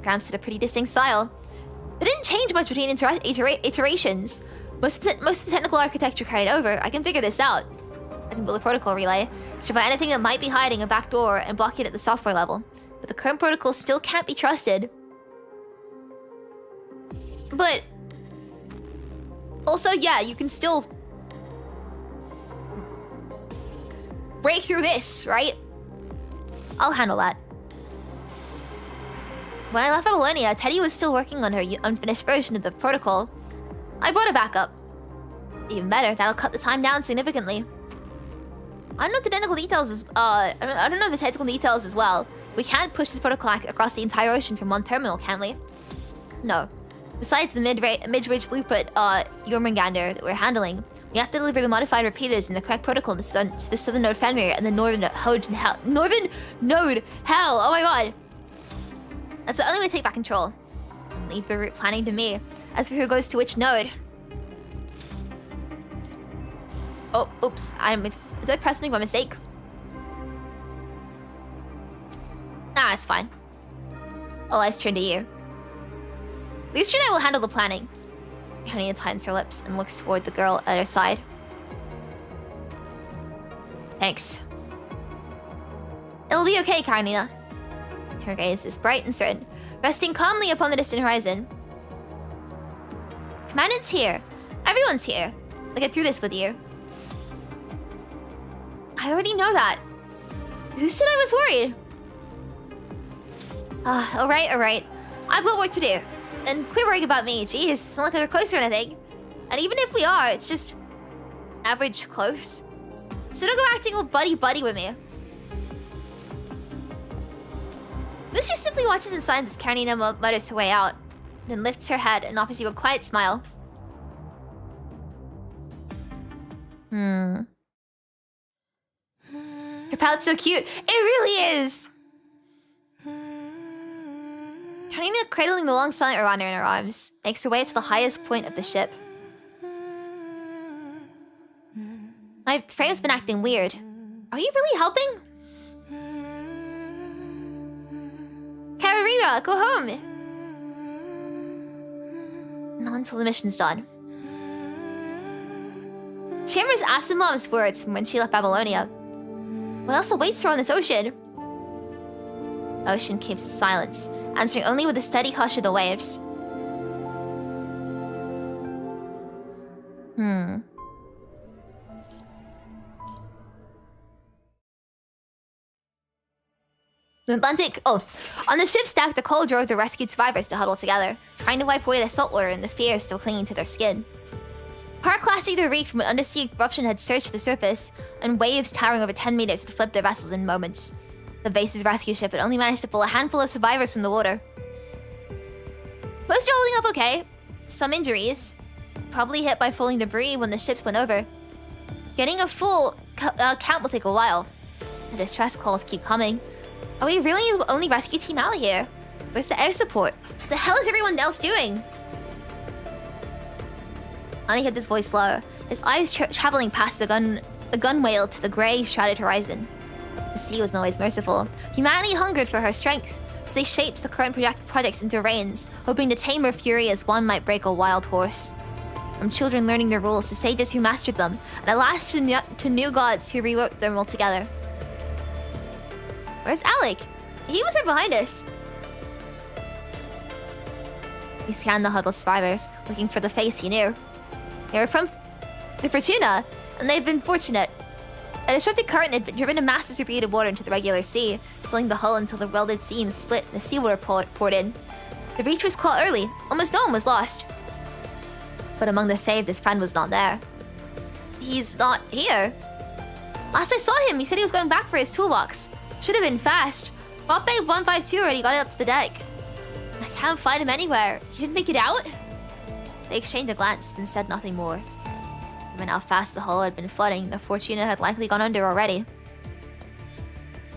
Gramps had a pretty distinct style. It didn't change much between iterations. Most of the technical architecture carried over. I can figure this out. I can build a protocol relay, survive anything that might be hiding a backdoor, and block it at the software level. But the current protocol still can't be trusted. But also, yeah, you can still break through this, right? I'll handle that. When I left Babylonia, Teddy was still working on her unfinished version of the protocol. I brought it back up. Even better, that'll cut the time down significantly. I don't know the technical details I don't know the technical details as well. We can't push this protocol across the entire ocean from one terminal, can we? No. Besides the mid-range loop at Jormungandr that we're handling, we have to deliver the modified repeaters in the correct protocol to the southern node Fenrir and the northern node Hell. Oh my god. That's the only way to take back control. Leave the route planning to me. As for who goes to which node. Oh, oops. Did I press something by mistake? Nah, it's fine. All eyes turn to you. Lucia and I will handle the planning. Karenina tightens her lips and looks toward the girl at her side. Thanks. It'll be okay, Karenina. Her gaze is bright and certain, resting calmly upon the distant horizon. Commandant's here. Everyone's here. I'll get through this with you. I already know that. Who said I was worried? Alright. I've got work to do. And quit worrying about me. Jeez, it's not like we're close or anything. And even if we are, it's just average close. So don't go acting all buddy-buddy with me. Lucia simply watches in silence as Karenina mutters her way out, then lifts her head and offers you a quiet smile. Her pout's so cute. It really is! Karenina, cradling the long silent Irana in her arms, makes her way to the highest point of the ship. My frame's been acting weird. Are you really helping? Karenina, go home! Not until the mission's done. She remembers Asimov's words from when she left Babylonia. What else awaits her on this ocean? Ocean keeps silence, answering only with the steady hush of the waves. The Atlantic. Oh, on the ship's deck, the cold drove the rescued survivors to huddle together, trying to wipe away the saltwater and the fear still clinging to their skin. Pyroclastic the reef from an undersea eruption had surged the surface, and waves towering over 10 meters had flipped their vessels in moments. The base's rescue ship had only managed to pull a handful of survivors from the water. Most are holding up okay. Some injuries. Probably hit by falling debris when the ships went over. Getting a full count will take a while. The distress calls keep coming. Are we really the only rescue team out here? Where's the air support? The hell is everyone else doing? Ani heard this voice lower, his eyes traveling past the gunwale to the grey, shrouded horizon. The sea was no ways merciful. Humanity hungered for her strength, so they shaped the current projects into reins, hoping to tame her fury as one might break a wild horse. From children learning their rules to sages who mastered them, and at last to new gods who rewrote them all together. Where's Alec? He was right behind us. He scanned the huddled survivors, looking for the face he knew. They were from the Fortuna, and they'd been fortunate. A disrupted current had driven a mass distributed water into the regular sea, slowing the hull until the welded seams split and the seawater poured in. The breach was caught early. Almost no one was lost. But among the saved, his friend was not there. He's not here. Last I saw him, he said he was going back for his toolbox. Should have been fast. Bot Bay 152 already got it up to the deck. I can't find him anywhere. He didn't make it out? They exchanged a glance, then said nothing more. Given how fast the hull had been flooding, the Fortuna had likely gone under already.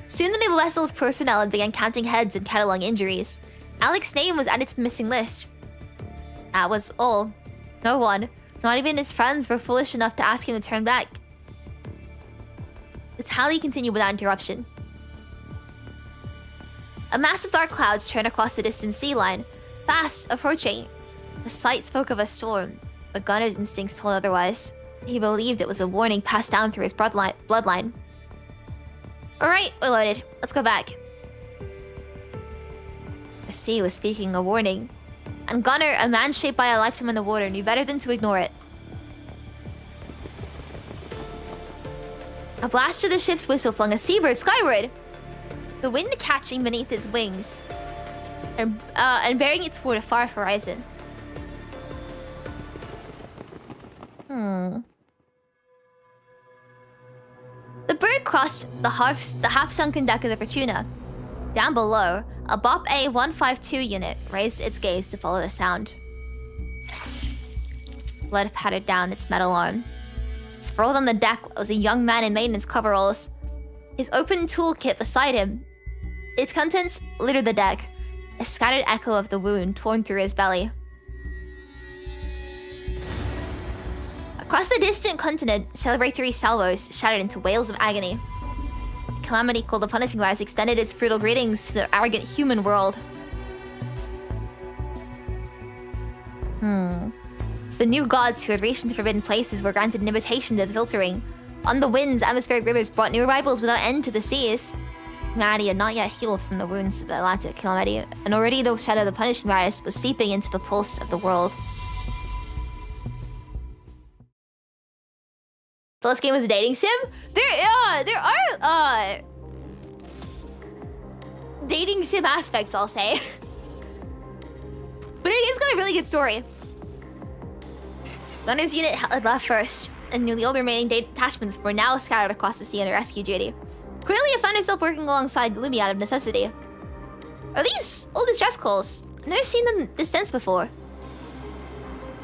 Soon the new vessel's personnel had begun counting heads and cataloging injuries. Alec's name was added to the missing list. That was all. No one, not even his friends, were foolish enough to ask him to turn back. The tally continued without interruption. A mass of dark clouds turned across the distant sea line, fast approaching. The sight spoke of a storm, but Gunner's instincts told otherwise. He believed it was a warning passed down through his bloodline. Alright, we're loaded. Let's go back. The sea was speaking a warning, and Gunner, a man shaped by a lifetime in the water, knew better than to ignore it. A blast of the ship's whistle flung a seabird skyward, the wind catching beneath its wings and bearing it toward a far horizon. The bird crossed the half-sunken deck of the Fortuna. Down below, a BOP A-152 unit raised its gaze to follow the sound. Blood pattered down its metal arm. Sprawled on the deck was a young man in maintenance coveralls. His open toolkit beside him. Its contents littered the deck, a scattered echo of the wound torn through his belly. Across the distant continent, celebratory salvos shattered into wails of agony. The calamity called the Punishing Rise extended its brutal greetings to the arrogant human world. The new gods who had reached into forbidden places were granted an invitation to the filtering. On the winds, atmospheric rivers brought new arrivals without end to the seas. Humanity had not yet healed from the wounds of the Atlantic calamity, and already the shadow of the Punishing Rise was seeping into the pulse of the world. So this game is a dating sim? There are dating sim aspects, I'll say. But it's got a really good story. Gunner's unit had left first, and nearly all the remaining detachments were now scattered across the sea under rescue duty. Cornelia found herself working alongside Lumi out of necessity. Are these old distress calls? I've never seen them this dense before.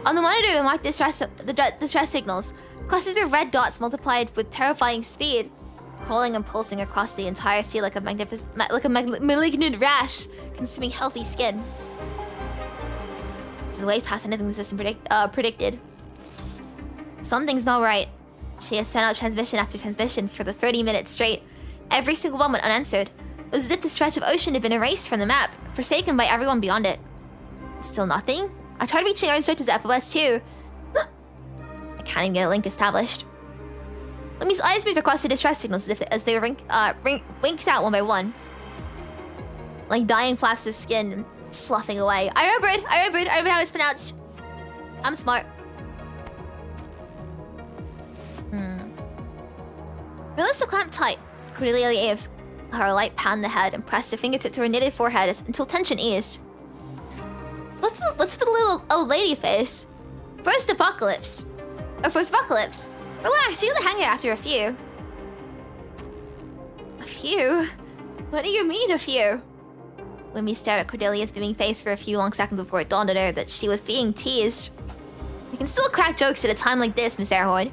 On the monitor, they marked distress signals. Clusters of red dots multiplied with terrifying speed, crawling and pulsing across the entire sea like a malignant rash, consuming healthy skin. This is way past anything the system predicted. Something's not right. She has sent out transmission after transmission for the 30 minutes straight. Every single one went unanswered. It was as if the stretch of ocean had been erased from the map, forsaken by everyone beyond it. Still nothing? I tried reaching Iron Stretches at FOS too. I can't even get a link established. Lumi's eyes moved across the distress signals as they were winked out one by one. Like dying flaps of skin sloughing away. I remember it! I remember how it's pronounced. I'm smart. Her lips are clamped tight. Cordelia gave her a light pat on the head and pressed her fingertip to her knitted forehead until tension eased. What's the little old lady face? First apocalypse. Relax, you're the hanger after a few. A few? What do you mean, a few? Lumi stared at Cordelia's beaming face for a few long seconds before it dawned on her that she was being teased. You can still crack jokes at a time like this, Miss Airhorn.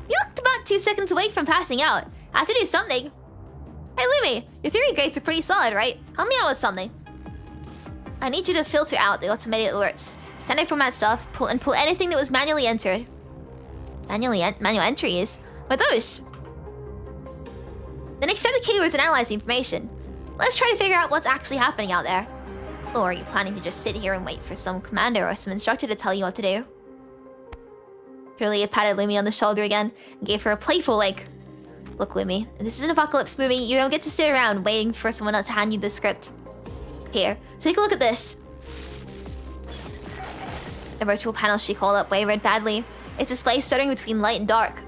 You looked about 2 seconds away from passing out. I have to do something. Hey, Lumi, your theory grades are pretty solid, right? Help me out with something. I need you to filter out the automated alerts. Standard format stuff, pull anything that was manually entered. Manual entries? What are those? Then extract the keywords and analyze the information. Let's try to figure out what's actually happening out there. Or are you planning to just sit here and wait for some commander or some instructor to tell you what to do? Cordelia patted Lumi on the shoulder again and gave her a playful like. Look, Lumi, this is an apocalypse movie. You don't get to sit around waiting for someone else to hand you the script. Here, take a look at this. The virtual panel she called up wavered badly. Its display starting between light and dark.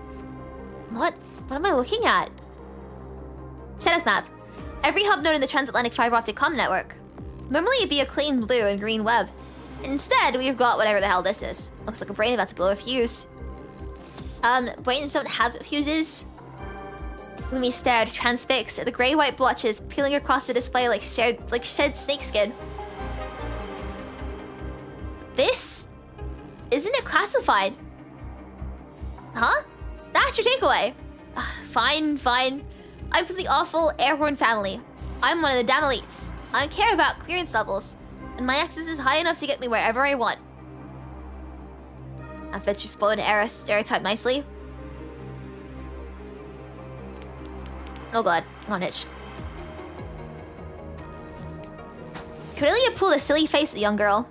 What am I looking at? Status map. Every hub node in the transatlantic fiber optic comm network. Normally it'd be a clean blue and green web. Instead, we've got whatever the hell this is. Looks like a brain about to blow a fuse. Brains don't have fuses. Lumi stared, transfixed, at the grey-white blotches peeling across the display like shed snakeskin. This? Isn't it classified? Huh? That's your takeaway. Fine. I'm from the awful Airhorn family. I'm one of the damn elites. I don't care about clearance levels, and my access is high enough to get me wherever I want. That fits your spoiled era stereotype nicely. Oh god, on itch. Cordelia pulled a silly face at the young girl.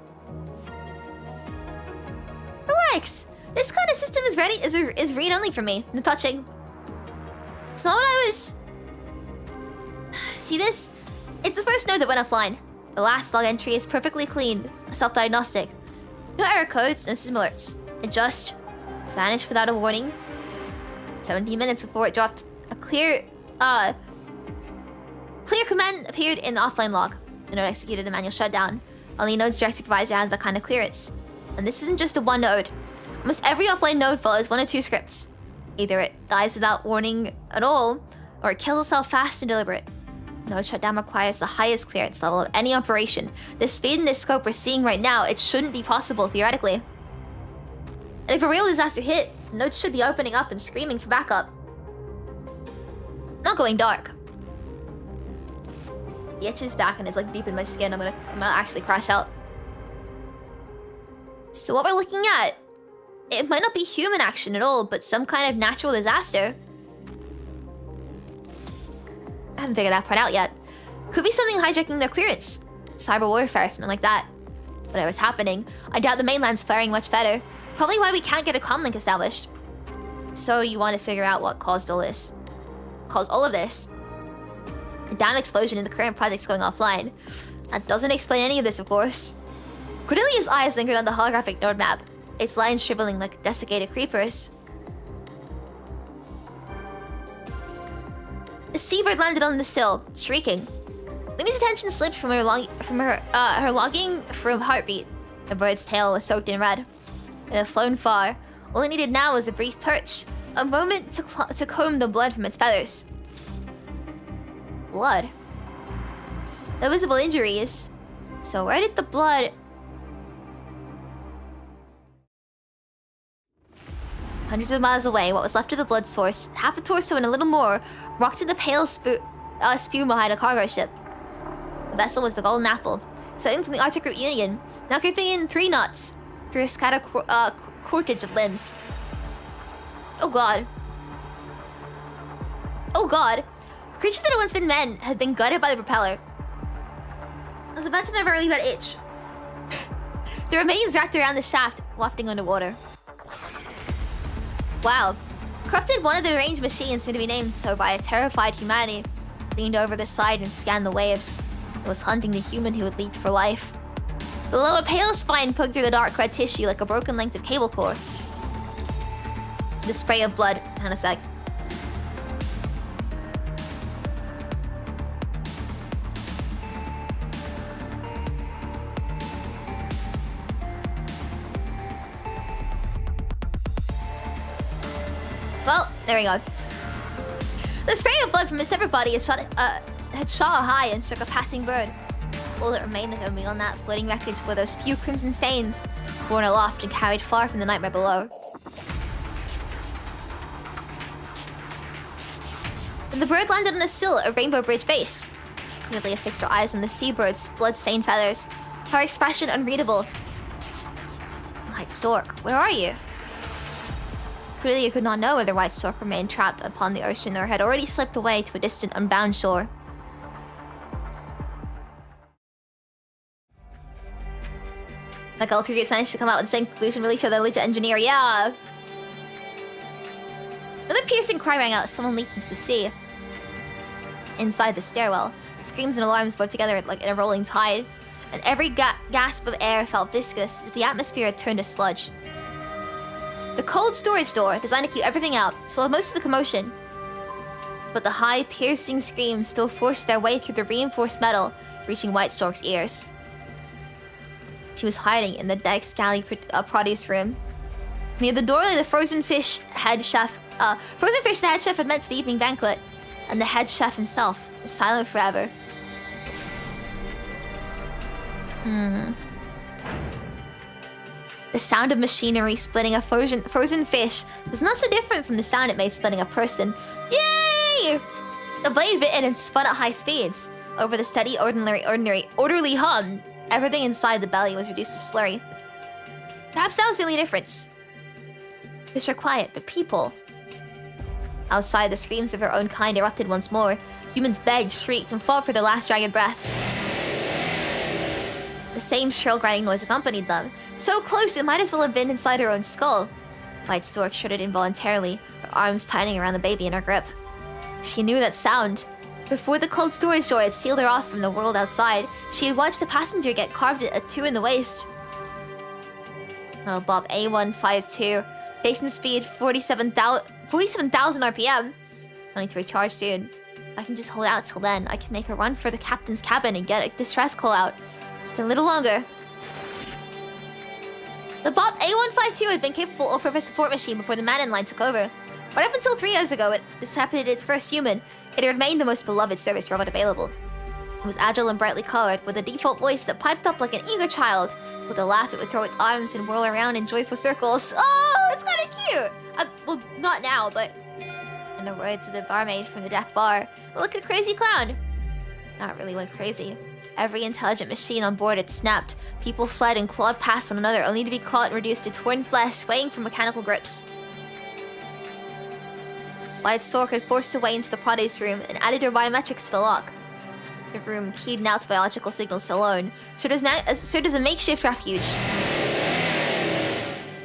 Relax. This kind of system is read-only for me. No touching. It's not what I was... See this? It's the first node that went offline. The last log entry is perfectly clean, self-diagnostic. No error codes, no system alerts. It just vanished without a warning. 17 minutes before it dropped, a clear command appeared in the offline log. The node executed a manual shutdown. Only node's direct supervisor has that kind of clearance. And this isn't just a one node. Almost every offline node follows one or two scripts. Either it dies without warning at all, or it kills itself fast and deliberate. Node shutdown requires the highest clearance level of any operation. The speed and the scope we're seeing right now, it shouldn't be possible theoretically. And if a real disaster hit, nodes should be opening up and screaming for backup. Not going dark. The itch is back and it's like deep in my skin. I'm gonna actually crash out. So what we're looking at, it might not be human action at all, but some kind of natural disaster. I haven't figured that part out yet. Could be something hijacking their clearance. Cyber warfare, something like that. Whatever's happening, I doubt the mainland's faring much better. Probably why we can't get a comm link established. So you want to figure out what caused all this. Caused all of this. The damn explosion in the current project's going offline. That doesn't explain any of this, of course. Cordelia's eyes lingered on the holographic node map, its lines shriveling like desiccated creepers. The seabird landed on the sill, shrieking. Lumi's attention slipped from her logging from heartbeat. The bird's tail was soaked in red. It had flown far. All it needed now was a brief perch, a moment to comb the blood from its feathers. Blood. No visible injuries. So where did the blood... Hundreds of miles away, what was left of the blood source, half a torso and a little more, rocked in the pale spume behind a cargo ship. The vessel was the Golden Apple, sailing from the Arctic Route Union, now creeping in 3 knots through a scattered cortege of limbs. Oh god. Oh god. Creatures that had once been men had been gutted by the propeller. I was about to have a really bad itch. The remains wrapped around the shaft, wafting underwater. Wow. Corrupted one of the deranged machines, soon to be named so by a terrified humanity, leaned over the side and scanned the waves. It was hunting the human who had leaped for life. Below, a pale spine poked through the dark red tissue like a broken length of cable cord. The spray of blood. Hang on a sec. Well, there we go. The spray of blood from his severed body had shot high and struck a passing bird. All that remained of him beyond that floating wreckage were those few crimson stains, borne aloft and carried far from the nightmare below. And the bird landed on a sill at Rainbow Bridge base. Clearly affixed her eyes on the seabird's blood-stained feathers, her expression unreadable. White Stork, where are you? Clearly you could not know whether White Stork remained trapped upon the ocean or had already slipped away to a distant, unbound shore. Like all three managed to come out with the same conclusion, really show the legit engineer, yeah! Another piercing cry rang out, someone leaped into the sea. Inside the stairwell, screams and alarms both together like in a rolling tide, and every gasp of air felt viscous as if the atmosphere had turned to sludge. The cold storage door, designed to keep everything out, swallowed most of the commotion. But the high, piercing screams still forced their way through the reinforced metal, reaching White Stork's ears. She was hiding in the Dex Galley produce room. Near the door lay the frozen fish the head chef had meant for the evening banquet, and the head chef himself was silent forever. The sound of machinery splitting a frozen fish was not so different from the sound it made splitting a person. Yay! The blade bit in and spun at high speeds. Over the steady, orderly hum, everything inside the belly was reduced to slurry. Perhaps that was the only difference. Fish are quiet, but people... Outside, the screams of their own kind erupted once more. Humans begged, shrieked, and fought for their last dragged breaths. The same shrill grinding noise accompanied them. So close, it might as well have been inside her own skull. White Stork shuddered involuntarily, her arms tightening around the baby in her grip. She knew that sound. Before the cold storage door had sealed her off from the world outside, she had watched a passenger get carved a 2 in the waist. Little Bob A152, station speed 47,000 RPM. I need to recharge soon. If I can just hold out till then, I can make a run for the captain's cabin and get a distress call out. Just a little longer. The Bob A152 had been capable of a support machine before the man-in line took over. Right up until 3 years ago, it dissipated its first human. It remained the most beloved service robot available. It was agile and brightly colored, with a default voice that piped up like an eager child. With a laugh, it would throw its arms and whirl around in joyful circles. Oh, it's kind of cute! Well, not now, but... In the words of the barmaid from the deck bar, look a crazy clown. Not really went crazy. Every intelligent machine on board had snapped. People fled and clawed past one another, only to be caught and reduced to torn flesh, swaying from mechanical grips. White Stork had forced her way into the produce room and added her biometrics to the lock. The room, keyed now to biological signals alone, served as a makeshift refuge.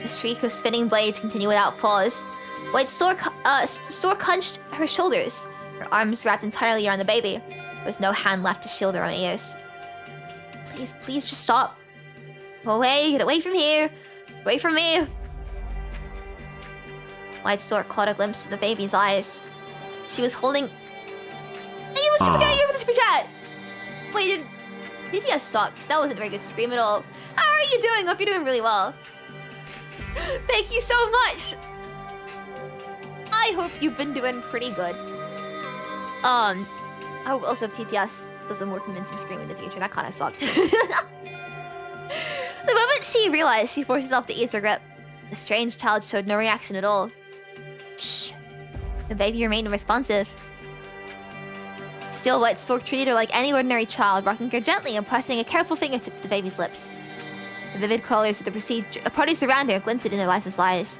The shriek of spinning blades continued without pause. White Stork hunched her shoulders, her arms wrapped entirely around the baby. There was no hand left to shield her own ears. Please just stop. Go away, get away from here. Away from me. White Stork caught a glimpse of the baby's eyes. She was holding... Hey, what's super guy over the super chat? Wait, DTS sucks. That wasn't a very good scream at all. How are you doing? Hope you're doing really well. Thank you so much. I hope you've been doing pretty good. I hope also if TTS does a more convincing scream in the future. That kind of sucked. The moment she realized, she forced herself to ease her grip. The strange child showed no reaction at all. Shh. The baby remained unresponsive. Still, White Stork treated her like any ordinary child, rocking her gently and pressing a careful fingertip to the baby's lips. The vivid colors of the produce around her glinted in their lifeless eyes.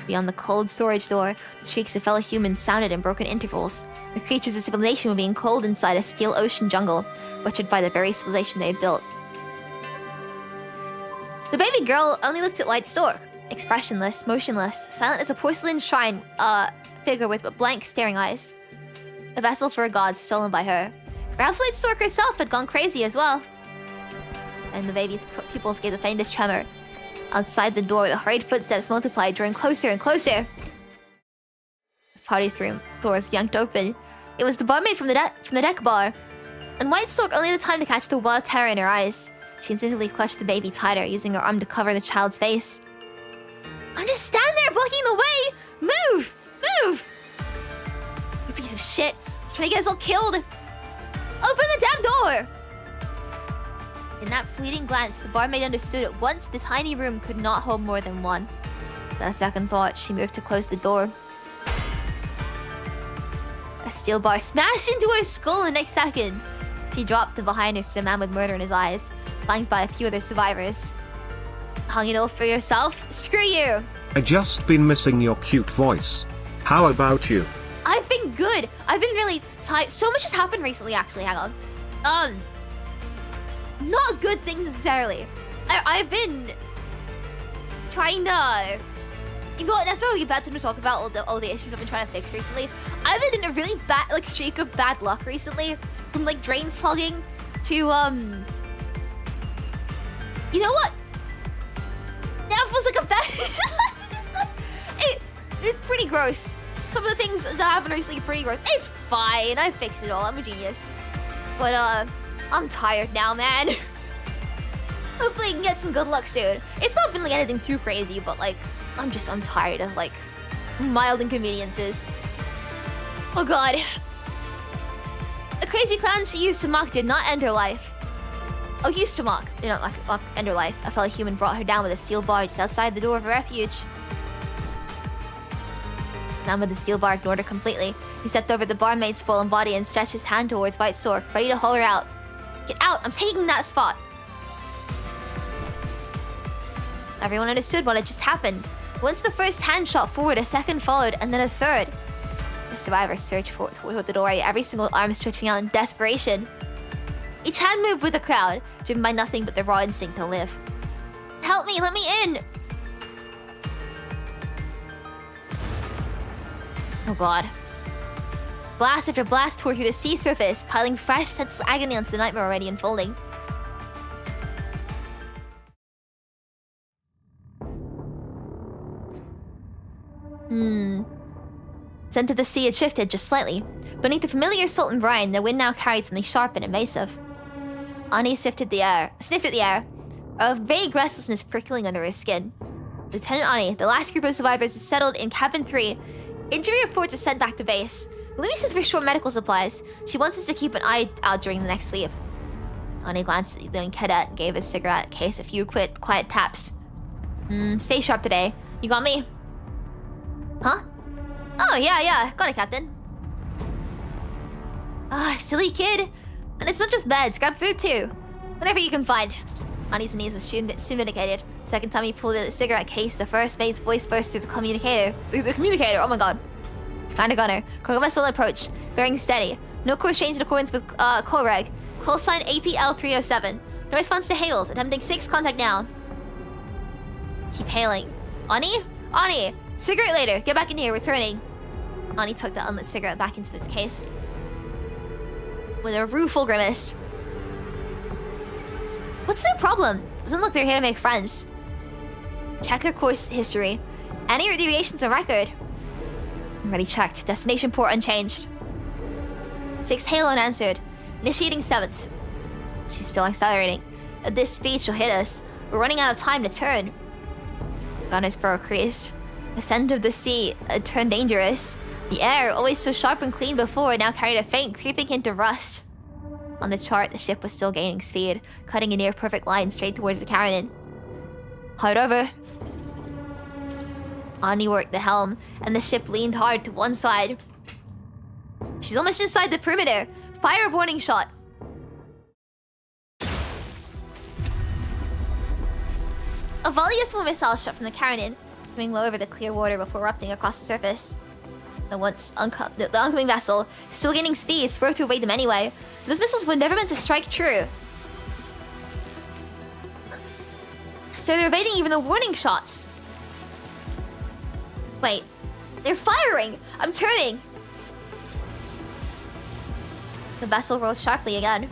Beyond the cold storage door, the shrieks of fellow humans sounded in broken intervals. The creatures of civilization were being cold inside a steel ocean jungle, butchered by the very civilization they had built. The baby girl only looked at White Stork, expressionless, motionless, silent as a porcelain shrine, figure with blank, staring eyes. A vessel for a god stolen by her. Perhaps White Stork herself had gone crazy as well. And the baby's pupils gave the faintest tremor. Outside the door, the hurried footsteps multiplied, drawing closer and closer. The party's room doors yanked open. It was the barmaid from the deck bar. And White Stork only had the time to catch the wild terror in her eyes. She instinctively clutched the baby tighter, using her arm to cover the child's face. I'm just standing there blocking the way! Move! Move! You piece of shit. I'm trying to get us all killed. Open the damn door! In that fleeting glance, the barmaid understood at once the tiny room could not hold more than one. Without a second thought, she moved to close the door. A steel bar smashed into her skull the next second. She dropped, and behind her stood a man with murder in his eyes, flanked by a few other survivors. Hung it all for yourself? Screw you! I just been missing your cute voice. How about you? I've been good. I've been really tired. So much has happened recently, actually. Hang on. Not good things necessarily. I've been trying to... Not necessarily bad time to talk about all the issues I've been trying to fix recently. I've been in a really bad streak of bad luck recently. From drain slugging to you know what? That feels like a bad... It's pretty gross. Some of the things that happened recently are pretty gross. It's fine. I fixed it all. I'm a genius. But I'm tired now, man. Hopefully I can get some good luck soon. It's not been anything too crazy, but I'm tired of mild inconveniences. Oh god. The crazy clown she used to mock did not end her life. Oh, used to mock. Did not end her life. A fellow human brought her down with a steel bar just outside the door of her refuge. The man with the steel bar ignored her completely. He stepped over the barmaid's fallen body and stretched his hand towards White Stork, ready to haul her out. Get out! I'm taking that spot! Everyone understood what had just happened. Once the first hand shot forward, a second followed, and then a third. The survivors surged toward the doorway, every single arm stretching out in desperation. Each hand moved with the crowd, driven by nothing but the raw instinct to live. Help me! Let me in! Oh god. Blast after blast tore through the sea surface, piling fresh senseless agony onto the nightmare already unfolding. The scent of the sea had shifted just slightly. Beneath the familiar salt and brine, the wind now carried something sharp and invasive. Ani sniffed at the air, a vague restlessness prickling under her skin. Lieutenant Ani, the last group of survivors, is settled in Cabin 3. Injury reports are sent back to base. Louis says for short medical supplies. She wants us to keep an eye out during the next sweep. Ani glanced at the young cadet and gave his cigarette case a few quiet taps. Stay sharp today. You got me? Huh? Oh, yeah. Got it, Captain. Silly kid. And it's not just beds. Grab food, too. Whatever you can find. Ani's knees were soon indicated. The second time he pulled out the cigarette case, the first mate's voice burst through the communicator. Oh my god. Find a gunner. Cargo vessel approach. Bearing steady. No course change in accordance with call reg. Call sign APL 307. No response to hails. Attempting 6 contact now. Keep hailing. Ani? Cigarette later. Get back in here. Returning. Ani tucked the unlit cigarette back into its case. With a rueful grimace. What's their problem? Doesn't look they're here to make friends. Check her course history. Any deviations on record? Already checked. Destination port unchanged. 6 halo unanswered. Initiating 7th. She's still accelerating. At this speed, she'll hit us. We're running out of time to turn. Gunner's brow creased. The scent of the sea turned dangerous. The air, always so sharp and clean before, now carried a faint creeping hint of rust. On the chart, the ship was still gaining speed, cutting a near-perfect line straight towards the Karenina. Hard over. Ani worked the helm, and the ship leaned hard to one side. She's almost inside the perimeter. Fire a warning shot. A volley of small missiles shot from the Karenina. skimming low over the clear water before erupting across the surface. The oncoming vessel, still gaining speed, swerved to evade them anyway. Those missiles were never meant to strike true. So they're evading even the warning shots. Wait, they're firing! I'm turning! The vessel rose sharply again.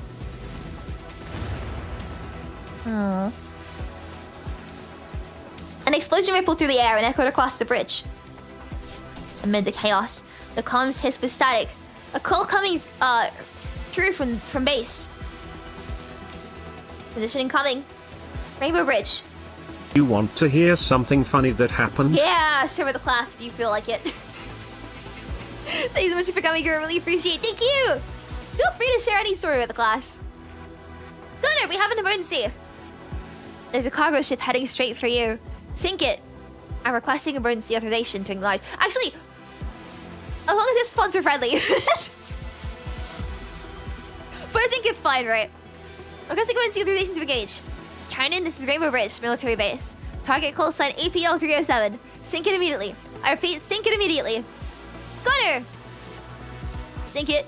An explosion rippled through the air and echoed across the bridge. Amid the chaos, the comms hissed with static. A call coming through from base. Positioning coming. Rainbow Bridge. You want to hear something funny that happened? Yeah, share with the class if you feel like it. Thank you so much for coming here. I really appreciate it. Thank you! Feel free to share any story with the class. Gunner, we have an emergency. There's a cargo ship heading straight for you. Sink it. I'm requesting emergency authorization to enlarge. Actually, as long as it's sponsor friendly. But I think it's fine, right? Requesting emergency authorization to engage. Karenina, this is Rainbow Bridge, military base. Target call sign APL 307. Sink it immediately. I repeat, sink it immediately. Gunner! Sink it.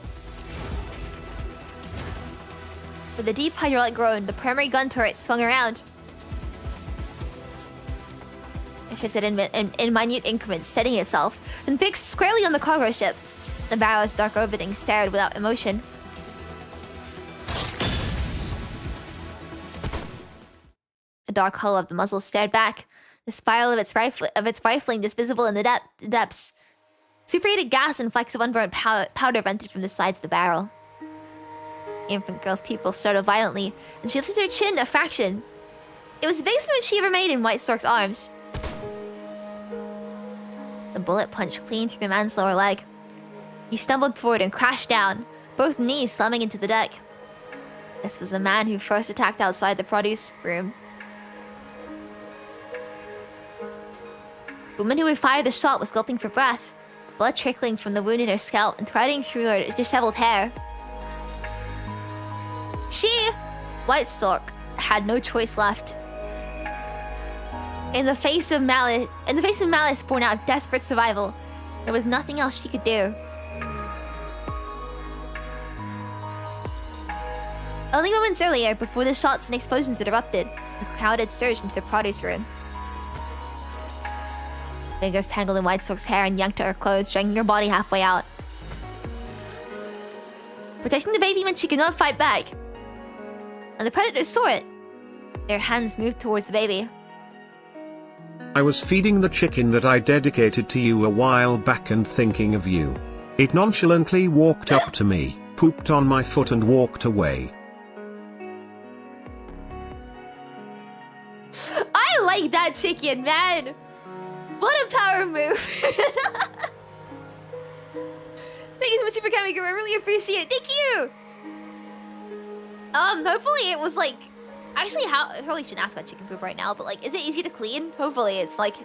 With a deep hydraulic groan, the primary gun turret swung around. It shifted in minute increments, steadying itself, then fixed squarely on the cargo ship. The barrel's dark opening stared without emotion. The dark hull of the muzzle stared back. The spiral of its rifling just visible in the depths. Superheated gas and flecks of unburned powder vented from the sides of the barrel. The infant girl's pupils started violently, and she lifted her chin a fraction. It was the biggest move she ever made in White Stork's arms. The bullet punched clean through the man's lower leg. He stumbled forward and crashed down, both knees slamming into the deck. This was the man who first attacked outside the produce room. The woman who had fired the shot was gulping for breath, blood trickling from the wound in her scalp and threading through her disheveled hair. White Stork, had no choice left. In the face of malice born out of desperate survival, there was nothing else she could do. Only moments earlier, before the shots and explosions had erupted, the crowd had surged into the produce room. Fingers tangled in White Stork's hair and yanked at her clothes, dragging her body halfway out. Protecting the baby meant she could not fight back. And the predators saw it. Their hands moved towards the baby. I was feeding the chicken that I dedicated to you a while back and thinking of you. It nonchalantly walked up to me, pooped on my foot and walked away. I like that chicken, man! What a power move! Thank you so much for coming, I really appreciate it. Thank you! Hopefully it was like... Actually, I probably shouldn't ask about chicken poop right now, but like, is it easy to clean? Hopefully it's like...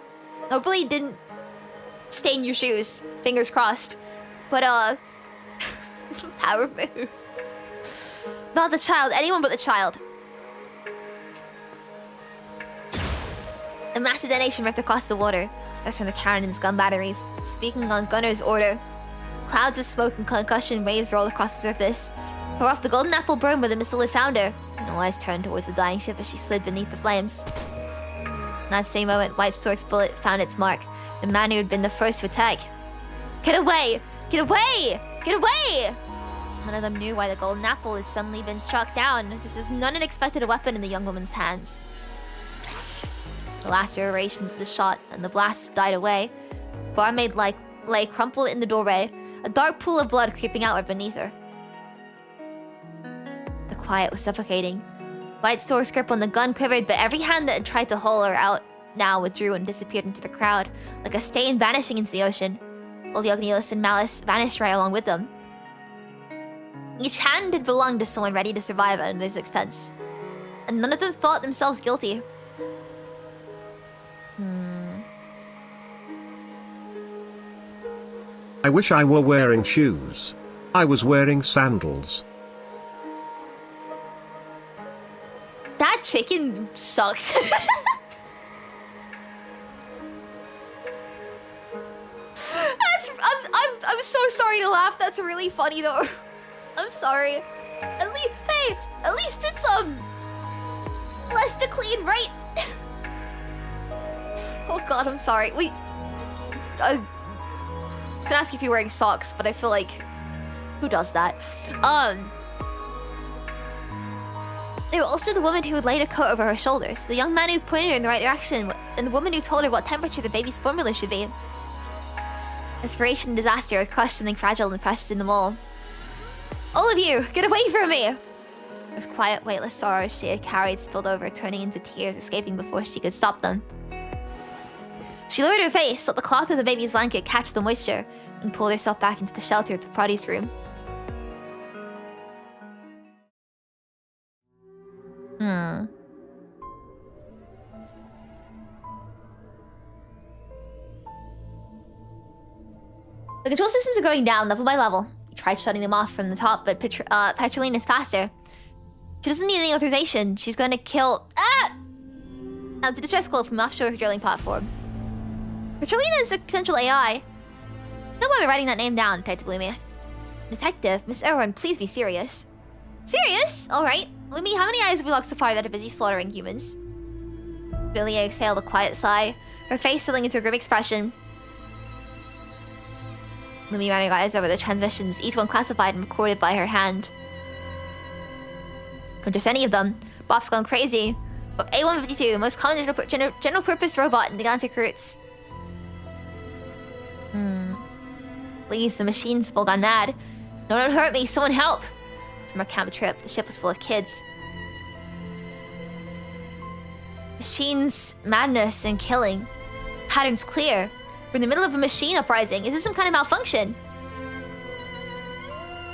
Hopefully it didn't stain your shoes. Fingers crossed. But, power move. Not the child, anyone but the child. A massive detonation ripped across the water. That's from the Karenina's gun batteries. Speaking on Gunner's order, clouds of smoke and concussion waves rolled across the surface. Tore off the golden apple burned where the missile had found her. And all eyes turned towards the dying ship as she slid beneath the flames. In that same moment, White Stork's bullet found its mark. The man who had been the first to attack. Get away! Get away! Get away! None of them knew why the golden apple had suddenly been struck down, just as none had expected a weapon in the young woman's hands. The last iterations of the shot and the blast died away. Barmaid lay crumpled in the doorway, a dark pool of blood creeping outward beneath her. The quiet was suffocating. White Stork's grip on the gun quivered, but every hand that had tried to haul her out now withdrew and disappeared into the crowd, like a stain vanishing into the ocean. All the ugliness and malice vanished right along with them. Each hand had belonged to someone ready to survive at this expense, and none of them thought themselves guilty. I wish I were wearing shoes. I was wearing sandals. That chicken sucks. so sorry to laugh. That's really funny though. I'm sorry. At least it's less to clean, right? Oh god, I'm sorry. Wait. I was gonna ask if you're wearing socks, but I feel like who does that? They were also the woman who had laid a coat over her shoulders, the young man who pointed her in the right direction, and the woman who told her what temperature the baby's formula should be. Desperation and disaster had crushed something fragile and precious in them all. All of you, get away from me! Those quiet, weightless sorrows she had carried spilled over, turning into tears, escaping before she could stop them. She lowered her face, let the cloth of the baby's blanket catch the moisture, and pulled herself back into the shelter of the party's room. The control systems are going down level by level. You tried shutting them off from the top, but Petrolina is faster. She doesn't need any authorization. She's going to kill... Ah! That's a distress call from offshore drilling platform. Petrolina is the central AI. No bother writing that name down, Detective Lumi. Detective, Miss Erwin, please be serious. Serious? Alright. Lumi, how many eyes have we lost so far that are busy slaughtering humans? Billy exhaled a quiet sigh, her face settling into a grim expression. Lumi ran her eyes over the transmissions, each one classified and recorded by her hand. Don't trust any of them. Bob's gone crazy. But A152, the most common general-purpose robot in the galactic roots. Please, the machines have all gone mad. No, don't hurt me. Someone help. Summer camp trip. The ship was full of kids. Machines, madness, and killing. Pattern's clear. We're in the middle of a machine uprising. Is this some kind of malfunction?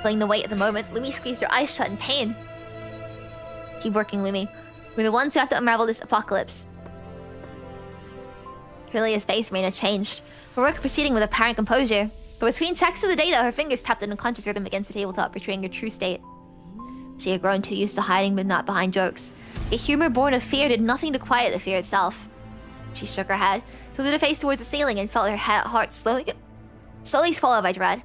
Feeling the weight at the moment, Lumi squeezed her eyes shut in pain. Keep working, Lumi. We're the ones who have to unravel this apocalypse. Hylia's face remained unchanged, her work proceeding with apparent composure. But between checks of the data, her fingers tapped an unconscious rhythm against the tabletop, betraying her true state. She had grown too used to hiding, but not behind jokes. A humor born of fear did nothing to quiet the fear itself. She shook her head, tilted her face towards the ceiling, and felt her heart slowly swallowed by dread.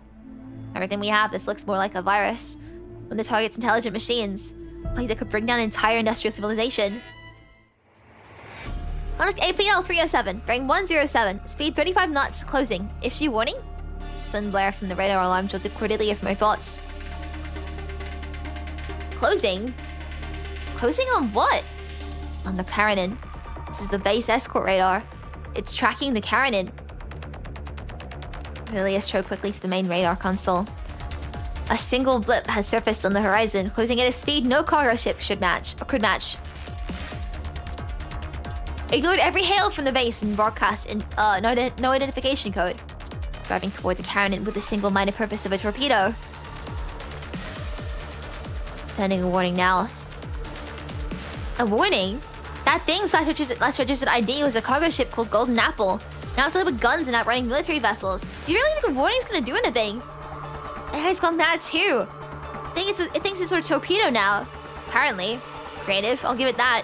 Everything we have, this looks more like a virus. When the target's intelligent machines, a plague that could bring down an entire industrial civilization. Contact APL 307, bearing 107, speed 35 knots, closing. Issue warning? Sudden blare from the radar alarm jolted Cordelia from her thoughts. Closing? Closing on what? On the Karenina. This is the base escort radar. It's tracking the Karenina. Lilia strode quickly to the main radar console. A single blip has surfaced on the horizon, closing at a speed no cargo ship could match. Ignored every hail from the base and broadcast in no identification code. Driving toward the Karenina with the single-minded purpose of a torpedo. Sending a warning now. A warning? That thing last registered ID was a cargo ship called Golden Apple. Now it's loaded with guns and outrunning military vessels. Do you really think a warning's gonna do anything? AI's gone mad too. It thinks it's a torpedo now. Apparently. Creative, I'll give it that.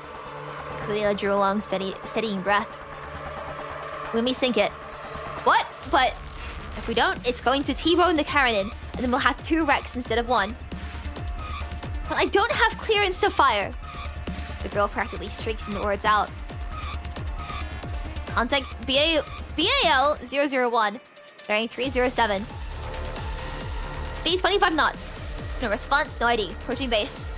Cordelia drew a long, steadying breath. Let me sink it. What? But if we don't, it's going to T-bone the Karenina, and then we'll have 2 wrecks instead of 1. But I don't have clearance to fire. The girl practically shrieked the words out. Contact BAL 001, bearing 307. Speed 25 knots. No response, no ID. Approaching base.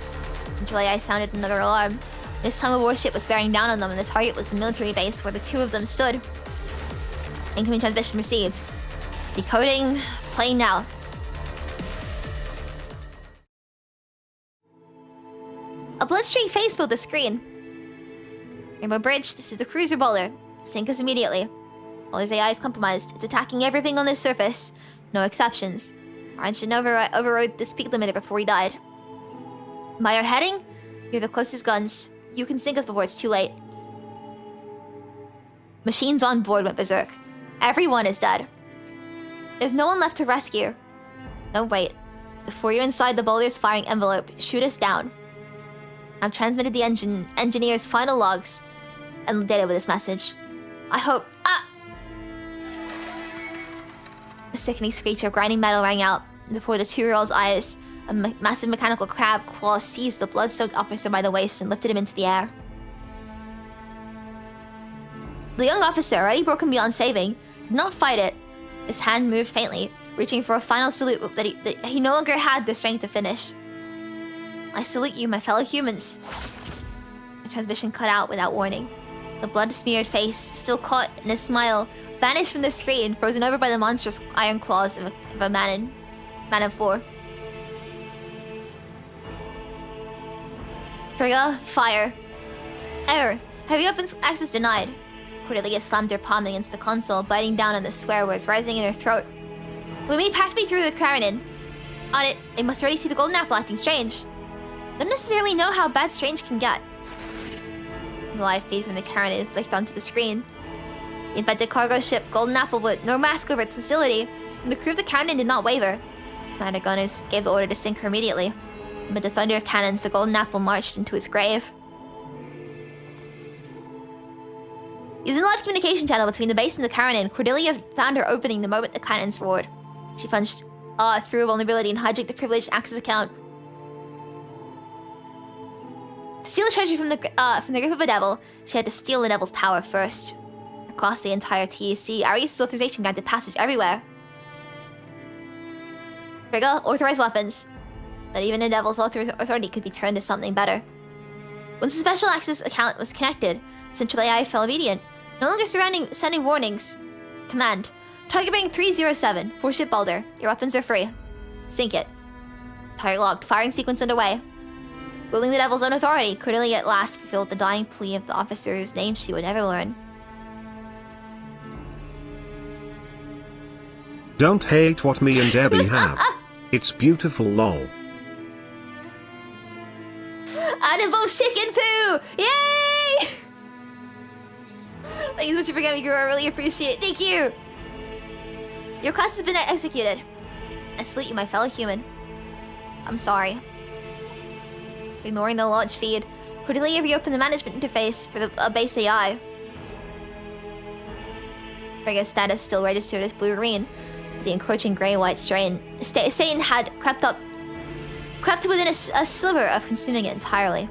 Until AI sounded another alarm. This time a warship was bearing down on them, and the target was the military base where the 2 of them stood. Incoming transmission received. Decoding. Playing now. A bloodstreak face filled the screen. Rainbow Bridge, this is the cruiser bowler. Sink us immediately. Bowler's AI is compromised. It's attacking everything on this surface. No exceptions. Einstein overrode the speed limiter before he died. By our heading, you're the closest guns. You can sink us before it's too late. Machines on board went berserk. Everyone is dead. There's no one left to rescue. No, wait. Before you're inside the bowler's firing envelope, shoot us down. I've transmitted the engineer's final logs and data with this message. I hope... A sickening screech of grinding metal rang out before the 2 girls' eyes. A massive mechanical crab claw seized the blood-soaked officer by the waist and lifted him into the air. The young officer, already broken beyond saving, did not fight it. His hand moved faintly, reaching for a final salute that he no longer had the strength to finish. I salute you, my fellow humans. The transmission cut out without warning. The blood-smeared face, still caught in a smile, vanished from the screen, frozen over by the monstrous iron claws of a man of 4. Frigga, fire. Error. Heavy weapons access denied. Cordelia slammed her palm against the console, biting down on the swear words rising in her throat. We may pass me through the Karenina. On it, they must already see the golden apple acting strange. Don't necessarily know how bad strange can get. The live feed from the Karenina flicked onto the screen. The infected cargo ship Golden Apple with no mask over its facility, and the crew of the Karenina did not waver. Commander Gunners gave the order to sink her immediately. Amid the thunder of cannons, the Golden Apple marched into its grave. Using the live communication channel between the base and the Karenina, Cordelia found her opening the moment the cannons roared. She punched through a vulnerability and hijacked the privileged access account. To steal a treasure from the grip of a devil, she had to steal the devil's power first. Across the entire TEC, Ares' authorization granted passage everywhere. Frigga, authorized weapons. That even a devil's authority could be turned to something better. Once the special access account was connected, Central AI fell obedient, no longer sending warnings. Command. Target bearing 307, 4-ship Balder. Your weapons are free. Sink it. Target locked. Firing sequence underway. Ruling the devil's own authority, Cordelia at last fulfilled the dying plea of the officer whose name she would never learn. Don't hate what me and Debbie have. It's beautiful, lol. And involves chicken poo! Yay! Thank you so much for getting me, girl. I really appreciate it. Thank you! Your quest has been executed. I salute you, my fellow human. I'm sorry. Ignoring the launch feed, Cordelia reopened the management interface for the base AI. Frigga's status still registered as blue-green. The encroaching gray-white Satan had crept within a sliver of consuming it entirely.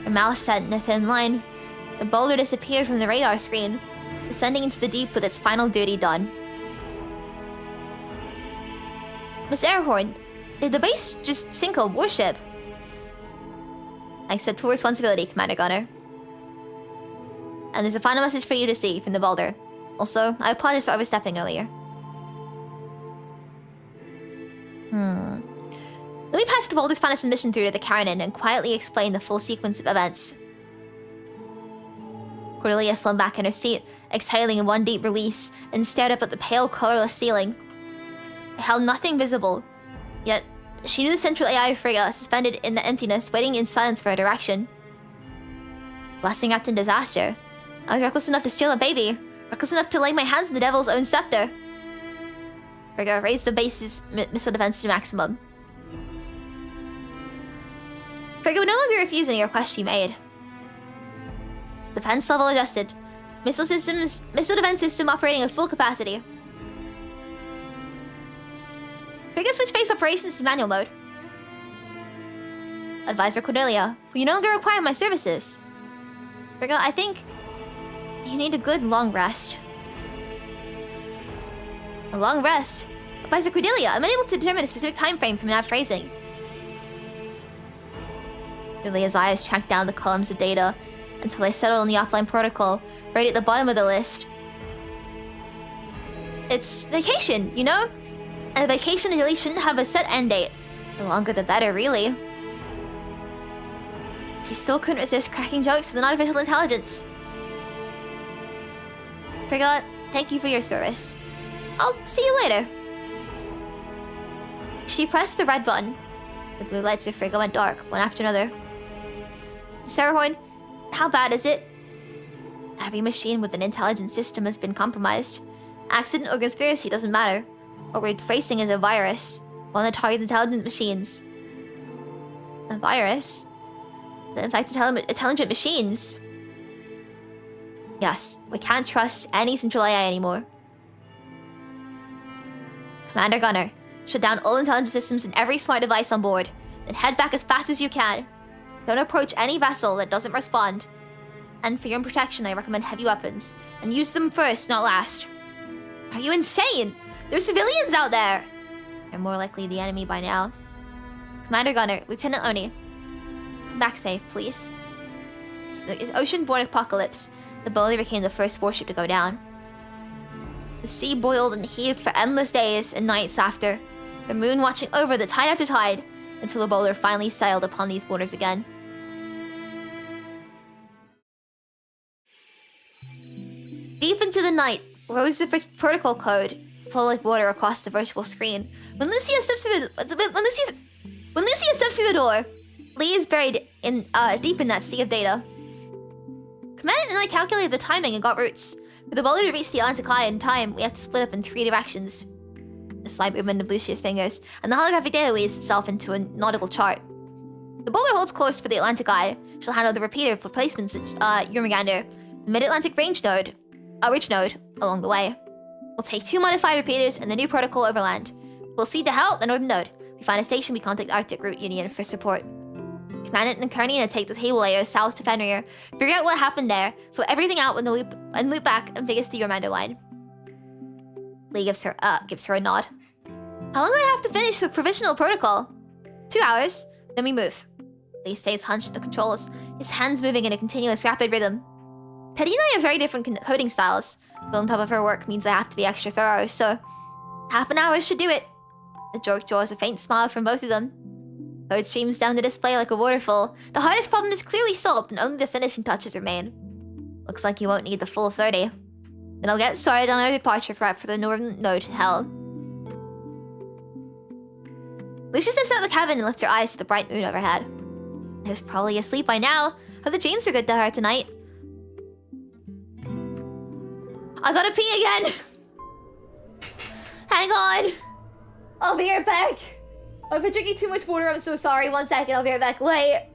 Her mouth set in a thin line. The boulder disappeared from the radar screen, descending into the deep with its final duty done. Miss Airhorn, did the base just sink a warship? I accept full responsibility, Commander Gunner. And there's a final message for you to see from the boulder. Also, I apologize for overstepping earlier. Let me patch the boulder's final transmission through to the Karenina and quietly explain the full sequence of events. Cordelia slumped back in her seat, exhaling in one deep release, and stared up at the pale, colorless ceiling. It held nothing visible, yet she knew the central AI Frigga suspended in the emptiness, waiting in silence for her direction. Blessing wrapped in disaster. I was reckless enough to steal a baby, reckless enough to lay my hands on the devil's own scepter. Frigga raised the base's missile defense to maximum. Frigga would no longer refuse any request she made. Defense level adjusted. Missile defense system operating at full capacity. Frigga switched base operations to manual mode. Advisor Cordelia, will you no longer require my services? Frigga, I think you need a good long rest. A long rest? Advisor Cordelia, I'm unable to determine a specific time frame from that phrasing. Cordelia's eyes tracked down the columns of data until they settled on the offline protocol, right at the bottom of the list. It's vacation, you know? And a vacation really shouldn't have a set end date. The longer the better, really. She still couldn't resist cracking jokes with an artificial intelligence. Frigga, thank you for your service. I'll see you later. She pressed the red button. The blue lights of Frigga went dark, one after another. Sarahorn, how bad is it? Every machine with an intelligent system has been compromised. Accident or conspiracy doesn't matter. What we're facing is a virus, one that targets intelligent machines. A virus? That infects intelligent machines? Yes, we can't trust any central AI anymore. Commander Gunner, shut down all intelligence systems and every smart device on board. Then head back as fast as you can. Don't approach any vessel that doesn't respond. And for your own protection, I recommend heavy weapons. And use them first, not last. Are you insane? There's civilians out there! They're more likely the enemy by now. Commander Gunner, Lieutenant Oni. Back safe, please. It's the ocean-born apocalypse. The Bully became the first warship to go down. The sea boiled and heaved for endless days and nights after, the moon watching over the tide after tide, until the bowler finally sailed upon these waters again. Deep into the night rose the protocol code, flow like water across the virtual screen. When Lucia steps through the door, Lee is buried in deep in that sea of data. Commandant and I calculated the timing and got routes. For the bowler to reach the Atlantic Eye in time, we have to split up in 3 directions. A slight movement of Lucia's fingers, and the holographic data weaves itself into a nautical chart. The bowler holds course for the Atlantic Eye. She'll handle the repeater for placements at Urmagander, the Mid-Atlantic Ridge node along the way. We'll take 2 modified repeaters and the new protocol overland. We'll seed to help the northern node. We find a station, we contact the Arctic Route Union for support. Commandant and Karenina take the table layer south to Fenrir, figure out what happened there, sort everything out when the loop back and figures the Urmander line. Lee gives her a nod. How long do I have to finish the provisional protocol? 2 hours, then we move. Lee stays hunched at the controls, his hands moving in a continuous rapid rhythm. Petty and I have very different coding styles, but on top of her work means I have to be extra thorough, so half an hour should do it. The joke draws a faint smile from both of them. Code streams down the display like a waterfall. The hardest problem is clearly solved and only the finishing touches remain. Looks like you won't need the full 30. Then I'll get started on our departure prep for the northern node, Hell. Lucia steps out of the cabin and lifts her eyes to the bright moon overhead. I was probably asleep by now. Hope the dreams are good to her tonight. I gotta pee again! Hang on! I'll be right back. I've been drinking too much water, I'm so sorry. 1 second, I'll be right back. Wait.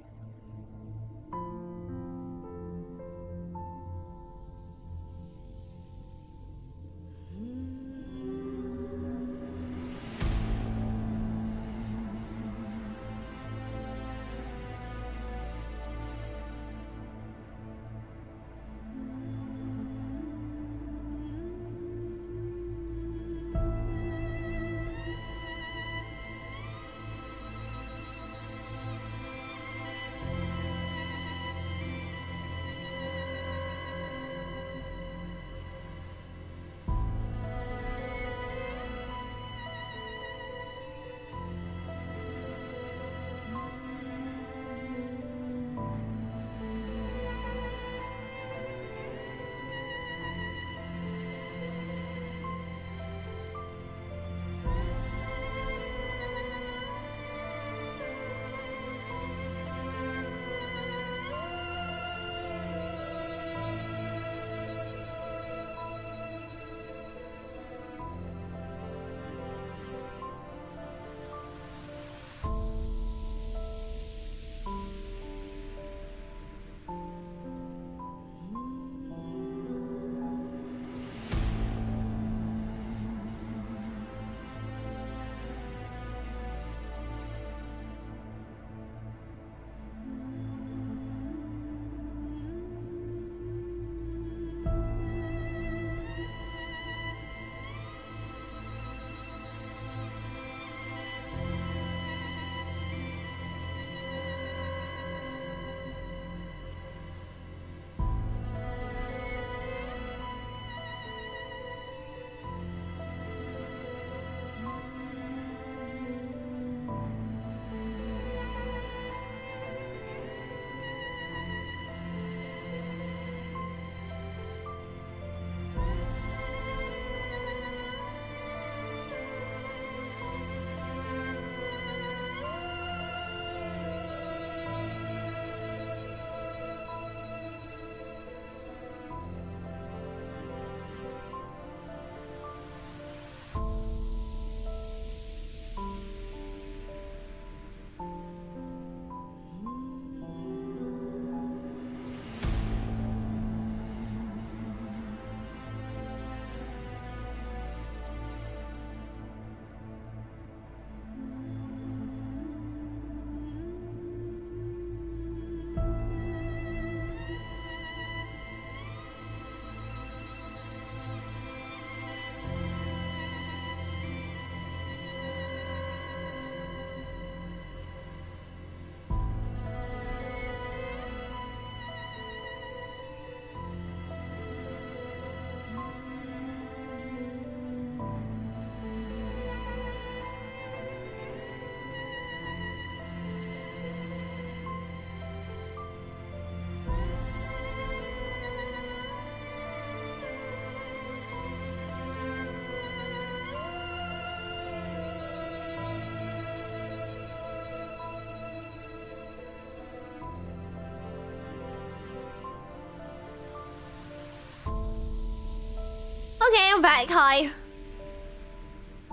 I'm back. Hi.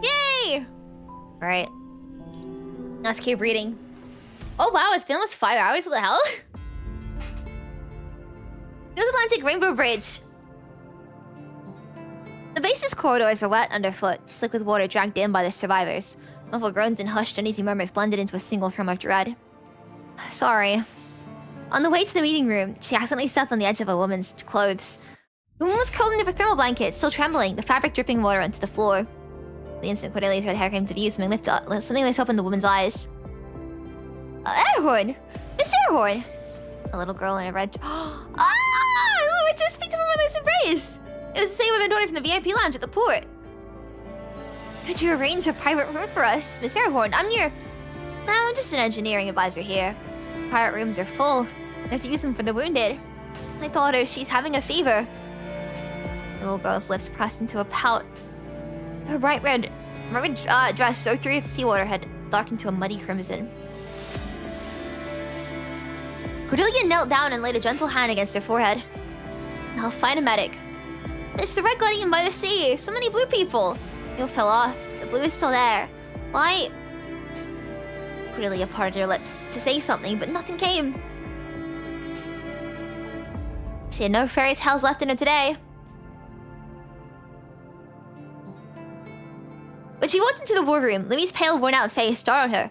Yay! Alright. Let's keep reading. Oh wow, it's been almost 5 hours. What the hell? North Atlantic Rainbow Bridge. The base's corridors are wet underfoot, slick with water dragged in by the survivors. Muffled groans and hushed, uneasy murmurs blended into a single thrum of dread. Sorry. On the way to the meeting room, she accidentally stepped on the edge of a woman's clothes. The woman was curled into a thermal blanket, still trembling, the fabric dripping water onto the floor. The instant Cordelia's red hair came to view, something lit up in the woman's eyes. Airhorn! Miss Airhorn! A little girl in a red... I went to speak to my mother's embrace! It was the same with her daughter from the VIP lounge at the port. Could you arrange a private room for us, Miss Airhorn? I'm just an engineering advisor here. Private rooms are full. I have to use them for the wounded. My daughter, she's having a fever. The little girl's lips pressed into a pout. Her bright red dress soaked through with seawater had darkened to a muddy crimson. Cordelia knelt down and laid a gentle hand against her forehead. I'll find a medic. It's the red got eaten by the sea. So many blue people. You fell off. The blue is still there. Why? Cordelia parted her lips to say something, but nothing came. She had no fairy tales left in her today. When she walked into the war room, Lumi's pale, worn-out face startled her.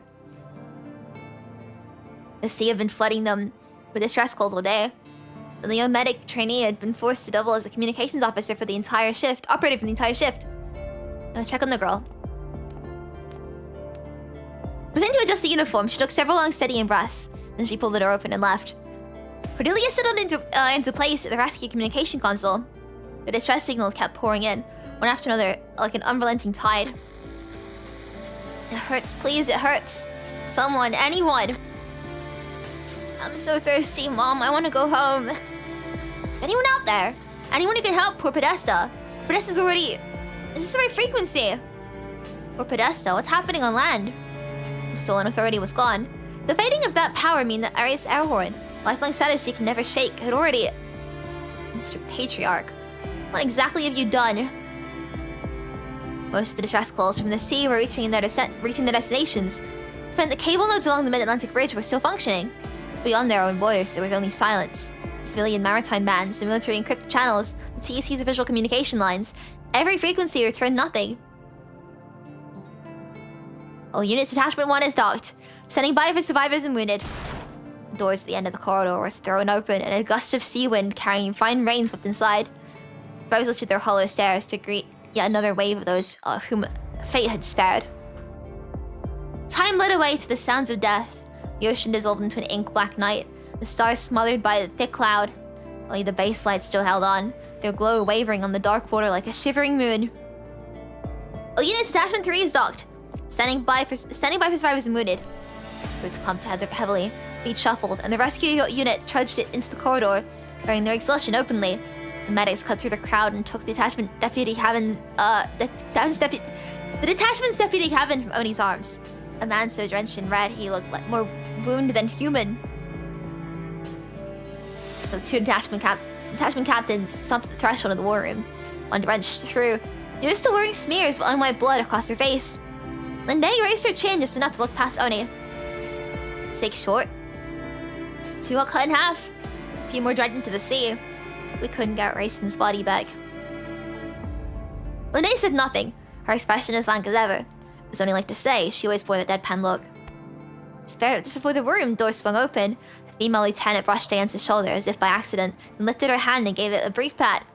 The sea had been flooding them with distress calls all day. And the young medic trainee had been forced to double as a communications officer for the entire shift, operator for the entire shift. Now check on the girl. Pretending to adjust the uniform, she took several long, steadying breaths. Then she pulled the door open and left. Cordelia settled into place at the rescue communication console. The distress signals kept pouring in, one after another, like an unrelenting tide. It hurts, please, it hurts. Someone, anyone. I'm so thirsty, Mom. I want to go home. Anyone out there? Anyone who can help poor Podesta? Podesta's already... Is this the right frequency? Poor Podesta, what's happening on land? The stolen authority was gone. The fading of that power mean that Arius Airhorn, lifelong status she can never shake, had already... Mr. Patriarch, what exactly have you done? Most of the distress calls from the sea were reaching their destinations. But the cable nodes along the Mid-Atlantic Bridge were still functioning. Beyond their own borders, there was only silence. Civilian maritime bands, the military encrypted channels, the TSC's official communication lines. Every frequency returned nothing. All units Detachment 1 is docked. Standing by for survivors and wounded. The doors at the end of the corridor were thrown open, and a gust of sea wind carrying fine rain swept inside. Survivors lifted their hollow stares to greet yet another wave of those whom fate had spared. Time led away to the sounds of death. The ocean dissolved into an ink-black night, the stars smothered by a thick cloud. Only the base lights still held on, their glow wavering on the dark water like a shivering moon. All units Detachment 3 is docked. Standing by for survivors and wounded. Boots pumped heavily, feet shuffled, and the rescue unit trudged it into the corridor, bearing their exhaustion openly. The medics cut through the crowd and took the detachment's deputy cabin from Oni's arms. A man so drenched in red, he looked like more wounded than human. The two detachment captains stomped at the threshold of the war room. One drenched through. They were still wearing smears of unwiped blood across their face. Linde raised her chin just enough to look past Oni. 6 short. 2 got cut in half. A few more dragged into the sea. We couldn't get Rayson's body back. Linde said nothing, her expression as blank as ever. As Oni liked to say, she always bore the deadpan look. Just before the room door swung open, the female lieutenant brushed against his shoulder as if by accident, then lifted her hand and gave it a brief pat.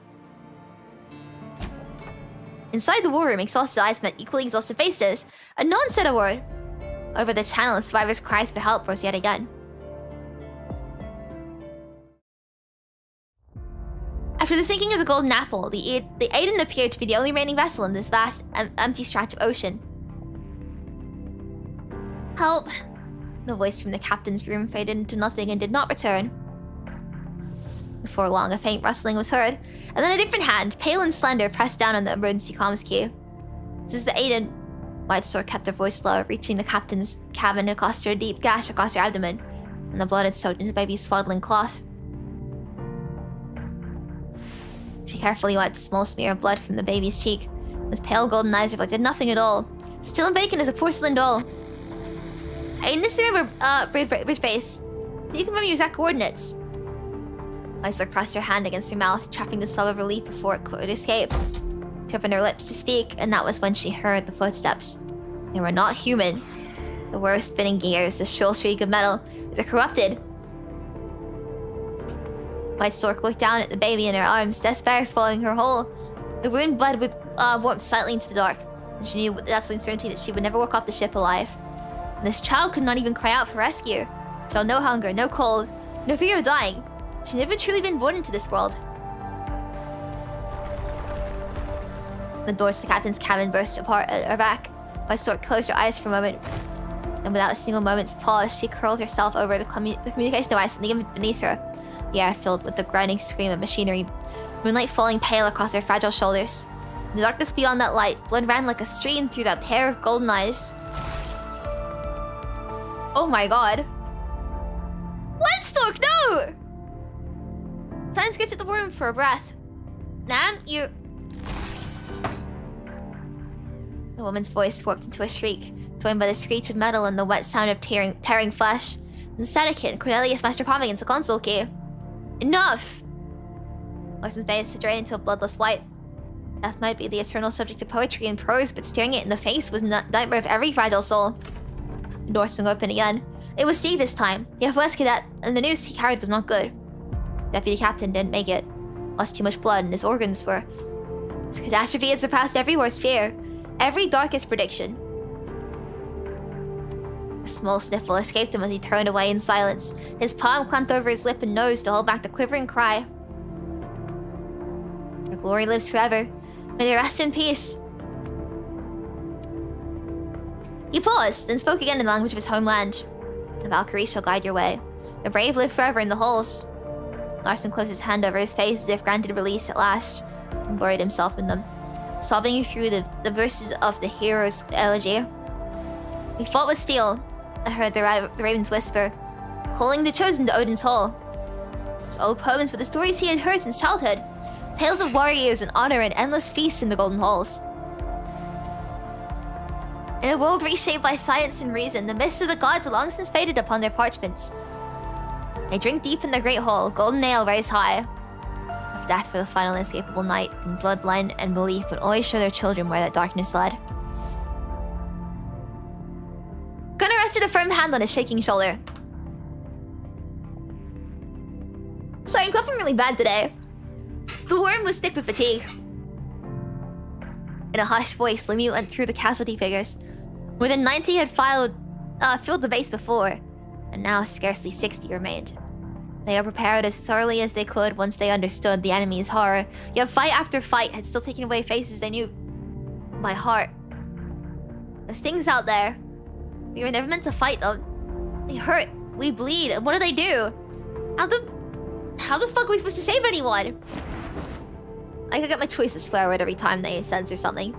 Inside the war room, exhausted eyes met equally exhausted faces, and no one said a word. Over the channel, the survivors' cries for help rose yet again. After the sinking of the Golden Apple, the Aiden appeared to be the only remaining vessel in this vast, empty stretch of ocean. Help! The voice from the captain's room faded into nothing and did not return. Before long, a faint rustling was heard, and then a different hand, pale and slender, pressed down on the emergency comms key. This is the Aiden. White Sword kept her voice low, reaching the captain's cabin and caused her a deep gash across her abdomen, and the blood had soaked into the baby's swaddling cloth. She carefully wiped a small smear of blood from the baby's cheek. His pale golden eyes reflected nothing at all. Still and vacant as a porcelain doll. I need to remember, bridge base. You can remember your exact coordinates. Isla pressed her hand against her mouth, trapping the sob of relief before it could escape. She opened her lips to speak, and that was when she heard the footsteps. They were not human. They were spinning gears, the shrill shriek of metal. They're corrupted. White Stork looked down at the baby in her arms, despair swallowing her whole. The wound bled with warmth slightly into the dark, and she knew with absolute certainty that she would never walk off the ship alive. And this child could not even cry out for rescue. She felt no hunger, no cold, no fear of dying. She'd never truly been born into this world. The doors to the captain's cabin burst apart at her back. White Stork closed her eyes for a moment, and without a single moment's pause, she curled herself over the communication device beneath her. The air filled with the grinding scream of machinery, moonlight falling pale across her fragile shoulders. In the darkness beyond that light, blood ran like a stream through that pair of golden eyes. Oh my god. White Stork, no! Silence gripped at the room for a breath. Nam, you... The woman's voice warped into a shriek, joined by the screech of metal and the wet sound of tearing flesh. And static hit, and Cornelius smashed her palm against the console key. Enough! Larson's face had drained into a bloodless white. Death might be the eternal subject of poetry and prose, but staring it in the face was the nightmare of every fragile soul. The door swung open again. It was Steve this time, the FOS cadet, and the news he carried was not good. The deputy captain didn't make it. Lost too much blood and his organs were... This catastrophe had surpassed every worst fear, every darkest prediction. A small sniffle escaped him as he turned away in silence, his palm clamped over his lip and nose to hold back the quivering cry. Your glory lives forever. May they rest in peace. He paused, then spoke again in the language of his homeland. The Valkyries shall guide your way. The brave live forever in the halls. Larson closed his hand over his face as if granted release at last, and buried himself in them, sobbing through the verses of the hero's elegy. He fought with steel. I heard the ravens whisper, calling the chosen to Odin's hall. His old poems were the stories he had heard since childhood, tales of warriors and honor and endless feasts in the golden halls. In a world reshaped by science and reason, the myths of the gods had long since faded upon their parchments. They drink deep in the great hall, golden ale raised high. If death for the final inescapable night, then bloodline and belief would always show their children where that darkness led. Gunnar rested a firm hand on his shaking shoulder. Sorry, I'm coughing really bad today. The worm was thick with fatigue. In a hushed voice, Lemieux went through the casualty figures. More than 90 had filled the base before, and now scarcely 60 remained. They had prepared as thoroughly as they could once they understood the enemy's horror, yet fight after fight had still taken away faces they knew by heart. There's things out there. We were never meant to fight them. They hurt, we bleed, and what do? How the fuck are we supposed to save anyone? I could get my choice of swear word every time they censor something.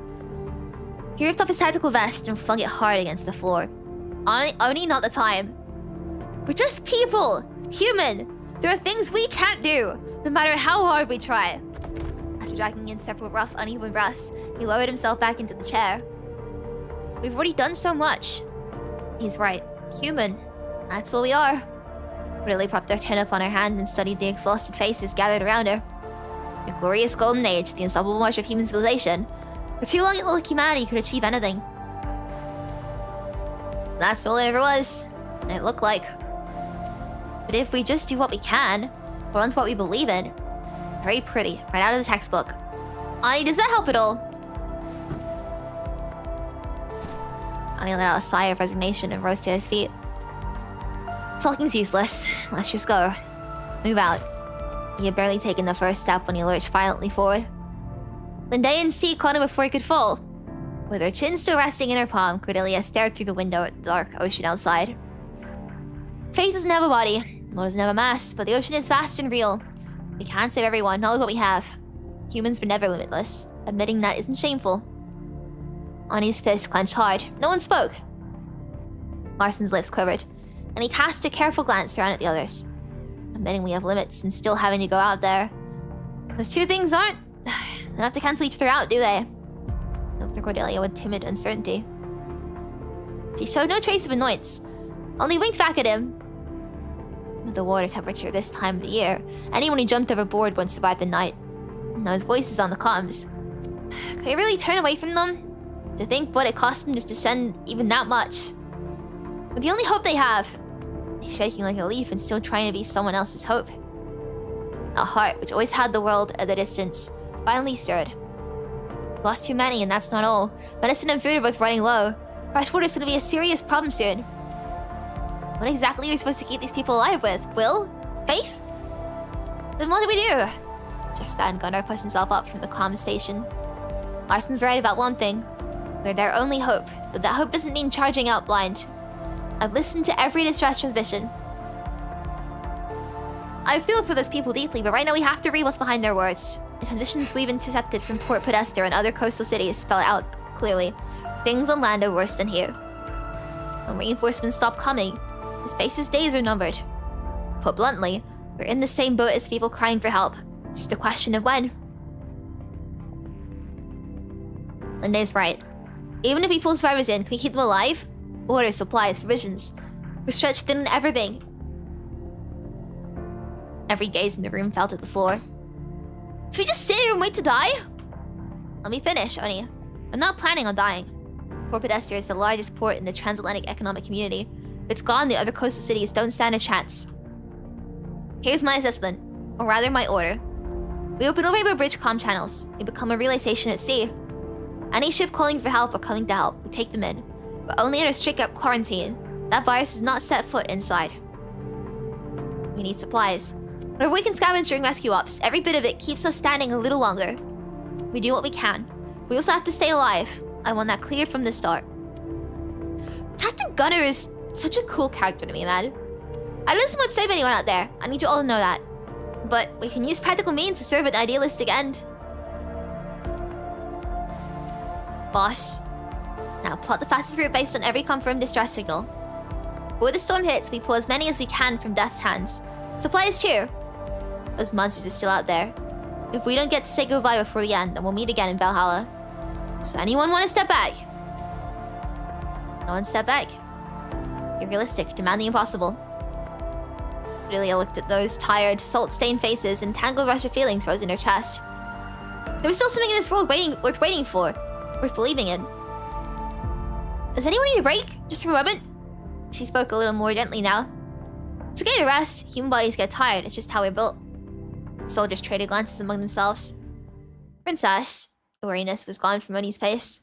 He ripped off his tactical vest and flung it hard against the floor. Only not the time. We're just people! Human! There are things we can't do, no matter how hard we try. After dragging in several rough, uneven breaths, he lowered himself back into the chair. We've already done so much. He's right. Human. That's what we are. Ridley propped her chin up on her hand and studied the exhausted faces gathered around her. The glorious golden age, the unstoppable march of human civilization. For too long, all humanity could achieve anything. That's all it ever was. And it looked like. But if we just do what we can, hold on to what we believe in. Very pretty, right out of the textbook. Ani, does that help at all? Ani let out a sigh of resignation and rose to his feet. Talking's useless. Let's just go. Move out. He had barely taken the first step when he lurched violently forward. Linday and C caught him before he could fall. With her chin still resting in her palm, Cordelia stared through the window at the dark ocean outside. Faith doesn't have a body, nor does it have a mass, but the ocean is vast and real. We can't save everyone, not with what we have. Humans were never limitless. Admitting that isn't shameful. Ani's fist clenched hard. No one spoke. Larson's lips quivered, and he cast a careful glance around at the others. Admitting we have limits and still having to go out there. Those two things aren't They don't have to cancel each other out, do they? Looked at Cordelia with timid uncertainty. She showed no trace of annoyance, only winked back at him. With the water temperature this time of the year, anyone who jumped overboard won't survive the night. Now his voice is on the comms. Could he really turn away from them? To think what it cost them just to send even that much. But the only hope they have, he's shaking like a leaf and still trying to be someone else's hope. A heart which always had the world at a distance, finally stirred. Lost too many, and that's not all. Medicine and food are both running low. Fresh water's gonna be a serious problem soon. What exactly are we supposed to keep these people alive with? Will? Faith? Then what do we do? Just then, Gunnar pushed himself up from the comm station. Larson's right about one thing. We're their only hope, but that hope doesn't mean charging out blind. I've listened to every distress transmission. I feel for those people deeply, but right now we have to read what's behind their words. The transmissions we've intercepted from Port Podesta and other coastal cities spell out clearly. Things on land are worse than here. When reinforcements stop coming, this base's days are numbered. Put bluntly, we're in the same boat as people crying for help. Just a question of when. Linde's right. Even if we pull survivors in, can we keep them alive? Water, supplies, provisions. We're stretched thin on everything. Every gaze in the room fell to the floor. Should we just sit here and wait to die? Let me finish, Oni. I'm not planning on dying. Port Podesta is the largest port in the transatlantic economic community. If it's gone, the other coastal cities don't stand a chance. Here's my assessment, or rather my order. We open all Rainbow Bridge comm channels. We become a relay station at sea. Any ship calling for help or coming to help, we take them in. But only under strict quarantine. That virus does not set foot inside. We need supplies. Whatever we can scavenge during rescue ops, every bit of it keeps us standing a little longer. We do what we can. We also have to stay alive. I want that clear from the start. Captain Gunner is such a cool character to me, man. I don't want to save anyone out there. I need you all to know that. But we can use practical means to serve an idealistic end. Boss. Now plot the fastest route based on every confirmed distress signal. Before the storm hits, we pull as many as we can from Death's hands. Supplies too. Those monsters are still out there. If we don't get to say goodbye before the end, then we'll meet again in Valhalla. So anyone want to step back? No one step back. You're realistic, demand the impossible. Cordelia looked at those tired, salt-stained faces and tangled rush of feelings rose in her chest. There was still something in this world worth waiting for. Worth believing in. Does anyone need a break? Just for a moment? She spoke a little more gently now. It's okay to rest. Human bodies get tired. It's just how we're built. The soldiers traded glances among themselves. Princess. The wariness was gone from Oni's face.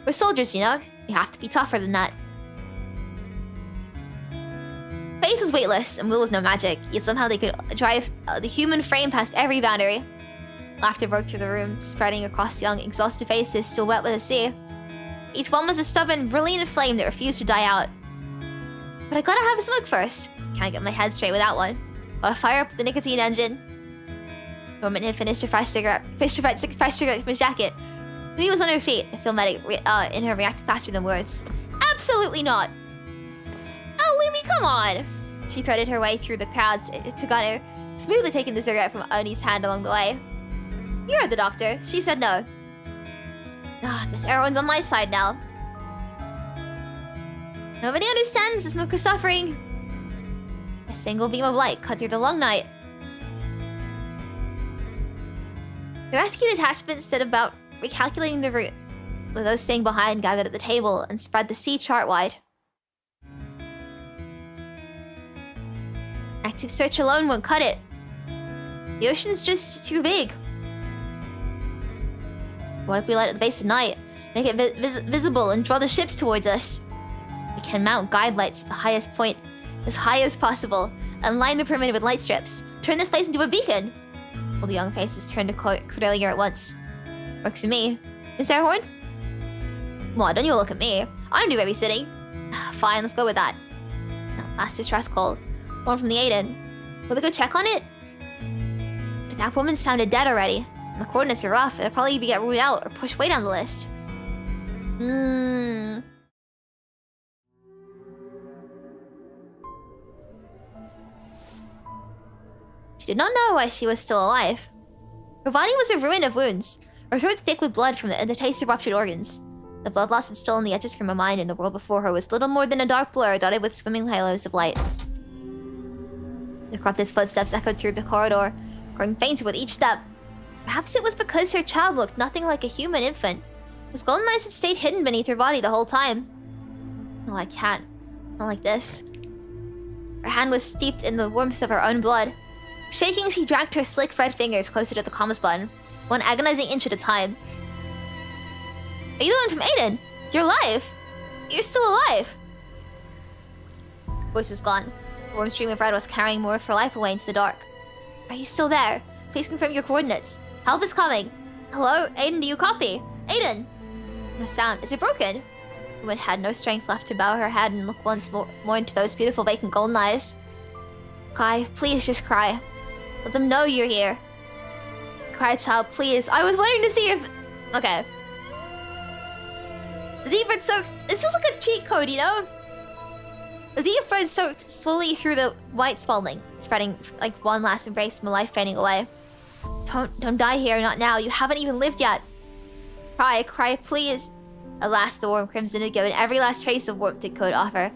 We're soldiers, you know. We have to be tougher than that. Faith is weightless, and will was no magic. Yet somehow they could drive the human frame past every boundary. Laughter broke through the room, spreading across young, exhausted faces still wet with the sea. Each one was a stubborn, brilliant flame that refused to die out. But I gotta have a smoke first. Can't get my head straight without one. Gotta fire up the nicotine engine. The woman had finished her fresh cigarette from his jacket. Lee was on her feet, the film medic in her reacted faster than words. Absolutely not! Oh, Lumi, come on! She threaded her way through the crowd to Gunner, smoothly taking the cigarette from Oni's hand along the way. You heard the doctor. She said no. Miss Erwin's on my side now. Nobody understands the smoker's suffering. A single beam of light cut through the long night. The rescue detachment set about recalculating the route, with those staying behind gathered at the table and spread the sea chart-wide. Active search alone won't cut it. The ocean's just too big. What if we light at the base at night, make it visible and draw the ships towards us? We can mount guide lights at the highest point, as high as possible, and line the perimeter with light strips. Turn this place into a beacon. All the young faces turned to Cordelia at once. Works for me. Miss Airhorn? Well, don't you look at me. I'm do babysitting. Fine, let's go with that. Last distress call. One from the Aiden. Will we go check on it? But that woman sounded dead already. And the coordinates are rough. They'll probably get ruled out or pushed way down the list. She did not know why she was still alive. Her body was a ruin of wounds, her throat thick with blood from the taste of ruptured organs. The blood loss had stolen the edges from her mind, and the world before her was little more than a dark blur dotted with swimming halos of light. The corrupted footsteps echoed through the corridor, growing fainter with each step. Perhaps it was because her child looked nothing like a human infant. His golden eyes had stayed hidden beneath her body the whole time. No, I can't. Not like this. Her hand was steeped in the warmth of her own blood. Shaking, she dragged her slick red fingers closer to the comms button, one agonizing inch at a time. Are you the one from Aiden? You're alive! You're still alive! Voice was gone. The warm stream of red was carrying more of her life away into the dark. Are you still there? Please confirm your coordinates. Help is coming. Hello? Aiden, do you copy? Aiden! No sound. Is it broken? The woman had no strength left to bow her head and look once more into those beautiful vacant golden eyes. Cry. Please just cry. Let them know you're here. Cry, child, please. I was waiting to see if... Okay. The deep red soaked... This feels like a cheat code, you know? The deep red soaked slowly through the white spalding, spreading like one last embrace from a life fading away. Don't die here, not now. You haven't even lived yet. Cry, please. Alas, the warm crimson had given every last trace of warmth it could offer.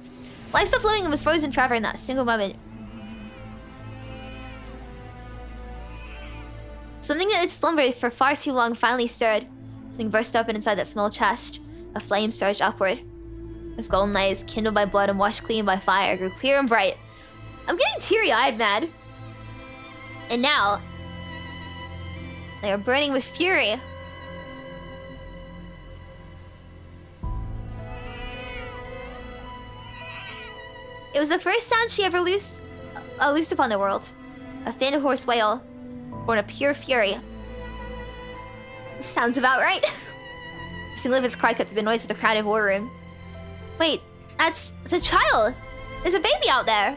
Life stopped flowing and was frozen forever in that single moment. Something that had slumbered for far too long finally stirred. Something burst open inside that small chest. A flame surged upward. His golden eyes, kindled by blood and washed clean by fire, grew clear and bright. I'm getting teary-eyed, man. And now, they are burning with fury. It was the first sound she ever loosed upon the world. A thin, hoarse wail, born of pure fury. Sounds about right. Singleman's cry cut through the noise of the crowded war room. Wait, it's a child! There's a baby out there!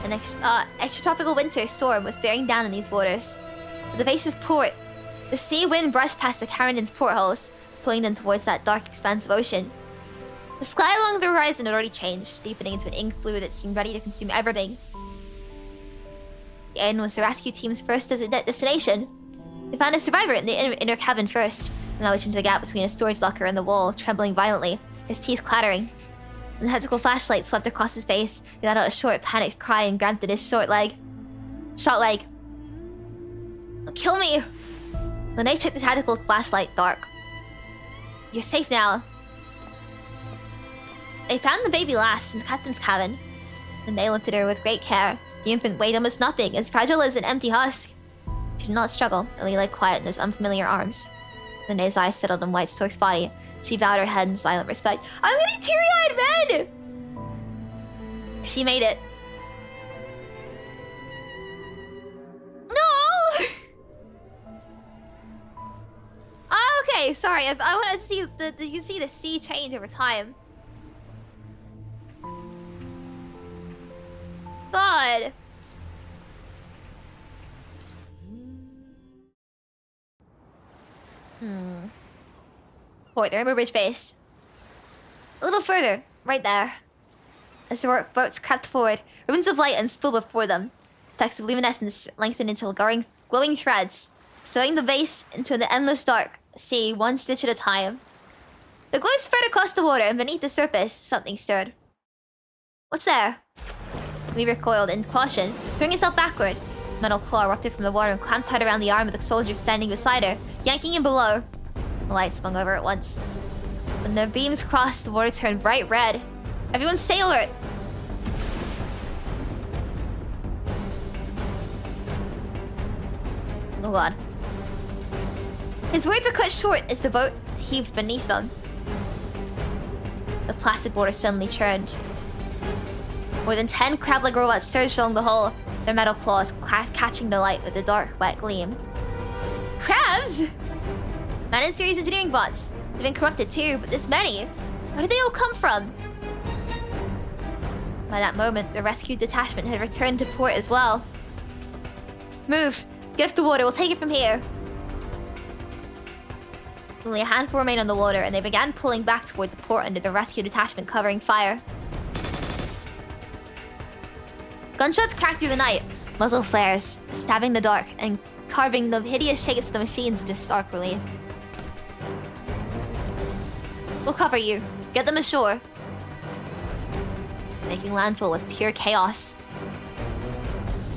An extratropical winter storm was bearing down in these waters. At the base's port, the sea wind brushed past the Karenin's portholes, pulling them towards that dark expanse of ocean. The sky along the horizon had already changed, deepening into an ink blue that seemed ready to consume everything. The Aiden was the rescue team's first destination. They found a survivor in the inner cabin first, and now reached into the gap between a storage locker and the wall, trembling violently, his teeth clattering. When the tactical flashlight swept across his face, he let out a short, panicked cry and grabbed at his short leg. Kill me! When they checked the tactical flashlight dark. You're safe now. They found the baby last in the captain's cabin. When they looked at her with great care, the infant weighed almost nothing, as fragile as an empty husk. She did not struggle, only lay quiet in those unfamiliar arms. Then his eyes settled on White Stork's body. She bowed her head in silent respect. I'm getting teary-eyed, man! She made it. No! Oh, okay, sorry. I wanted to see you can see the sea change over time. God. Port, the Rainbow Bridge base. A little further, right there. As the boats crept forward, ribbons of light unspilled before them. Flecks of luminescence lengthened into glowing threads, sewing the base into the endless dark sea, one stitch at a time. The glow spread across the water, and beneath the surface, something stirred. What's there? We recoiled in caution, throwing herself backward. Metal claw erupted from the water and clamped tight around the arm of the soldier standing beside her, yanking him below. The light swung over at once. When the beams crossed, the water turned bright red. Everyone stay alert! Oh god. His words are cut short as the boat heaved beneath them. The placid water suddenly churned. More than 10 crab-like robots surged along the hull, their metal claws catching the light with a dark, wet gleam. Crabs?! Man-in series engineering bots. They've been corrupted too, but this many? Where did they all come from? By that moment, the rescue detachment had returned to port as well. Move! Get off the water, we'll take it from here! Only a handful remained on the water, and they began pulling back toward the port under the rescue detachment covering fire. Gunshots cracked through the night. muzzle flares, stabbing the dark and carving the hideous shapes of the machines into stark relief. We'll cover you. Get them ashore. Making landfall was pure chaos.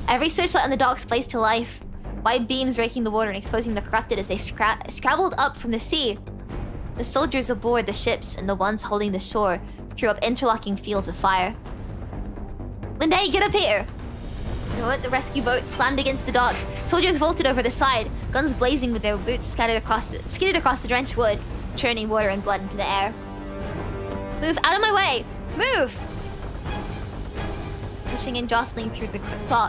Every searchlight on the docks blazed to life. White beams raking the water and exposing the corrupted as they scrabbled up from the sea. The soldiers aboard the ships and the ones holding the shore threw up interlocking fields of fire. Linday, get up here! The moment the rescue boat slammed against the dock, soldiers vaulted over the side, guns blazing with their boots skidded across the drenched wood, churning water and blood into the air. Move out of my way! Move! Pushing and jostling through the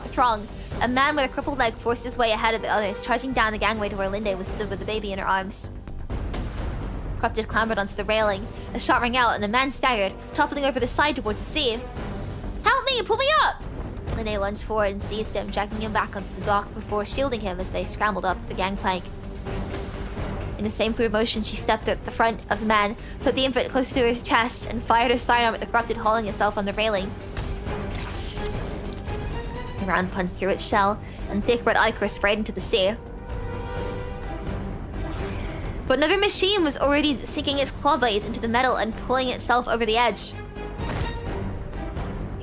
throng, a man with a crippled leg forced his way ahead of the others, charging down the gangway to where Linday was stood with the baby in her arms. Corrupted clambered onto the railing. A shot rang out and the man staggered, toppling over the side towards the sea. Help me! Pull me up! Linday lunged forward and seized him, dragging him back onto the dock before shielding him as they scrambled up the gangplank. In the same fluid motion, she stepped at the front of the man, took the infant close to his chest, and fired her sidearm at the corrupted hauling itself on the railing. The round punched through its shell, and thick red ichor sprayed into the sea. But another machine was already sinking its claw blades into the metal and pulling itself over the edge.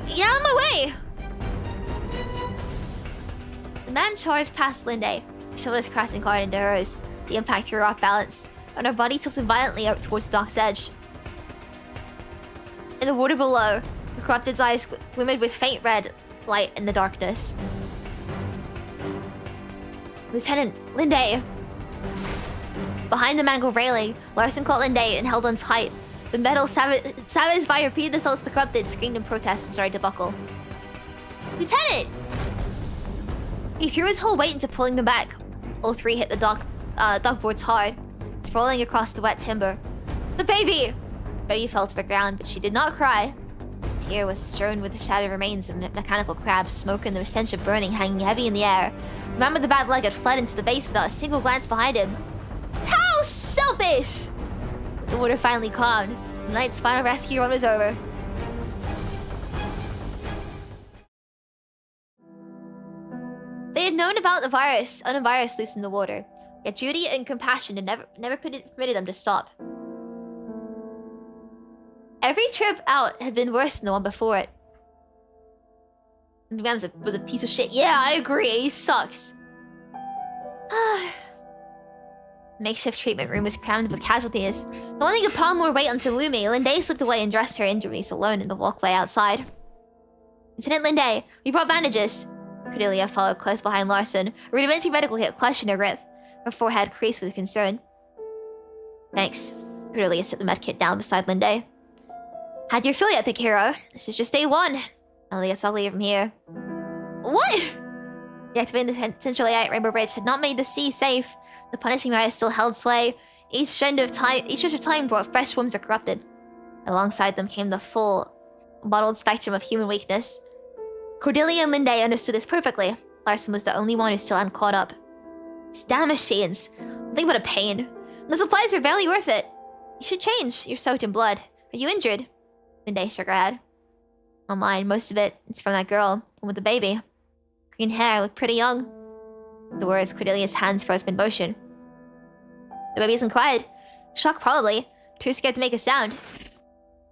Get out of my way! The man charged past Linday, his shoulders crossing hard into hers. The impact threw her off balance, and her body tilted violently out towards the dock's edge. In the water below, the corrupted's eyes glimmered with faint red light in the darkness. Lieutenant, Linday! Behind the mangled railing, Larson caught Linday and held on tight. The metal, savaged by repeated assaults of the corrupted, screamed in protest and started to buckle. Lieutenant! He threw his whole weight into pulling them back. All three hit the dock boards hard, sprawling across the wet timber. The baby! Baby fell to the ground, but she did not cry. The pier was strewn with the shattered remains of mechanical crabs, smoke and the stench of burning hanging heavy in the air. The man with the bad leg had fled into the base without a single glance behind him. How selfish! The water finally calmed. The night's final rescue run was over. They had known about the virus loose in the water, yet duty and compassion had never permitted them to stop. Every trip out had been worse than the one before it. The man was a piece of shit. Yeah, I agree. He sucks. Makeshift treatment room was crammed with casualties. The one thing could pile more weight onto Lumi, Linday slipped away and dressed her injuries alone in the walkway outside. Lieutenant Linday, we brought bandages. Cordelia followed close behind Larson, a rudimentary medical kit clutched in her grip. Her forehead creased with concern. Thanks. Cordelia set the medkit down beside Linday. How'd you feel yet, big hero? This is just day one. Only gets uglier from here. What? Deactivating the Central AI Rainbow Bridge had not made the sea safe. The punishing rise still held sway. Each stretch of time brought fresh forms of corrupted. Alongside them came the full, bottled spectrum of human weakness. Cordelia and Linday understood this perfectly. Larson was the only one who still hadn't caught up. These damn machines. Think what a pain. The supplies are barely worth it. You should change. You're soaked in blood. Are you injured? Linday shook her head. Not mine. Most of it is from that girl. The one with the baby. Green hair, looked pretty young. The words, Cordelia's hands froze in motion. The baby isn't quiet. Shocked, probably. Too scared to make a sound.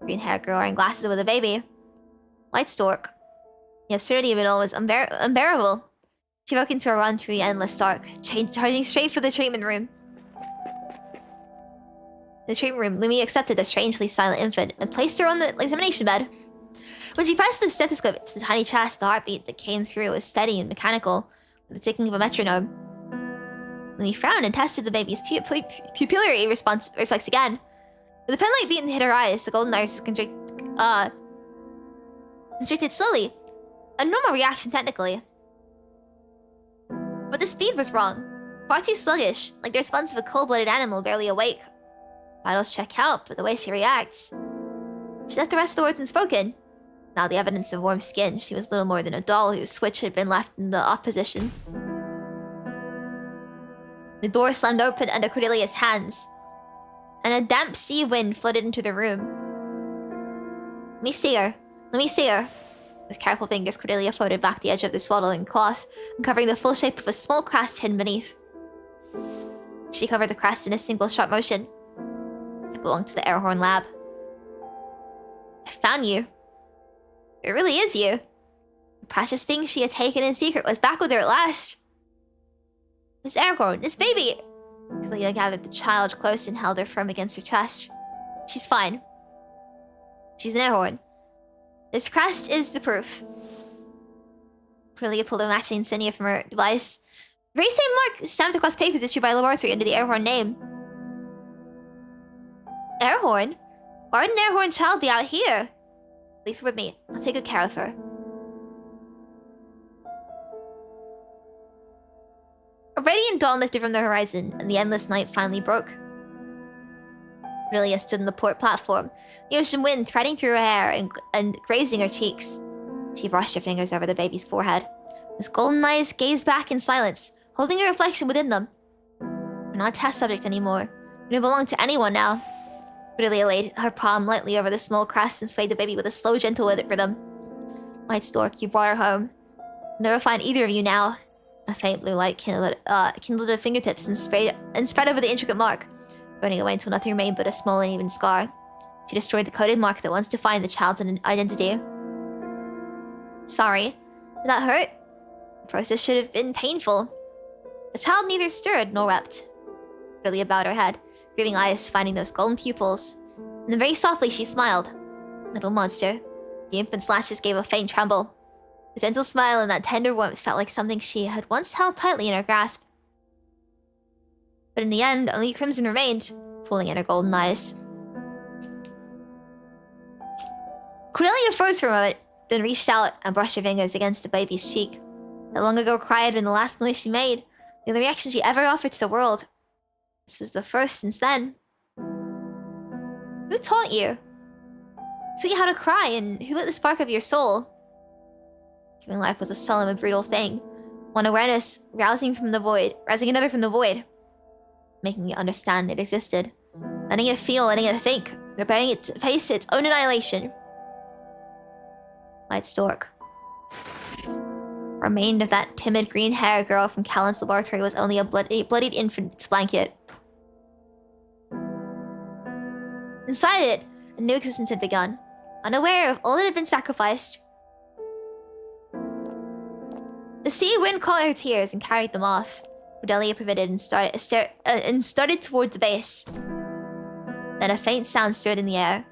Green-haired girl wearing glasses with a baby. Light stork. The absurdity of it all was unbearable. She broke into a run through the endless dark, charging straight for the treatment room. In the treatment room, Lumi accepted the strangely silent infant and placed her on the examination bed. When she pressed the stethoscope to the tiny chest, the heartbeat that came through was steady and mechanical, with the ticking of a metronome. Lumi frowned and tested the baby's pupillary reflex again. With the penlight beaten hit her eyes, the golden iris constricted slowly. A normal reaction, technically. But the speed was wrong. Far too sluggish, like the response of a cold-blooded animal barely awake. Vitals check out, but the way she reacts... She left the rest of the words unspoken. Now the evidence of warm skin, she was little more than a doll whose switch had been left in the off position. The door slammed open under Cordelia's hands, and a damp sea wind flooded into the room. Let me see her. Let me see her. With careful fingers, Cordelia folded back the edge of the swaddling cloth, uncovering the full shape of a small crest hidden beneath. She covered the crest in a single sharp motion. It belonged to the Airhorn lab. I found you. It really is you. The precious thing she had taken in secret was back with her at last. Miss Airhorn, this baby... Cordelia gathered the child close and held her firm against her chest. She's fine. She's an Airhorn. This crest is the proof. Cordelia pulled a matching insignia from her device. The very same mark stamped across papers issued by laboratory under the Airhorn name. Airhorn? Why would an Airhorn child be out here? Leave her with me. I'll take good care of her. A radiant dawn lifted from the horizon, and the endless night finally broke. Cordelia stood on the port platform, the ocean wind threading through her hair and grazing her cheeks. She brushed her fingers over the baby's forehead. His golden eyes gazed back in silence, holding a reflection within them. We're not a test subject anymore. We don't belong to anyone now. Cordelia laid her palm lightly over the small crest and swayed the baby with a slow, gentle rhythm. White stork, you brought her home. I'll never find either of you now. A faint blue light kindled her fingertips and spread over the intricate mark, burning away until nothing remained but a small uneven scar. She destroyed the coded mark that once defined the child's identity. Sorry. Did that hurt? The process should have been painful. The child neither stirred nor wept. Cordelia bowed her head, grieving eyes finding those golden pupils. And then very softly she smiled. Little monster. The infant's lashes gave a faint tremble. The gentle smile and that tender warmth felt like something she had once held tightly in her grasp. But in the end, only crimson remained, pooling in her golden eyes. Cordelia froze for a moment, then reached out and brushed her fingers against the baby's cheek. That long ago cry had been the last noise she made, the only reaction she ever offered to the world. This was the first since then. Who taught you? Who taught you how to cry, and who lit the spark of your soul? Giving life was a solemn and brutal thing. One awareness rising another from the void. Making it understand it existed. Letting it feel, letting it think. Preparing it to face its own annihilation. White stork. Remained of that timid green-haired girl from Callan's laboratory was only a bloodied infant's blanket. Inside it, a new existence had begun, unaware of all that had been sacrificed. The sea wind caught her tears and carried them off. Cordelia pivoted and started toward the base. Then a faint sound stirred the air,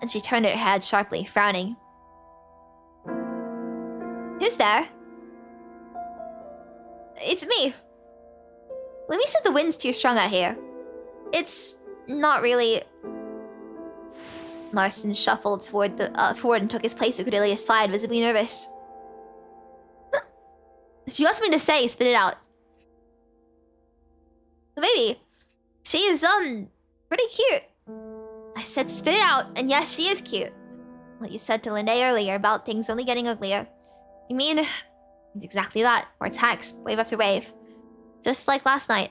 and she turned her head sharply, frowning. Who's there? It's me. Let me say the wind's too strong out here. It's not really... Larson shuffled forward and took his place at Cordelia's side, visibly nervous. If you got something to say, spit it out. The baby. She is, pretty cute. I said spit it out, and yes, she is cute. What you said to Linde earlier about things only getting uglier. You mean... It's exactly that. More attacks, wave after wave. Just like last night.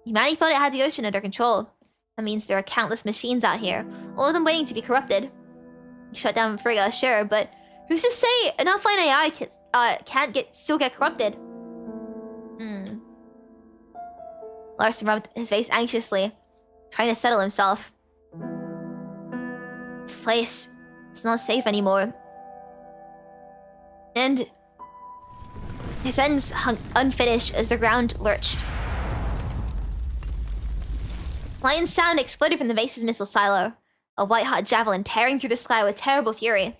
Humanity thought it had the ocean under control. That means there are countless machines out here, all of them waiting to be corrupted. You shut down Frigga, sure, but who's to say an offline AI can't still get corrupted? Larson rubbed his face anxiously, trying to settle himself. This place, it's not safe anymore. And his ends hung unfinished as the ground lurched. Lion's sound exploded from the base's missile silo, a white-hot javelin tearing through the sky with terrible fury.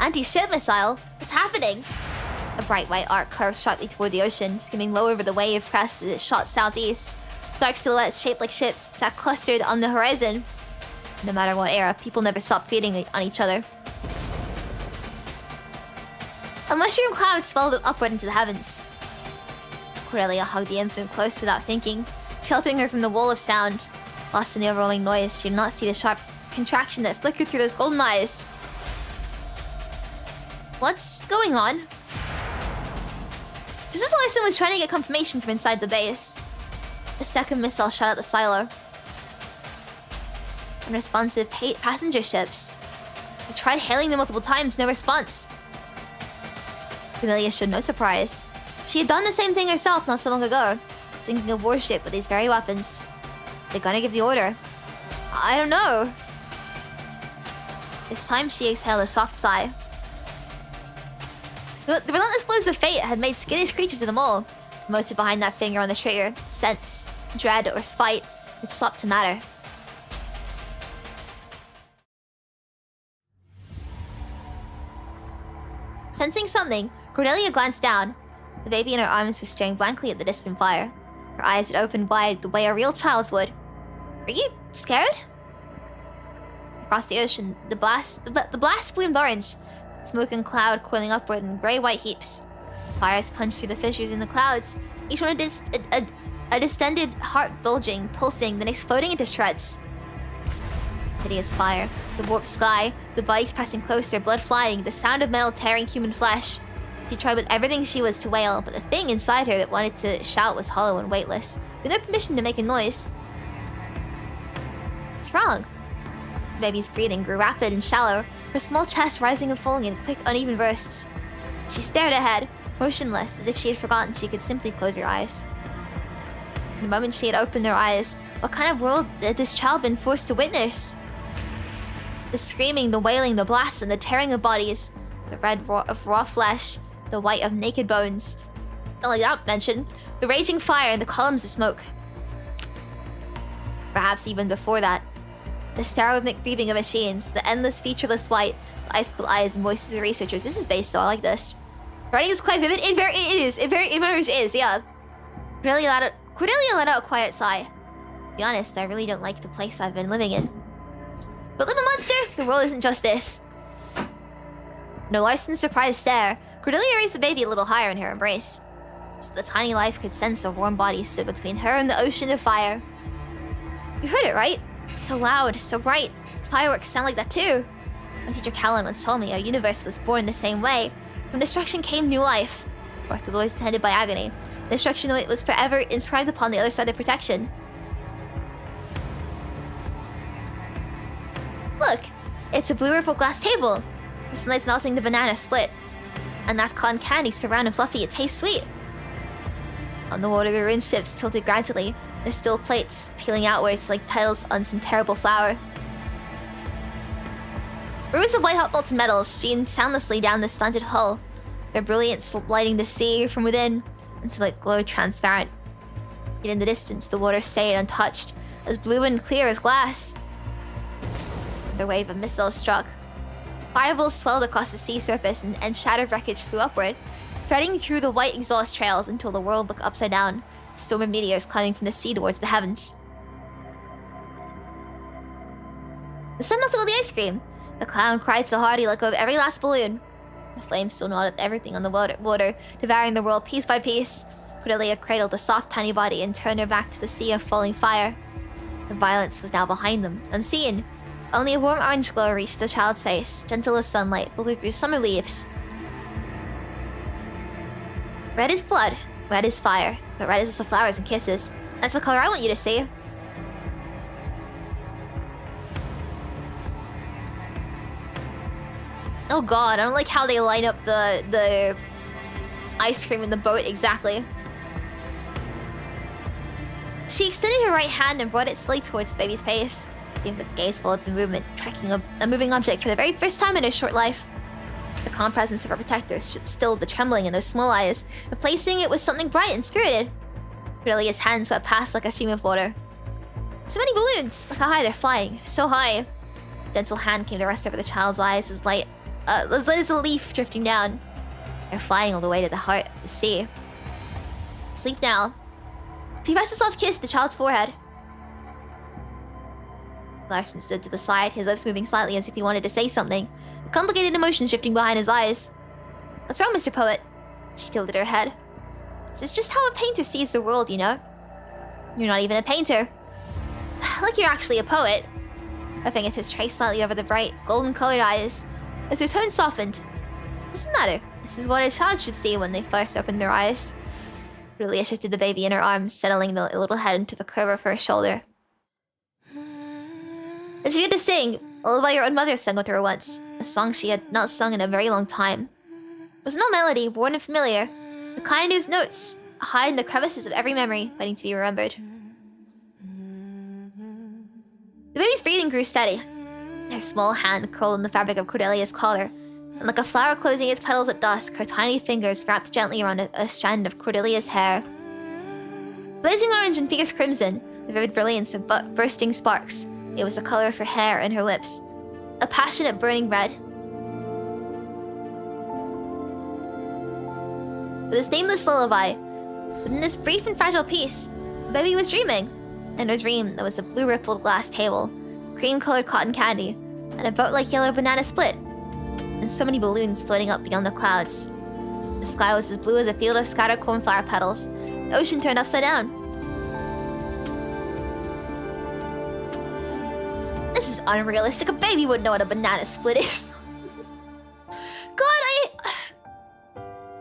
Anti-ship missile? What's happening? A bright white arc curved sharply toward the ocean, skimming low over the wave crest as it shot southeast. Dark silhouettes shaped like ships sat clustered on the horizon. No matter what era, people never stopped feeding on each other. A mushroom cloud swelled upward into the heavens. Cordelia hugged the infant close without thinking, sheltering her from the wall of sound. Lost in the overwhelming noise, she did not see the sharp contraction that flickered through those golden eyes. What's going on? Just as Larson was trying to get confirmation from inside the base, a second missile shot out the silo. Unresponsive passenger ships. He tried hailing them multiple times, no response. Cornelia showed no surprise. She had done the same thing herself not so long ago, sinking a warship with these very weapons. They're gonna give the order. I don't know. This time she exhaled a soft sigh. The relentless blows of fate had made skittish creatures of them all. The motive behind that finger on the trigger, sense, dread, or spite, had stopped to matter. Sensing something, Cornelia glanced down. The baby in her arms was staring blankly at the distant fire. Her eyes had opened wide the way a real child's would. Are you scared? Across the ocean, the blast bloomed orange, smoke and cloud coiling upward in grey-white heaps. Fires punched through the fissures in the clouds, each one a distended heart bulging, pulsing, then exploding into shreds. Hideous fire, the warped sky, the bodies pressing closer, blood flying, the sound of metal tearing human flesh. She tried with everything she was to wail, but the thing inside her that wanted to shout was hollow and weightless, with no permission to make a noise. What's wrong? The baby's breathing grew rapid and shallow, her small chest rising and falling in quick, uneven bursts. She stared ahead, motionless, as if she had forgotten she could simply close her eyes. The moment she had opened her eyes, what kind of world had this child been forced to witness? The screaming, the wailing, the blasts, and the tearing of bodies, the red of raw flesh, the white of naked bones. Not like that mentioned, the raging fire and the columns of smoke. Perhaps even before that, the sterile breathing of machines, the endless featureless white, the ice-cold eyes and voices of researchers. This is based though, I like this. Writing is quite vivid. It very much is, yeah. Cordelia let out a quiet sigh. To be honest, I really don't like the place I've been living in. But little monster, the world isn't just this. No Larson's surprised stare, Cordelia raised the baby a little higher in her embrace, so the tiny life could sense a warm body stood between her and the ocean of fire. You heard it, right? So loud, so bright. Fireworks sound like that too. My teacher Callan once told me our universe was born the same way. From destruction came new life. Birth was always attended by agony. Destruction was forever inscribed upon the other side of protection. Look! It's a blue ripple glass table. The sunlight's melting the banana split. And that's cotton candy so round and fluffy it tastes sweet. On the water, the ruined ships tilted gradually, their steel plates peeling outwards like petals on some terrible flower. Ruins of white-hot molten metals streamed soundlessly down the slanted hull, their brilliance lighting the sea from within until it glowed transparent. Yet in the distance, the water stayed untouched, as blue and clear as glass. The wave of missiles struck. Fireballs swelled across the sea surface and shattered wreckage flew upward, threading through the white exhaust trails until the world looked upside down, a storm of meteors climbing from the sea towards the heavens. The sun melted all the ice cream. The clown cried so hard he let go of every last balloon. The flames still gnawed at everything on the water, devouring the world piece by piece. Cordelia cradled the soft, tiny body and turned her back to the sea of falling fire. The violence was now behind them, unseen. Only a warm orange glow reached the child's face, gentle as sunlight filtered through summer leaves. Red is blood, red is fire, but red is also flowers and kisses. That's the color I want you to see. Oh god, I don't like how they line up the ice cream in the boat exactly. She extended her right hand and brought it slowly towards the baby's face. The infant's gaze followed the movement, tracking a moving object for the very first time in her short life. The calm presence of her protector stilled the trembling in those small eyes, replacing it with something bright and spirited. Cordelia's hand swept past like a stream of water. So many balloons! Look how high they're flying. So high. A gentle hand came to rest over the child's eyes as light as a leaf drifting down. They're flying all the way to the heart of the sea. Sleep now. She pressed a soft kiss to the child's forehead. Larson stood to the side, his lips moving slightly as if he wanted to say something, a complicated emotion shifting behind his eyes. What's wrong, Mr. Poet? She tilted her head. This is just how a painter sees the world, you know? You're not even a painter. Like you're actually a poet. Her fingertips traced slightly over the bright, golden-colored eyes, as her tone softened. Doesn't matter. This is what a child should see when they first open their eyes. Julia shifted the baby in her arms, settling the little head into the curve of her shoulder. As she began to sing, A lullaby your own mother sang with her once, a song she had not sung in a very long time. It was no melody, worn and familiar, the kind whose notes hide in the crevices of every memory, waiting to be remembered. The baby's breathing grew steady. Her small hand curled in the fabric of Cordelia's collar, and like a flower closing its petals at dusk, her tiny fingers wrapped gently around a strand of Cordelia's hair. Blazing orange and fierce crimson, the vivid brilliance of bursting sparks, it was the color of her hair and her lips, a passionate burning red. With this nameless lullaby, within this brief and fragile piece, the baby was dreaming. In her dream, there was a blue-rippled glass table, cream-colored cotton candy, and a boat-like yellow banana split, and so many balloons floating up beyond the clouds. The sky was as blue as a field of scattered cornflower petals, the ocean turned upside down. This is unrealistic. A baby wouldn't know what a banana split is. God,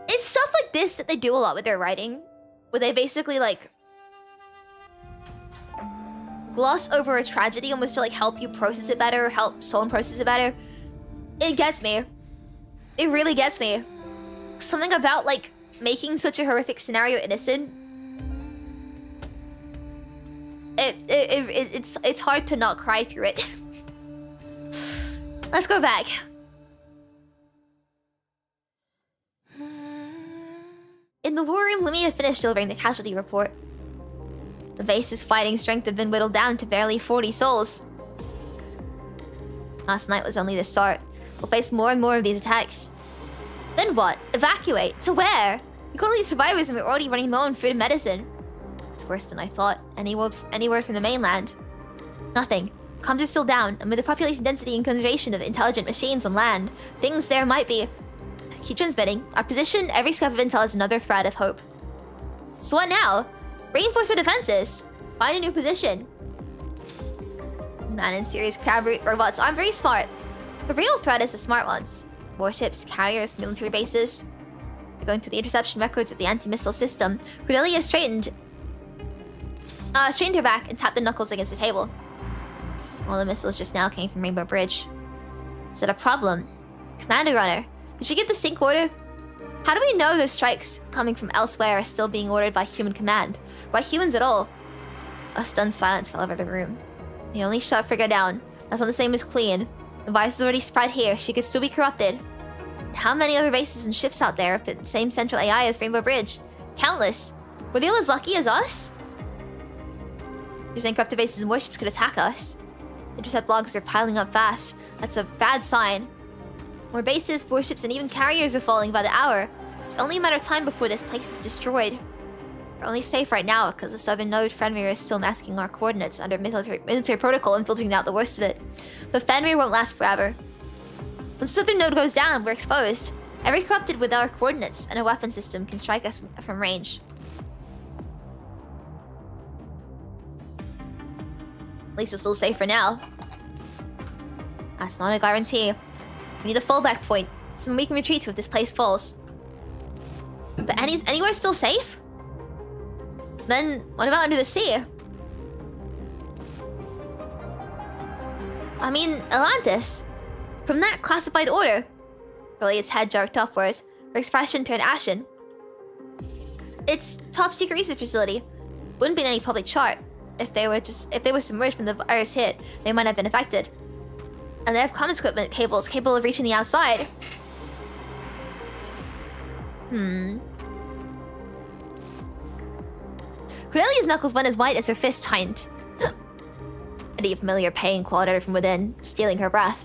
it's stuff like this that they do a lot with their writing, where they basically like gloss over a tragedy almost to like help you process it better, or help someone process it better. It gets me. It really gets me. Something about like making such a horrific scenario innocent. It's hard to not cry through it. Let's go back. In the war room, Lumia finished delivering the casualty report. The base's fighting strength had been whittled down to barely 40 souls. Last night was only the start. We'll face more and more of these attacks. Then what? Evacuate? To where? We got all these survivors and we're already running low on food and medicine. It's worse than I thought. Anywhere from the mainland. Nothing. Comms is still down, and with the population density and concentration of intelligent machines on land, things there might be... Keep transmitting. Our position, every scrap of intel is another thread of hope. So what now? Reinforce our defenses. Find a new position. Man and series crab robots aren't very smart. The real threat is the smart ones. Warships, carriers, military bases. Going through the interception records of the anti-missile system, Cordelia straightened her back and tapped the knuckles against the table. All the missiles just now came from Rainbow Bridge. Is that a problem? Commander Runner, did she give the sync order? How do we know those strikes coming from elsewhere are still being ordered by human command? By humans at all? A stunned silence fell over the room. The only shot figure down. That's not the same as clean. The virus is already spread here. She could still be corrupted. How many other bases and ships out there with the same central AI as Rainbow Bridge? Countless. Were they all as lucky as us? You're saying corrupted bases and warships could attack us? Intercept logs are piling up fast. That's a bad sign. More bases, warships, and even carriers are falling by the hour. It's only a matter of time before this place is destroyed. We're only safe right now because the southern node Fenrir is still masking our coordinates under military protocol and filtering out the worst of it. But Fenrir won't last forever. When southern node goes down, we're exposed. Every corrupted with our coordinates and a weapon system can strike us from range. At least we're still safe for now. That's not a guarantee. We need a fallback point, so we can retreat to if this place falls. But anywhere still safe? Then what about under the sea? I mean, Atlantis. From that classified order. Corelia's head jerked upwards. Her expression turned ashen. It's top secret research facility. Wouldn't be in any public chart. If they were submerged when the virus hit, they might have been affected. And they have comms equipment cables capable of reaching the outside. Cordelia's knuckles went as white as her fist tightened. A familiar pain clawed at her from within, stealing her breath.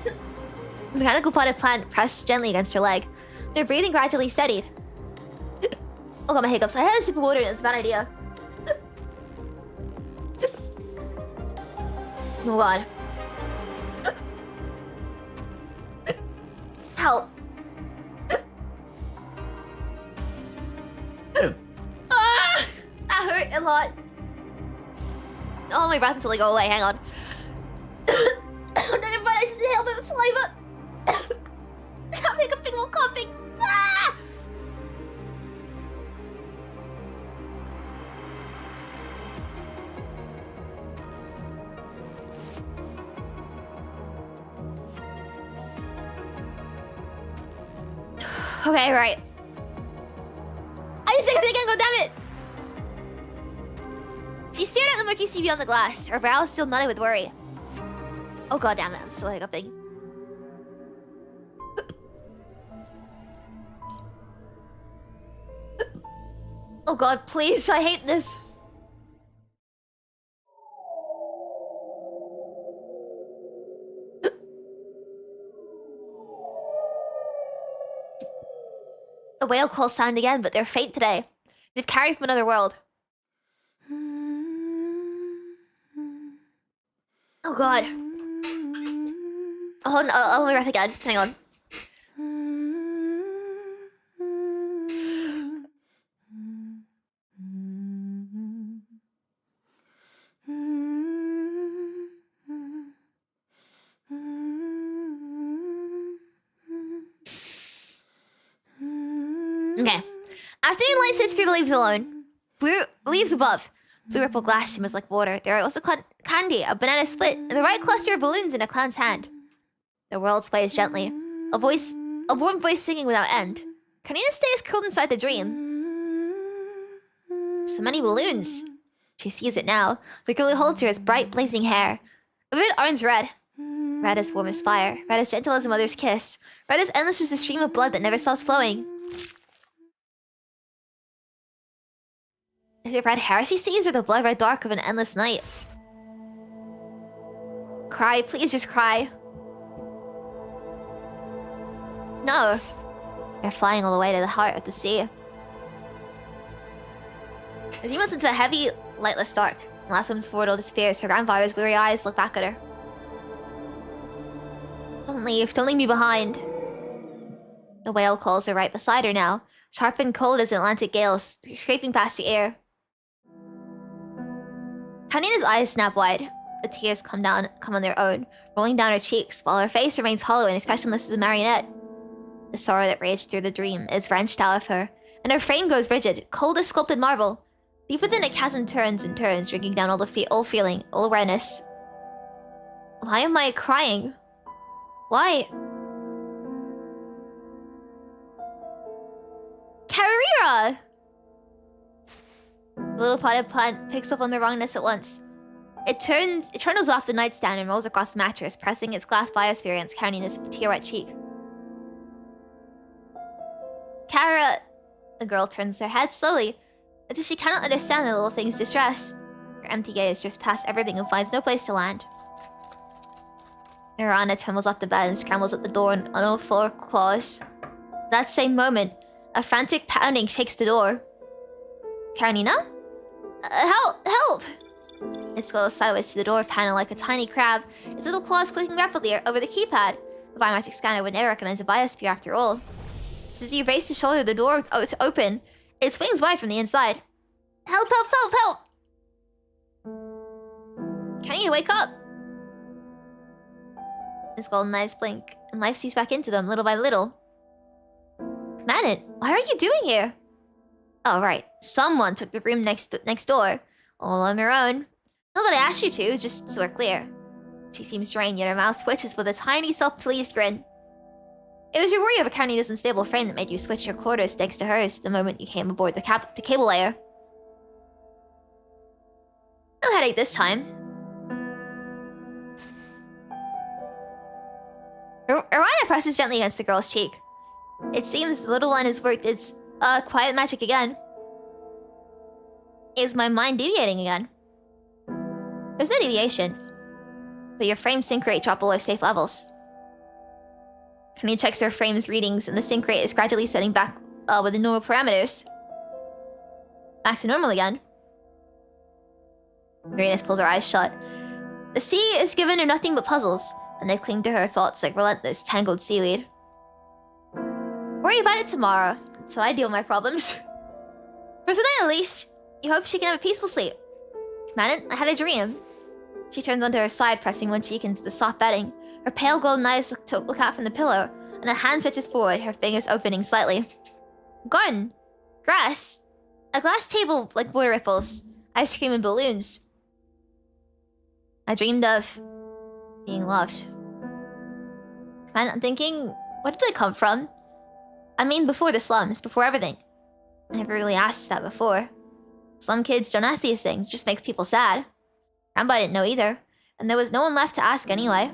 The mechanical potted plant pressed gently against her leg. Her breathing gradually steadied. Oh god, my hiccups. I had a sip of water and it's a bad idea. Oh god. Help. Ah! That hurt a lot. I'll hold my breath until I go away. Hang on. Never mind, I just inhaled my saliva. I'm hiccuping while coughing. Ah! Okay, right. I just think again, god damn it! She stared at the murky sea beyond the glass, her brow still knotted with worry. Oh god damn it, I'm still hiccuping. Oh god, please, I hate this. The whale calls sound again, but they're faint today. They've carried from another world. Oh god. Oh, no, I'll hold my breath again. Hang on. Okay. Afternoon light sits through the leaves alone. Blue leaves above. Blue ripple glass shimmers like water. There are also candy, a banana split, and the right cluster of balloons in a clown's hand. The world sways gently. A warm voice singing without end. Karenina stays curled inside the dream. So many balloons. She sees it now. The girl who holds her has bright, blazing hair. A vivid orange red. Red as warm as fire. Red as gentle as a mother's kiss. Red as endless as the stream of blood that never stops flowing. Is it red hair she sees, or the blood red dark of an endless night? Cry, please just cry. No. They're flying all the way to the heart of the sea. A few months into a heavy, lightless dark. The last woman's portal disappears. Her grandfather's weary eyes look back at her. Don't leave me behind. The whale calls her right beside her now. Sharp and cold as Atlantic gales, scraping past the air. Karenina's eyes snap wide. The tears come on their own, rolling down her cheeks, while her face remains hollow and expressionless as a marionette. The sorrow that raged through the dream is wrenched out of her, and her frame goes rigid, cold as sculpted marble. Deep within a chasm turns and turns, drinking down all the old feeling, all awareness. Why am I crying? Why? Karenina! The little potted plant picks up on the wrongness at once. It trundles off the nightstand and rolls across the mattress, pressing its glass biosphere against Karenina's tear-wet cheek. Kara... The girl turns her head slowly, as if she cannot understand the little thing's distress. Her empty gaze drifts past everything and finds no place to land. Irana tumbles off the bed and scrambles at the door on all four claws. That same moment, a frantic pounding shakes the door. Karenina? Help! It scrolls sideways to the door panel like a tiny crab, its little claws clicking rapidly over the keypad. The biometric scanner would never recognize a biosphere after all. Just as you raise to shoulder the door to open, it swings wide from the inside. Help! Karenina, wake up! His golden eyes blink, and life seeps back into them little by little. Manon, why are you doing here? Oh, right. Someone took the room next door, all on their own. Not that I asked you to, just so we're clear. She seems drained, yet her mouth twitches with a tiny, self-pleased grin. It was your worry of Karenina's unstable frame that made you switch your quarters next to hers the moment you came aboard the cable layer. No headache this time. Irina presses gently against the girl's cheek. It seems the little one has worked its quiet magic again. Is my mind deviating again? There's no deviation, but your frame sync rate dropped below safe levels. Karenina checks her frame's readings, and the sync rate is gradually setting back within normal parameters. Back to normal again. Karenina pulls her eyes shut. The sea is given her nothing but puzzles, and they cling to her thoughts like relentless, tangled seaweed. Worry about it tomorrow. That's how I deal with my problems. For tonight, at least, you hope she can have a peaceful sleep. Manon, I had a dream. She turns onto her side, pressing one cheek into the soft bedding. Her pale golden eyes look out from the pillow, and her hand stretches forward, her fingers opening slightly. Garden. Grass. A glass table like water ripples. Ice cream and balloons. I dreamed of... being loved. Man, I'm thinking, where did I come from? I mean, before the slums, before everything. I never really asked that before. Slum kids don't ask these things, it just makes people sad. Grandpa didn't know either, and there was no one left to ask anyway.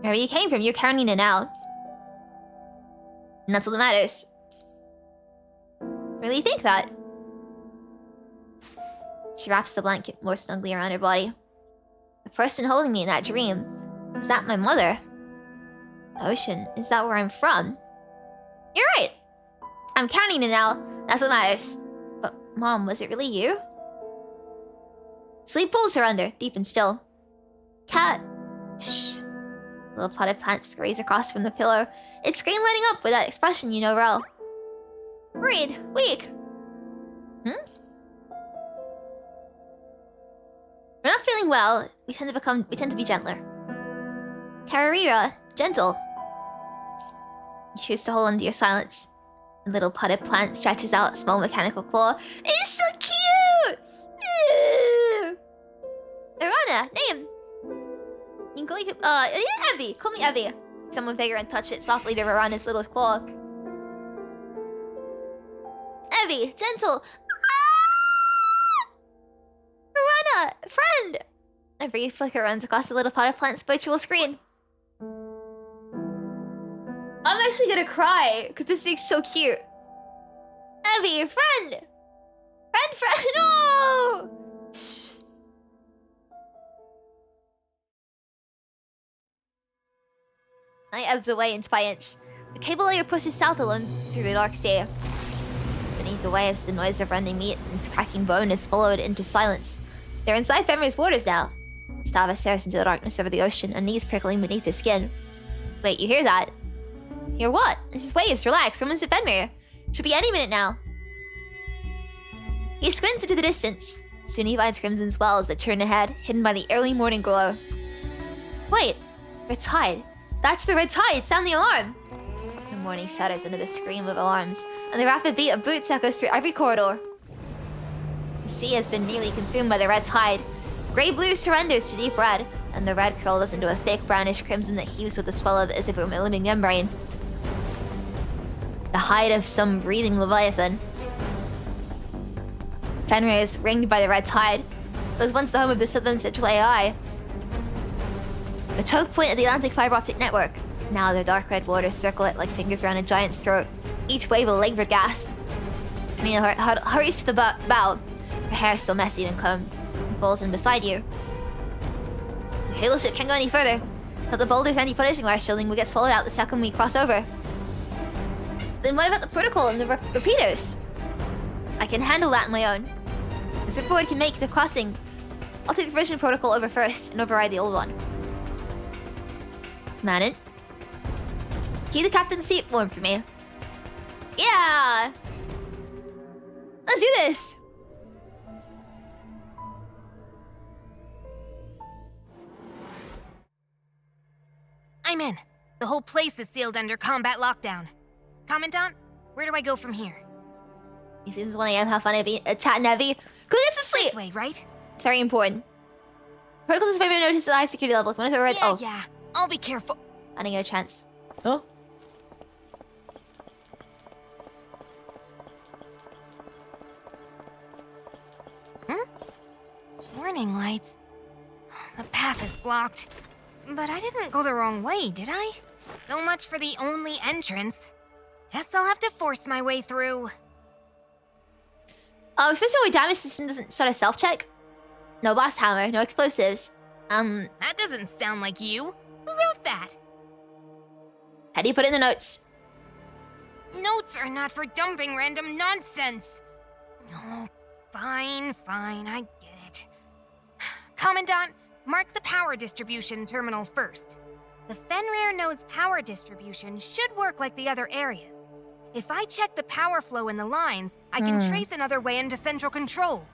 Wherever you came from, you're Karenina now. And that's all that matters. Really think that? She wraps the blanket more snugly around her body. The person holding me in that dream, is that my mother? The ocean, is that where I'm from? You're right! I'm Karenina now, that's what matters. But Mom, was it really you? Sleep pulls her under, deep and still. Cat. Shh. Little potted plant scurries across from the pillow, its screen lighting up with that expression you know well. Worried, weak. We're not feeling well, we tend to be gentler. Karenina, gentle. You choose to hold on to your silence. A little potted plant stretches out a small mechanical claw. It's so cute! Irana, name. You can call me, Evie. Call me Evie. Someone bigger and touch it softly to Irana's little claw. Evie, gentle. Irana, friend. A brief flicker runs across the little potted plant's virtual screen. I'm actually gonna cry, because this thing's so cute. Evie, friend! Friend! No! Shh. Night ebbs away inch by inch. The cable layer pushes south alone through the dark sea. Beneath the waves, the noise of rending meat and cracking bone is swallowed into silence. They're inside Fenrir's waters now. Stava stares into the darkness over the ocean, and knees prickling beneath his skin. Wait, you hear that? Hear what? It's just waves, relax, women's at Fenrir. Should be any minute now. He squints into the distance. Soon he finds crimson swells that turn ahead, hidden by the early morning glow. Wait, red tide. That's the red tide, sound the alarm! The morning shadows under the scream of alarms, and the rapid beat of boots echoes through every corridor. The sea has been nearly consumed by the red tide. Grey-blue surrenders to deep red, and the red curls into a thick brownish crimson that heaves with a swell of as if it were a living membrane. The hide of some breathing leviathan. Fenrir is ringed by the red tide. It was once the home of the Southern Central AI. The choke point of the Atlantic fiber optic network. Now their dark red waters circle it like fingers around a giant's throat, each wave a labored gasp. Karenina hurries to the bow, her hair still messy and combed, and falls in beside you. The Halo ship can't go any further, but the boulder's anti-punishing wire shielding will get swallowed out the second we cross over. Then what about the protocol and the repeaters? I can handle that on my own. If the board can make the crossing, I'll take the version protocol over first and override the old one. Commandant? Keep the captain's seat warm for me. Yeah! Let's do this! I'm in. The whole place is sealed under combat lockdown. Commandant, where do I go from here? He seems 1 AM, have fun, chatting heavy. Go get some sleep! This way, right? It's very important. Protocols is favorite notice the high security level. If you want to throw it, Yeah, I'll be careful. I didn't get a chance. Huh? Warning lights. The path is blocked. But I didn't go the wrong way, did I? So much for the only entrance. Guess I'll have to force my way through. Especially when damage system doesn't start a self-check. No blast hammer, no explosives. That doesn't sound like you. Who wrote that? How do you put it in the notes? Notes are not for dumping random nonsense. Oh, fine, I get it. Commandant, mark the power distribution terminal first. The Fenrir node's power distribution should work like the other areas. If I check the power flow in the lines, I can trace another way into central control.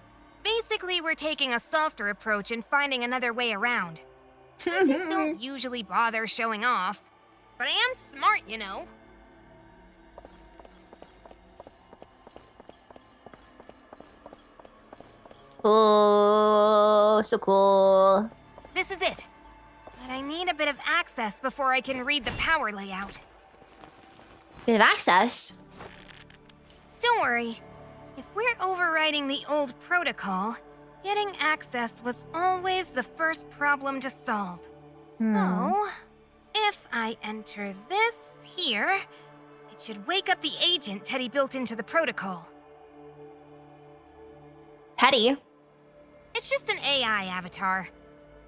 Basically, we're taking a softer approach and finding another way around. I just don't usually bother showing off. But I am smart, you know. Oh, so cool. This is it. But I need a bit of access before I can read the power layout. Bit of access. Don't worry. If we're overriding the old protocol, getting access was always the first problem to solve. So, if I enter this here, it should wake up the agent Teddy built into the protocol. Teddy? It's just an AI avatar.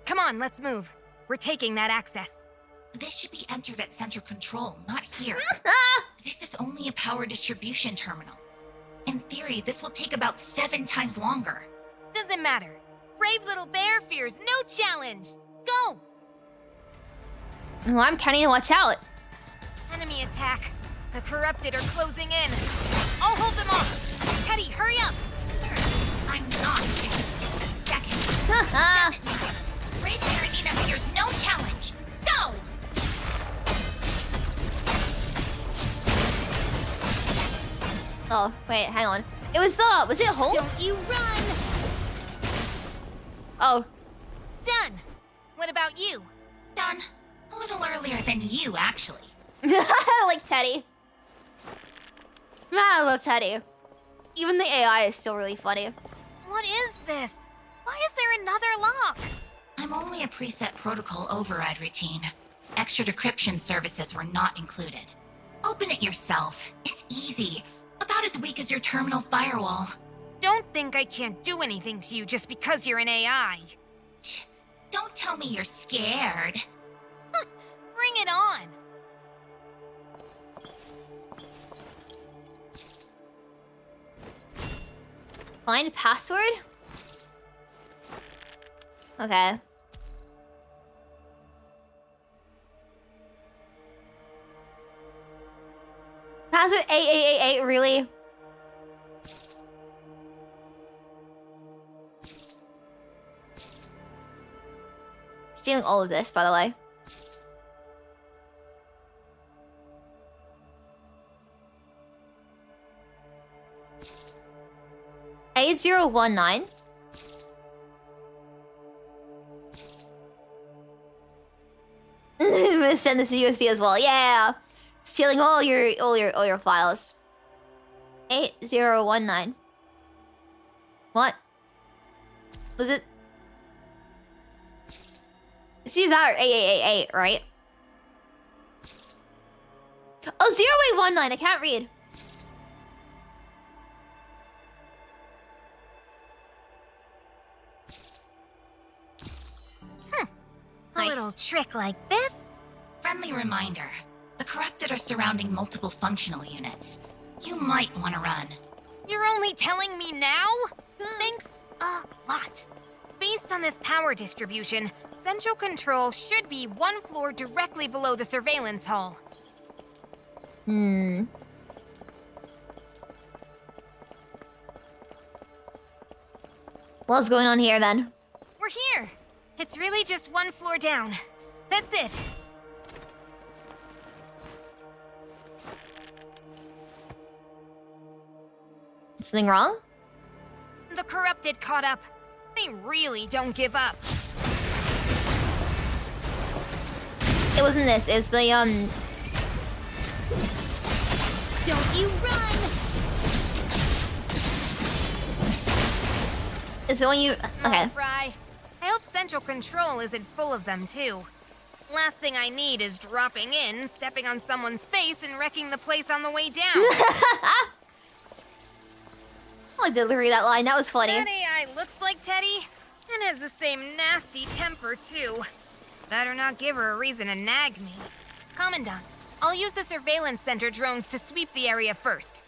Come on, let's move. We're taking that access. This should be entered at central control, not here. This is only a power distribution terminal. In theory, this will take about 7 times longer. Doesn't matter. Brave little bear fears no challenge. Go! Well, I'm counting to watch out. Enemy attack. The corrupted are closing in. I'll hold them off. Teddy, hurry up! I'm not. Second. Haha. Brave Karenina fears no challenge. Go! Oh, wait, hang on. Was it home? Don't you run! Oh. Done. What about you? Done. A little earlier than you, actually. I like Teddy. Man, I love Teddy. Even the AI is still really funny. What is this? Why is there another lock? I'm only a preset protocol override routine. Extra decryption services were not included. Open it yourself. It's easy. About as weak as your terminal firewall. Don't think I can't do anything to you just because you're an AI. Don't tell me you're scared. Bring it on! Find password? Okay. Password 8888, really? Stealing all of this, by the way. $8019. I'm gonna send this to USB as well. Yeah, stealing all your files. 8019. What? Was it? See that or 8888, right? Oh, 0819. I can't read. A little trick like this? Friendly reminder. The corrupted are surrounding multiple functional units. You might want to run. You're only telling me now? Thanks a lot. Based on this power distribution, central control should be 1 floor directly below the surveillance hall. What's going on here then? We're here. It's really just 1 floor down. That's it. Something wrong? The corrupted caught up. They really don't give up. It wasn't this. It was the Don't you run! Is it when you? Okay. Fry. I hope central control isn't full of them too. Last thing I need is dropping in, stepping on someone's face, and wrecking the place on the way down. I did read that line. That was funny. That AI looks like Teddy, and has the same nasty temper too. Better not give her a reason to nag me. Commandant, I'll use the surveillance center drones to sweep the area first.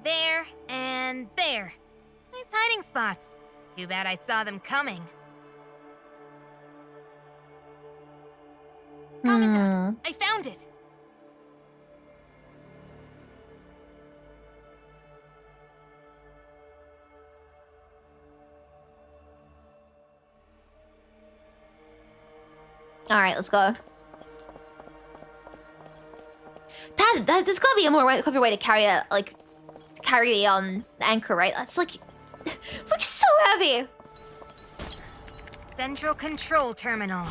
There, and there. Nice hiding spots. Too bad I saw them coming. Commandant, I found it. All right, let's go. There's gotta be a more quicker way to carry carry the anchor, right? That's like so heavy. Central Control Terminal.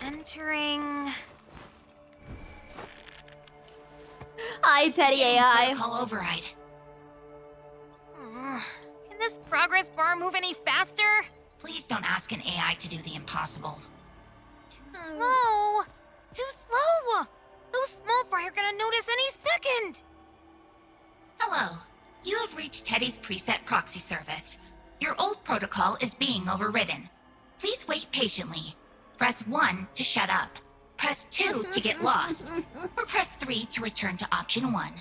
Entering... Hi, Teddy AI. Protocol override. Can this progress bar move any faster? Please don't ask an AI to do the impossible. Slow! Too slow! Those small fry are gonna notice any second! Hello. You have reached Teddy's preset proxy service. Your old protocol is being overridden. Please wait patiently. Press 1 to shut up. Press 2 to get lost. Or press 3 to return to option 1.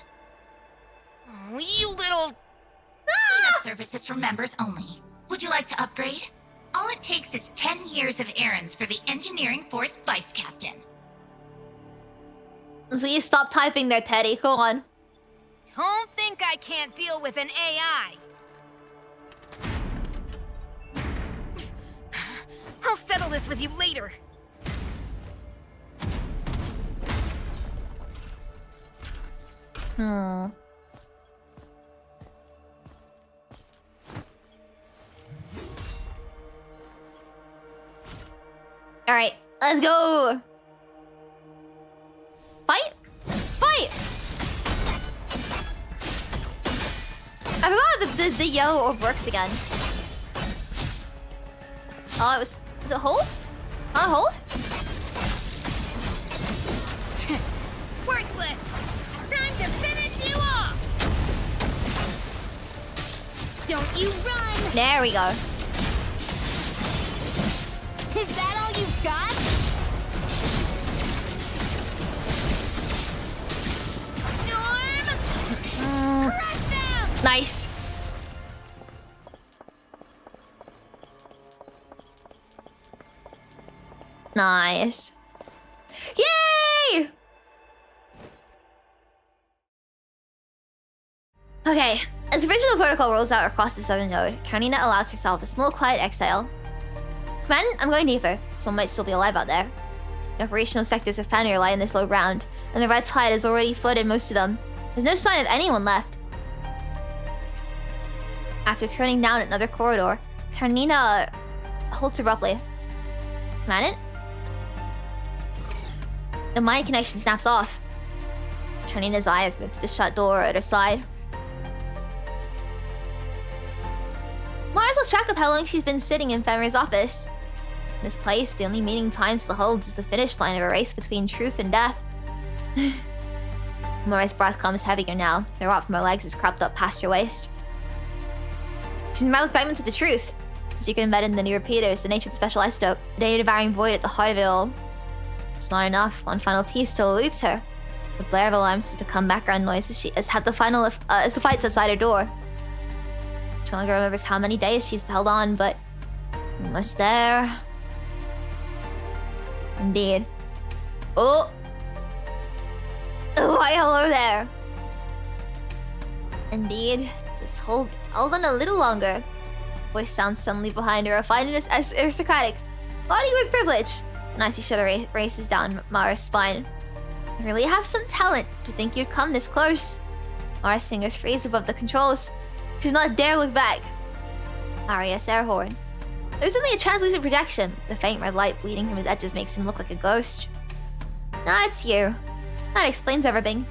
Oh, you little... Cleanup services for members only. Would you like to upgrade? All it takes is 10 years of errands for the Engineering Force Vice Captain. So you stop typing there, Teddy. Go on. Don't think I can't deal with an AI. I'll settle this with you later. Alright, let's go! Fight? Fight! I forgot the yellow orb works again. Oh, it was... Is it hold? Hold? Worthless! Time to finish you off! Don't you run! There we go. Is that all you've got? Storm! Crush them! Nice. Nice. Yay! Okay, as original protocol rolls out across the southern node, Karenina allows herself a small, quiet exile. Commandant, I'm going deeper. Someone might still be alive out there. The operational sectors of Fanir lie in this low ground, and the red tide has already flooded most of them. There's no sign of anyone left. After turning down another corridor, Karenina halts abruptly. Commandant? The mind connection snaps off. Karenina's eyes move to the shut door at her side. Mars lost track of how long she's been sitting in Fenrir's office. In this place, the only meaning time still holds is the finish line of a race between truth and death. Mars' breath comes heavier now. The rot from her legs is crept up past her waist. She's mouth fragments of the truth. The secret embedded in the new repeater is the nature of the special isotope, the data-devouring void at the heart of it all. It's not enough. One final piece still eludes her. The blare of alarms has become background noise as the fight's outside her door. She no longer remembers how many days she's held on, but almost there. Indeed. Oh! Why, hello there. Indeed. Just hold on a little longer. Voice sounds suddenly behind her, a fine aristocratic body with privilege. An icy shudder races down Mara's spine. You really have some talent to think you'd come this close. Mara's fingers freeze above the controls. She does not dare look back. Arias airhorn. It was only a translucent projection. The faint red light bleeding from his edges makes him look like a ghost. Ah, it's you. That explains everything.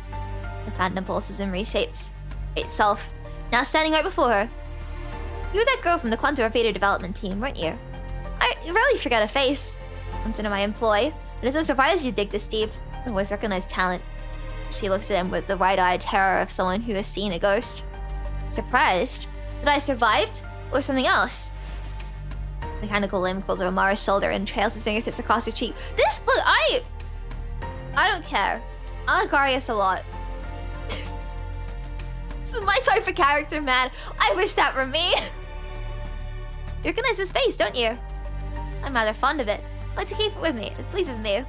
The phantom pulses and reshapes itself, now standing right before her. You were that girl from the Quantum Repeater development team, weren't you? I rarely forget a face. Once into my employ, it is no surprise you dig this deep. I always recognize talent. She looks at him with the wide-eyed terror of someone who has seen a ghost. Surprised? That I survived? Or something else? The mechanical limb crawls over Mara's shoulder and trails his fingertips across her cheek. Look, I don't care. I like Arias a lot. This is my type of character, man. I wish that were me. You recognize his face, don't you? I'm rather fond of it. I like to keep it with me. It pleases me.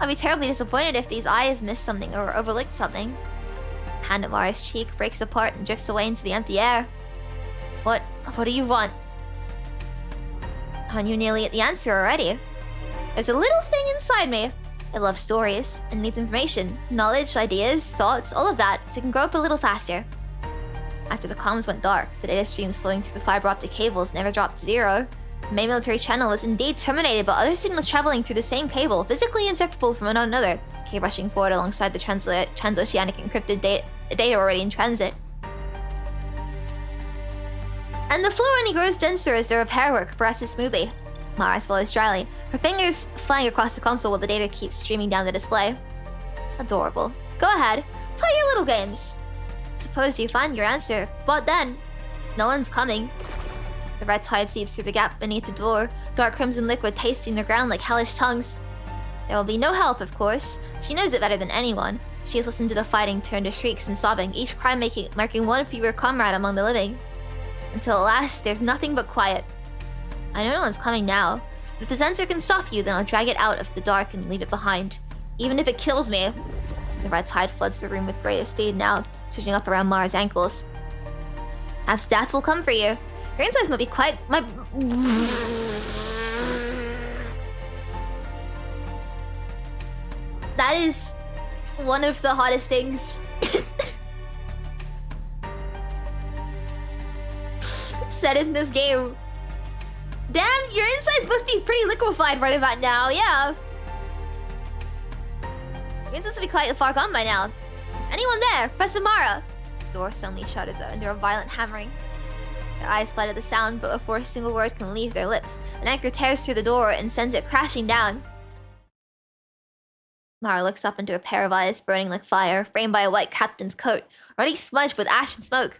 I'll be terribly disappointed if these eyes missed something or overlooked something. Hand at Mara's cheek breaks apart and drifts away into the empty air. What do you want? Aren't you nearly at the answer already? There's a little thing inside me. It loves stories and needs information, knowledge, ideas, thoughts, all of that, so it can grow up a little faster. After the comms went dark, the data streams flowing through the fiber optic cables never dropped to zero. The main military channel was indeed terminated, but other signals traveling through the same cable, physically inseparable from one another, kept rushing forward alongside the transoceanic encrypted data already in transit. And the flow only grows denser as the repair work progresses smoothly. Mara swallows dryly, her fingers flying across the console while the data keeps streaming down the display. Adorable. Go ahead, play your little games. Suppose you find your answer, but then, no one's coming. The red tide seeps through the gap beneath the door, dark crimson liquid tasting the ground like hellish tongues. There will be no help, of course. She knows it better than anyone. She has listened to the fighting turn to shrieks and sobbing, each cry marking one fewer comrade among the living. Until at last, there's nothing but quiet. I know no one's coming now, but if the sensor can stop you, then I'll drag it out of the dark and leave it behind. Even if it kills me. The red tide floods the room with greater speed now, surging up around Mara's ankles. Perhaps death will come for you. Your insides might be quite... That is one of the hottest things said in this game. Damn, your insides must be pretty liquefied right about now, yeah. Your insides will be quite far gone by now. Is anyone there? Professor Mara! The door suddenly shudders under a violent hammering. Their eyes flood at the sound, but before a single word can leave their lips, an anchor tears through the door and sends it crashing down. Mara looks up into a pair of eyes burning like fire, framed by a white captain's coat, already smudged with ash and smoke.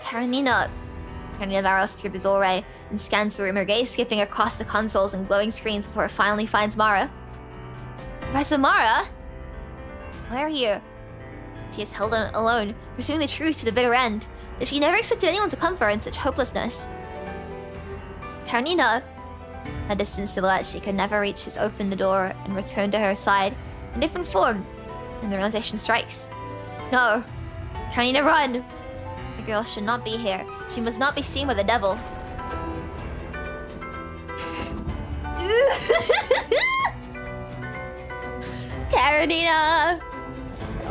Karenina barrels through the doorway and scans the room, her gaze skipping across the consoles and glowing screens before it finally finds Mara. Professor Mara? Where are you? She is held on alone, pursuing the truth to the bitter end. Yet she never expected anyone to come for her in such hopelessness. Karenina! A distant silhouette she could never reach has opened the door and returned to her side in different form, and the realization strikes. No! Karenina, run! The girl should not be here. She must not be seen by the devil. Karenina!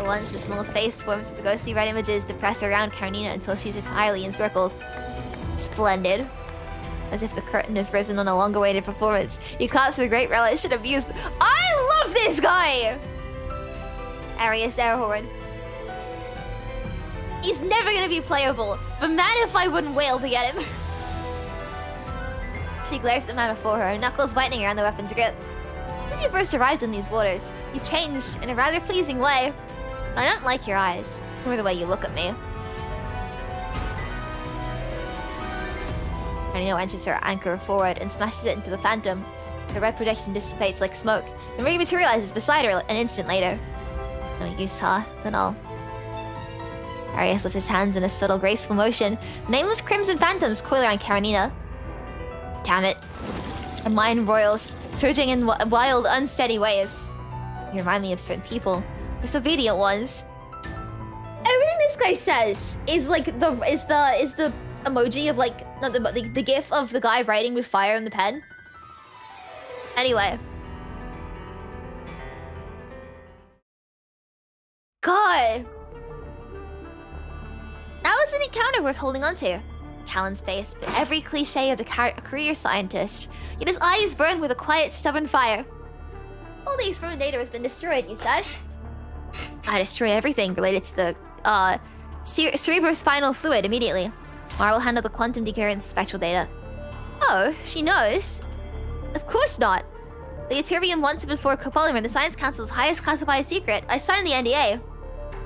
Once the small space forms with the ghostly red images that press around Karenina until she's entirely encircled. Splendid. As if the curtain has risen on a long-awaited performance, he claps with great relish and amusement. I love this guy! Arius Airhorn. He's never gonna be playable, but man if I wouldn't wail to get him. She glares at the man before her, her knuckles whitening around the weapon's grip. Since you first arrived in these waters, you've changed in a rather pleasing way. But I don't like your eyes, nor the way you look at me. Karenina wrenches her anchor forward and smashes it into the phantom. The red projection dissipates like smoke, and rematerializes beside her an instant later. No use, huh? Then I'll... Arius lifts his hands in a subtle, graceful motion. Nameless crimson phantoms coil around Karenina. Damn it. Her mind roils, surging in wild, unsteady waves. You remind me of certain people. Disobedient ones. Everything this guy says is like the emoji of like not the gif of the guy writing with fire in the pen. Anyway. God. That was an encounter worth holding on to. Callan's face, but every cliche of the career scientist. Yet his eyes burn with a quiet, stubborn fire. All the experiment data has been destroyed, you said? I destroy everything related to the, cerebrospinal fluid immediately. Mara will handle the quantum decoherence spectral data. Oh, she knows? Of course not. The Ytterbium-174 copolymer, the Science Council's highest classified secret. I signed the NDA.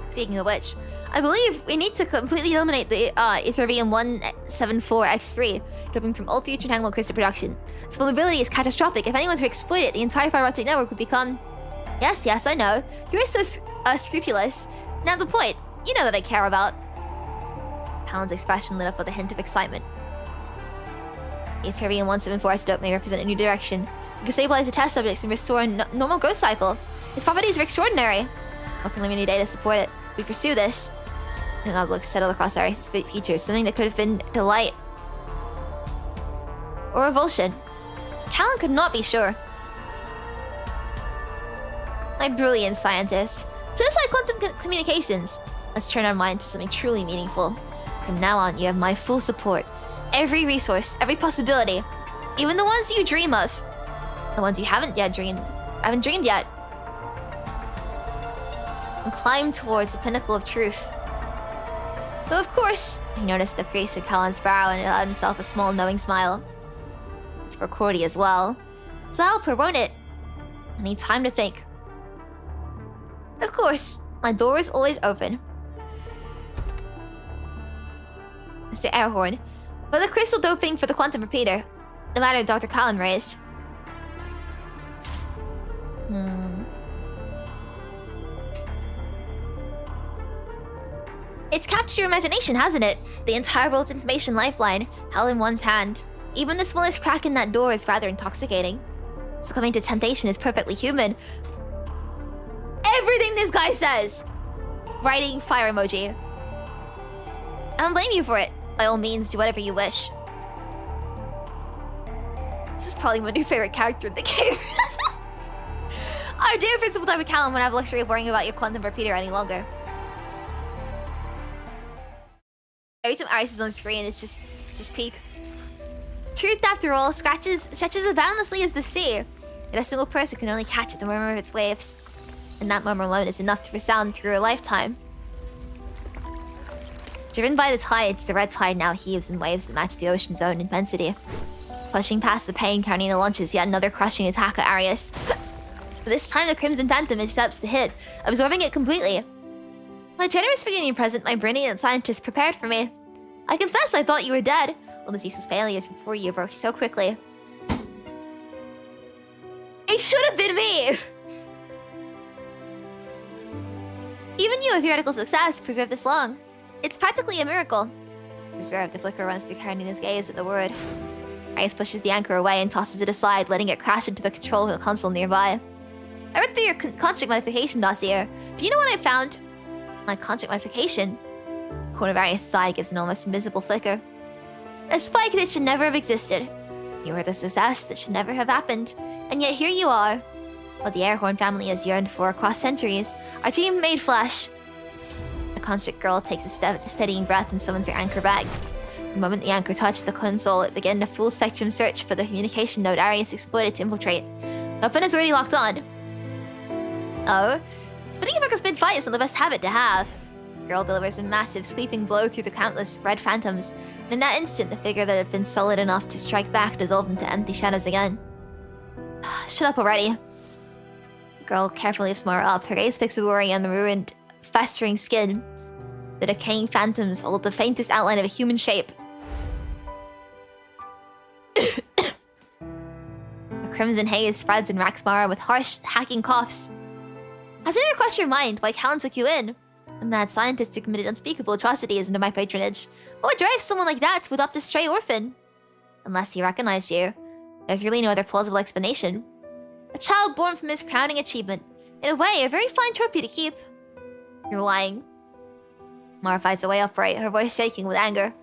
Speaking of which, I believe we need to completely eliminate the Ytterbium-174X3, doping from all future entanglement crystal production. Its vulnerability is catastrophic. If anyone were to exploit it, the entire fiber optic network would become... Yes, I know. You're so scrupulous. Now the point. You know what I care about. Palin's expression lit up with a hint of excitement. The Ytterbium-174 isotope may represent a new direction. It can stabilize the test subjects and restore a normal growth cycle. Its properties are extraordinary. No preliminary data support it. We pursue this. And God looks settled across Arius' features, something that could have been delight or revulsion. Callan could not be sure. My brilliant scientist. So it's like quantum communications. Let's turn our mind to something truly meaningful. From now on, you have my full support. Every resource, every possibility. Even the ones you dream of. The ones you haven't dreamed yet. And climb towards the pinnacle of truth. Though of course, he noticed the crease in Callan's brow and allowed himself a small knowing smile. It's for Cordy as well. So help her, won't it? I need time to think. Of course, my door is always open. Mr. Airhorn, but the crystal doping for the quantum repeater. The matter Dr. Callan raised. It's captured your imagination, hasn't it? The entire world's information lifeline, held in one's hand. Even the smallest crack in that door is rather intoxicating. Succumbing to temptation is perfectly human. Everything this guy says! Writing fire emoji. I don't blame you for it. By all means, do whatever you wish. This is probably my new favorite character in the game. Our dear Principal Dr. Callan won't have the luxury of worrying about your quantum repeater any longer. Every time Iris is on screen, it's just peak. Truth, after all, stretches as boundlessly as the sea. Yet a single person can only catch the murmur of its waves. And that murmur alone is enough to resound through a lifetime. Driven by the tides, the red tide now heaves in waves that match the ocean's own intensity. Pushing past the pain, Karenina launches yet another crushing attack at Arius. But this time the Crimson Phantom intercepts the hit, absorbing it completely. My generous beginning present, my brilliant scientist prepared for me. I confess I thought you were dead. All those useless failures before you broke so quickly. It should have been me! Even you, with theoretical success, preserved this long. It's practically a miracle. Preserved, the flicker runs through Karenina's gaze at the word. Ice pushes the anchor away and tosses it aside, letting it crash into the control console nearby. I read through your construct modification dossier. Do you know what I found? My construct modification? The corner of Arius' eye gives an almost invisible flicker. A spike that should never have existed. You were the success that should never have happened. And yet here you are. What the Airhorn family has yearned for across centuries. Our dream made flesh. The construct girl takes a steadying breath and summons her anchor back. The moment the anchor touched the console, it began a full spectrum search for the communication node Arius exploited to infiltrate. The weapon is already locked on. Oh? Spinning a focus mid-fight isn't the best habit to have. The girl delivers a massive, sweeping blow through the countless red phantoms, and in that instant, the figure that had been solid enough to strike back dissolved into empty shadows again. Shut up already. The girl carefully lifts Mara up, her gaze fixed with worry on the ruined, festering skin. The decaying phantoms hold the faintest outline of a human shape. A crimson haze spreads and racks Mara with harsh, hacking coughs. Has it ever crossed your mind why Callan took you in? A mad scientist who committed unspeakable atrocities under my patronage. What would drive someone like that to adopt a stray orphan? Unless he recognized you, there's really no other plausible explanation. A child born from his crowning achievement. In a way, a very fine trophy to keep. You're lying. Mara fights her way upright, her voice shaking with anger.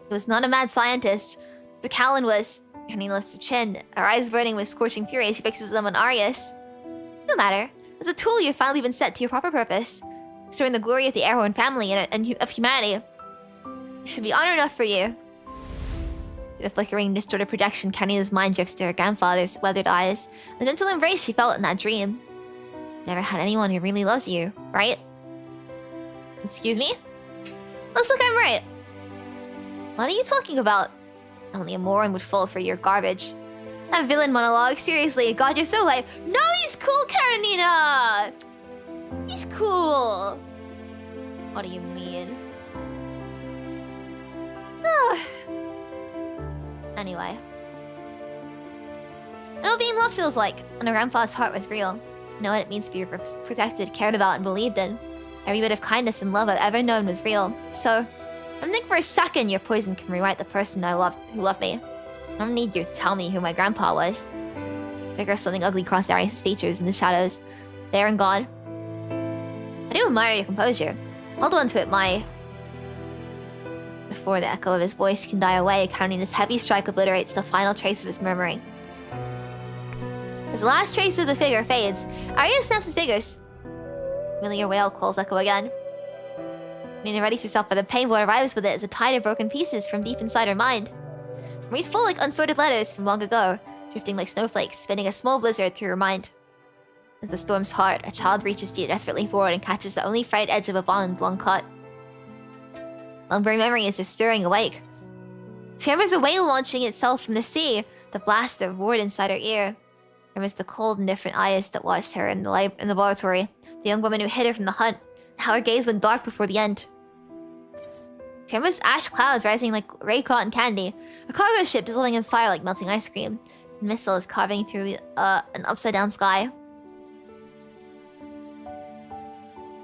He was not a mad scientist. The Callan was. Karenina lifts her chin, her eyes burning with scorching fury as she fixes them on Arius. No matter. As a tool, you've finally been set to your proper purpose. Restoring the glory of the Airhorn family and of humanity. It should be honor enough for you. Through the flickering, distorted projection, Karenina's mind drifts to her grandfather's weathered eyes. The gentle embrace she felt in that dream. Never had anyone who really loves you, right? Excuse me? Looks like I'm right. What are you talking about? Only a moron would fall for your garbage. That villain monologue, seriously, God, you're so lame. No, he's cool, Karenina! He's cool. What do you mean? Anyway. I know what being loved feels like, and her grandpa's heart was real. I know what it means to be protected, cared about, and believed in. Every bit of kindness and love I've ever known was real. So, I don't think for a second your poison can rewrite the person I loved who loved me. I don't need you to tell me who my grandpa was. Figure something ugly crossed Arius' features in the shadows. There and gone. I do admire your composure. Hold on to it, my... Before the echo of his voice can die away, Karenina's heavy strike obliterates the final trace of his murmuring. As the last trace of the figure fades, Arius snaps his fingers. Familiar whale calls echo again. Nina readies herself for the pain what arrives with it as a tide of broken pieces from deep inside her mind. Memories full like unsorted letters from long ago, drifting like snowflakes, spinning a small blizzard through her mind. As the storm's heart, a child reaches desperately forward and catches the only frayed edge of a bond long cut. Lumbering memories are stirring awake. She remembers a whale launching itself from the sea, the blast that roared inside her ear. Remembers the cold, indifferent eyes that watched her in the laboratory, the young woman who hid her from the hunt, and how her gaze went dark before the end. She remembers ash clouds rising like gray cotton candy, a cargo ship dissolving in fire like melting ice cream, and missiles carving through an upside-down sky.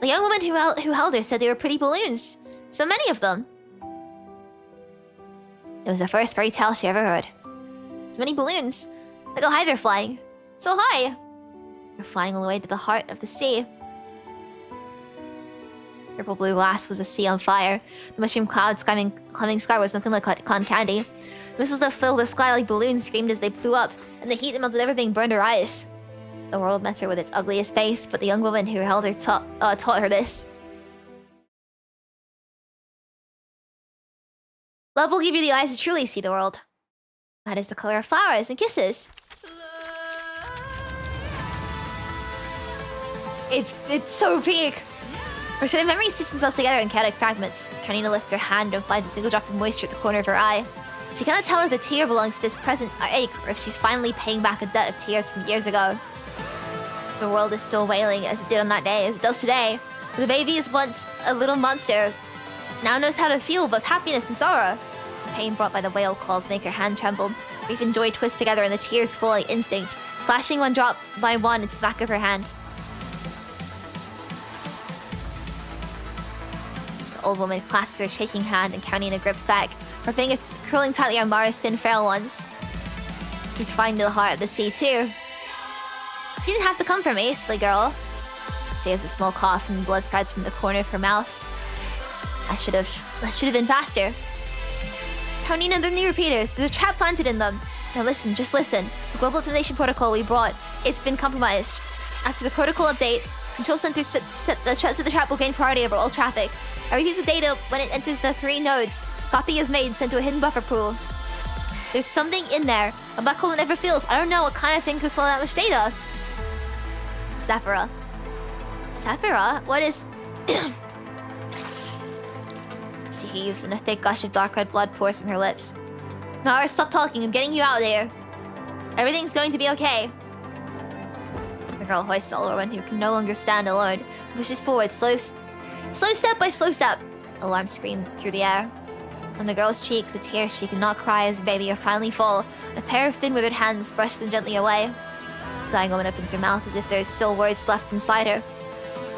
The young woman who held her said they were pretty balloons. So many of them. It was the first fairy tale she ever heard. So many balloons. Look how high they're flying. So high. They're flying all the way to the heart of the sea. Purple blue glass was a sea on fire. The mushroom clouds climbing sky was nothing like cotton candy. Missiles that filled the sky like balloons screamed as they flew up, and the heat that melted everything burned her eyes. The world met her with its ugliest face, but the young woman who held her taught her this. Love will give you the eyes to truly see the world. That is the color of flowers and kisses. It's so peak. Her sudden memories stitch themselves together in chaotic fragments. Karenina lifts her hand and finds a single drop of moisture at the corner of her eye. She cannot tell if the tear belongs to this present ache or if she's finally paying back a debt of tears from years ago. The world is still wailing as it did on that day, as it does today. The baby is once a little monster, now knows how to feel both happiness and sorrow. The pain brought by the whale calls make her hand tremble. Grief and joy twist together and the tears fall like instinct, splashing one drop by one into the back of her hand. The old woman clasps her shaking hand and Karenina grips back, her fingers curling tightly on Mara's thin, frail ones. She's flying to the heart of the sea too. You didn't have to come for me, silly girl. She saves a small cough and blood spreads from the corner of her mouth. That should have been faster. Karenina, they're new repeaters. There's a trap planted in them. Now listen, just listen. The global optimization protocol we brought, it's been compromised. After the protocol update, Control Center set the trap will gain priority over all traffic. Every piece of data, when it enters the 3 nodes, copy is made and sent to a hidden buffer pool. There's something in there. A black hole that never feels. I don't know what kind of thing could slow that much data. Sephira. Sephira? What is... She heaves and a thick gush of dark red blood pours from her lips. Nara, stop talking. I'm getting you out of there. Everything's going to be okay. The girl hoists the older one who can no longer stand alone, pushes forward, slow step by slow step. Alarm screamed through the air. On the girl's cheek, the tears she could not cry as the baby are finally full. A pair of thin withered hands brush them gently away. The dying woman opens her mouth as if there's still words left inside her.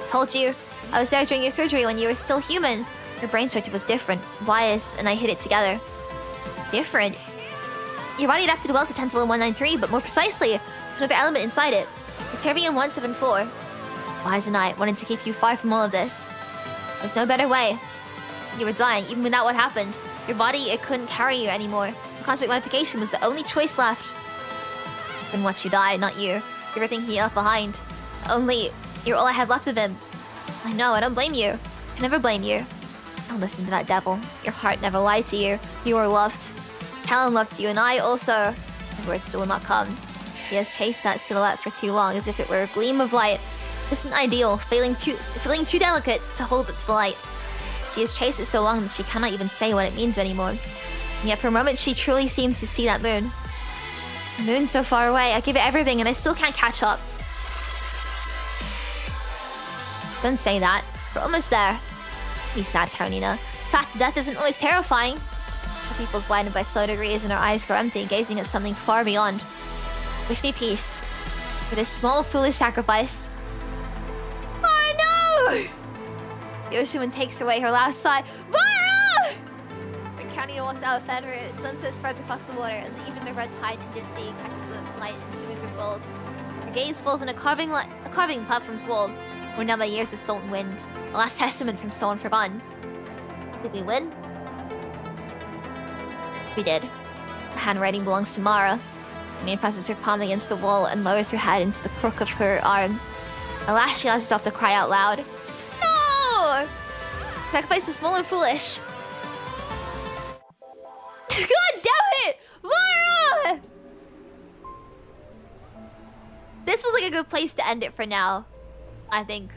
Told you, I was there during your surgery when you were still human. Your brain structure was different, biased, and I hit it together. Different? Your body adapted well to Tantalum 193, but more precisely, to another element inside it. Terbium 174. Wise and I wanted to keep you far from all of this. There's no better way. You were dying, even without what happened. Your body, it couldn't carry you anymore. Constant modification was the only choice left. Then watch you die, not you. Everything he left behind. Only, you're all I had left of him. I know, I don't blame you. I never blame you. Don't listen to that devil. Your heart never lied to you. You were loved. Helen loved you, and I also... The words still will not come. She has chased that silhouette for too long, as if it were a gleam of light. Distant ideal, feeling too delicate to hold it to the light. She has chased it so long that she cannot even say what it means anymore. And yet for a moment she truly seems to see that moon. The moon's so far away, I give it everything and I still can't catch up. Don't say that. We're almost there. Be sad, Karenina. In fact, death isn't always terrifying. Her pupils widen by slow degrees and her eyes grow empty, gazing at something far beyond. Wish me peace. For this small, foolish sacrifice. Oh no! The Ushio takes away her last sigh. Mara! When Karenina walks out of Fanmark, sunset spreads across the water, and even the red tide tinted sea catches the light and shimmers of gold. Her gaze falls on a carving platform's wall, worn down by years of salt and wind. A last testament from someone forgotten. Did we win? We did. The handwriting belongs to Mara. Karenina presses her palm against the wall and lowers her head into the crook of her arm. At last she allows herself to cry out loud. No! Sacrifice is small and foolish. God damn it! Mara! This was like a good place to end it for now. I think.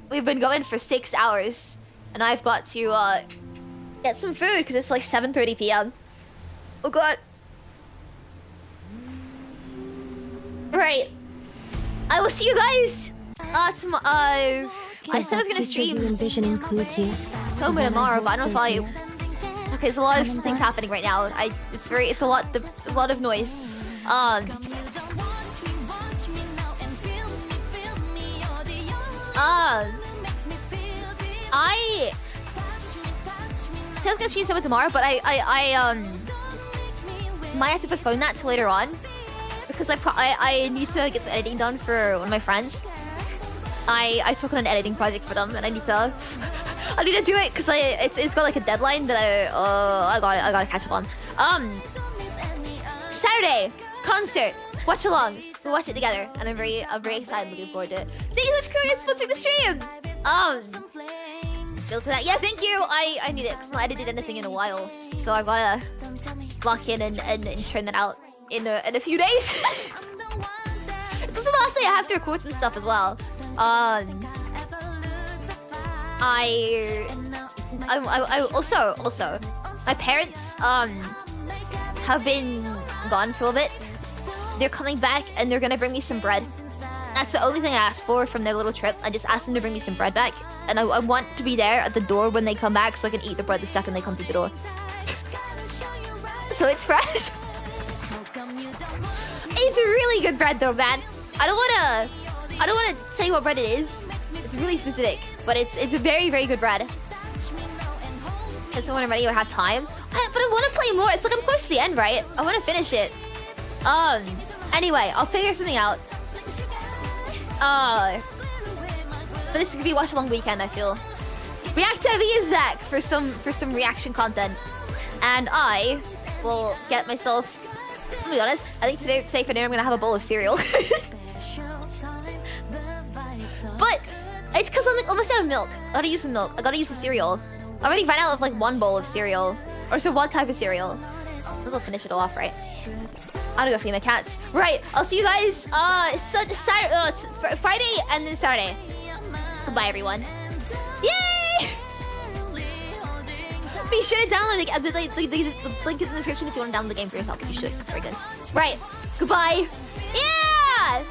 We've been going for 6 hours. And I've got to get some food because it's like 7:30 p.m. Oh god. Right. I will see you guys tomorrow. I said I was gonna stream so many tomorrow, but I don't know if I. Okay, there's a lot of things happening right now. It's a lot of noise. I said I was gonna stream something tomorrow, but I might have to postpone that till later on because I need to get some editing done for one of my friends. I took on an editing project for them, and I need to do it because it's got like a deadline that I gotta catch up on. Saturday concert, watch along. We'll watch it together, and I'm very excited, looking forward to it. Thank you so much, Korea, for sponsoring the stream. Build for that. Yeah, thank you. I need it because I haven't edited anything in a while, so I've gotta lock in and turn that out in a few days. This is the last day I have to record some stuff as well. I also my parents have been gone for a bit. They're coming back and they're gonna bring me some bread. That's the only thing I asked for from their little trip. I just asked them to bring me some bread back, and I want to be there at the door when they come back so I can eat the bread the second they come through the door. So it's fresh. It's really good bread though, man. I don't wanna say what bread it is. It's really specific, but it's a very, very good bread. And so when I'm ready, I have time. But I want to play more. It's like I'm close to the end, right? I want to finish it. Anyway, I'll figure something out. But this is gonna be a watch along weekend, I feel. React TV is back for some reaction content, and I will get myself. To be honest, I think today for dinner I'm gonna have a bowl of cereal. But it's because I'm like almost out of milk. I gotta use the milk. I gotta use the cereal. I already ran out of like one bowl of cereal, or so one type of cereal. I'll finish it all off, right? I'm gonna go feed my cats. Right, I'll see you guys Friday and then Saturday. Goodbye, everyone. Yay! Be sure to download the link in the description if you want to download the game for yourself. You should. Very good. Right, goodbye. Yeah!